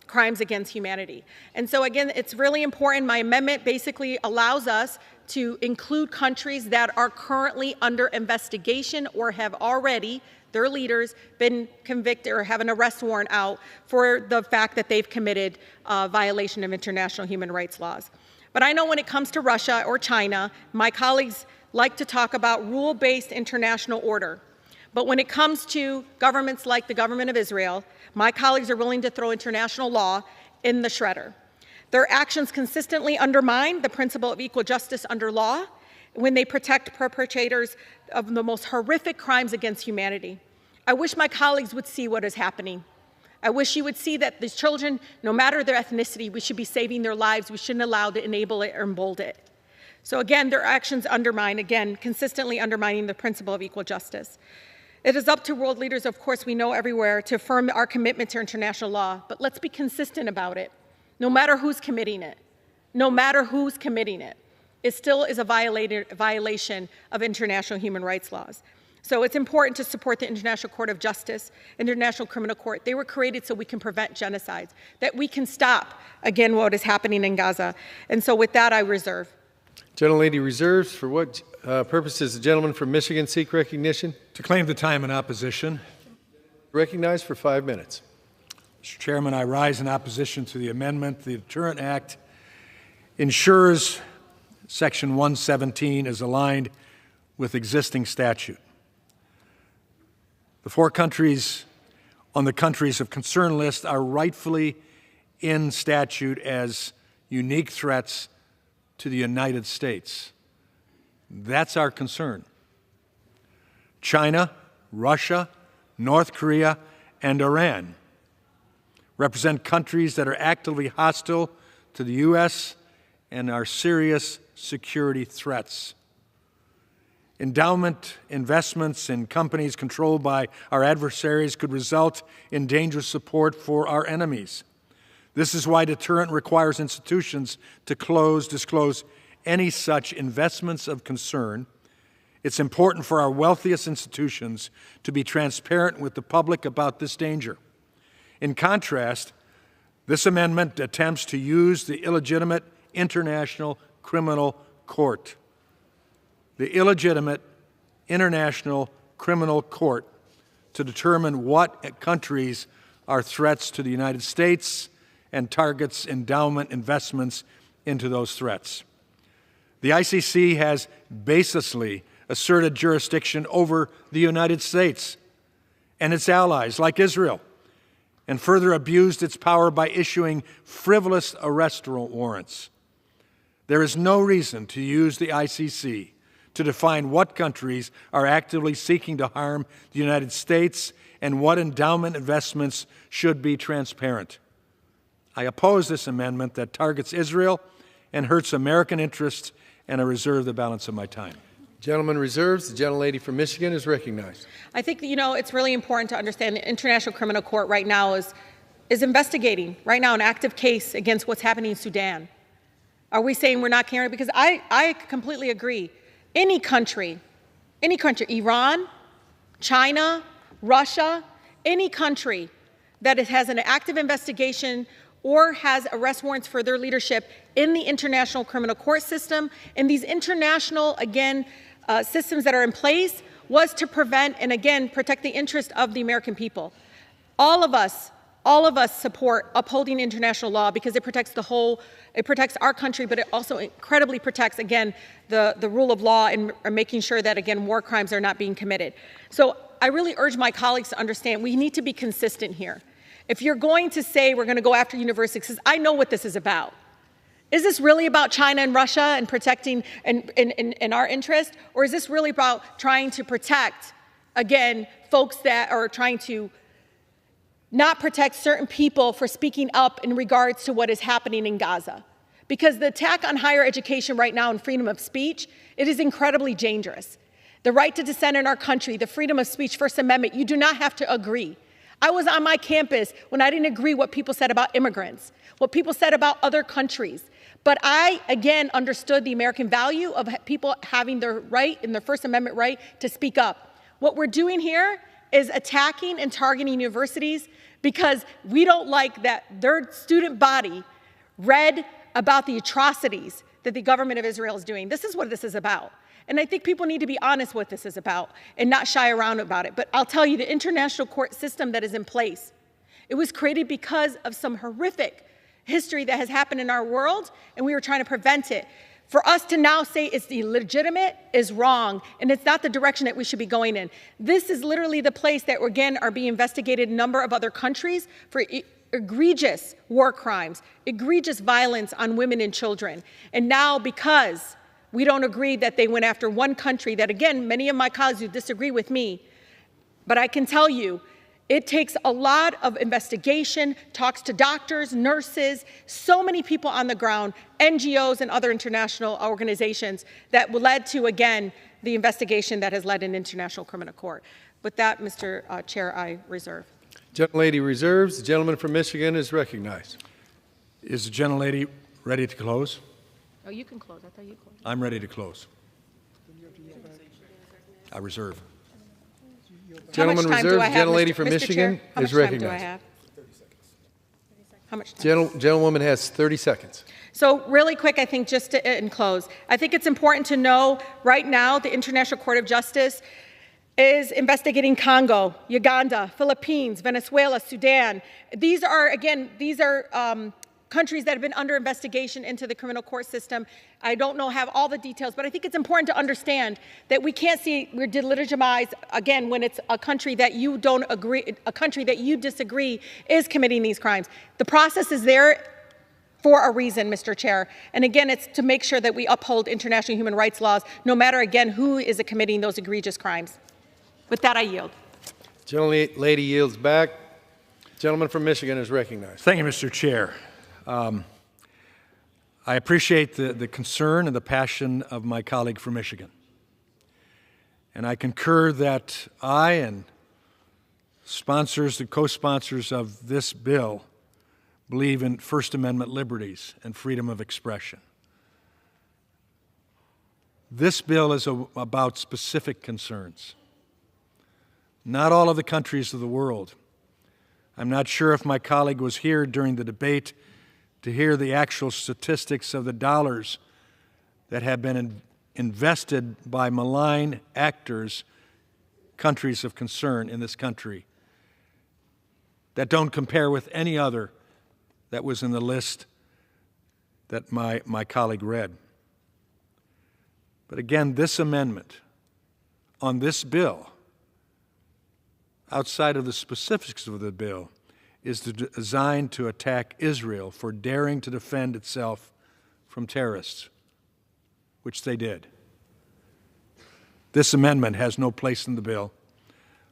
crimes against humanity. And so, again, it's really important. My amendment basically allows us to include countries that are currently under investigation or have already, their leaders, been convicted or have an arrest warrant out for the fact that they've committed violation of international human rights laws. But I know when it comes to Russia or China, my colleagues like to talk about rule-based international order. But when it comes to governments like the government of Israel, my colleagues are willing to throw international law in the shredder. Their actions consistently undermine the principle of equal justice under law when they protect perpetrators of the most horrific crimes against humanity. I wish my colleagues would see what is happening. I wish you would see that these children, no matter their ethnicity, we should be saving their lives. We shouldn't allow to enable it or embolden it. So again, their actions undermine, again, consistently undermining the principle of equal justice. It is up to world leaders, of course, we know everywhere, to affirm our commitment to international law, but let's be consistent about it. No matter who's committing it, no matter who's committing it, it still is a violation of international human rights laws. So it's important to support the International Court of Justice, International Criminal Court. They were created so we can prevent genocides, that we can stop, again, what is happening in Gaza. And so with that, I reserve. Gentlelady reserves. For what purpose does the gentleman from Michigan seek recognition? To claim the time in opposition. Recognized for 5 minutes. Mr. Chairman, I rise in opposition to the amendment. The Deterrent Act ensures Section 117 is aligned with existing statute. The 4 countries on the countries of concern list are rightfully in statute as unique threats to the United States. That's our concern. China, Russia, North Korea, and Iran represent countries that are actively hostile to the U.S. and are serious security threats. Endowment investments in companies controlled by our adversaries could result in dangerous support for our enemies. This is why deterrent requires institutions to disclose any such investments of concern. It's important for our wealthiest institutions to be transparent with the public about this danger. In contrast, this amendment attempts to use the illegitimate International Criminal Court. The illegitimate International Criminal Court to determine what countries are threats to the United States and targets endowment investments into those threats. The ICC has baselessly asserted jurisdiction over the United States and its allies, like Israel, and further abused its power by issuing frivolous arrest warrants. There is no reason to use the ICC to define what countries are actively seeking to harm the United States and what endowment investments should be transparent. I oppose this amendment that targets Israel and hurts American interests, and I reserve the balance of my time. Gentleman reserves. The gentlelady from Michigan is recognized. I think, it's really important to understand the International Criminal Court right now is investigating right now an active case against what's happening in Sudan. Are we saying we're not caring? Because I completely agree. Any country, Iran, China, Russia, any country that has an active investigation or has arrest warrants for their leadership in the International Criminal Court system, and these international, systems that are in place was to prevent and, protect the interest of the American people. All of us support upholding international law because it protects it protects our country, but it also incredibly protects, the rule of law and making sure that, war crimes are not being committed. So I really urge my colleagues to understand we need to be consistent here. If you're going to say we're going to go after universities, I know what this is about. Is this really about China and Russia and protecting and our interest? Or is this really about trying to protect, folks that are trying to not protect certain people for speaking up in regards to what is happening in Gaza? Because the attack on higher education right now and freedom of speech, it is incredibly dangerous. The right to dissent in our country, the freedom of speech, First Amendment, you do not have to agree. I was on my campus when I didn't agree what people said about immigrants, what people said about other countries. But I, understood the American value of people having their right and their First Amendment right to speak up. What we're doing here is attacking and targeting universities because we don't like that their student body read about the atrocities that the government of Israel is doing. This is what this is about. And I think people need to be honest what this is about and not shy around about it. But I'll tell you, the international court system that is in place, it was created because of some horrific history that has happened in our world, and we were trying to prevent it. For us to now say it's illegitimate is wrong, and it's not the direction that we should be going in. This is literally the place that, are being investigated in a number of other countries for egregious war crimes, egregious violence on women and children. And now, because we don't agree that they went after one country that, many of my colleagues who disagree with me, but I can tell you, it takes a lot of investigation, talks to doctors, nurses, so many people on the ground, NGOs and other international organizations that led to, the investigation that has led an international criminal court. With that, Mr. Chair, I reserve. Gentlelady reserves. The gentleman from Michigan is recognized. Is the gentlelady ready to close? Oh, you can close. I thought you closed. I'm ready to close. I reserve. Gentleman reserves. Gentlelady from Michigan is recognized. How much time do I have? How much time? Gentlewoman has 30 seconds. So really quick, I think just to close, I think it's important to know right now the International Court of Justice is investigating Congo, Uganda, Philippines, Venezuela, Sudan. These are, countries that have been under investigation into the criminal court system. I don't have all the details, but I think it's important to understand that we can't we're delegitimized, when it's a country that you don't agree, a country that you disagree is committing these crimes. The process is there for a reason, Mr. Chair. And it's to make sure that we uphold international human rights laws, no matter, who is committing those egregious crimes. With that, I yield. Gentlelady yields back. Gentleman from Michigan is recognized. Thank you, Mr. Chair. I appreciate the concern and the passion of my colleague from Michigan. And I concur that I and the co-sponsors of this bill believe in First Amendment liberties and freedom of expression. This bill is about specific concerns. Not all of the countries of the world. I'm not sure if my colleague was here during the debate to hear the actual statistics of the dollars that have been invested by malign actors, countries of concern in this country, that don't compare with any other that was in the list that my colleague read. But again, this amendment on this bill, outside of the specifics of the bill, is designed to attack Israel for daring to defend itself from terrorists, which they did. This amendment has no place in the bill.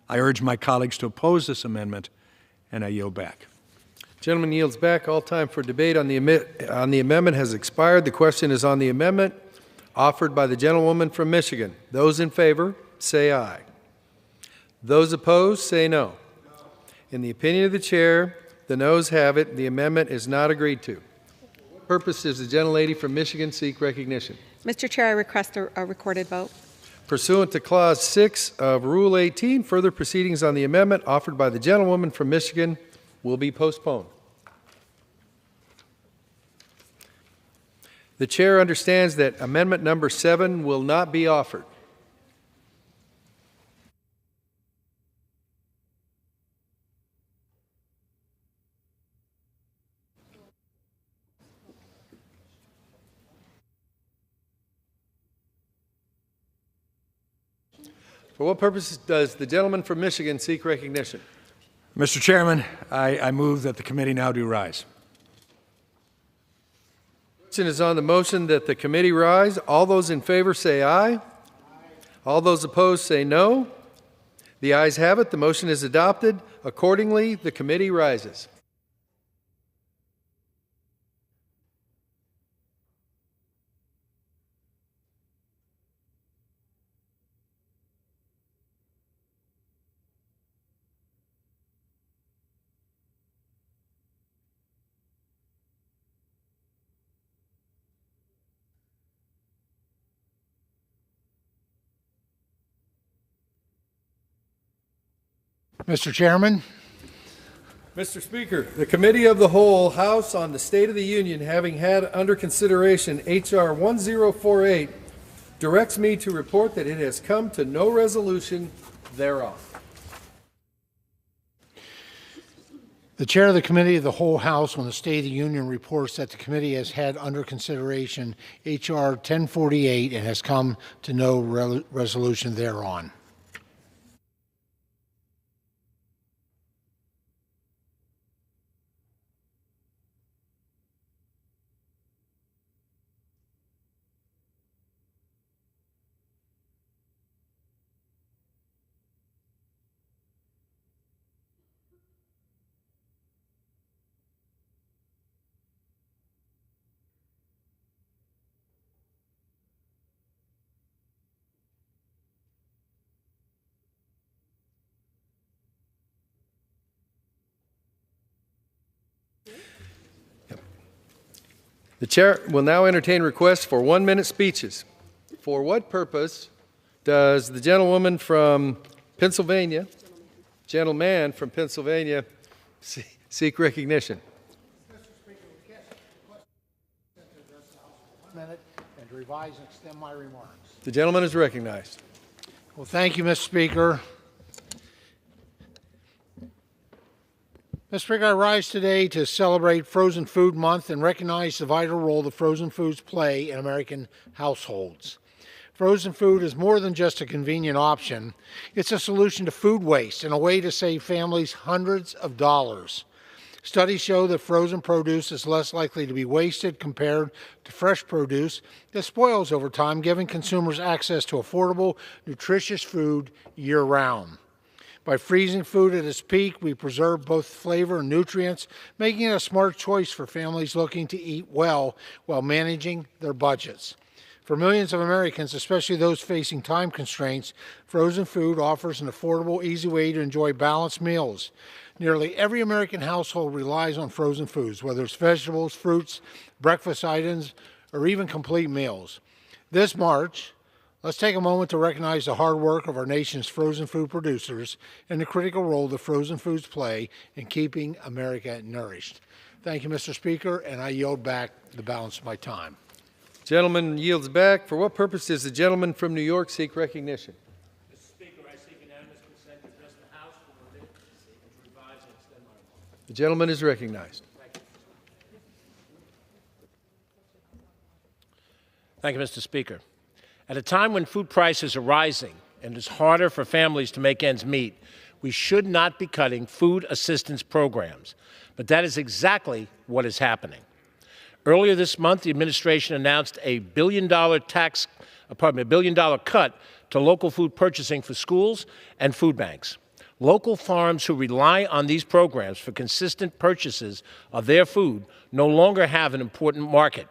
I urge my colleagues to oppose this amendment, and I yield back. Gentleman yields back. All time for debate on the amendment has expired. The question is on the amendment offered by the gentlewoman from Michigan. Those in favor, say aye. Those opposed, say no. In the opinion of the chair, the noes have it. The amendment is not agreed to. For what purpose does the gentlelady from Michigan seek recognition? Mr. Chair, I request a recorded vote. Pursuant to Clause 6 of Rule 18, further proceedings on the amendment offered by the gentlewoman from Michigan will be postponed. The chair understands that amendment number 7 will not be offered. For what purpose does the gentleman from Michigan seek recognition? Mr. Chairman, I move that the committee now do rise. Question is on the motion that the committee rise. All those in favor say aye. All those opposed say no. The ayes have it. The motion is adopted. Accordingly, the committee rises. Mr. Chairman. Mr. Speaker, the Committee of the Whole House on the State of the Union, having had under consideration H.R. 1048, directs me to report that it has come to no resolution thereof. The Chair of the Committee of the Whole House on the State of the Union reports that the committee has had under consideration H.R. 1048 and has come to no resolution thereon. The chair will now entertain requests for 1-minute speeches. For what purpose does the gentleman from Pennsylvania seek recognition? Mr. Speaker, we can't request to address the House for 1 minute and to revise and extend my remarks. The gentleman is recognized. Well, thank you, Mr. Speaker. Mr. Speaker, I rise today to celebrate Frozen Food Month and recognize the vital role that frozen foods play in American households. Frozen food is more than just a convenient option. It's a solution to food waste and a way to save families hundreds of dollars. Studies show that frozen produce is less likely to be wasted compared to fresh produce that spoils over time, giving consumers access to affordable, nutritious food year-round. By freezing food at its peak, we preserve both flavor and nutrients, making it a smart choice for families looking to eat well while managing their budgets. For millions of Americans, especially those facing time constraints, frozen food offers an affordable, easy way to enjoy balanced meals. Nearly every American household relies on frozen foods, whether it's vegetables, fruits, breakfast items, or even complete meals. This March, let's take a moment to recognize the hard work of our nation's frozen food producers and the critical role that frozen foods play in keeping America nourished. Thank you, Mr. Speaker, and I yield back the balance of my time. Gentleman yields back. For what purpose does the gentleman from New York seek recognition? Mr. Speaker, I seek unanimous consent to address the House for and to revise and extend my remarks. The gentleman is recognized. Thank you, Mr. Speaker. At a time when food prices are rising and it is harder for families to make ends meet, we should not be cutting food assistance programs. But that is exactly what is happening. Earlier this month, the administration announced a $1 billion cut to local food purchasing for schools and food banks. Local farms who rely on these programs for consistent purchases of their food no longer have an important market.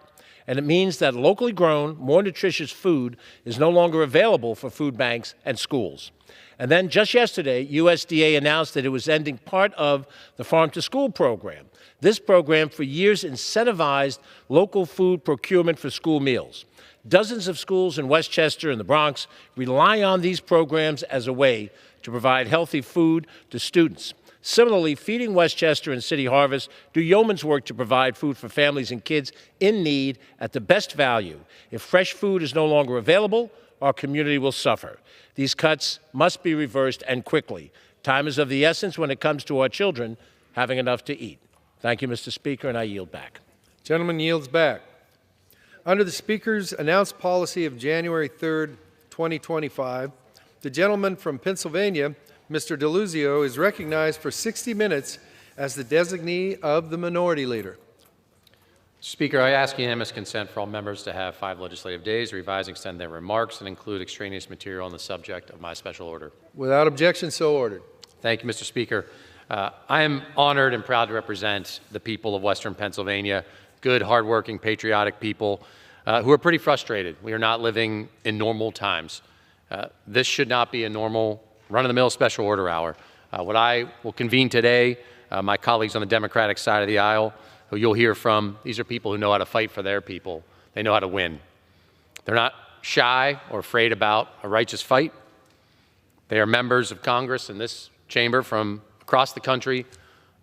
And it means that locally grown, more nutritious food is no longer available for food banks and schools. And then just yesterday, USDA announced that it was ending part of the Farm to School program. This program for years incentivized local food procurement for school meals. Dozens of schools in Westchester and the Bronx rely on these programs as a way to provide healthy food to students. Similarly, Feeding Westchester and City Harvest do yeoman's work to provide food for families and kids in need at the best value. If fresh food is no longer available, our community will suffer. These cuts must be reversed and quickly. Time is of the essence when it comes to our children having enough to eat. Thank you, Mr. Speaker, and I yield back. Gentleman yields back. Under the Speaker's announced policy of January 3rd, 2025, the gentleman from Pennsylvania, Mr. DeLuzio, is recognized for 60 minutes as the designee of the Minority Leader. Speaker, I ask unanimous consent for all members to have 5 legislative days, revise and extend their remarks, and include extraneous material on the subject of my special order. Without objection, so ordered. Thank you, Mr. Speaker. I am honored and proud to represent the people of Western Pennsylvania, good, hardworking, patriotic people who are pretty frustrated. We are not living in normal times. This should not be a normal run-of-the-mill special order hour. What I will convene today, my colleagues on the Democratic side of the aisle, who you'll hear from, these are people who know how to fight for their people. They know how to win. They're not shy or afraid about a righteous fight. They are members of Congress in this chamber from across the country,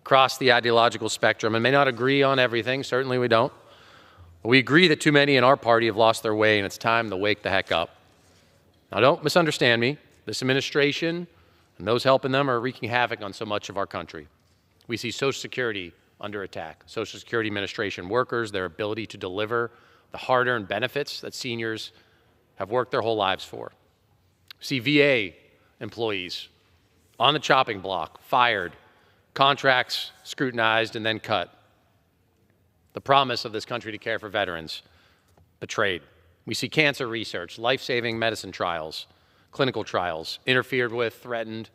across the ideological spectrum, and may not agree on everything. Certainly we don't. But we agree that too many in our party have lost their way, and it's time to wake the heck up. Now, don't misunderstand me. This administration and those helping them are wreaking havoc on so much of our country. We see Social Security under attack. Social Security Administration workers, their ability to deliver the hard-earned benefits that seniors have worked their whole lives for. We see VA employees on the chopping block, fired, contracts scrutinized and then cut. The promise of this country to care for veterans betrayed. We see cancer research, life-saving medicine trials, clinical trials interfered with, threatened,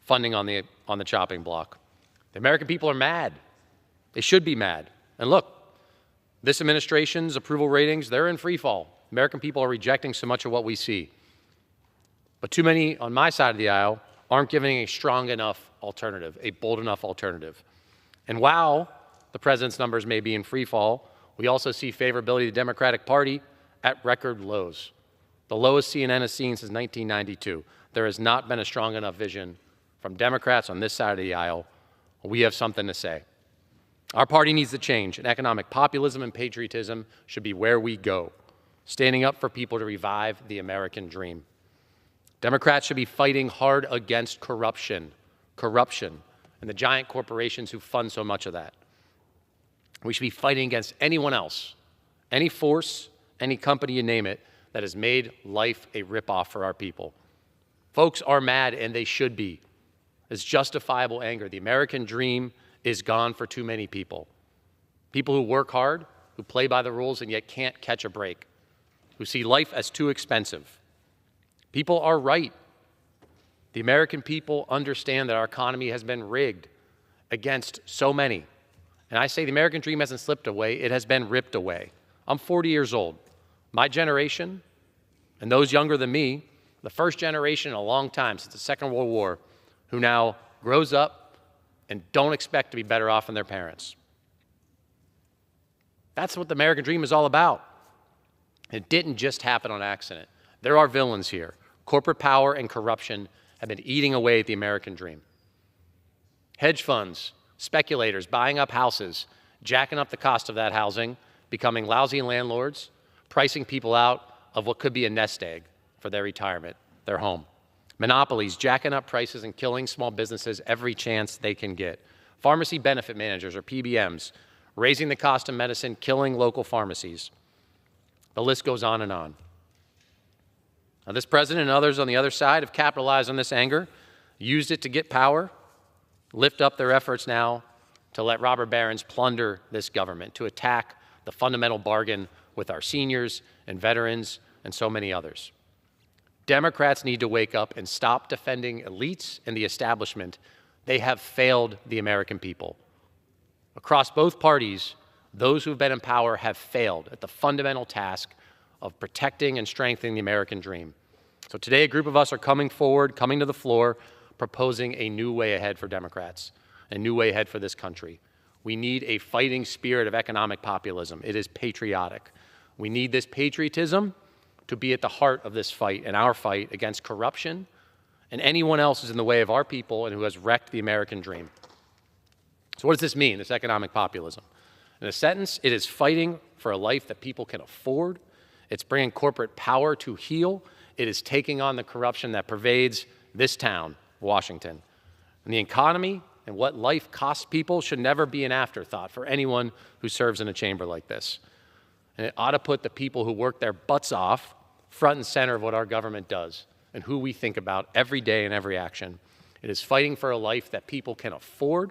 funding on the chopping block. The American people are mad. They should be mad. And look, this administration's approval ratings, they're in free fall. American people are rejecting so much of what we see. But too many on my side of the aisle aren't giving a strong enough alternative, a bold enough alternative. And while the president's numbers may be in free fall, we also see favorability of the Democratic Party at record lows. The lowest CNN has seen since 1992. There has not been a strong enough vision from Democrats on this side of the aisle. We have something to say. Our party needs to change, and economic populism and patriotism should be where we go, standing up for people to revive the American dream. Democrats should be fighting hard against corruption, and the giant corporations who fund so much of that. We should be fighting against anyone else, any force, any company, you name it, that has made life a ripoff for our people. Folks are mad, and they should be. It's justifiable anger. The American dream is gone for too many people. People who work hard, who play by the rules and yet can't catch a break, who see life as too expensive. People are right. The American people understand that our economy has been rigged against so many. And I say the American dream hasn't slipped away, it has been ripped away. I'm 40 years old. My generation, and those younger than me, the first generation in a long time since the Second World War, who now grows up and don't expect to be better off than their parents. That's what the American dream is all about. It didn't just happen on accident. There are villains here. Corporate power and corruption have been eating away at the American dream. Hedge funds, speculators buying up houses, jacking up the cost of that housing, becoming lousy landlords, pricing people out of what could be a nest egg for their retirement, their home. Monopolies jacking up prices and killing small businesses every chance they can get. Pharmacy benefit managers, or PBMs, raising the cost of medicine, killing local pharmacies. The list goes on and on. Now, this president and others on the other side have capitalized on this anger, used it to get power, lift up their efforts now to let robber barons plunder this government, to attack the fundamental bargain with our seniors and veterans and so many others. Democrats need to wake up and stop defending elites and the establishment. They have failed the American people. Across both parties, those who have been in power have failed at the fundamental task of protecting and strengthening the American dream. So today, a group of us are coming forward, coming to the floor, proposing a new way ahead for Democrats, a new way ahead for this country. We need a fighting spirit of economic populism. It is patriotic. We need this patriotism to be at the heart of this fight and our fight against corruption and anyone else who's in the way of our people and who has wrecked the American dream. So what does this mean, this economic populism? In a sentence, it is fighting for a life that people can afford. It's bringing corporate power to heel. It is taking on the corruption that pervades this town, Washington. And the economy and what life costs people should never be an afterthought for anyone who serves in a chamber like this. And it ought to put the people who work their butts off front and center of what our government does and who we think about every day and every action. It is fighting for a life that people can afford,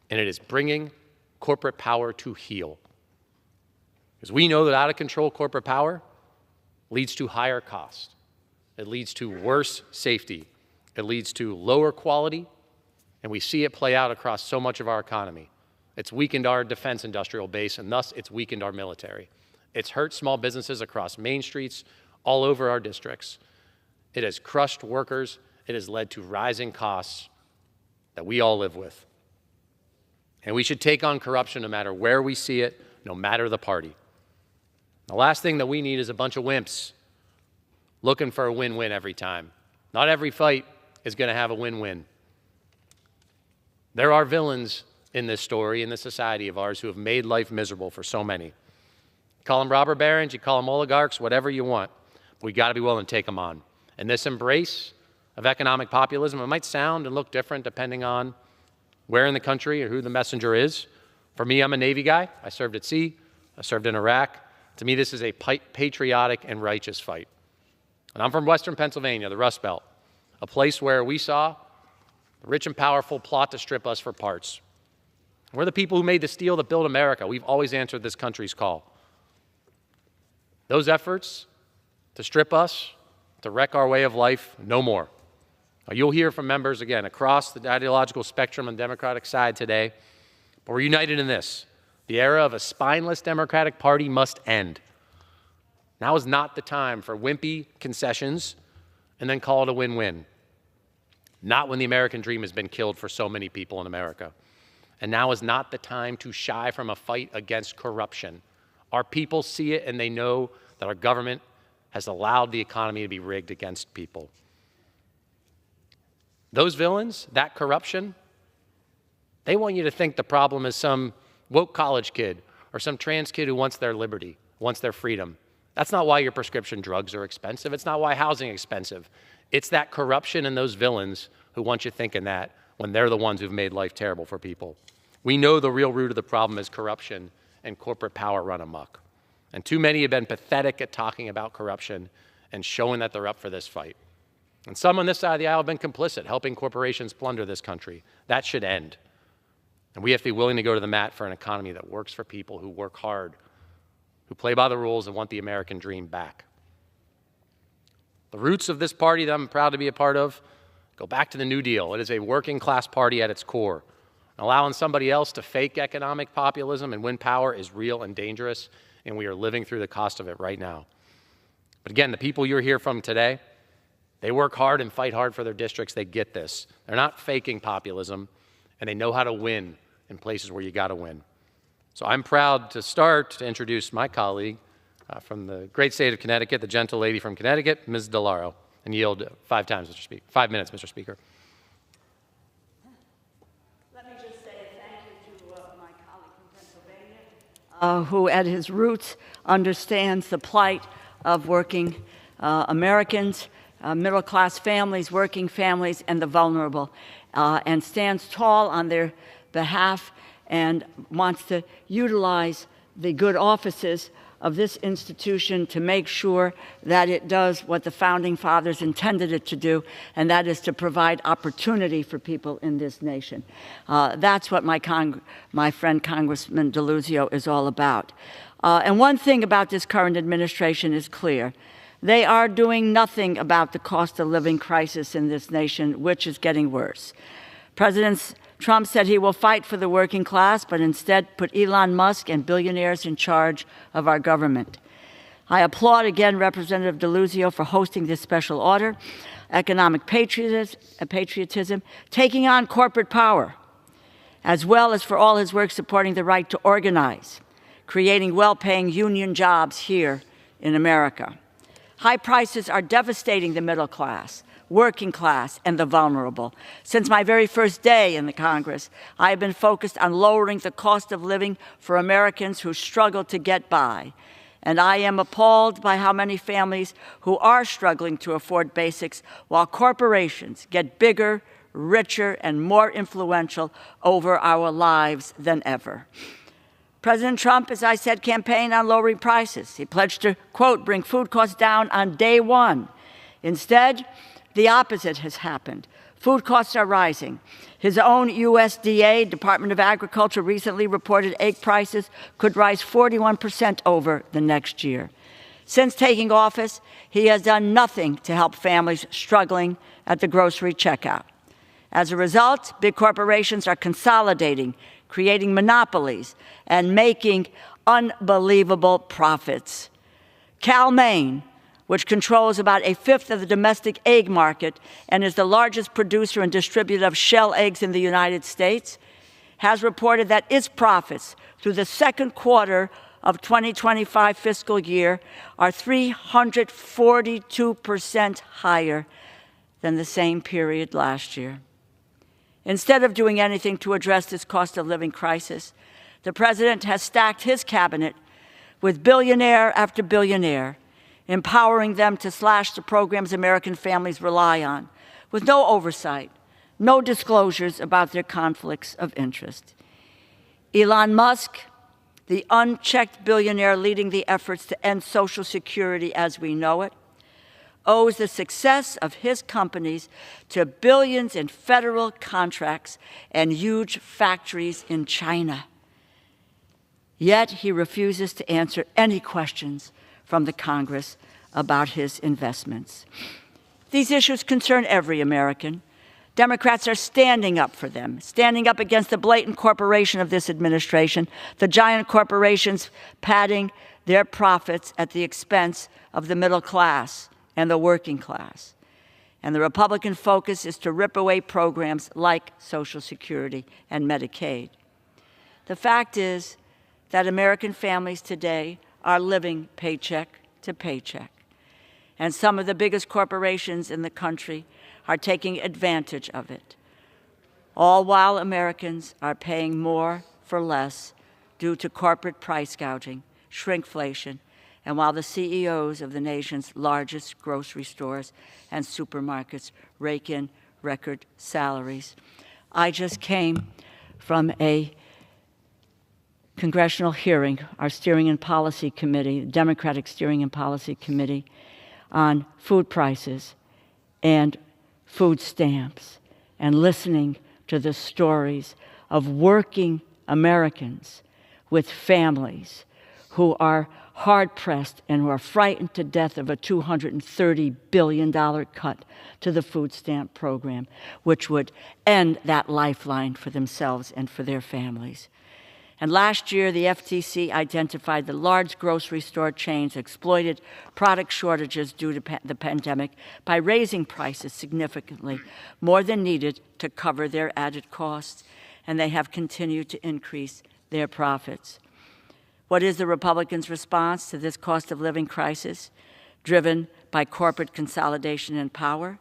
and it is bringing corporate power to heel. Because we know that out-of-control corporate power leads to higher cost. It leads to worse safety. It leads to lower quality, and we see it play out across so much of our economy. It's weakened our defense industrial base, and thus it's weakened our military. It's hurt small businesses across main streets, all over our districts. It has crushed workers. It has led to rising costs that we all live with. And we should take on corruption no matter where we see it, no matter the party. The last thing that we need is a bunch of wimps looking for a win-win every time. Not every fight is going to have a win-win. There are villains in this story, in this society of ours, who have made life miserable for so many. You call them robber barons, you call them oligarchs, whatever you want. But we got to be willing to take them on. And this embrace of economic populism, it might sound and look different depending on where in the country or who the messenger is. For me, I'm a Navy guy. I served at sea. I served in Iraq. To me, this is a patriotic and righteous fight. And I'm from Western Pennsylvania, the Rust Belt, a place where we saw the rich and powerful plot to strip us for parts. We're the people who made the steel that built America. We've always answered this country's call. Those efforts to strip us, to wreck our way of life, no more. Now, you'll hear from members, again, across the ideological spectrum on the Democratic side today, but we're united in this. The era of a spineless Democratic Party must end. Now is not the time for wimpy concessions and then call it a win-win. Not when the American dream has been killed for so many people in America. And now is not the time to shy from a fight against corruption. Our people see it and they know that our government has allowed the economy to be rigged against people. Those villains, that corruption, they want you to think the problem is some woke college kid or some trans kid who wants their liberty, wants their freedom. That's not why your prescription drugs are expensive. It's not why housing is expensive. It's that corruption and those villains who want you thinking that when they're the ones who've made life terrible for people. We know the real root of the problem is corruption and corporate power run amok. And too many have been pathetic at talking about corruption and showing that they're up for this fight. And some on this side of the aisle have been complicit, helping corporations plunder this country. That should end. And we have to be willing to go to the mat for an economy that works for people who work hard, who play by the rules and want the American dream back. The roots of this party that I'm proud to be a part of go back to the New Deal. It is a working class party at its core. Allowing somebody else to fake economic populism and win power is real and dangerous, and we are living through the cost of it right now. But again, the people you're here from today, they work hard and fight hard for their districts. They get this. They're not faking populism, and they know how to win in places where you got to win. So I'm proud to start to introduce my colleague from the great state of Connecticut, the gentle lady from Connecticut, Ms. DeLauro, and yield 5 times, Mr. Speaker. 5 minutes, Mr. Speaker. Let me just say thank you to my colleague from Pennsylvania, who at his roots understands the plight of working Americans, middle-class families, working families, and the vulnerable, and stands tall on their behalf and wants to utilize the good offices of this institution to make sure that it does what the Founding Fathers intended it to do, and that is to provide opportunity for people in this nation. That's what my friend Congressman DeLuzio is all about. And one thing about this current administration is clear. They are doing nothing about the cost of living crisis in this nation, which is getting worse. President Trump said he will fight for the working class, but instead put Elon Musk and billionaires in charge of our government. I applaud again Representative DeLuzio for hosting this special order, economic patriotism, taking on corporate power, as well as for all his work supporting the right to organize, creating well-paying union jobs here in America. High prices are devastating the middle class, working class, and the vulnerable. Since my very first day in the Congress, I have been focused on lowering the cost of living for Americans who struggle to get by. And I am appalled by how many families who are struggling to afford basics while corporations get bigger, richer, and more influential over our lives than ever. President Trump, as I said, campaigned on lowering prices. He pledged to, quote, bring food costs down on day one. Instead, the opposite has happened. Food costs are rising. His own USDA, Department of Agriculture, recently reported egg prices could rise 41% over the next year. Since taking office, he has done nothing to help families struggling at the grocery checkout. As a result, big corporations are consolidating, creating monopolies, and making unbelievable profits. Cal-Maine, which controls about a fifth of the domestic egg market and is the largest producer and distributor of shell eggs in the United States, has reported that its profits through the second quarter of 2025 fiscal year are 342% higher than the same period last year. Instead of doing anything to address this cost of living crisis, the president has stacked his cabinet with billionaire after billionaire, empowering them to slash the programs American families rely on, with no oversight, no disclosures about their conflicts of interest. Elon Musk, the unchecked billionaire leading the efforts to end Social Security as we know it, owes the success of his companies to billions in federal contracts and huge factories in China. Yet he refuses to answer any questions from the Congress about his investments. These issues concern every American. Democrats are standing up for them, standing up against the blatant corporation of this administration, the giant corporations padding their profits at the expense of the middle class and the working class. And the Republican focus is to rip away programs like Social Security and Medicaid. The fact is that American families today are living paycheck to paycheck. And some of the biggest corporations in the country are taking advantage of it, all while Americans are paying more for less due to corporate price gouging, shrinkflation, and while the CEOs of the nation's largest grocery stores and supermarkets rake in record salaries. I just came from a congressional hearing, our Steering and Policy Committee, Democratic Steering and Policy Committee, on food prices and food stamps, and listening to the stories of working Americans with families who are hard-pressed and who are frightened to death of a $230 billion cut to the food stamp program, which would end that lifeline for themselves and for their families. And last year, the FTC identified the large grocery store chains exploited product shortages due to the pandemic by raising prices significantly, more than needed to cover their added costs, and they have continued to increase their profits. What is the Republicans' response to this cost of living crisis, driven by corporate consolidation and power?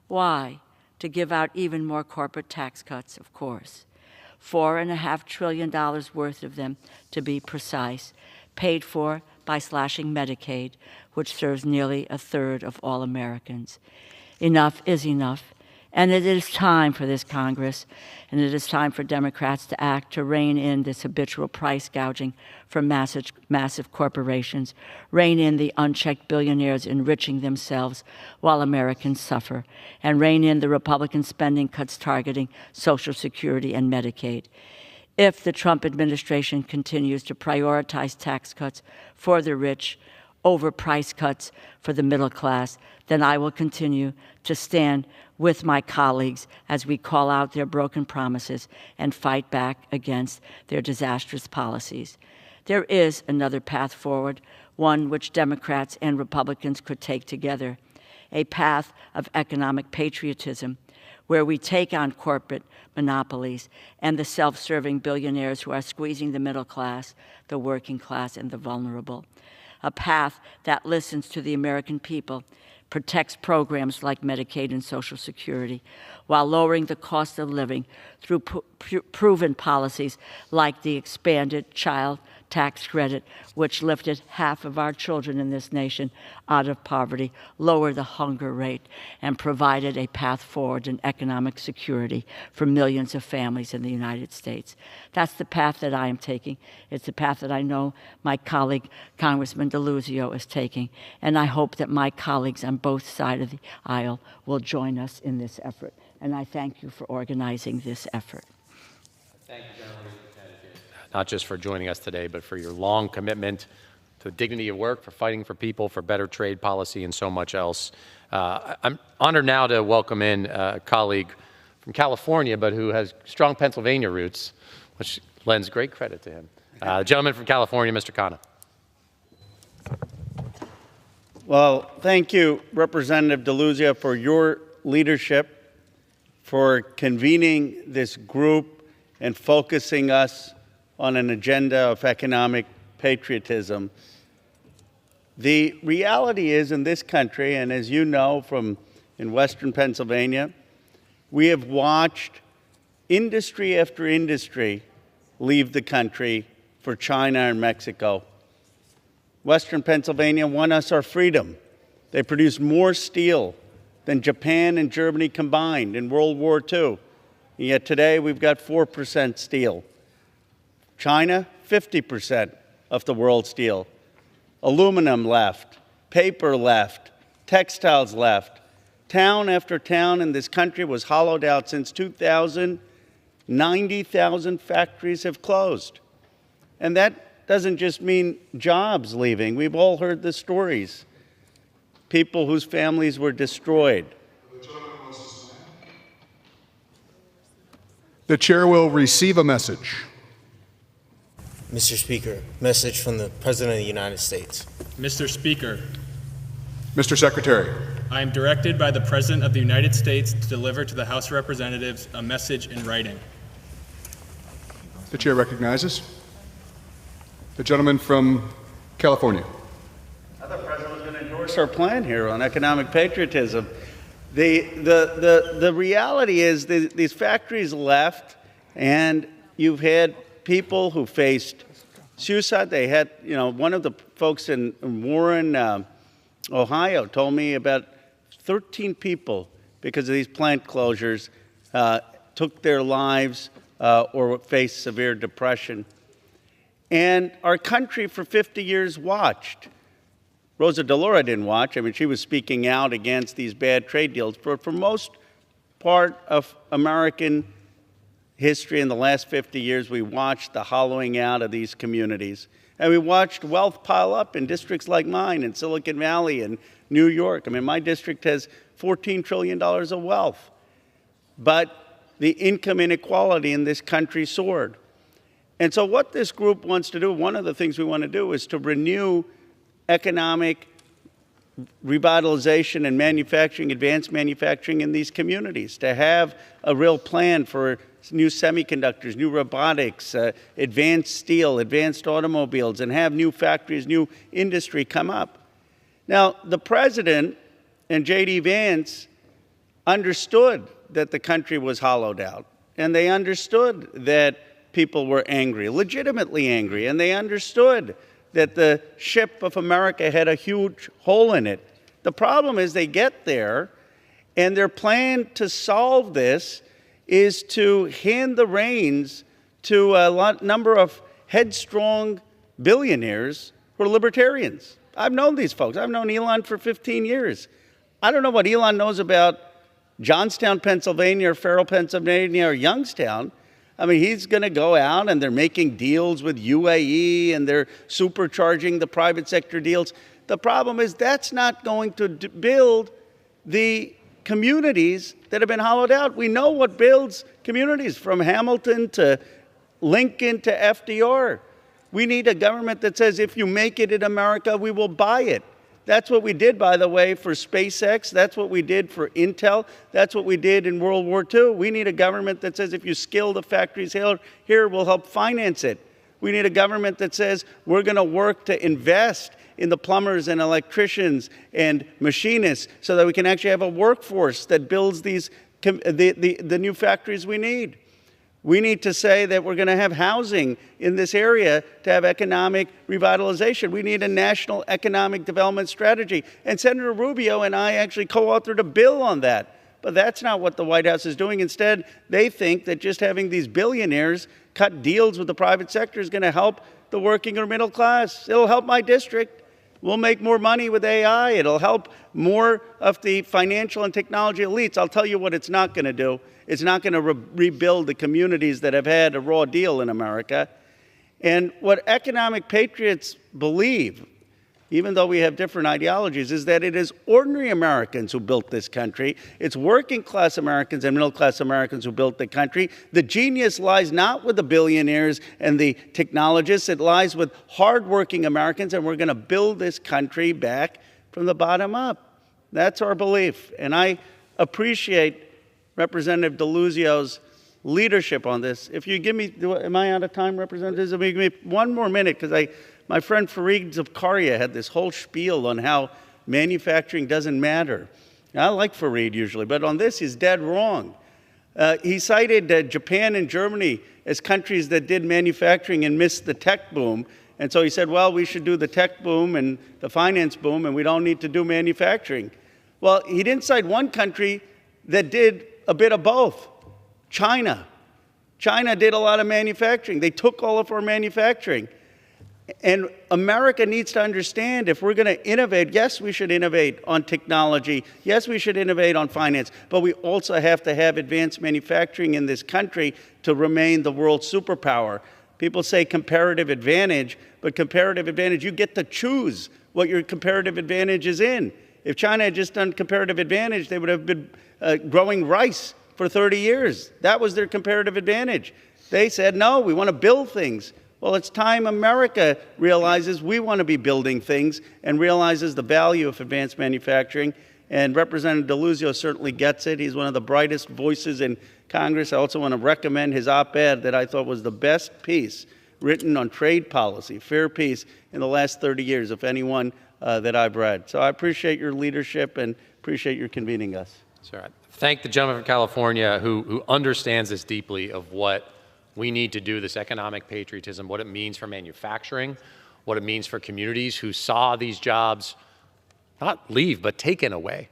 Why? To give out even more corporate tax cuts, of course. $4.5 trillion worth of them, to be precise, paid for by slashing Medicaid, which serves nearly a third of all Americans. Enough is enough, And it is time for this Congress, and it is time for Democrats to act to rein in this habitual price gouging from massive corporations, rein in the unchecked billionaires enriching themselves while Americans suffer, and rein in the Republican spending cuts targeting Social Security and Medicaid. If the Trump administration continues to prioritize tax cuts for the rich over price cuts for the middle class, then I will continue to stand with my colleagues as we call out their broken promises and fight back against their disastrous policies. There is another path forward, one which Democrats and Republicans could take together, a path of economic patriotism, where we take on corporate monopolies and the self-serving billionaires who are squeezing the middle class, the working class, and the vulnerable. A path that listens to the American people, protects programs like Medicaid and Social Security, while lowering the cost of living through proven policies like the expanded child tax credit, which lifted half of our children in this nation out of poverty, lowered the hunger rate, and provided a path forward in economic security for millions of families in the United States. That's the path that I am taking. It's the path that I know my colleague, Congressman DeLuzio, is taking, and I hope that my colleagues on both sides of the aisle will join us in this effort. And I thank you for organizing this effort. Thank you, General. Not just for joining us today, but for your long commitment to the dignity of work, for fighting for people, for better trade policy, and so much else. I'm honored now to welcome in a colleague from California, but who has strong Pennsylvania roots, which lends great credit to him. The gentleman from California, Mr. Khanna. Well, thank you, Representative DeLuzio, for your leadership, for convening this group and focusing us on an agenda of economic patriotism. The reality is in this country, and as you know from in Western Pennsylvania, we have watched industry after industry leave the country for China and Mexico. Western Pennsylvania won us our freedom. They produced more steel than Japan and Germany combined in World War II. And yet today we've got 4% steel. China, 50% of the world's steel. Aluminum left, paper left, textiles left. Town after town in this country was hollowed out. Since 2000, 90,000 factories have closed. And that doesn't just mean jobs leaving. We've all heard the stories. People whose families were destroyed. The chair will receive a message. Mr. Speaker, message from the President of the United States. Mr. Speaker, Mr. Secretary, I am directed by the President of the United States to deliver to the House of Representatives a message in writing. the chair recognizes the gentleman from California. I thought the President was going to endorse our plan here on economic patriotism. The reality is these factories left, and you've had people who faced suicide. They had, one of the folks in Warren, Ohio, told me about 13 people because of these plant closures took their lives or faced severe depression. And our country for 50 years watched. Rosa DeLauro didn't watch. I mean, she was speaking out against these bad trade deals. But for most part of American history in the last 50 years, we watched the hollowing out of these communities. And we watched wealth pile up in districts like mine in Silicon Valley and New York. I mean, my district has $14 trillion of wealth. But the income inequality in this country soared. And so what this group wants to do, one of the things we want to do is to renew economic revitalization and manufacturing, advanced manufacturing in these communities, to have a real plan for new semiconductors, new robotics, advanced steel, advanced automobiles, and have new factories, new industry come up. Now, the President and J.D. Vance understood that the country was hollowed out, and they understood that people were angry, legitimately angry, and they understood that the ship of America had a huge hole in it. The problem is they get there And their plan to solve this is to hand the reins to a number of headstrong billionaires who are libertarians. I've known these folks. I've known Elon for 15 years. I don't know what Elon knows about Johnstown, Pennsylvania, or Farrell, Pennsylvania, or Youngstown. I mean, he's going to go out and they're making deals with UAE and they're supercharging the private sector deals. The problem is that's not going to build the communities that have been hollowed out. We know what builds communities, from Hamilton to Lincoln to FDR. We need a government that says, if you make it in America, we will buy it. That's what we did, by the way, for SpaceX. That's what we did for Intel. That's what we did in World War II. We need a government that says, if you skill the factories here, we'll help finance it. We need a government that says, we're going to work to invest in the plumbers and electricians and machinists so that we can actually have a workforce that builds the new factories we need. We need to say that we're going to have housing in this area to have economic revitalization. We need a national economic development strategy. And Senator Rubio and I actually co-authored a bill on that. But that's not what the White House is doing. Instead, they think that just having these billionaires cut deals with the private sector is going to help the working or middle class. It'll help my district. We'll make more money with AI. It'll help more of the financial and technology elites. I'll tell you what it's not going to do. It's not going to rebuild the communities that have had a raw deal in America. And what economic patriots believe, even though we have different ideologies, is that it is ordinary Americans who built this country. It's working class Americans and middle class Americans who built the country. The genius lies not with the billionaires and the technologists. It lies with hardworking Americans, and we're going to build this country back from the bottom up. That's our belief. And I appreciate Representative DeLuzio's leadership on this. If you give me, am I out of time, Representatives? Give me one more minute, because my friend Fareed Zakaria had this whole spiel on how manufacturing doesn't matter. I like Fareed usually, but on this, he's dead wrong. He cited Japan and Germany as countries that did manufacturing and missed the tech boom. And so he said, well, we should do the tech boom and the finance boom, and we don't need to do manufacturing. Well, he didn't cite one country that did a bit of both. China. China did a lot of manufacturing. They took all of our manufacturing. And America needs to understand, if we're going to innovate, yes, we should innovate on technology. Yes, we should innovate on finance. But we also have to have advanced manufacturing in this country to remain the world superpower. People say comparative advantage, but comparative advantage, you get to choose what your comparative advantage is in. If China had just done comparative advantage, they would have been growing rice for 30 years. That was their comparative advantage. They said, no, we want to build things. Well, it's time America realizes we want to be building things and realizes the value of advanced manufacturing. And Representative DeLuzio certainly gets it. He's one of the brightest voices in Congress. I also want to recommend his op-ed that I thought was the best piece written on trade policy, fair peace, in the last 30 years, if anyone that I've read. So I appreciate your leadership and appreciate your convening us. Sir, I thank the gentleman from California who understands this deeply, of what we need to do, this economic patriotism, what it means for manufacturing, what it means for communities who saw these jobs not leave, but taken away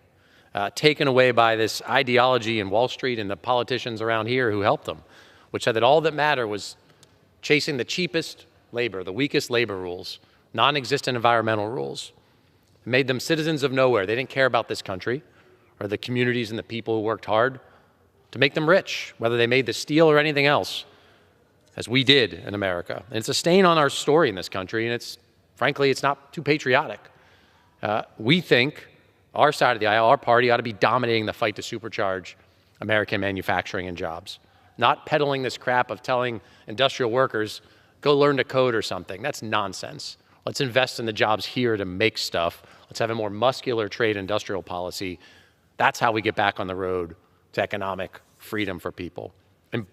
by this ideology in Wall Street and the politicians around here who helped them, which said that all that mattered was chasing the cheapest labor, the weakest labor rules, non-existent environmental rules. It made them citizens of nowhere. They didn't care about this country or the communities and the people who worked hard to make them rich, whether they made the steel or anything else, as we did in America. And it's a stain on our story in this country, and frankly, it's not too patriotic. We think our side of the aisle, our party, ought to be dominating the fight to supercharge American manufacturing and jobs, not peddling this crap of telling industrial workers, go learn to code or something. That's nonsense. Let's invest in the jobs here to make stuff. Let's have a more muscular trade industrial policy. That's how we get back on the road to economic freedom for people. And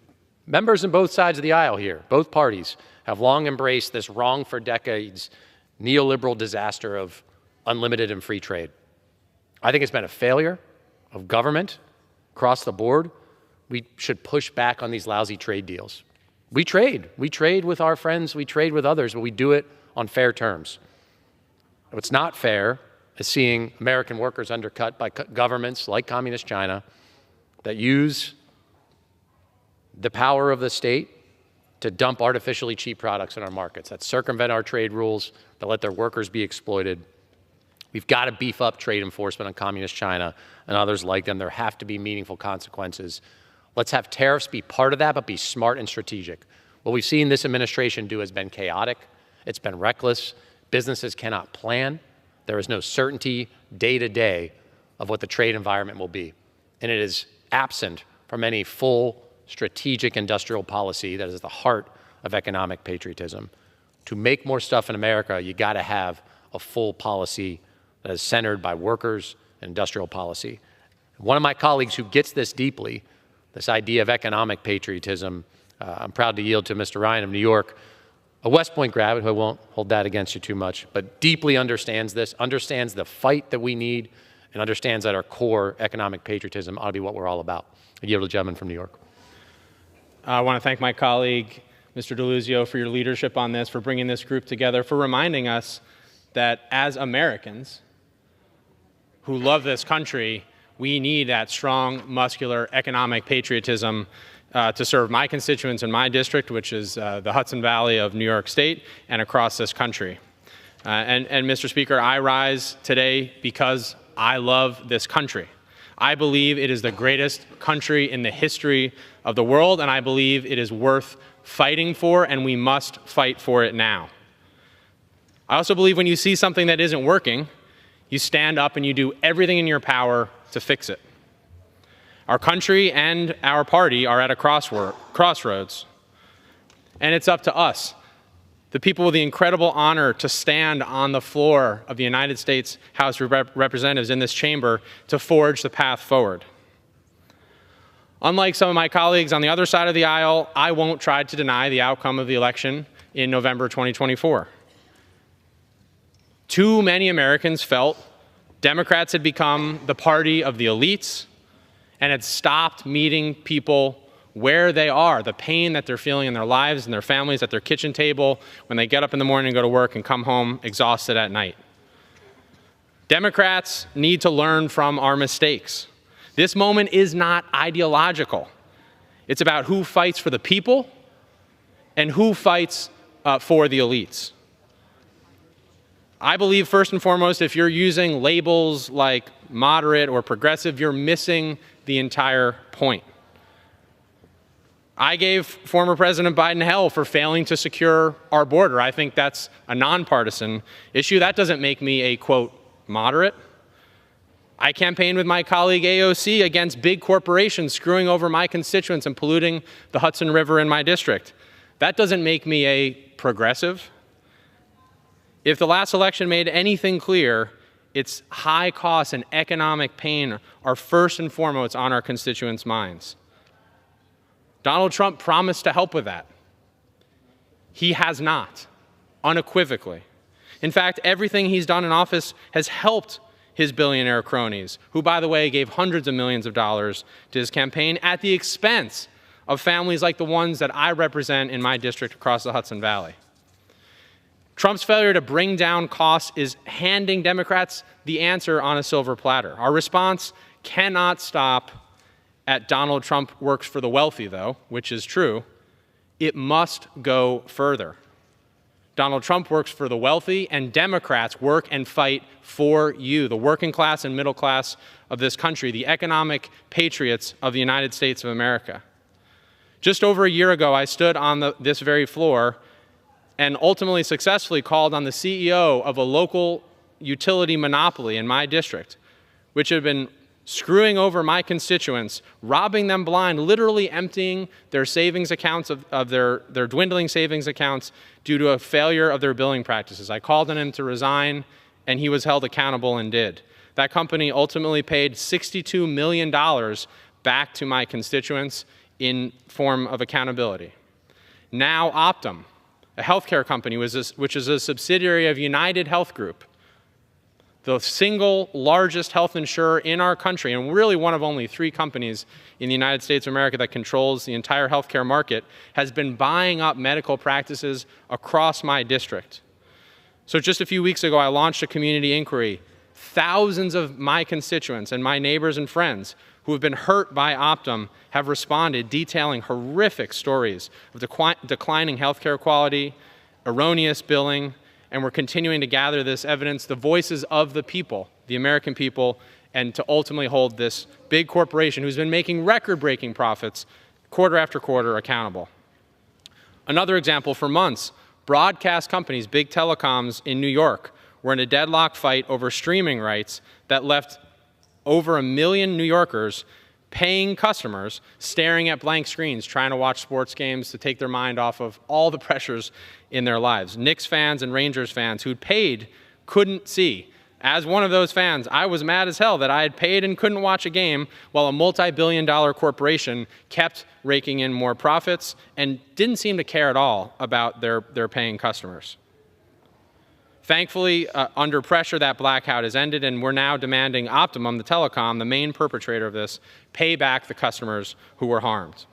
members on both sides of the aisle here, both parties, have long embraced this wrong for decades neoliberal disaster of unlimited and free trade. I think it's been a failure of government across the board. We should push back on these lousy trade deals. We trade with our friends, we trade with others, but we do it on fair terms. What's not fair is seeing American workers undercut by governments like Communist China that use the power of the state to dump artificially cheap products in our markets, that circumvent our trade rules, that let their workers be exploited. We've got to beef up trade enforcement on Communist China and others like them. There have to be meaningful consequences. Let's have tariffs be part of that, but be smart and strategic. What we've seen this administration do has been chaotic. It's been reckless. Businesses cannot plan. There is no certainty day to day of what the trade environment will be. And it is absent from any full strategic industrial policy that is the heart of economic patriotism. To make more stuff in America, you got to have a full policy that is centered by workers and industrial policy. One of my colleagues who gets this deeply, this idea of economic patriotism, I'm proud to yield to Mr. Ryan of New York, a West Point grad, who I won't hold that against you too much, but deeply understands this, understands the fight that we need, and understands that our core economic patriotism ought to be what we're all about. I yield to the gentleman from New York. I want to thank my colleague, Mr. DeLuzio, for your leadership on this, for bringing this group together, for reminding us that as Americans who love this country, we need that strong, muscular economic patriotism to serve my constituents in my district, which is the Hudson Valley of New York State, and across this country. And Mr. Speaker, I rise today because I love this country. I believe it is the greatest country in the history of the world, and I believe it is worth fighting for, and we must fight for it now. I also believe when you see something that isn't working, you stand up and you do everything in your power to fix it. Our country and our party are at a crossroads, and it's up to us, the people with the incredible honor to stand on the floor of the United States House of Representatives in this chamber to forge the path forward. Unlike some of my colleagues on the other side of the aisle, I won't try to deny the outcome of the election in November 2024. Too many Americans felt Democrats had become the party of the elites and had stopped meeting people where they are, the pain that they're feeling in their lives and their families at their kitchen table when they get up in the morning and go to work and come home exhausted at night. Democrats need to learn from our mistakes. This moment is not ideological. It's about who fights for the people and who fights for the elites. I believe, first and foremost, if you're using labels like moderate or progressive, you're missing the entire point. I gave former President Biden hell for failing to secure our border. I think that's a nonpartisan issue. That doesn't make me a, quote, moderate. I campaigned with my colleague AOC against big corporations screwing over my constituents and polluting the Hudson River in my district. That doesn't make me a progressive. If the last election made anything clear, its high costs and economic pain are first and foremost on our constituents' minds. Donald Trump promised to help with that. He has not, unequivocally. In fact, everything he's done in office has helped his billionaire cronies, who, by the way, gave hundreds of millions of dollars to his campaign at the expense of families like the ones that I represent in my district across the Hudson Valley. Trump's failure to bring down costs is handing Democrats the answer on a silver platter. Our response cannot stop at Donald Trump works for the wealthy, though, which is true. It must go further. Donald Trump works for the wealthy, and Democrats work and fight for you, the working class and middle class of this country, the economic patriots of the United States of America. Just over a year ago, I stood on this very floor and ultimately successfully called on the CEO of a local utility monopoly in my district, which had been screwing over my constituents, robbing them blind, literally emptying their savings accounts of their dwindling savings accounts due to a failure of their billing practices. I called on him to resign, and he was held accountable and did. That company ultimately paid $62 million back to my constituents in form of accountability. Now Optum, a healthcare company which is a subsidiary of United Health Group, the single largest health insurer in our country, and really one of only 3 companies in the United States of America that controls the entire healthcare market, has been buying up medical practices across my district. So just a few weeks ago, I launched a community inquiry Thousands of my constituents and my neighbors and friends who have been hurt by Optum have responded, detailing horrific stories of declining healthcare quality, erroneous billing, and we're continuing to gather this evidence, the voices of the people, the American people, and to ultimately hold this big corporation who's been making record-breaking profits quarter after quarter accountable. Another example, for months, broadcast companies, big telecoms in New York, were in a deadlock fight over streaming rights that left over 1 million New Yorkers, paying customers, staring at blank screens, trying to watch sports games to take their mind off of all the pressures in their lives. Knicks fans and Rangers fans who'd paid couldn't see. As one of those fans, I was mad as hell that I had paid and couldn't watch a game while a multi-billion-dollar corporation kept raking in more profits and didn't seem to care at all about their paying customers. Thankfully, under pressure, that blackout has ended, and we're now demanding Optimum, the telecom, the main perpetrator of this, pay back the customers who were harmed.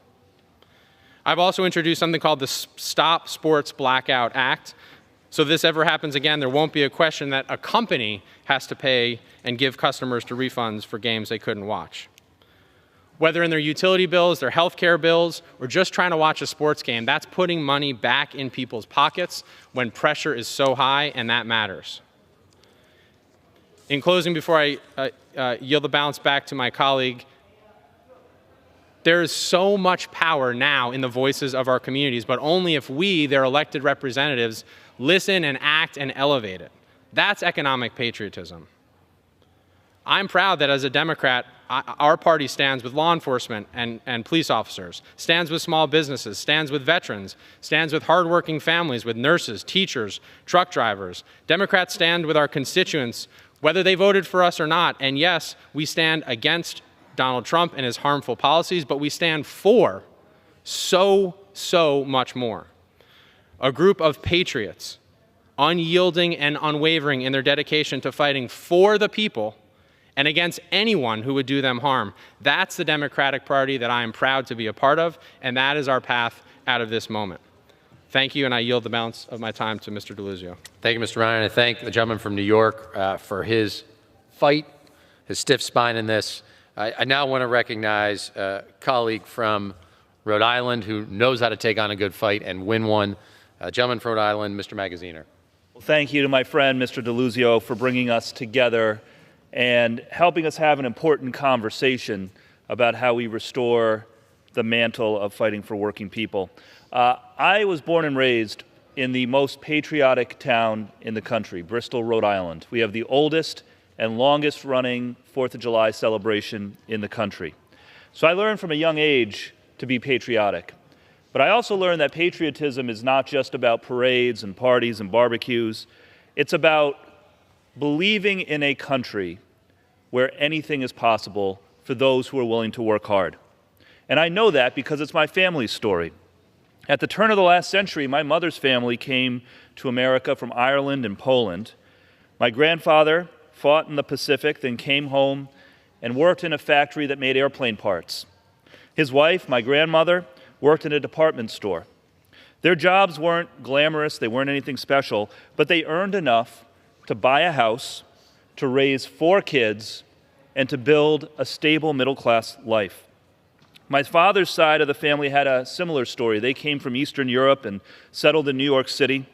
I've also introduced something called the Stop Sports Blackout Act. So if this ever happens again, there won't be a question that a company has to pay and give customers to refunds for games they couldn't watch. Whether in their utility bills, their health care bills, or just trying to watch a sports game, that's putting money back in people's pockets when pressure is so high, and that matters. In closing, before I yield the balance back to my colleague, there is so much power now in the voices of our communities, but only if we, their elected representatives, listen and act and elevate it. That's economic patriotism. I'm proud that as a Democrat, our party stands with law enforcement and police officers, stands with small businesses, stands with veterans, stands with hardworking families, with nurses, teachers, truck drivers. Democrats stand with our constituents, whether they voted for us or not. And yes, we stand against Donald Trump and his harmful policies, but we stand for so much more. A group of patriots, unyielding and unwavering in their dedication to fighting for the people and against anyone who would do them harm. That's the Democratic Party that I am proud to be a part of, and that is our path out of this moment. Thank you, and I yield the balance of my time to Mr. DeLuzio. Thank you, Mr. Ryan. I thank the gentleman from New York for his fight, his stiff spine in this. I now want to recognize a colleague from Rhode Island who knows how to take on a good fight and win one. Gentleman from Rhode Island, Mr. Magaziner. Well, thank you to my friend, Mr. DeLuzio, for bringing us together and helping us have an important conversation about how we restore the mantle of fighting for working people. I was born and raised in the most patriotic town in the country, Bristol, Rhode Island. We have the oldest and longest running 4th of July celebration in the country. So I learned from a young age to be patriotic. But I also learned that patriotism is not just about parades and parties and barbecues. It's about believing in a country where anything is possible for those who are willing to work hard. And I know that because it's my family's story. At the turn of the last century, my mother's family came to America from Ireland and Poland. My grandfather fought in the Pacific, then came home and worked in a factory that made airplane parts. His wife, my grandmother, worked in a department store. Their jobs weren't glamorous, they weren't anything special, but they earned enough to buy a house, to raise 4 kids, and to build a stable middle-class life. My father's side of the family had a similar story. They came from Eastern Europe and settled in New York City.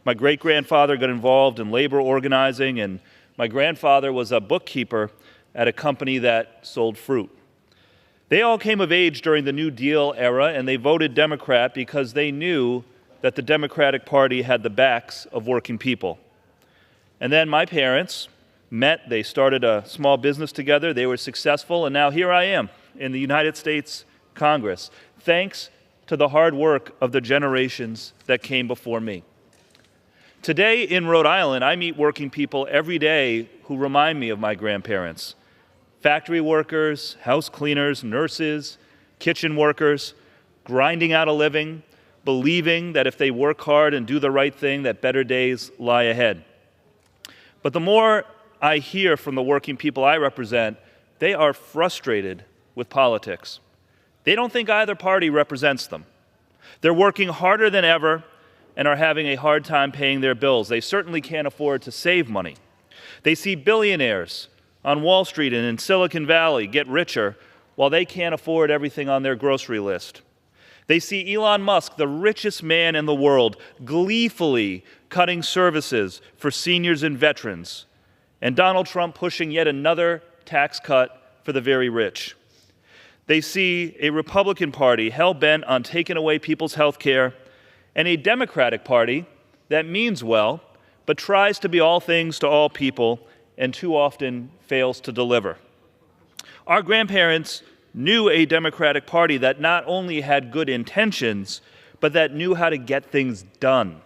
My great-grandfather got involved in labor organizing, and my grandfather was a bookkeeper at a company that sold fruit. They all came of age during the New Deal era, and they voted Democrat because they knew that the Democratic Party had the backs of working people. And then my parents met, they started a small business together, they were successful, and now here I am in the United States Congress, thanks to the hard work of the generations that came before me. Today in Rhode Island, I meet working people every day who remind me of my grandparents. Factory workers, house cleaners, nurses, kitchen workers, grinding out a living, believing that if they work hard and do the right thing, that better days lie ahead. But the more I hear from the working people I represent, they are frustrated with politics. They don't think either party represents them. They're working harder than ever and are having a hard time paying their bills. They certainly can't afford to save money. They see billionaires on Wall Street and in Silicon Valley get richer while they can't afford everything on their grocery list. They see Elon Musk, the richest man in the world, gleefully cutting services for seniors and veterans, and Donald Trump pushing yet another tax cut for the very rich. They see a Republican Party hell-bent on taking away people's health care, and a Democratic Party that means well, but tries to be all things to all people and too often fails to deliver. Our grandparents knew a Democratic Party that not only had good intentions, but that knew how to get things done.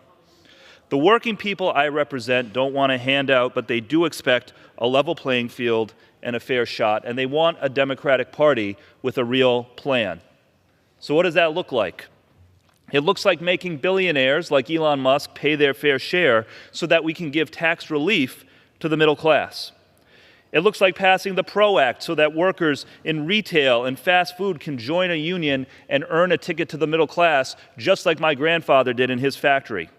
The working people I represent don't want a handout, but they do expect a level playing field and a fair shot, and they want a Democratic Party with a real plan. So what does that look like? It looks like making billionaires like Elon Musk pay their fair share so that we can give tax relief to the middle class. It looks like passing the PRO Act so that workers in retail and fast food can join a union and earn a ticket to the middle class, just like my grandfather did in his factory.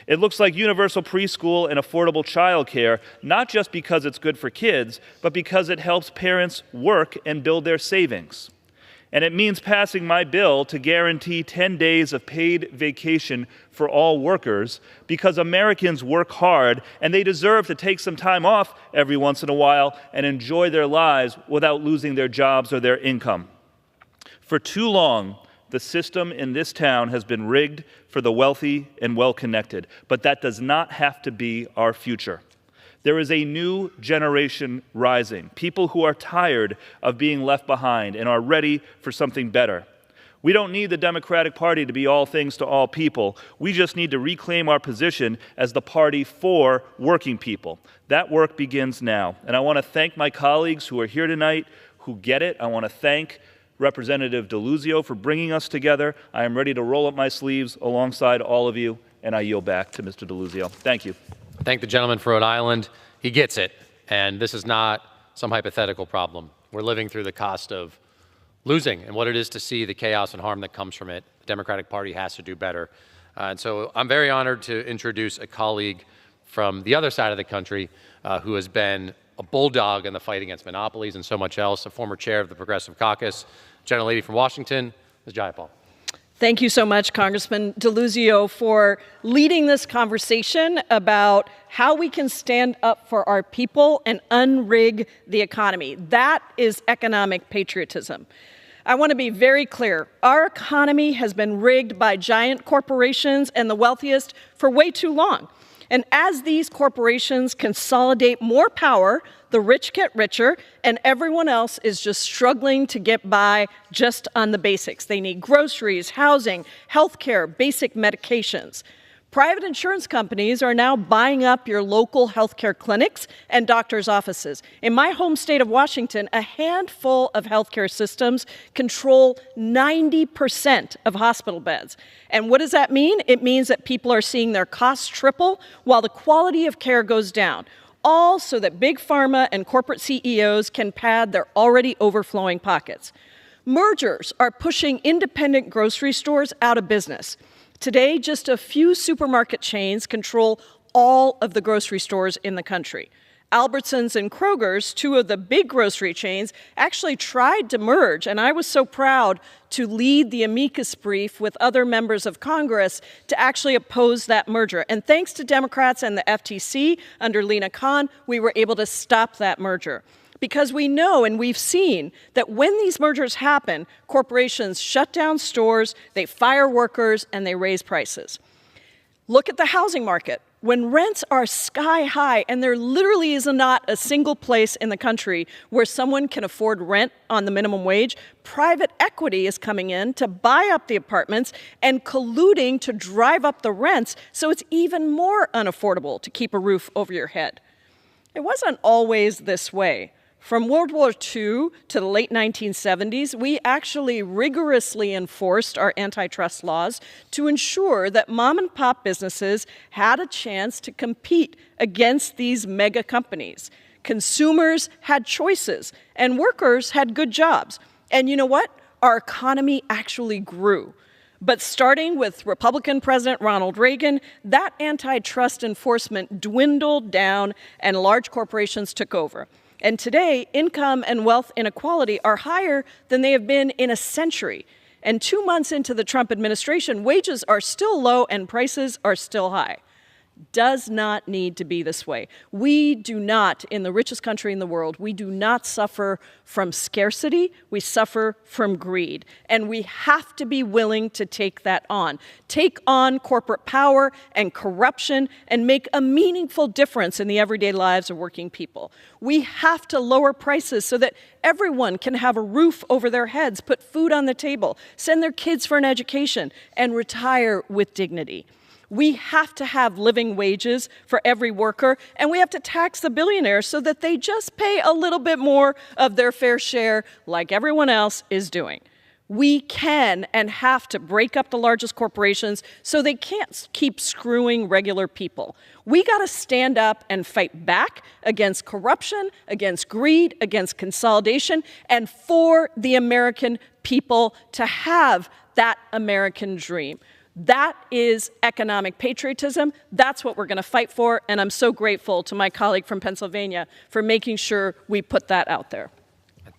It looks like universal preschool and affordable childcare, not just because it's good for kids, but because it helps parents work and build their savings. And it means passing my bill to guarantee 10 days of paid vacation for all workers, because Americans work hard and they deserve to take some time off every once in a while and enjoy their lives without losing their jobs or their income. For too long, the system in this town has been rigged for the wealthy and well-connected, but that does not have to be our future. There is a new generation rising, people who are tired of being left behind and are ready for something better. We don't need the Democratic Party to be all things to all people. We just need to reclaim our position as the party for working people. That work begins now. And I want to thank my colleagues who are here tonight who get it. I want to thank Representative DeLuzio for bringing us together. I am ready to roll up my sleeves alongside all of you, and I yield back to Mr. DeLuzio. Thank you. Thank the gentleman for Rhode Island. He gets it, and this is not some hypothetical problem. We're living through the cost of losing and what it is to see the chaos and harm that comes from it. The Democratic Party has to do better. And so I'm very honored to introduce a colleague from the other side of the country who has been a bulldog in the fight against monopolies and so much else, a former chair of the Progressive Caucus, gentlelady from Washington, Ms. Jayapal. Thank you so much, Congressman DeLuzio, for leading this conversation about how we can stand up for our people and unrig the economy. That is economic patriotism. I want to be very clear. Our economy has been rigged by giant corporations and the wealthiest for way too long. And as these corporations consolidate more power, the rich get richer, and everyone else is just struggling to get by just on the basics. They need groceries, housing, healthcare, basic medications. Private insurance companies are now buying up your local healthcare clinics and doctors' offices. In my home state of Washington, a handful of healthcare systems control 90% of hospital beds. And what does that mean? It means that people are seeing their costs triple while the quality of care goes down, all so that big pharma and corporate CEOs can pad their already overflowing pockets. Mergers are pushing independent grocery stores out of business. Today, just a few supermarket chains control all of the grocery stores in the country. Albertsons and Kroger's, two of the big grocery chains, actually tried to merge, and I was so proud to lead the amicus brief with other members of Congress to actually oppose that merger. And thanks to Democrats and the FTC under Lena Khan, we were able to stop that merger. Because we know and we've seen that when these mergers happen, corporations shut down stores, they fire workers, and they raise prices. Look at the housing market. When rents are sky high, and there literally is not a single place in the country where someone can afford rent on the minimum wage, private equity is coming in to buy up the apartments and colluding to drive up the rents so it's even more unaffordable to keep a roof over your head. It wasn't always this way. From World War II to the late 1970s, we actually rigorously enforced our antitrust laws to ensure that mom and pop businesses had a chance to compete against these mega companies. Consumers had choices, and workers had good jobs. And you know what? Our economy actually grew. But starting with Republican President Ronald Reagan, that antitrust enforcement dwindled down and large corporations took over. And today, income and wealth inequality are higher than they have been in a century. And 2 months into the Trump administration, wages are still low and prices are still high. Does not need to be this way. We do not, in the richest country in the world, we do not suffer from scarcity, we suffer from greed. And we have to be willing to take that on. Take on corporate power and corruption and make a meaningful difference in the everyday lives of working people. We have to lower prices so that everyone can have a roof over their heads, put food on the table, send their kids for an education, and retire with dignity. We have to have living wages for every worker, and we have to tax the billionaires so that they just pay a little bit more of their fair share like everyone else is doing. We can and have to break up the largest corporations so they can't keep screwing regular people. We got to stand up and fight back against corruption, against greed, against consolidation, and for the American people to have that American dream. That is economic patriotism. That's what we're going to fight for, and I'm so grateful to my colleague from Pennsylvania for making sure we put that out there.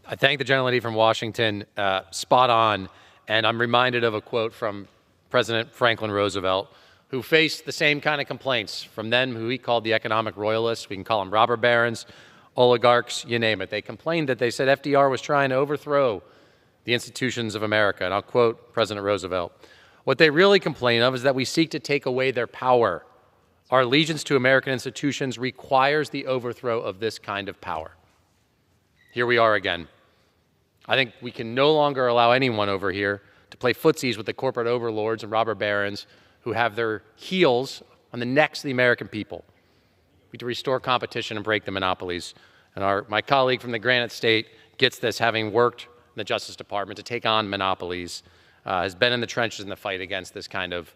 I thank the gentlelady from Washington, spot on, and I'm reminded of a quote from President Franklin Roosevelt, who faced the same kind of complaints from them who he called the economic royalists. We can call them robber barons, oligarchs, you name it. They complained that they said FDR was trying to overthrow the institutions of America, and I'll quote President Roosevelt. What they really complain of is that we seek to take away their power. Our allegiance to American institutions requires the overthrow of this kind of power. Here we are again. I think we can no longer allow anyone over here to play footsies with the corporate overlords and robber barons who have their heels on the necks of the American people. We need to restore competition and break the monopolies. And my colleague from the Granite State gets this, having worked in the Justice Department to take on monopolies. Has been in the trenches in the fight against this kind of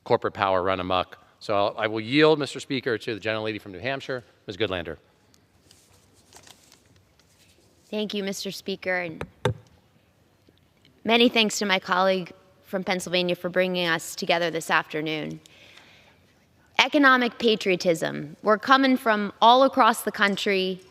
corporate power run amok. So I will yield, Mr. Speaker, to the gentlelady from New Hampshire, Ms. Goodlander. Thank you, Mr. Speaker. And many thanks to my colleague from Pennsylvania for bringing us together this afternoon. Economic patriotism. We're coming from all across the country.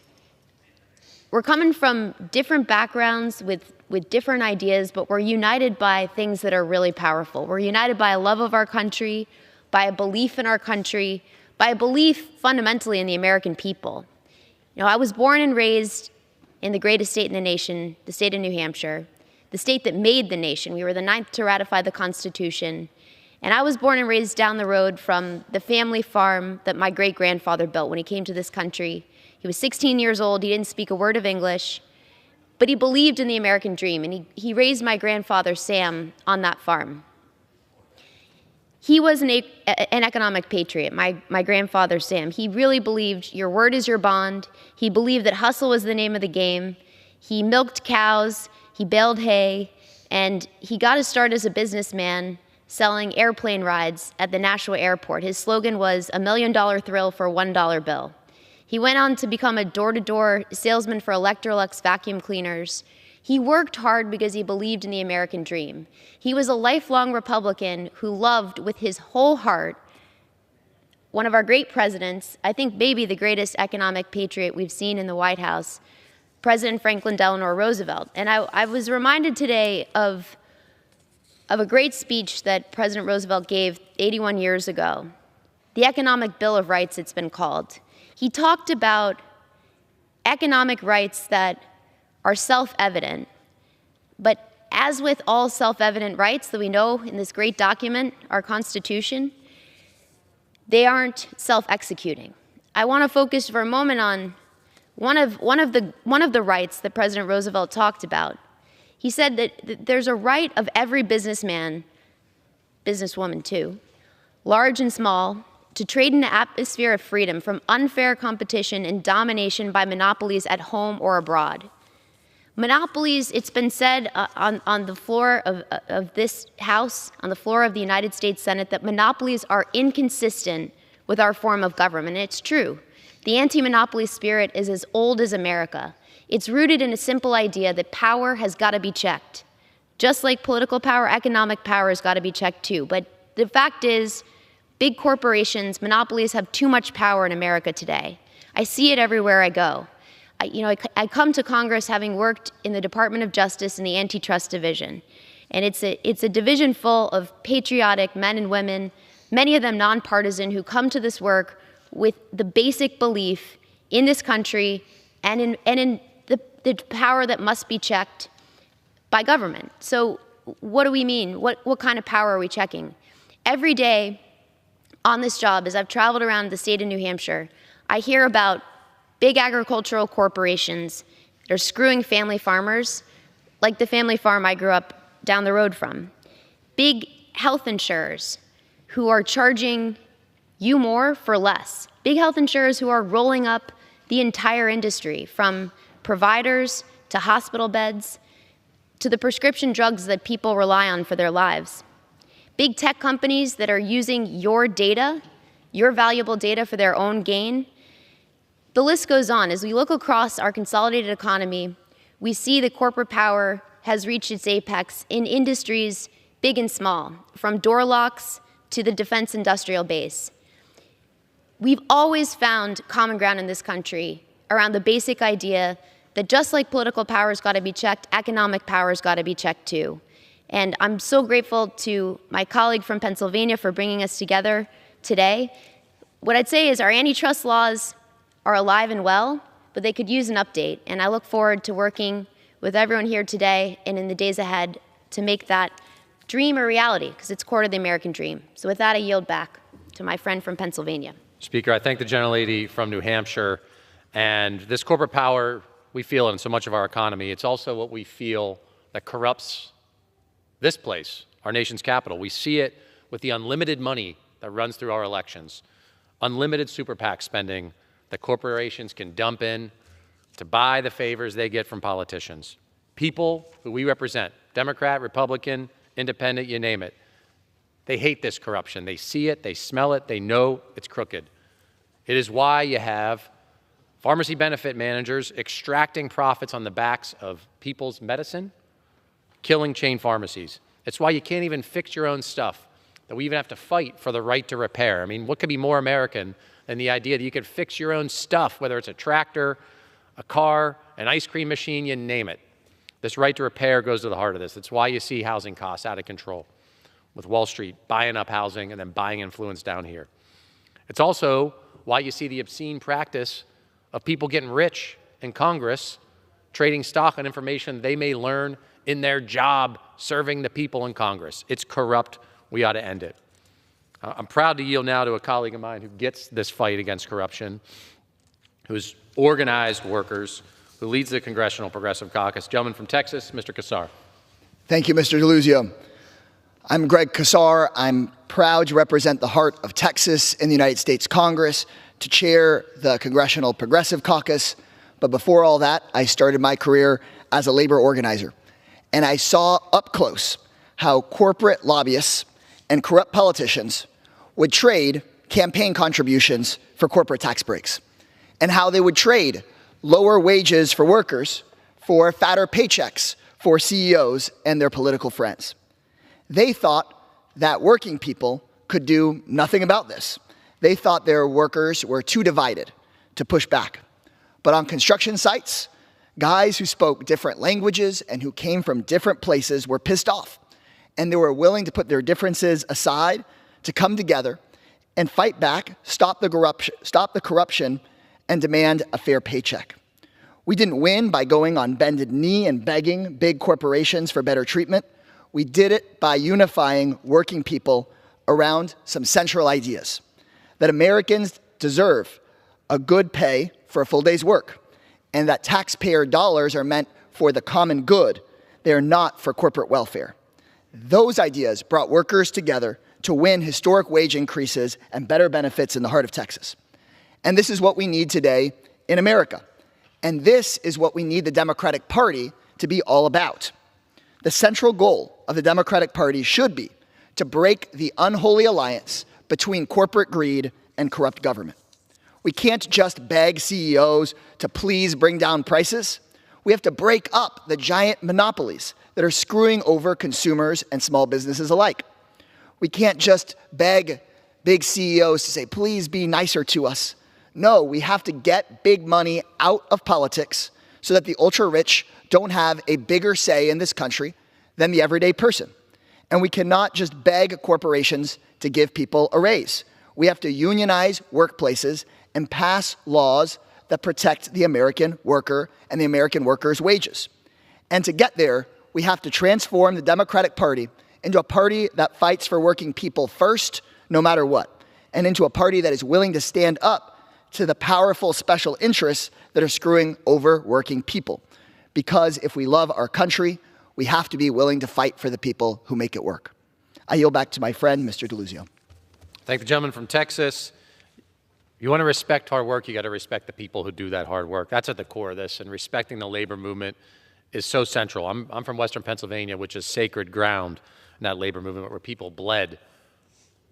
We're coming from different backgrounds with different ideas, but we're united by things that are really powerful. We're united by a love of our country, by a belief in our country, by a belief fundamentally in the American people. You know, I was born and raised in the greatest state in the nation, the state of New Hampshire, the state that made the nation. We were the 9th to ratify the Constitution. And I was born and raised down the road from the family farm that my great-grandfather built when he came to this country. He was 16 years old. He didn't speak a word of English. But he believed in the American dream, and he raised my grandfather, Sam, on that farm. He was an economic patriot, my grandfather, Sam. He really believed your word is your bond. He believed that hustle was the name of the game. He milked cows, he baled hay, and he got his start as a businessman selling airplane rides at the Nashua airport. His slogan was $1 million thrill for a $1 bill. He went on to become a door-to-door salesman for Electrolux vacuum cleaners. He worked hard because he believed in the American dream. He was a lifelong Republican who loved with his whole heart one of our great presidents, I think maybe the greatest economic patriot we've seen in the White House, President Franklin Delano Roosevelt. And I was reminded today of a great speech that President Roosevelt gave 81 years ago, the Economic Bill of Rights, it's been called. He talked about economic rights that are self-evident, but as with all self-evident rights that we know in this great document, our Constitution, they aren't self-executing. I want to focus for a moment on one of the rights that President Roosevelt talked about. He said that there's a right of every businessman, businesswoman too, large and small, to trade in an atmosphere of freedom from unfair competition and domination by monopolies at home or abroad. Monopolies, it's been said on the floor of this House, on the floor of the United States Senate, that monopolies are inconsistent with our form of government. And it's true. The anti-monopoly spirit is as old as America. It's rooted in a simple idea that power has got to be checked. Just like political power, economic power has got to be checked too. But the fact is, big corporations, monopolies have too much power in America today. I see it everywhere I go. I come to Congress having worked in the Department of Justice in the Antitrust Division. And it's a division full of patriotic men and women, many of them nonpartisan, who come to this work with the basic belief in this country and in the power that must be checked by government. So what do we mean? What kind of power are we checking? Every day on this job, as I've traveled around the state of New Hampshire, I hear about big agricultural corporations that are screwing family farmers, like the family farm I grew up down the road from. Big health insurers who are charging you more for less. Big health insurers who are rolling up the entire industry, from providers to hospital beds to the prescription drugs that people rely on for their lives. Big tech companies that are using your data, your valuable data, for their own gain. The list goes on. As we look across our consolidated economy, we see that corporate power has reached its apex in industries big and small, from door locks to the defense industrial base. We've always found common ground in this country around the basic idea that just like political power's got to be checked, economic power's got to be checked too. And I'm so grateful to my colleague from Pennsylvania for bringing us together today. What I'd say is our antitrust laws are alive and well, but they could use an update. And I look forward to working with everyone here today and in the days ahead to make that dream a reality, because it's core to the American dream. So with that, I yield back to my friend from Pennsylvania. Speaker, I thank the gentlelady from New Hampshire. And this corporate power, we feel it in so much of our economy. It's also what we feel that corrupts this place, our nation's capital. We see it with the unlimited money that runs through our elections, unlimited super PAC spending that corporations can dump in to buy the favors they get from politicians. People who we represent, Democrat, Republican, Independent, you name it, they hate this corruption. They see it, they smell it, they know it's crooked. It is why you have pharmacy benefit managers extracting profits on the backs of people's medicine, killing chain pharmacies. It's why you can't even fix your own stuff, that we even have to fight for the right to repair. I mean, what could be more American than the idea that you could fix your own stuff, whether it's a tractor, a car, an ice cream machine, you name it. This right to repair goes to the heart of this. It's why you see housing costs out of control, with Wall Street buying up housing and then buying influence down here. It's also why you see the obscene practice of people getting rich in Congress, trading stock on information they may learn in their job serving the people in Congress. It's corrupt. We ought to end it. I'm proud to yield now to a colleague of mine who gets this fight against corruption, who's organized workers, who leads the Congressional Progressive Caucus. Gentleman from Texas, Mr. Kassar. Thank you, Mr. DeLuzio. I'm Greg Kassar. I'm proud to represent the heart of Texas in the United States Congress, to chair the Congressional Progressive Caucus. But before all that, I started my career as a labor organizer. And I saw up close how corporate lobbyists and corrupt politicians would trade campaign contributions for corporate tax breaks, and how they would trade lower wages for workers for fatter paychecks for CEOs and their political friends. They thought that working people could do nothing about this. They thought their workers were too divided to push back. But on construction sites, guys who spoke different languages and who came from different places were pissed off, and they were willing to put their differences aside to come together and fight back, stop the corruption, and demand a fair paycheck. We didn't win by going on bended knee and begging big corporations for better treatment. We did it by unifying working people around some central ideas: that Americans deserve a good pay for a full day's work, and that taxpayer dollars are meant for the common good. They are not for corporate welfare. Those ideas brought workers together to win historic wage increases and better benefits in the heart of Texas. And this is what we need today in America. And this is what we need the Democratic Party to be all about. The central goal of the Democratic Party should be to break the unholy alliance between corporate greed and corrupt government. We can't just beg CEOs to please bring down prices. We have to break up the giant monopolies that are screwing over consumers and small businesses alike. We can't just beg big CEOs to say, please be nicer to us. No, we have to get big money out of politics so that the ultra-rich don't have a bigger say in this country than the everyday person. And we cannot just beg corporations to give people a raise. We have to unionize workplaces and pass laws that protect the American worker and the American worker's wages. And to get there, we have to transform the Democratic Party into a party that fights for working people first, no matter what, and into a party that is willing to stand up to the powerful special interests that are screwing over working people. Because if we love our country, we have to be willing to fight for the people who make it work. I yield back to my friend, Mr. DeLuzio. Thank the gentleman from Texas. If you want to respect hard work, you got to respect the people who do that hard work. That's at the core of this, and respecting the labor movement is so central. I'm from Western Pennsylvania, which is sacred ground in that labor movement where people bled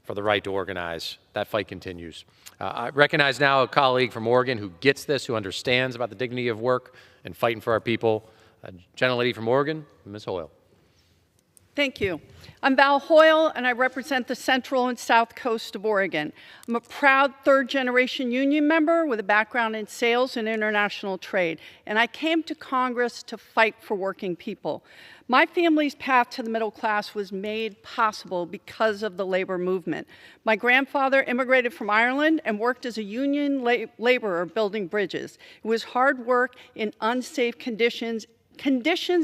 for the right to organize. That fight continues. I recognize now a colleague from Oregon who gets this, who understands about the dignity of work and fighting for our people. Gentlelady from Oregon, Ms. Hoyle. Thank you. I'm Val Hoyle, and I represent the Central and South Coast of Oregon. I'm a proud third-generation union member with a background in sales and international trade, and I came to Congress to fight for working people. My family's path to the middle class was made possible because of the labor movement. My grandfather immigrated from Ireland and worked as a union laborer building bridges. It was hard work in unsafe conditions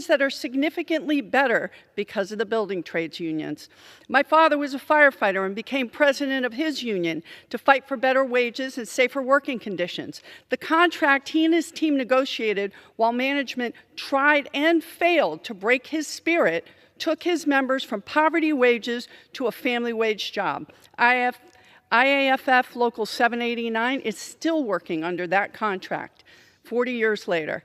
that are significantly better because of the building trades unions. My father was a firefighter and became president of his union to fight for better wages and safer working conditions. The contract he and his team negotiated while management tried and failed to break his spirit took his members from poverty wages to a family wage job. IAFF Local 789 is still working under that contract 40 years later.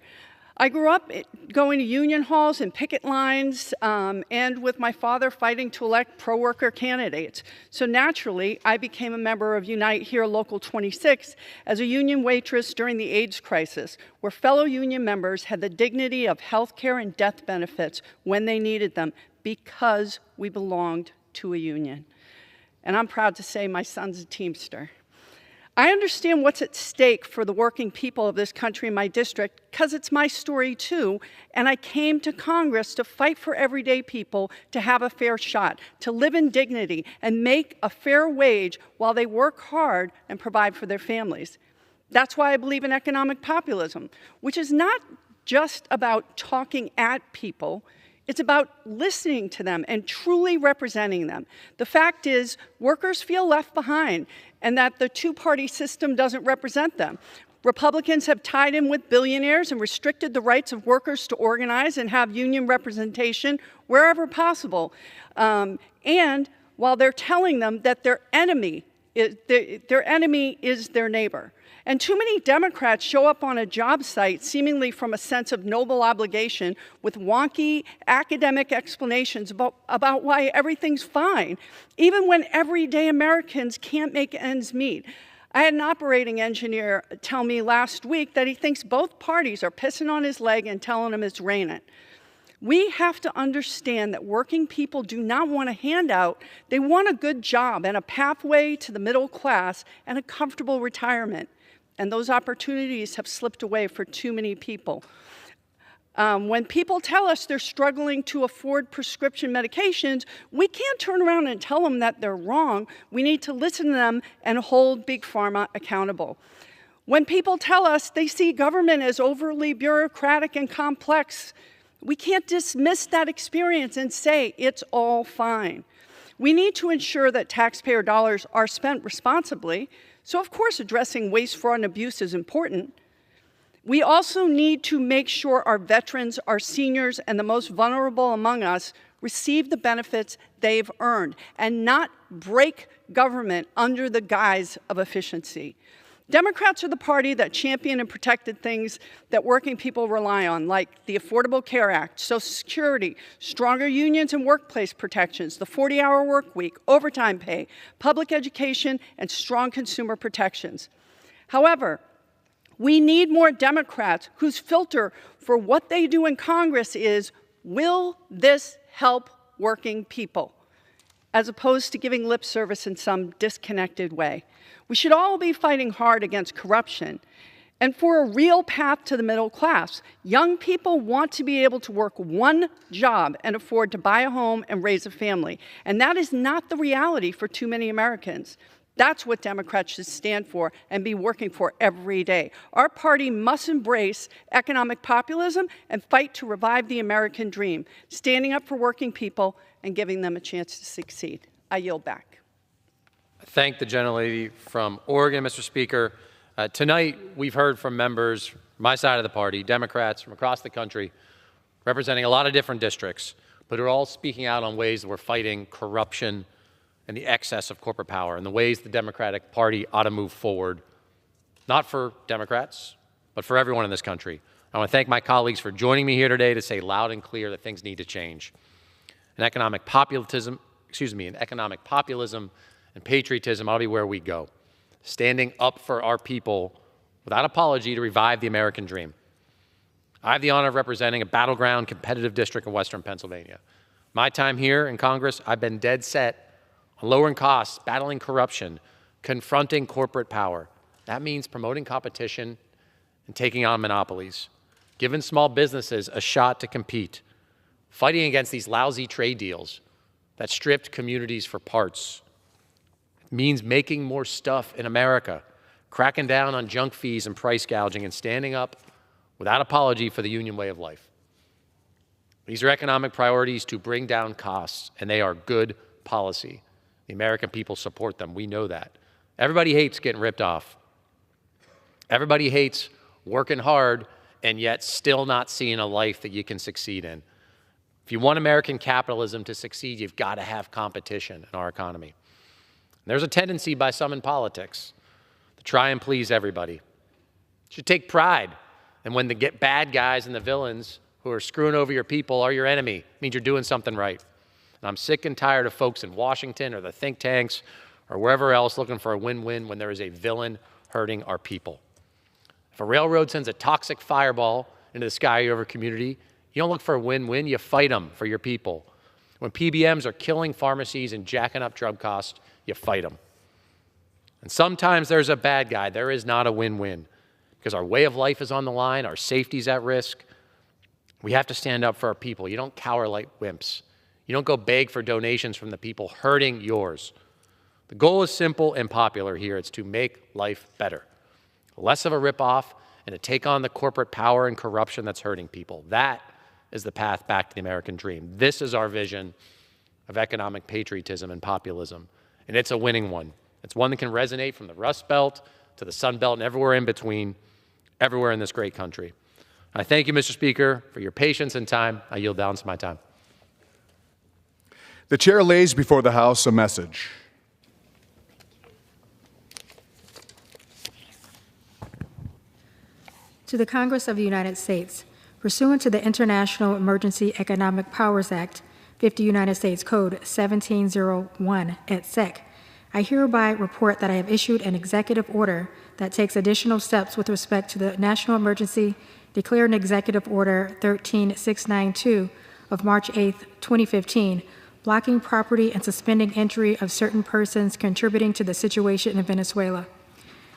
I grew up going to union halls and picket lines and with my father fighting to elect pro-worker candidates. So naturally, I became a member of Unite Here Local 26 as a union waitress during the AIDS crisis, where fellow union members had the dignity of health care and death benefits when they needed them because we belonged to a union. And I'm proud to say my son's a Teamster. I understand what's at stake for the working people of this country in my district because it's my story too, and I came to Congress to fight for everyday people to have a fair shot, to live in dignity and make a fair wage while they work hard and provide for their families. That's why I believe in economic populism, which is not just about talking at people. It's about listening to them and truly representing them. The fact is, workers feel left behind and that the two-party system doesn't represent them. Republicans have tied in with billionaires and restricted the rights of workers to organize and have union representation wherever possible. And while they're telling them that their enemy is their neighbor. And too many Democrats show up on a job site seemingly from a sense of noble obligation with wonky academic explanations about why everything's fine, even when everyday Americans can't make ends meet. I had an operating engineer tell me last week that he thinks both parties are pissing on his leg and telling him it's raining. We have to understand that working people do not want a handout. They want a good job and a pathway to the middle class and a comfortable retirement. And those opportunities have slipped away for too many people. When people tell us they're struggling to afford prescription medications, we can't turn around and tell them that they're wrong. We need to listen to them and hold Big Pharma accountable. When people tell us they see government as overly bureaucratic and complex, we can't dismiss that experience and say it's all fine. We need to ensure that taxpayer dollars are spent responsibly. So, of course, addressing waste, fraud, and abuse is important. We also need to make sure our veterans, our seniors, and the most vulnerable among us receive the benefits they've earned and not break government under the guise of efficiency. Democrats are the party that champion and protected things that working people rely on, like the Affordable Care Act, Social Security, stronger unions and workplace protections, the 40-hour work week, overtime pay, public education, and strong consumer protections. However, We need more Democrats whose filter for what they do in Congress is, will this help working people, as opposed to giving lip service in some disconnected way. We should all be fighting hard against corruption and for a real path to the middle class. Young people want to be able to work one job and afford to buy a home and raise a family. And that is not the reality for too many Americans. That's what Democrats should stand for and be working for every day. Our party must embrace economic populism and fight to revive the American dream, standing up for working people and giving them a chance to succeed. I yield back. I thank the gentlelady from Oregon, Mr. Speaker. Tonight, we've heard from members from my side of the party, Democrats from across the country, representing a lot of different districts, but are all speaking out on ways that we're fighting corruption and the excess of corporate power and the ways the Democratic Party ought to move forward, not for Democrats, but for everyone in this country. I want to thank my colleagues for joining me here today to say loud and clear that things need to change. Economic populism and patriotism ought to be where we go, standing up for our people without apology to revive the American dream. I have the honor of representing a battleground competitive district in Western Pennsylvania. My time here in Congress, I've been dead set on lowering costs, battling corruption, confronting corporate power. That means promoting competition and taking on monopolies, giving small businesses a shot to compete, fighting against these lousy trade deals that stripped communities for parts. It means making more stuff in America, cracking down on junk fees and price gouging, and standing up without apology for the union way of life. These are economic priorities to bring down costs, and they are good policy. The American people support them. We know that. Everybody hates getting ripped off. Everybody hates working hard and yet still not seeing a life that you can succeed in. If you want American capitalism to succeed, you've got to have competition in our economy. And there's a tendency by some in politics to try and please everybody. You should take pride in when the bad guys and the villains who are screwing over your people are your enemy. It means you're doing something right. And I'm sick and tired of folks in Washington or the think tanks or wherever else looking for a win-win when there is a villain hurting our people. If a railroad sends a toxic fireball into the sky over a community, you don't look for a win-win, you fight them for your people. When PBMs are killing pharmacies and jacking up drug costs, you fight them. And sometimes there's a bad guy. There is not a win-win because our way of life is on the line, our safety's at risk. We have to stand up for our people. You don't cower like wimps. You don't go beg for donations from the people hurting yours. The goal is simple and popular here. It's to make life better. Less of a ripoff and to take on the corporate power and corruption that's hurting people. That is the path back to the American dream. This is our vision of economic patriotism and populism. And it's a winning one. It's one that can resonate from the Rust Belt to the Sun Belt and everywhere in between, everywhere in this great country. I thank you, Mr. Speaker, for your patience and time. I yield balance of my time. The chair lays before the House a message. To the Congress of the United States, pursuant to the International Emergency Economic Powers Act, 50 United States Code 1701 et sec, I hereby report that I have issued an executive order that takes additional steps with respect to the national emergency declared in Executive Order 13692 of March 8, 2015, blocking property and suspending entry of certain persons contributing to the situation in Venezuela.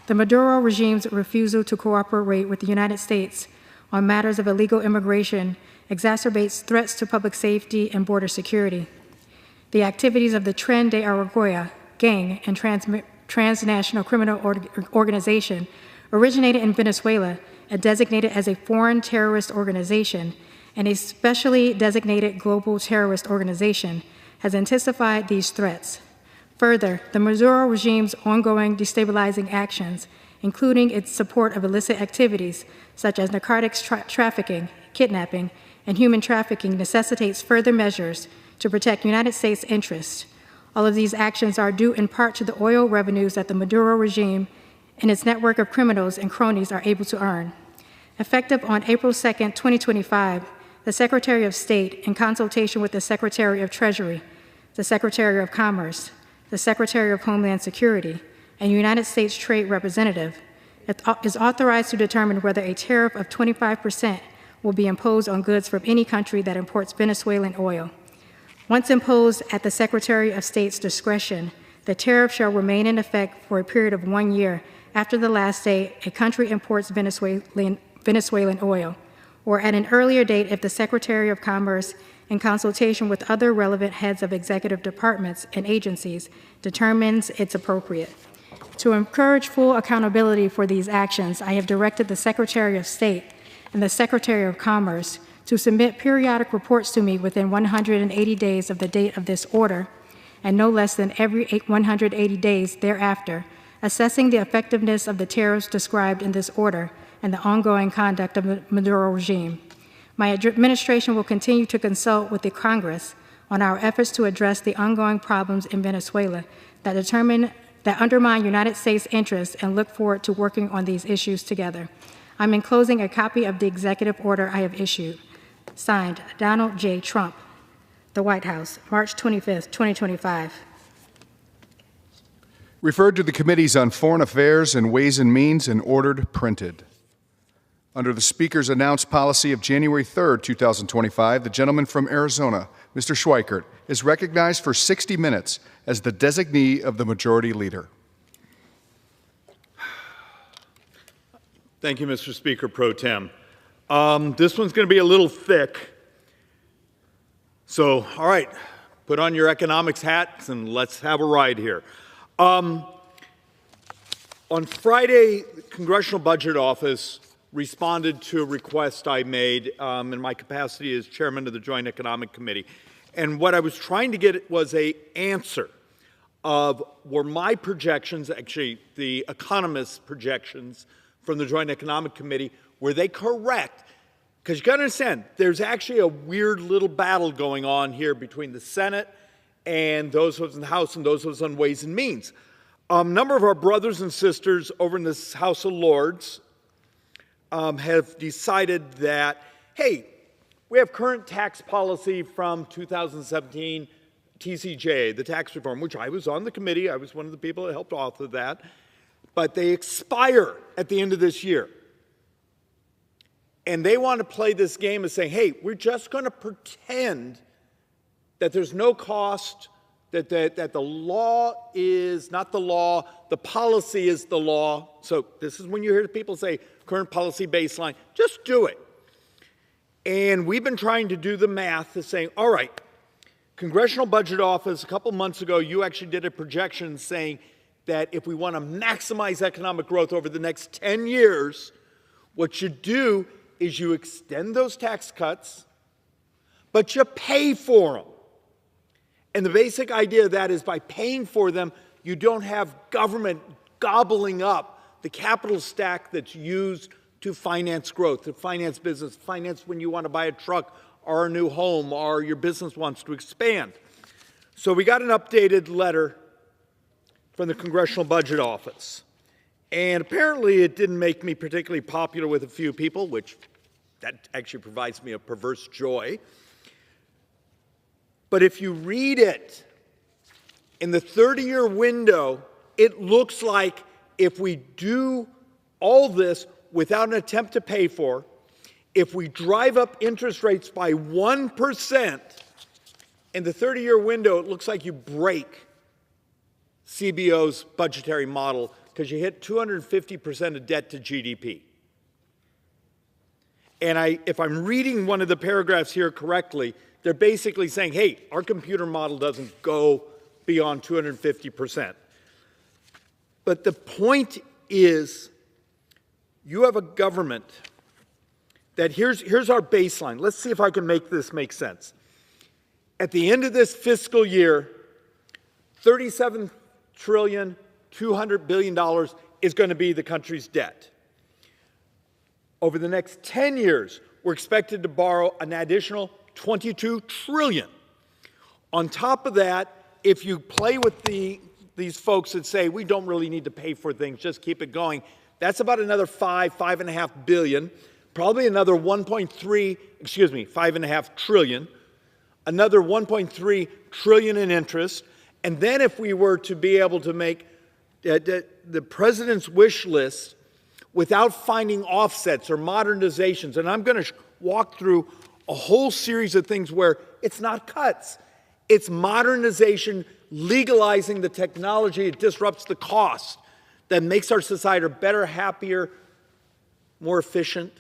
The Maduro regime's refusal to cooperate with the United States on matters of illegal immigration exacerbates threats to public safety and border security. The activities of the Tren de Aragua gang and transnational criminal organization originated in Venezuela and designated as a foreign terrorist organization and a specially designated global terrorist organization has intensified these threats. Further, the Maduro regime's ongoing destabilizing actions, including its support of illicit activities such as narcotics trafficking, kidnapping, and human trafficking, necessitates further measures to protect United States interests. All of these actions are due in part to the oil revenues that the Maduro regime and its network of criminals and cronies are able to earn. Effective on April 2, 2025, the Secretary of State, in consultation with the Secretary of Treasury, the Secretary of Commerce, the Secretary of Homeland Security, and United States Trade Representative, is authorized to determine whether a tariff of 25% will be imposed on goods from any country that imports Venezuelan oil. Once imposed at the Secretary of State's discretion, the tariff shall remain in effect for a period of 1 year after the last day a country imports Venezuelan oil, or at an earlier date if the Secretary of Commerce, in consultation with other relevant heads of executive departments and agencies, determines it's appropriate. To encourage full accountability for these actions, I have directed the Secretary of State and the Secretary of Commerce to submit periodic reports to me within 180 days of the date of this order, and no less than every 180 days thereafter, assessing the effectiveness of the tariffs described in this order and the ongoing conduct of the Maduro regime. My administration will continue to consult with the Congress on our efforts to address the ongoing problems in Venezuela that undermine United States interests, and look forward to working on these issues together. I'm enclosing a copy of the executive order I have issued. Signed, Donald J. Trump, the White House, March 25th, 2025. Referred to the Committees on Foreign Affairs and Ways and Means and ordered printed. Under the Speaker's announced policy of January 3rd, 2025, the gentleman from Arizona, Mr. Schweikert, is recognized for 60 minutes as the designee of the Majority Leader. Thank you, Mr. Speaker Pro Tem. This one's going to be a little thick. So, all right, put on your economics hats and let's have a ride here. On Friday, the Congressional Budget Office responded to a request I made in my capacity as chairman of the Joint Economic Committee. And what I was trying to get was an answer of were my projections, actually the economists' projections from the Joint Economic Committee, were they correct? Because you got to understand, there's actually a weird little battle going on here between the Senate and those of us in the House and those of us on Ways and Means. A number of our brothers and sisters over in this House of Lords have decided that, hey, we have current tax policy from 2017, TCJA, the tax reform, which I was on the committee. I was one of the people that helped author that. But they expire at the end of this year. And they want to play this game of saying, hey, we're just going to pretend that there's no cost, that the law is not the law, the policy is the law. So this is when you hear people say, current policy baseline, just do it. And we've been trying to do the math of saying, all right, Congressional Budget Office, a couple months ago, you actually did a projection saying that if we want to maximize economic growth over the next 10 years, what you do is you extend those tax cuts, but you pay for them. And the basic idea of that is by paying for them, you don't have government gobbling up the capital stack that's used to finance growth, to finance business, finance when you want to buy a truck or a new home or your business wants to expand. So we got an updated letter from the Congressional Budget Office. And apparently it didn't make me particularly popular with a few people, which that actually provides me a perverse joy. But if you read it, in the 30-year window, it looks like if we do all this without an attempt to pay for, if we drive up interest rates by 1%, in the 30-year window, it looks like you break CBO's budgetary model because you hit 250% of debt to GDP. And if I'm reading one of the paragraphs here correctly, they're basically saying, hey, our computer model doesn't go beyond 250%. But the point is, you have a government that here's our baseline. Let's see if I can make this make sense. At the end of this fiscal year, $37 trillion, $200 billion is going to be the country's debt. Over the next 10 years, we're expected to borrow an additional $22 trillion. On top of that, if you play with these folks that say we don't really need to pay for things, just keep it going, that's about another $5.5 billion, probably another 5.5 trillion, another 1.3 trillion in interest. And then if we were to be able to make the president's wish list, without finding offsets or modernizations. And I'm going to walk through a whole series of things where it's not cuts. It's modernization, legalizing the technology. It disrupts the cost that makes our society better, happier, more efficient.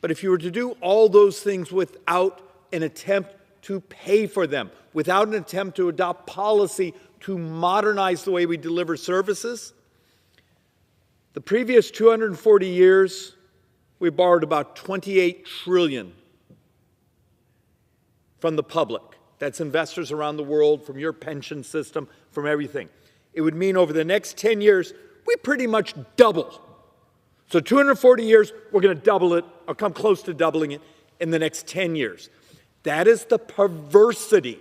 But if you were to do all those things without an attempt to pay for them, without an attempt to adopt policy to modernize the way we deliver services, the previous 240 years, we borrowed about $28 trillion from the public. That's investors around the world, from your pension system, from everything. It would mean over the next 10 years, we pretty much double. So 240 years, we're going to double it, or come close to doubling it in the next 10 years. That is the perversity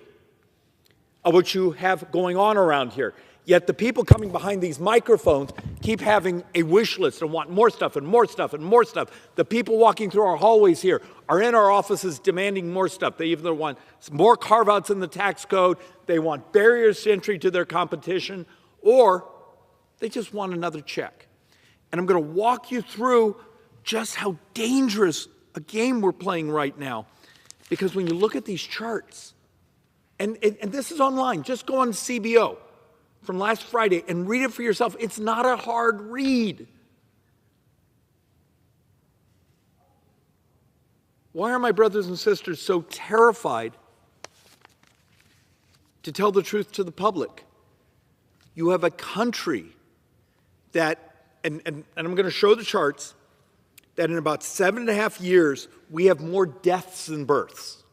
of what you have going on around here. Yet the people coming behind these microphones keep having a wish list and want more stuff and more stuff and more stuff. The people walking through our hallways here are in our offices demanding more stuff. They either want more carve-outs in the tax code, they want barriers to entry to their competition, or they just want another check. And I'm going to walk you through just how dangerous a game we're playing right now. Because when you look at these charts, and this is online, just go on CBO from last Friday and read it for yourself. It's not a hard read. Why are my brothers and sisters so terrified to tell the truth to the public? You have a country that, and I'm going to show the charts, that in about 7.5 years, we have more deaths than births.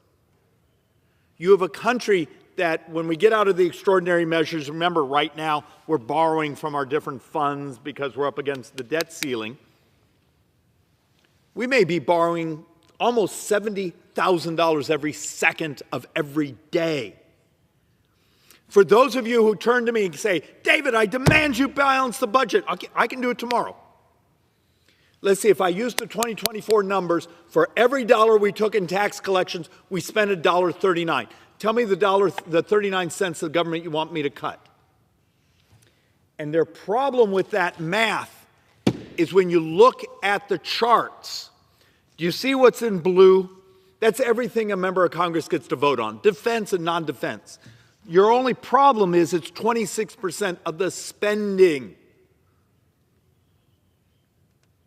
You have a country that when we get out of the extraordinary measures, remember right now we're borrowing from our different funds because we're up against the debt ceiling. We may be borrowing almost $70,000 every second of every day. For those of you who turn to me and say, David, I demand you balance the budget, I can do it tomorrow. Let's see, if I use the 2024 numbers, for every dollar we took in tax collections, we spent $1.39. Tell me the 39 cents of government you want me to cut. And their problem with that math is when you look at the charts, do you see what's in blue? That's everything a member of Congress gets to vote on, defense and non-defense. Your only problem is it's 26% of the spending.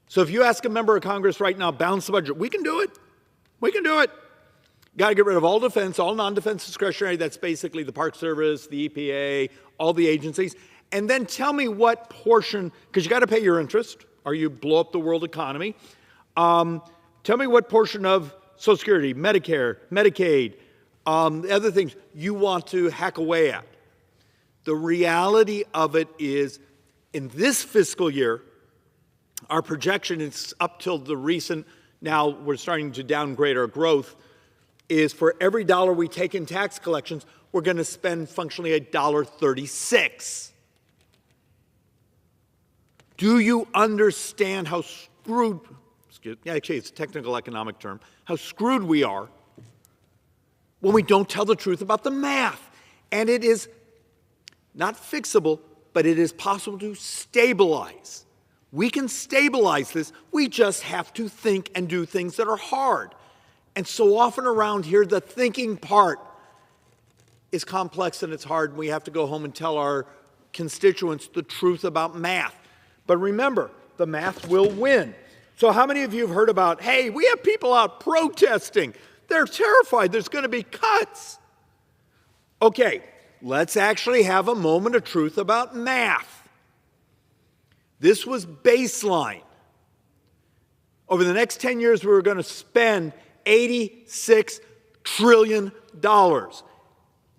So if you ask a member of Congress right now, balance the budget, we can do it. We can do it. Got to get rid of all defense, all non-defense discretionary. That's basically the Park Service, the EPA, all the agencies. And then tell me what portion, because you got to pay your interest or you blow up the world economy. Tell me what portion of Social Security, Medicare, Medicaid, the other things you want to hack away at. The reality of it is, in this fiscal year, our projection is up till the recent, now we're starting to downgrade our growth, is for every dollar we take in tax collections, we're going to spend functionally $1.36. Do you understand how screwed, actually it's a technical economic term, how screwed we are when we don't tell the truth about the math? And it is not fixable, but it is possible to stabilize. We can stabilize this. We just have to think and do things that are hard. And so often around here, the thinking part is complex and it's hard, and we have to go home and tell our constituents the truth about math. But remember, the math will win. So how many of you have heard about, hey, we have people out protesting. They're terrified there's going to be cuts. Okay, let's actually have a moment of truth about math. This was baseline. Over the next 10 years, we were going to spend $86 trillion.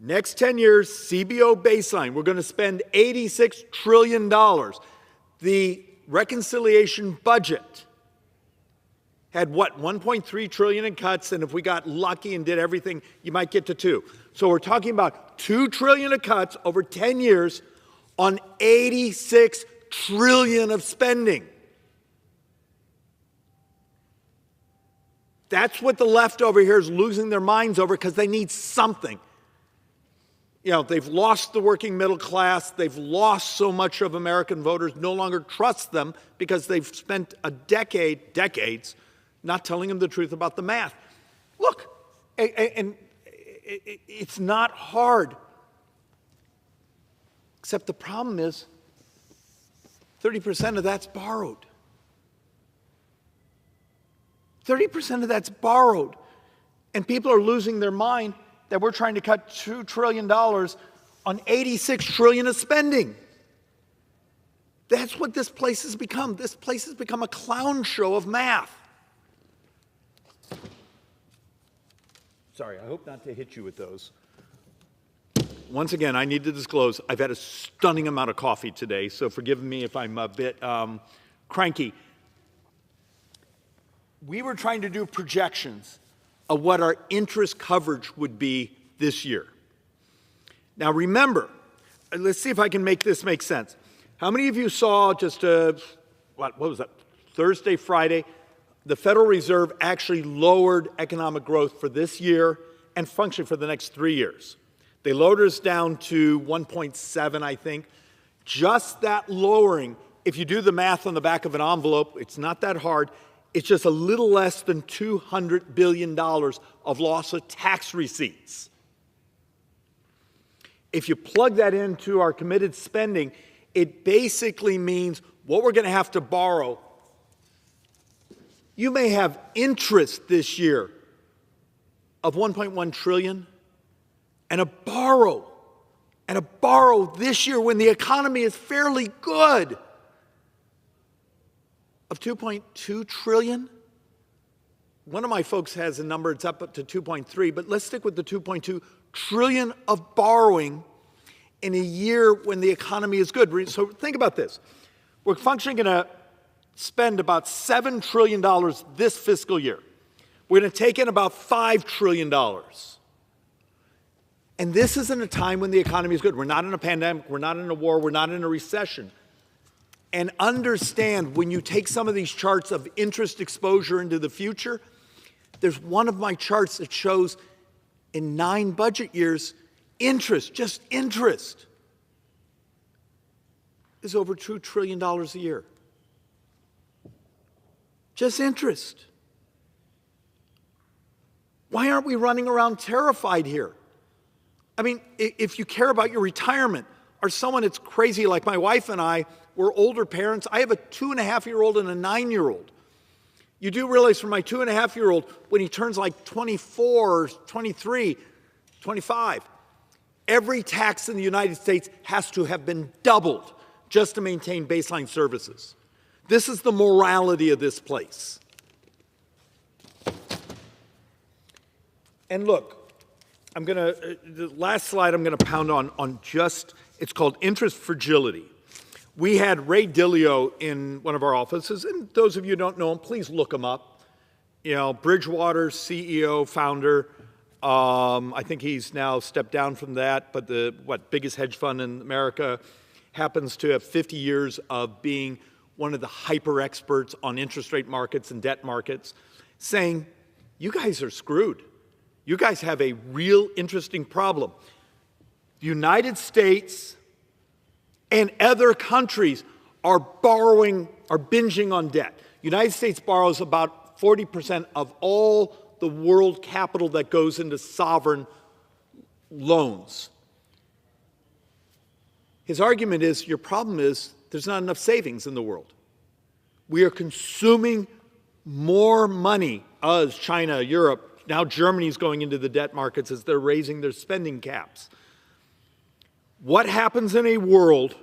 Next 10 years, CBO baseline, we're going to spend $86 trillion. The reconciliation budget had what, 1.3 trillion in cuts, and if we got lucky and did everything, you might get to 2. So we're talking about 2 trillion of cuts over 10 years on 86 trillion of spending. That's what the left over here is losing their minds over, because they need something. they've lost the working middle class. They've lost so much of American voters, no longer trust them because they've spent decades, not telling them the truth about the math. Look, and it's not hard, except the problem is 30% of that's borrowed. 30% of that's borrowed. And people are losing their mind that we're trying to cut $2 trillion on $86 trillion of spending. That's what this place has become. This place has become a clown show of math. Sorry, I hope not to hit you with those. Once again, I need to disclose, I've had a stunning amount of coffee today, so forgive me if I'm a bit cranky. We were trying to do projections of what our interest coverage would be this year. Now remember, let's see if I can make this make sense. How many of you saw just what was that, Thursday, Friday, the Federal Reserve actually lowered economic growth for this year and functionally for the next 3 years. They lowered us down to 1.7, I think. Just that lowering, if you do the math on the back of an envelope, it's not that hard. It's just a little less than $200 billion of loss of tax receipts. If you plug that into our committed spending, it basically means what we're going to have to borrow. You may have interest this year of $1.1 trillion and a borrow this year when the economy is fairly good of $2.2 trillion. One of my folks has a number, it's up to 2.3, but let's stick with the 2.2 trillion of borrowing in a year when the economy is good. So think about this. We're functionally going to spend about $7 trillion this fiscal year. We're going to take in about $5 trillion. And this isn't a time when the economy is good. We're not in a pandemic. We're not in a war. We're not in a recession. And understand, when you take some of these charts of interest exposure into the future, there's one of my charts that shows in 9 budget years, interest, just interest, is over $2 trillion a year. Just interest. Why aren't we running around terrified here? I mean, if you care about your retirement, or someone that's crazy like my wife and I, we're older parents. I have a 2.5-year-old and a 9-year-old. You do realize for my 2.5-year-old, when he turns like 24, 23, 25, every tax in the United States has to have been doubled just to maintain baseline services. This is the morality of this place. And look, the last slide I'm going to pound on just, it's called interest fragility. We had Ray Dalio in one of our offices, and those of you who don't know him, please look him up. Bridgewater, CEO, founder. I think he's now stepped down from that, but the biggest hedge fund in America, happens to have 50 years of being one of the hyper experts on interest rate markets and debt markets, saying, you guys are screwed. You guys have a real interesting problem. The United States and other countries are binging on debt. The United States borrows about 40% of all the world capital that goes into sovereign loans. His argument is, your problem is there's not enough savings in the world. We are consuming more money, us, China, Europe. Now Germany's going into the debt markets as they're raising their spending caps. What happens in a world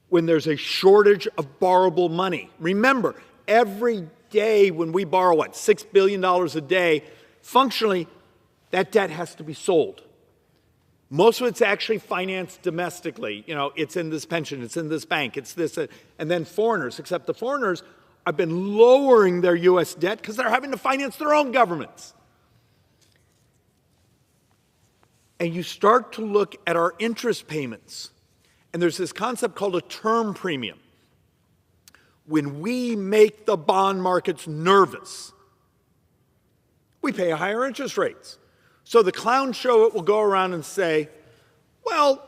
when there's a shortage of borrowable money? Remember, every day when we borrow, $6 billion a day, functionally, that debt has to be sold. Most of it's actually financed domestically. It's in this pension, it's in this bank, it's this, and then foreigners, except the foreigners have been lowering their U.S. debt because they're having to finance their own governments. And you start to look at our interest payments, and there's this concept called a term premium. When we make the bond markets nervous, we pay higher interest rates. So the clown show it will go around and say, well,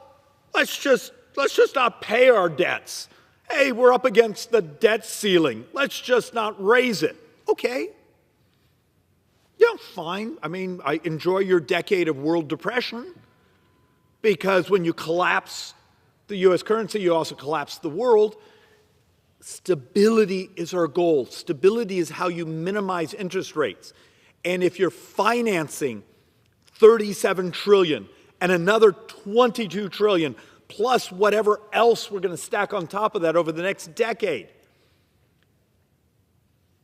let's just not pay our debts. Hey, we're up against the debt ceiling. Let's just not raise it. Okay. Yeah, fine. I mean, I enjoy your decade of world depression because when you collapse the U.S. currency, you also collapse the world. Stability is our goal. Stability is how you minimize interest rates. And if you're financing 37 trillion and another 22 trillion plus whatever else we're going to stack on top of that over the next decade,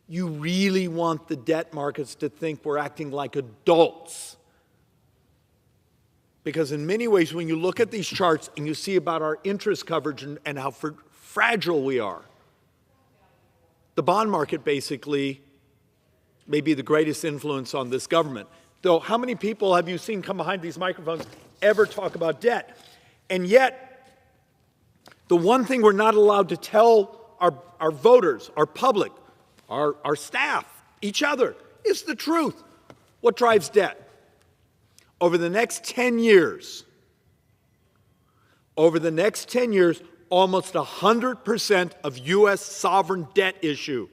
you really want the debt markets to think we're acting like adults. Because in many ways, when you look at these charts and you see about our interest coverage and how fragile we are, the bond market basically may be the greatest influence on this government. Though, how many people have you seen come behind these microphones ever talk about debt? And yet, the one thing we're not allowed to tell our voters, our public, our staff, each other, is the truth. What drives debt? Over the next 10 years, almost 100% of U.S. sovereign debt issue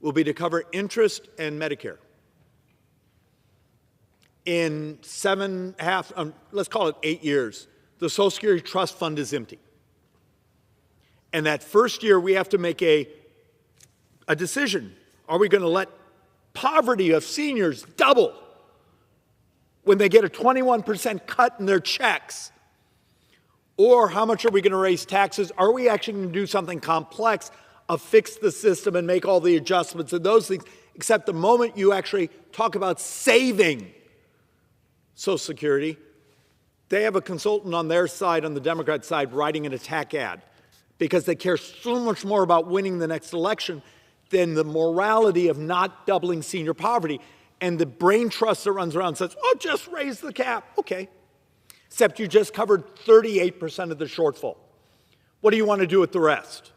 will be to cover interest and Medicare. In let's call it 8 years, the Social Security Trust Fund is empty. And that first year, we have to make a decision. Are we going to let poverty of seniors double when they get a 21% cut in their checks? Or how much are we going to raise taxes? Are we actually going to do something complex, fix the system and make all the adjustments and those things? Except the moment you actually talk about saving Social Security, they have a consultant on their side, on the Democrat side, writing an attack ad because they care so much more about winning the next election than the morality of not doubling senior poverty. And the brain trust that runs around says, oh, just raise the cap. Okay. Except you just covered 38% of the shortfall. What do you want to do with the rest?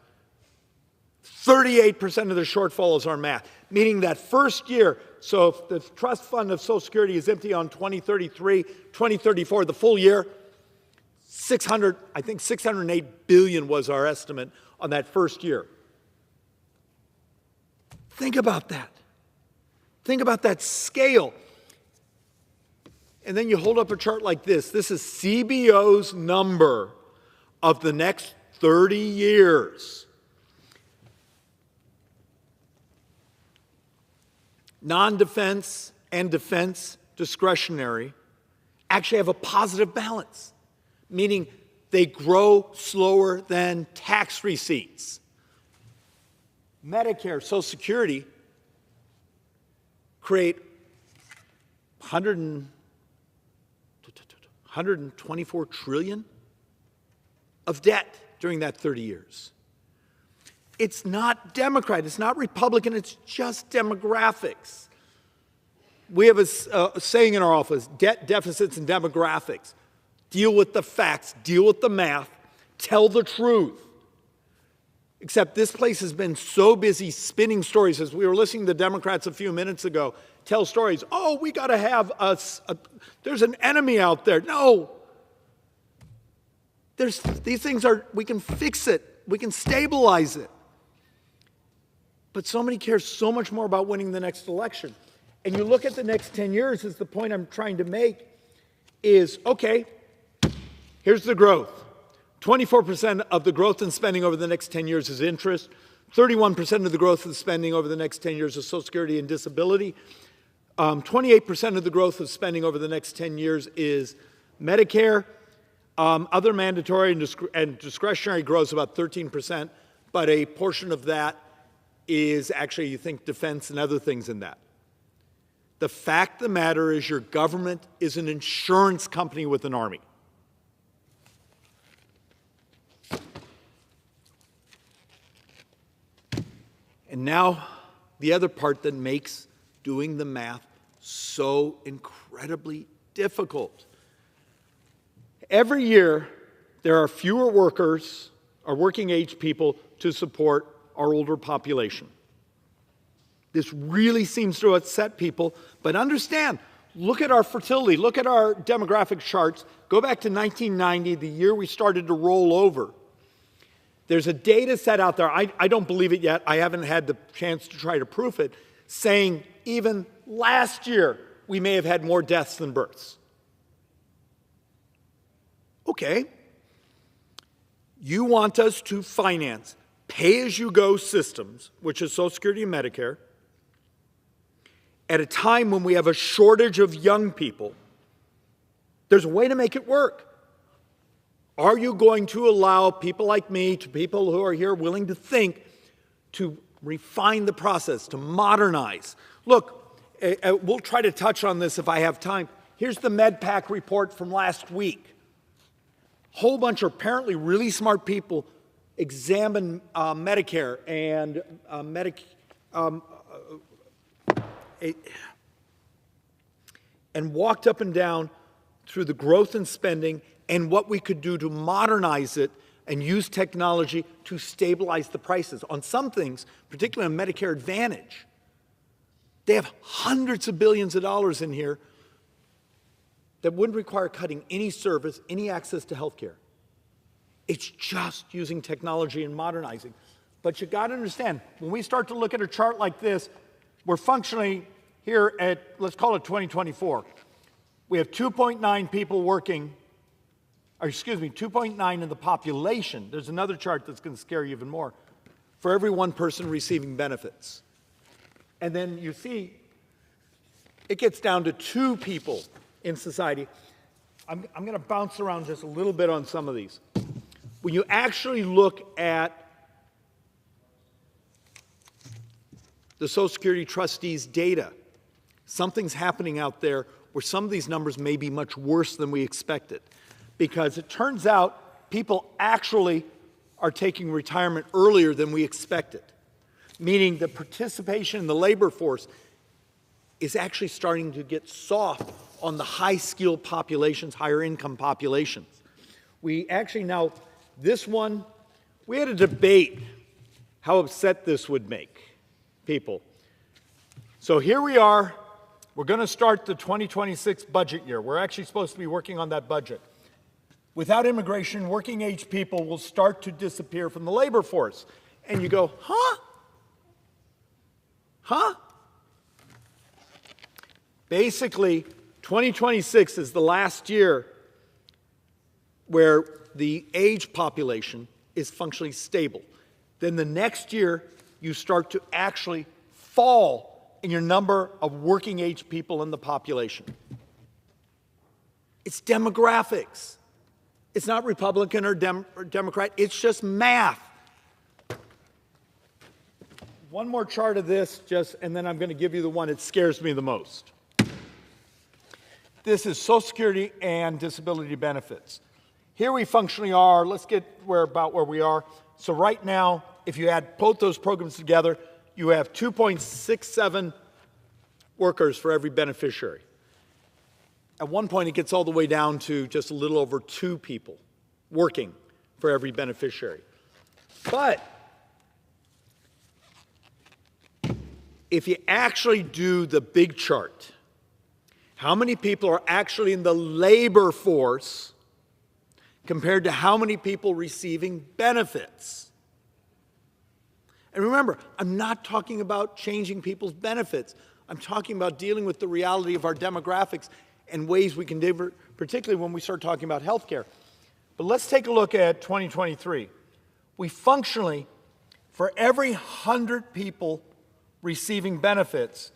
38% of the shortfall is our math, meaning that first year, so if the trust fund of Social Security is empty on 2033, 2034, the full year, 608 billion was our estimate on that first year. Think about that. Think about that scale. And then you hold up a chart like this. This is CBO's number of the next 30 years. Non-defense and defense discretionary actually have a positive balance, meaning they grow slower than tax receipts. Medicare, Social Security create 124 trillion of debt during that 30 years. It's not Democrat, it's not Republican, it's just demographics. We have a saying in our office, debt deficits and demographics. Deal with the facts, deal with the math, tell the truth. Except this place has been so busy spinning stories. As we were listening to Democrats a few minutes ago tell stories. Oh, we got to have there's an enemy out there. No. These things we can fix it. We can stabilize it. But somebody cares so much more about winning the next election. And you look at the next 10 years, is the point I'm trying to make, is, okay, here's the growth. 24% of the growth in spending over the next 10 years is interest. 31% of the growth of spending over the next 10 years is Social Security and disability. 28% of the growth of spending over the next 10 years is Medicare. Other mandatory and discretionary grows about 13%, but a portion of that is actually, you think, defense and other things in that. The fact of the matter is your government is an insurance company with an army. And now, the other part that makes doing the math so incredibly difficult. Every year, there are fewer workers or working age people to support our older population. This really seems to upset people, but understand, Look at our fertility. Look at our demographic charts. Go back to 1990, the year we started to roll over. There's a data set out there. I don't believe it yet. I haven't had the chance to try to prove it, saying even last year we may have had more deaths than births. Okay. You want us to finance pay-as-you-go systems, which is Social Security and Medicare, at a time when we have a shortage of young people. There's a way to make it work. Are you going to allow people like me, to people who are here willing to think, to refine the process, to modernize? Look, we'll try to touch on this if I have time. Here's the MedPAC report from last week. Whole bunch of apparently really smart people examined Medicare and and walked up and down through the growth in spending and what we could do to modernize it and use technology to stabilize the prices. On some things, particularly on Medicare Advantage, they have hundreds of billions of dollars in here that wouldn't require cutting any service, any access to health care. It's just using technology and modernizing. But you got to understand, when we start to look at a chart like this, we're functionally here at, let's call it 2024. We have 2.9 people working, or excuse me, 2.9 in the population. There's another chart that's going to scare you even more. For every one person receiving benefits. And then you see, it gets down to 2 people in society. I'm going to bounce around just a little bit on some of these. When you actually look at the Social Security trustees' data, something's happening out there where some of these numbers may be much worse than we expected. Because it turns out people actually are taking retirement earlier than we expected. Meaning the participation in the labor force is actually starting to get soft on the high-skilled populations, higher-income populations. We actually now, this one, we had a debate how upset this would make people. So here we are. We're going to start the 2026 budget year. We're actually supposed to be working on that budget. Without immigration, working-age people will start to disappear from the labor force. And you go, huh? Huh? Basically, 2026 is the last year where the age population is functionally stable. Then the next year, you start to actually fall in your number of working age people in the population. It's demographics. It's not Republican or Democrat, it's just math. One more chart of this, and then I'm going to give you the one that scares me the most. This is Social Security and disability benefits. Here we functionally are, let's get about where we are. So right now, if you add both those programs together, you have 2.67 workers for every beneficiary. At one point, it gets all the way down to just a little over 2 people working for every beneficiary. But if you actually do the big chart, how many people are actually in the labor force compared to how many people receiving benefits? And remember, I'm not talking about changing people's benefits. I'm talking about dealing with the reality of our demographics and ways we can differ, particularly when we start talking about health care. But let's take a look at 2023. We functionally, for every 100 people receiving benefits,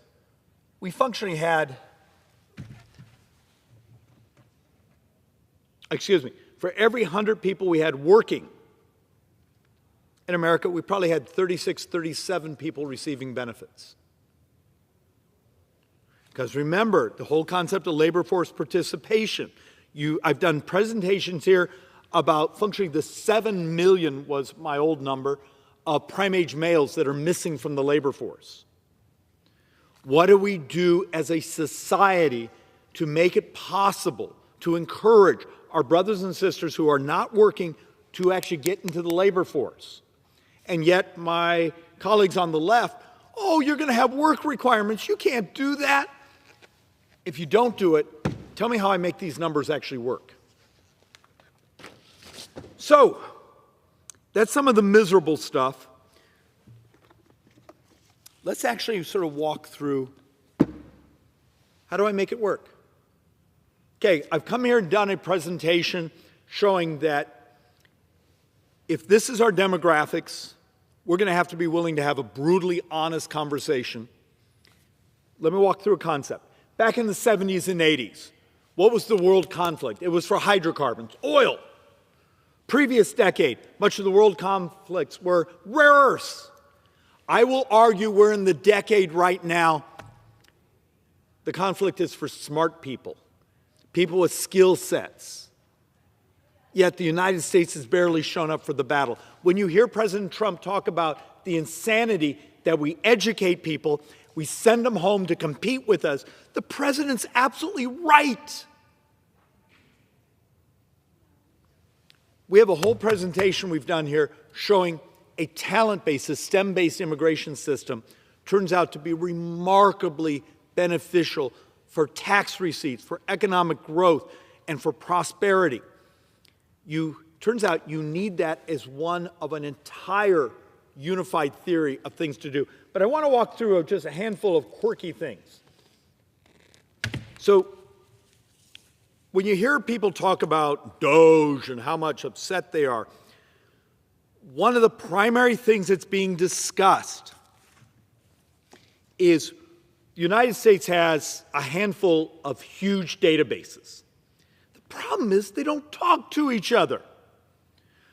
we functionally had, for every 100 people we had working in America, we probably had 36, 37 people receiving benefits. Because remember, the whole concept of labor force participation. I've done presentations here about functionally the 7 million was my old number of prime-age males that are missing from the labor force. What do we do as a society to make it possible to encourage our brothers and sisters who are not working to actually get into the labor force? And yet my colleagues on the left, oh, you're going to have work requirements. You can't do that. If you don't do it, tell me how I make these numbers actually work. So, that's some of the miserable stuff. Let's actually sort of walk through, how do I make it work? Okay, I've come here and done a presentation showing that if this is our demographics, we're going to have to be willing to have a brutally honest conversation. Let me walk through a concept. Back in the 70s and 80s, what was the world conflict? It was for hydrocarbons, oil. Previous decade, much of the world conflicts were rare earths. I will argue we're in the decade right now. The conflict is for smart people, people with skill sets. Yet the United States has barely shown up for the battle. When you hear President Trump talk about the insanity that we educate people, we send them home to compete with us, the president's absolutely right. We have a whole presentation we've done here showing a talent-based, a STEM-based immigration system turns out to be remarkably beneficial for tax receipts, for economic growth, and for prosperity. Turns out you need that as one of an entire unified theory of things to do. But I want to walk through just a handful of quirky things. So, when you hear people talk about DOGE and how much upset they are, one of the primary things that's being discussed is the United States has a handful of huge databases. The problem is they don't talk to each other.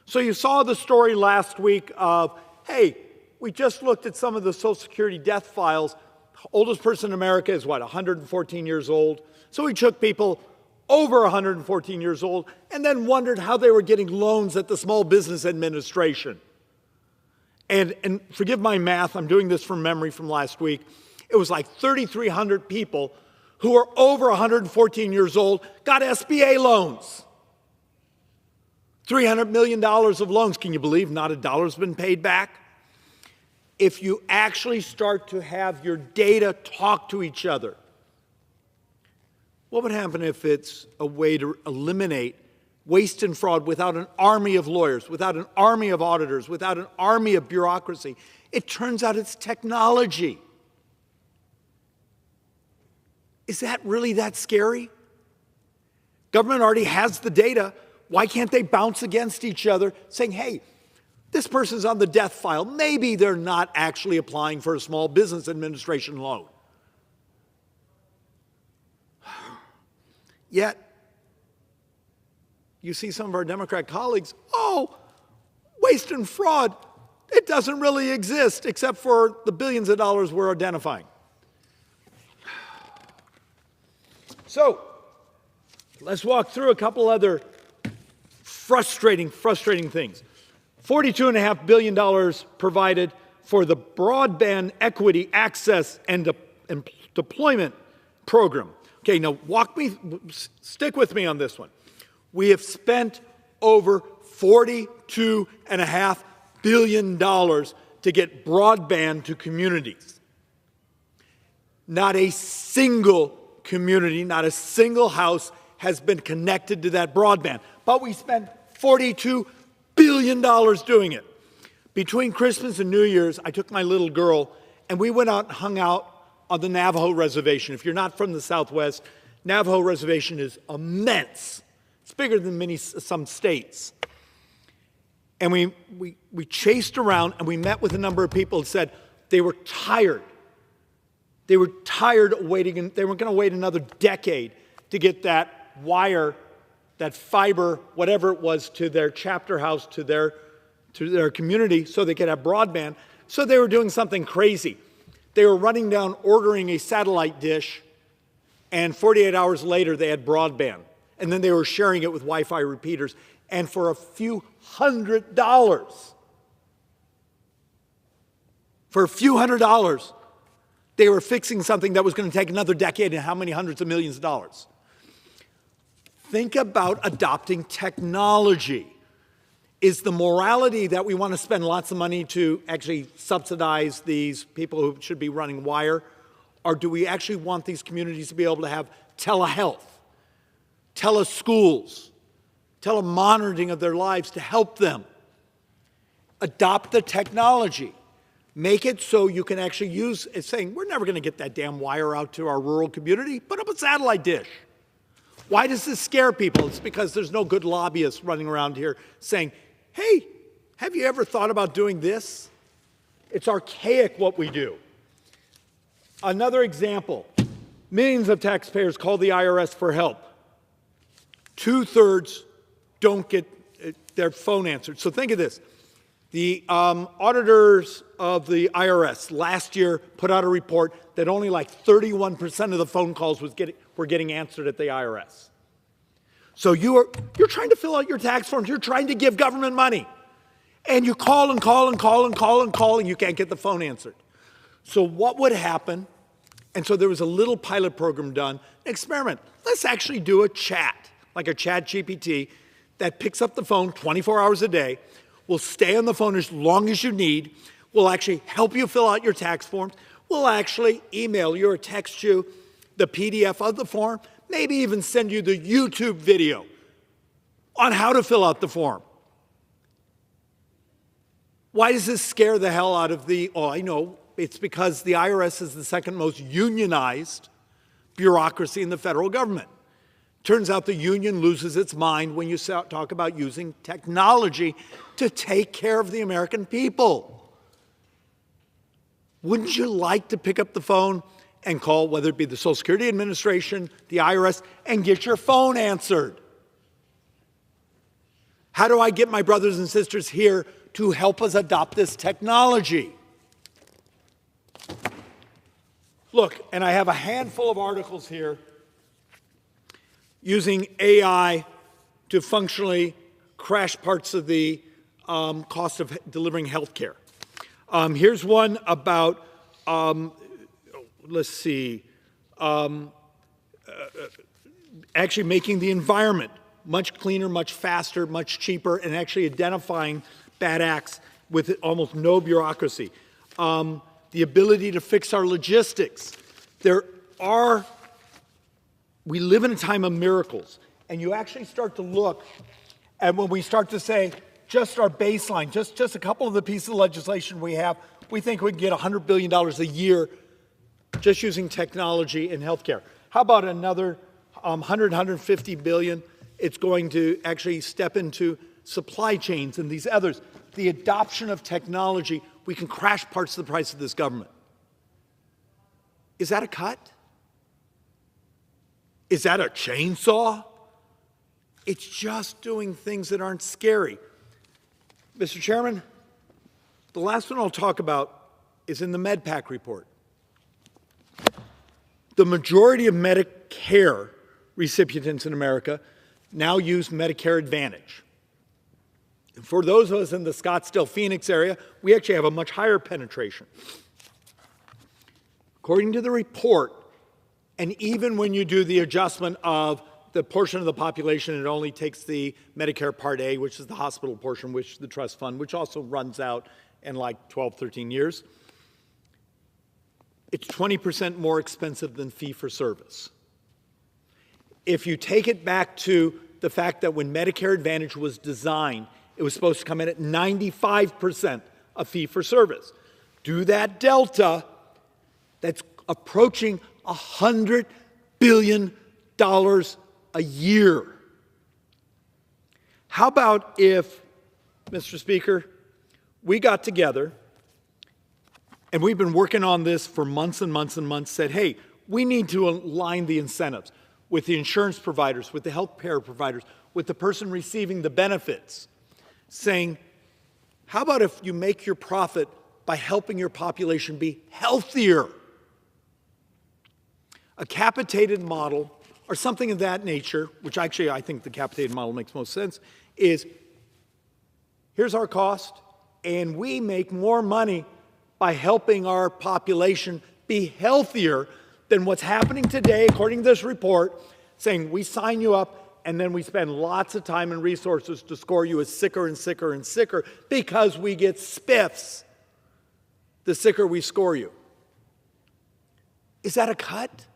So you saw the story last week of, hey, we just looked at some of the Social Security death files. Oldest person in America is what, 114 years old? So we took people over 114 years old and then wondered how they were getting loans at the Small Business Administration. And forgive my math, I'm doing this from memory from last week. It was like 3,300 people who are over 114 years old got SBA loans. $300 million of loans. Can you believe not a dollar's been paid back? If you actually start to have your data talk to each other, what would happen if it's a way to eliminate waste and fraud without an army of lawyers, without an army of auditors, without an army of bureaucracy? It turns out it's technology. Is that really that scary? Government already has the data. Why can't they bounce against each other saying, hey, this person's on the death file. Maybe they're not actually applying for a Small Business Administration loan. Yet, you see some of our Democrat colleagues, oh, waste and fraud, it doesn't really exist except for the billions of dollars we're identifying. So, let's walk through a couple other frustrating things. $42.5 billion provided for the Broadband Equity Access and Deployment Program. Okay, now stick with me on this one. We have spent over $42.5 billion to get broadband to communities. Not a single community, not a single house has been connected to that broadband. But we spent $42 billion doing it. Between Christmas and New Year's, I took my little girl and we went out and hung out on the Navajo Reservation. If you're not from the Southwest, Navajo Reservation is immense. It's bigger than some states. And we chased around and we met with a number of people and said they were tired. They were tired of waiting, and they were going to wait another decade to get that wire, that fiber, whatever it was, to their chapter house, to their community, so they could have broadband. So they were doing something crazy. They were running down, ordering a satellite dish, and 48 hours later they had broadband. And then they were sharing it with Wi-Fi repeaters. And for a few $100s, they were fixing something that was going to take another decade and how many hundreds of millions of dollars. Think about adopting technology. Is the morality that we want to spend lots of money to actually subsidize these people who should be running wire? Or do we actually want these communities to be able to have telehealth, teleschools, telemonitoring of their lives to help them? Adopt the technology. Make it so you can actually use it, saying, we're never going to get that damn wire out to our rural community. Put up a satellite dish. Why does this scare people? It's because there's no good lobbyists running around here saying, hey, have you ever thought about doing this? It's archaic what we do. Another example, millions of taxpayers call the IRS for help. 2/3 don't get their phone answered. So think of this. The auditors of the IRS last year put out a report that only like 31% of the phone calls were getting answered at the IRS. So you're trying to fill out your tax forms. You're trying to give government money. And you call and call and call and call and call, and you can't get the phone answered. So what would happen? And so there was a little pilot program done, an experiment. Let's actually do a chat, like a chat GPT, that picks up the phone 24 hours a day, will stay on the phone as long as you need, will actually help you fill out your tax forms, will actually email you or text you the PDF of the form, maybe even send you the YouTube video on how to fill out the form. Why does this scare the hell out of I know, it's because the IRS is the second most unionized bureaucracy in the federal government. Turns out the union loses its mind when you talk about using technology to take care of the American people. Wouldn't you like to pick up the phone and call, whether it be the Social Security Administration, the IRS, and get your phone answered? How do I get my brothers and sisters here to help us adopt this technology? Look, and I have a handful of articles here using AI to functionally crash parts of the cost of delivering health care. Here's one about, actually making the environment much cleaner, much faster, much cheaper, and actually identifying bad acts with almost no bureaucracy. The ability to fix our logistics. We live in a time of miracles, and you actually start to look, and when we start to say, just our baseline, just a couple of the pieces of legislation we have, we think we can get $100 billion a year just using technology in healthcare. How about another 150 billion? It's going to actually step into supply chains and these others. The adoption of technology, we can crash parts of the price of this government. Is that a cut? Is that a chainsaw? It's just doing things that aren't scary. Mr. Chairman, the last one I'll talk about is in the MedPAC report. The majority of Medicare recipients in America now use Medicare Advantage. And for those of us in the Scottsdale, Phoenix area, we actually have a much higher penetration. According to the report, and even when you do the adjustment of the portion of the population, it only takes the Medicare Part A, which is the hospital portion, which the trust fund, which also runs out in like 12, 13 years. It's 20% more expensive than fee-for-service. If you take it back to the fact that when Medicare Advantage was designed, it was supposed to come in at 95% of fee-for-service. Do that delta, that's approaching $100 billion a year. How about if, Mr. Speaker, we got together, and we've been working on this for months and months and months, said, hey, we need to align the incentives with the insurance providers, with the health care providers, with the person receiving the benefits, saying, how about if you make your profit by helping your population be healthier? A capitated model, or something of that nature, which actually I think the capitated model makes most sense, is here's our cost, and we make more money by helping our population be healthier than what's happening today, according to this report, saying we sign you up and then we spend lots of time and resources to score you as sicker and sicker and sicker because we get spiffs the sicker we score you. Is that a cut?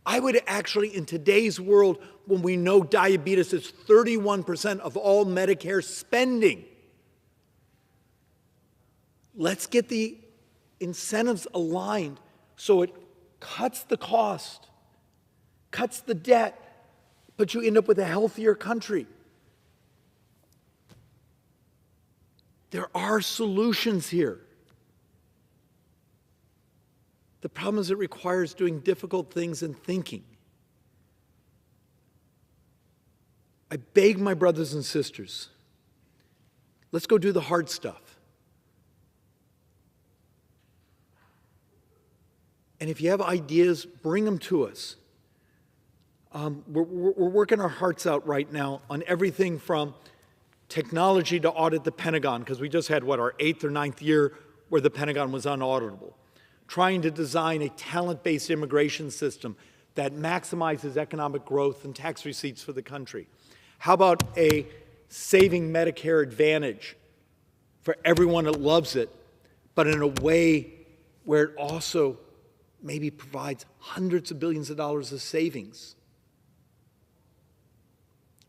I would actually, in today's world, when we know diabetes is 31% of all Medicare spending, let's get the incentives aligned so it cuts the cost, cuts the debt, but you end up with a healthier country. There are solutions here. The problem is it requires doing difficult things and thinking. I beg my brothers and sisters, let's go do the hard stuff. And if you have ideas, bring them to us. We're working our hearts out right now on everything from technology to audit the Pentagon, because we just had, our 8th or 9th year where the Pentagon was unauditable. Trying to design a talent-based immigration system that maximizes economic growth and tax receipts for the country. How about a saving Medicare Advantage for everyone that loves it, but in a way where it also maybe provides hundreds of billions of dollars of savings?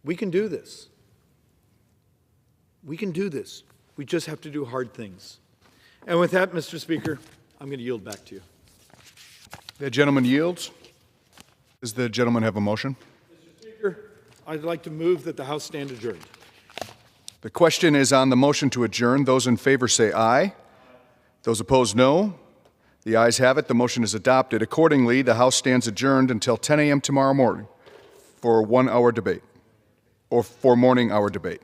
We can do this. We can do this. We just have to do hard things. And with that, Mr. Speaker, I'm going to yield back to you. The gentleman yields. Does the gentleman have a motion? Mr. Speaker, I'd like to move that the House stand adjourned. The question is on the motion to adjourn. Those in favor say aye. Those opposed, no. The ayes have it. The motion is adopted. Accordingly, the House stands adjourned until 10 a.m. tomorrow morning for 1 hour debate, or for morning hour debate.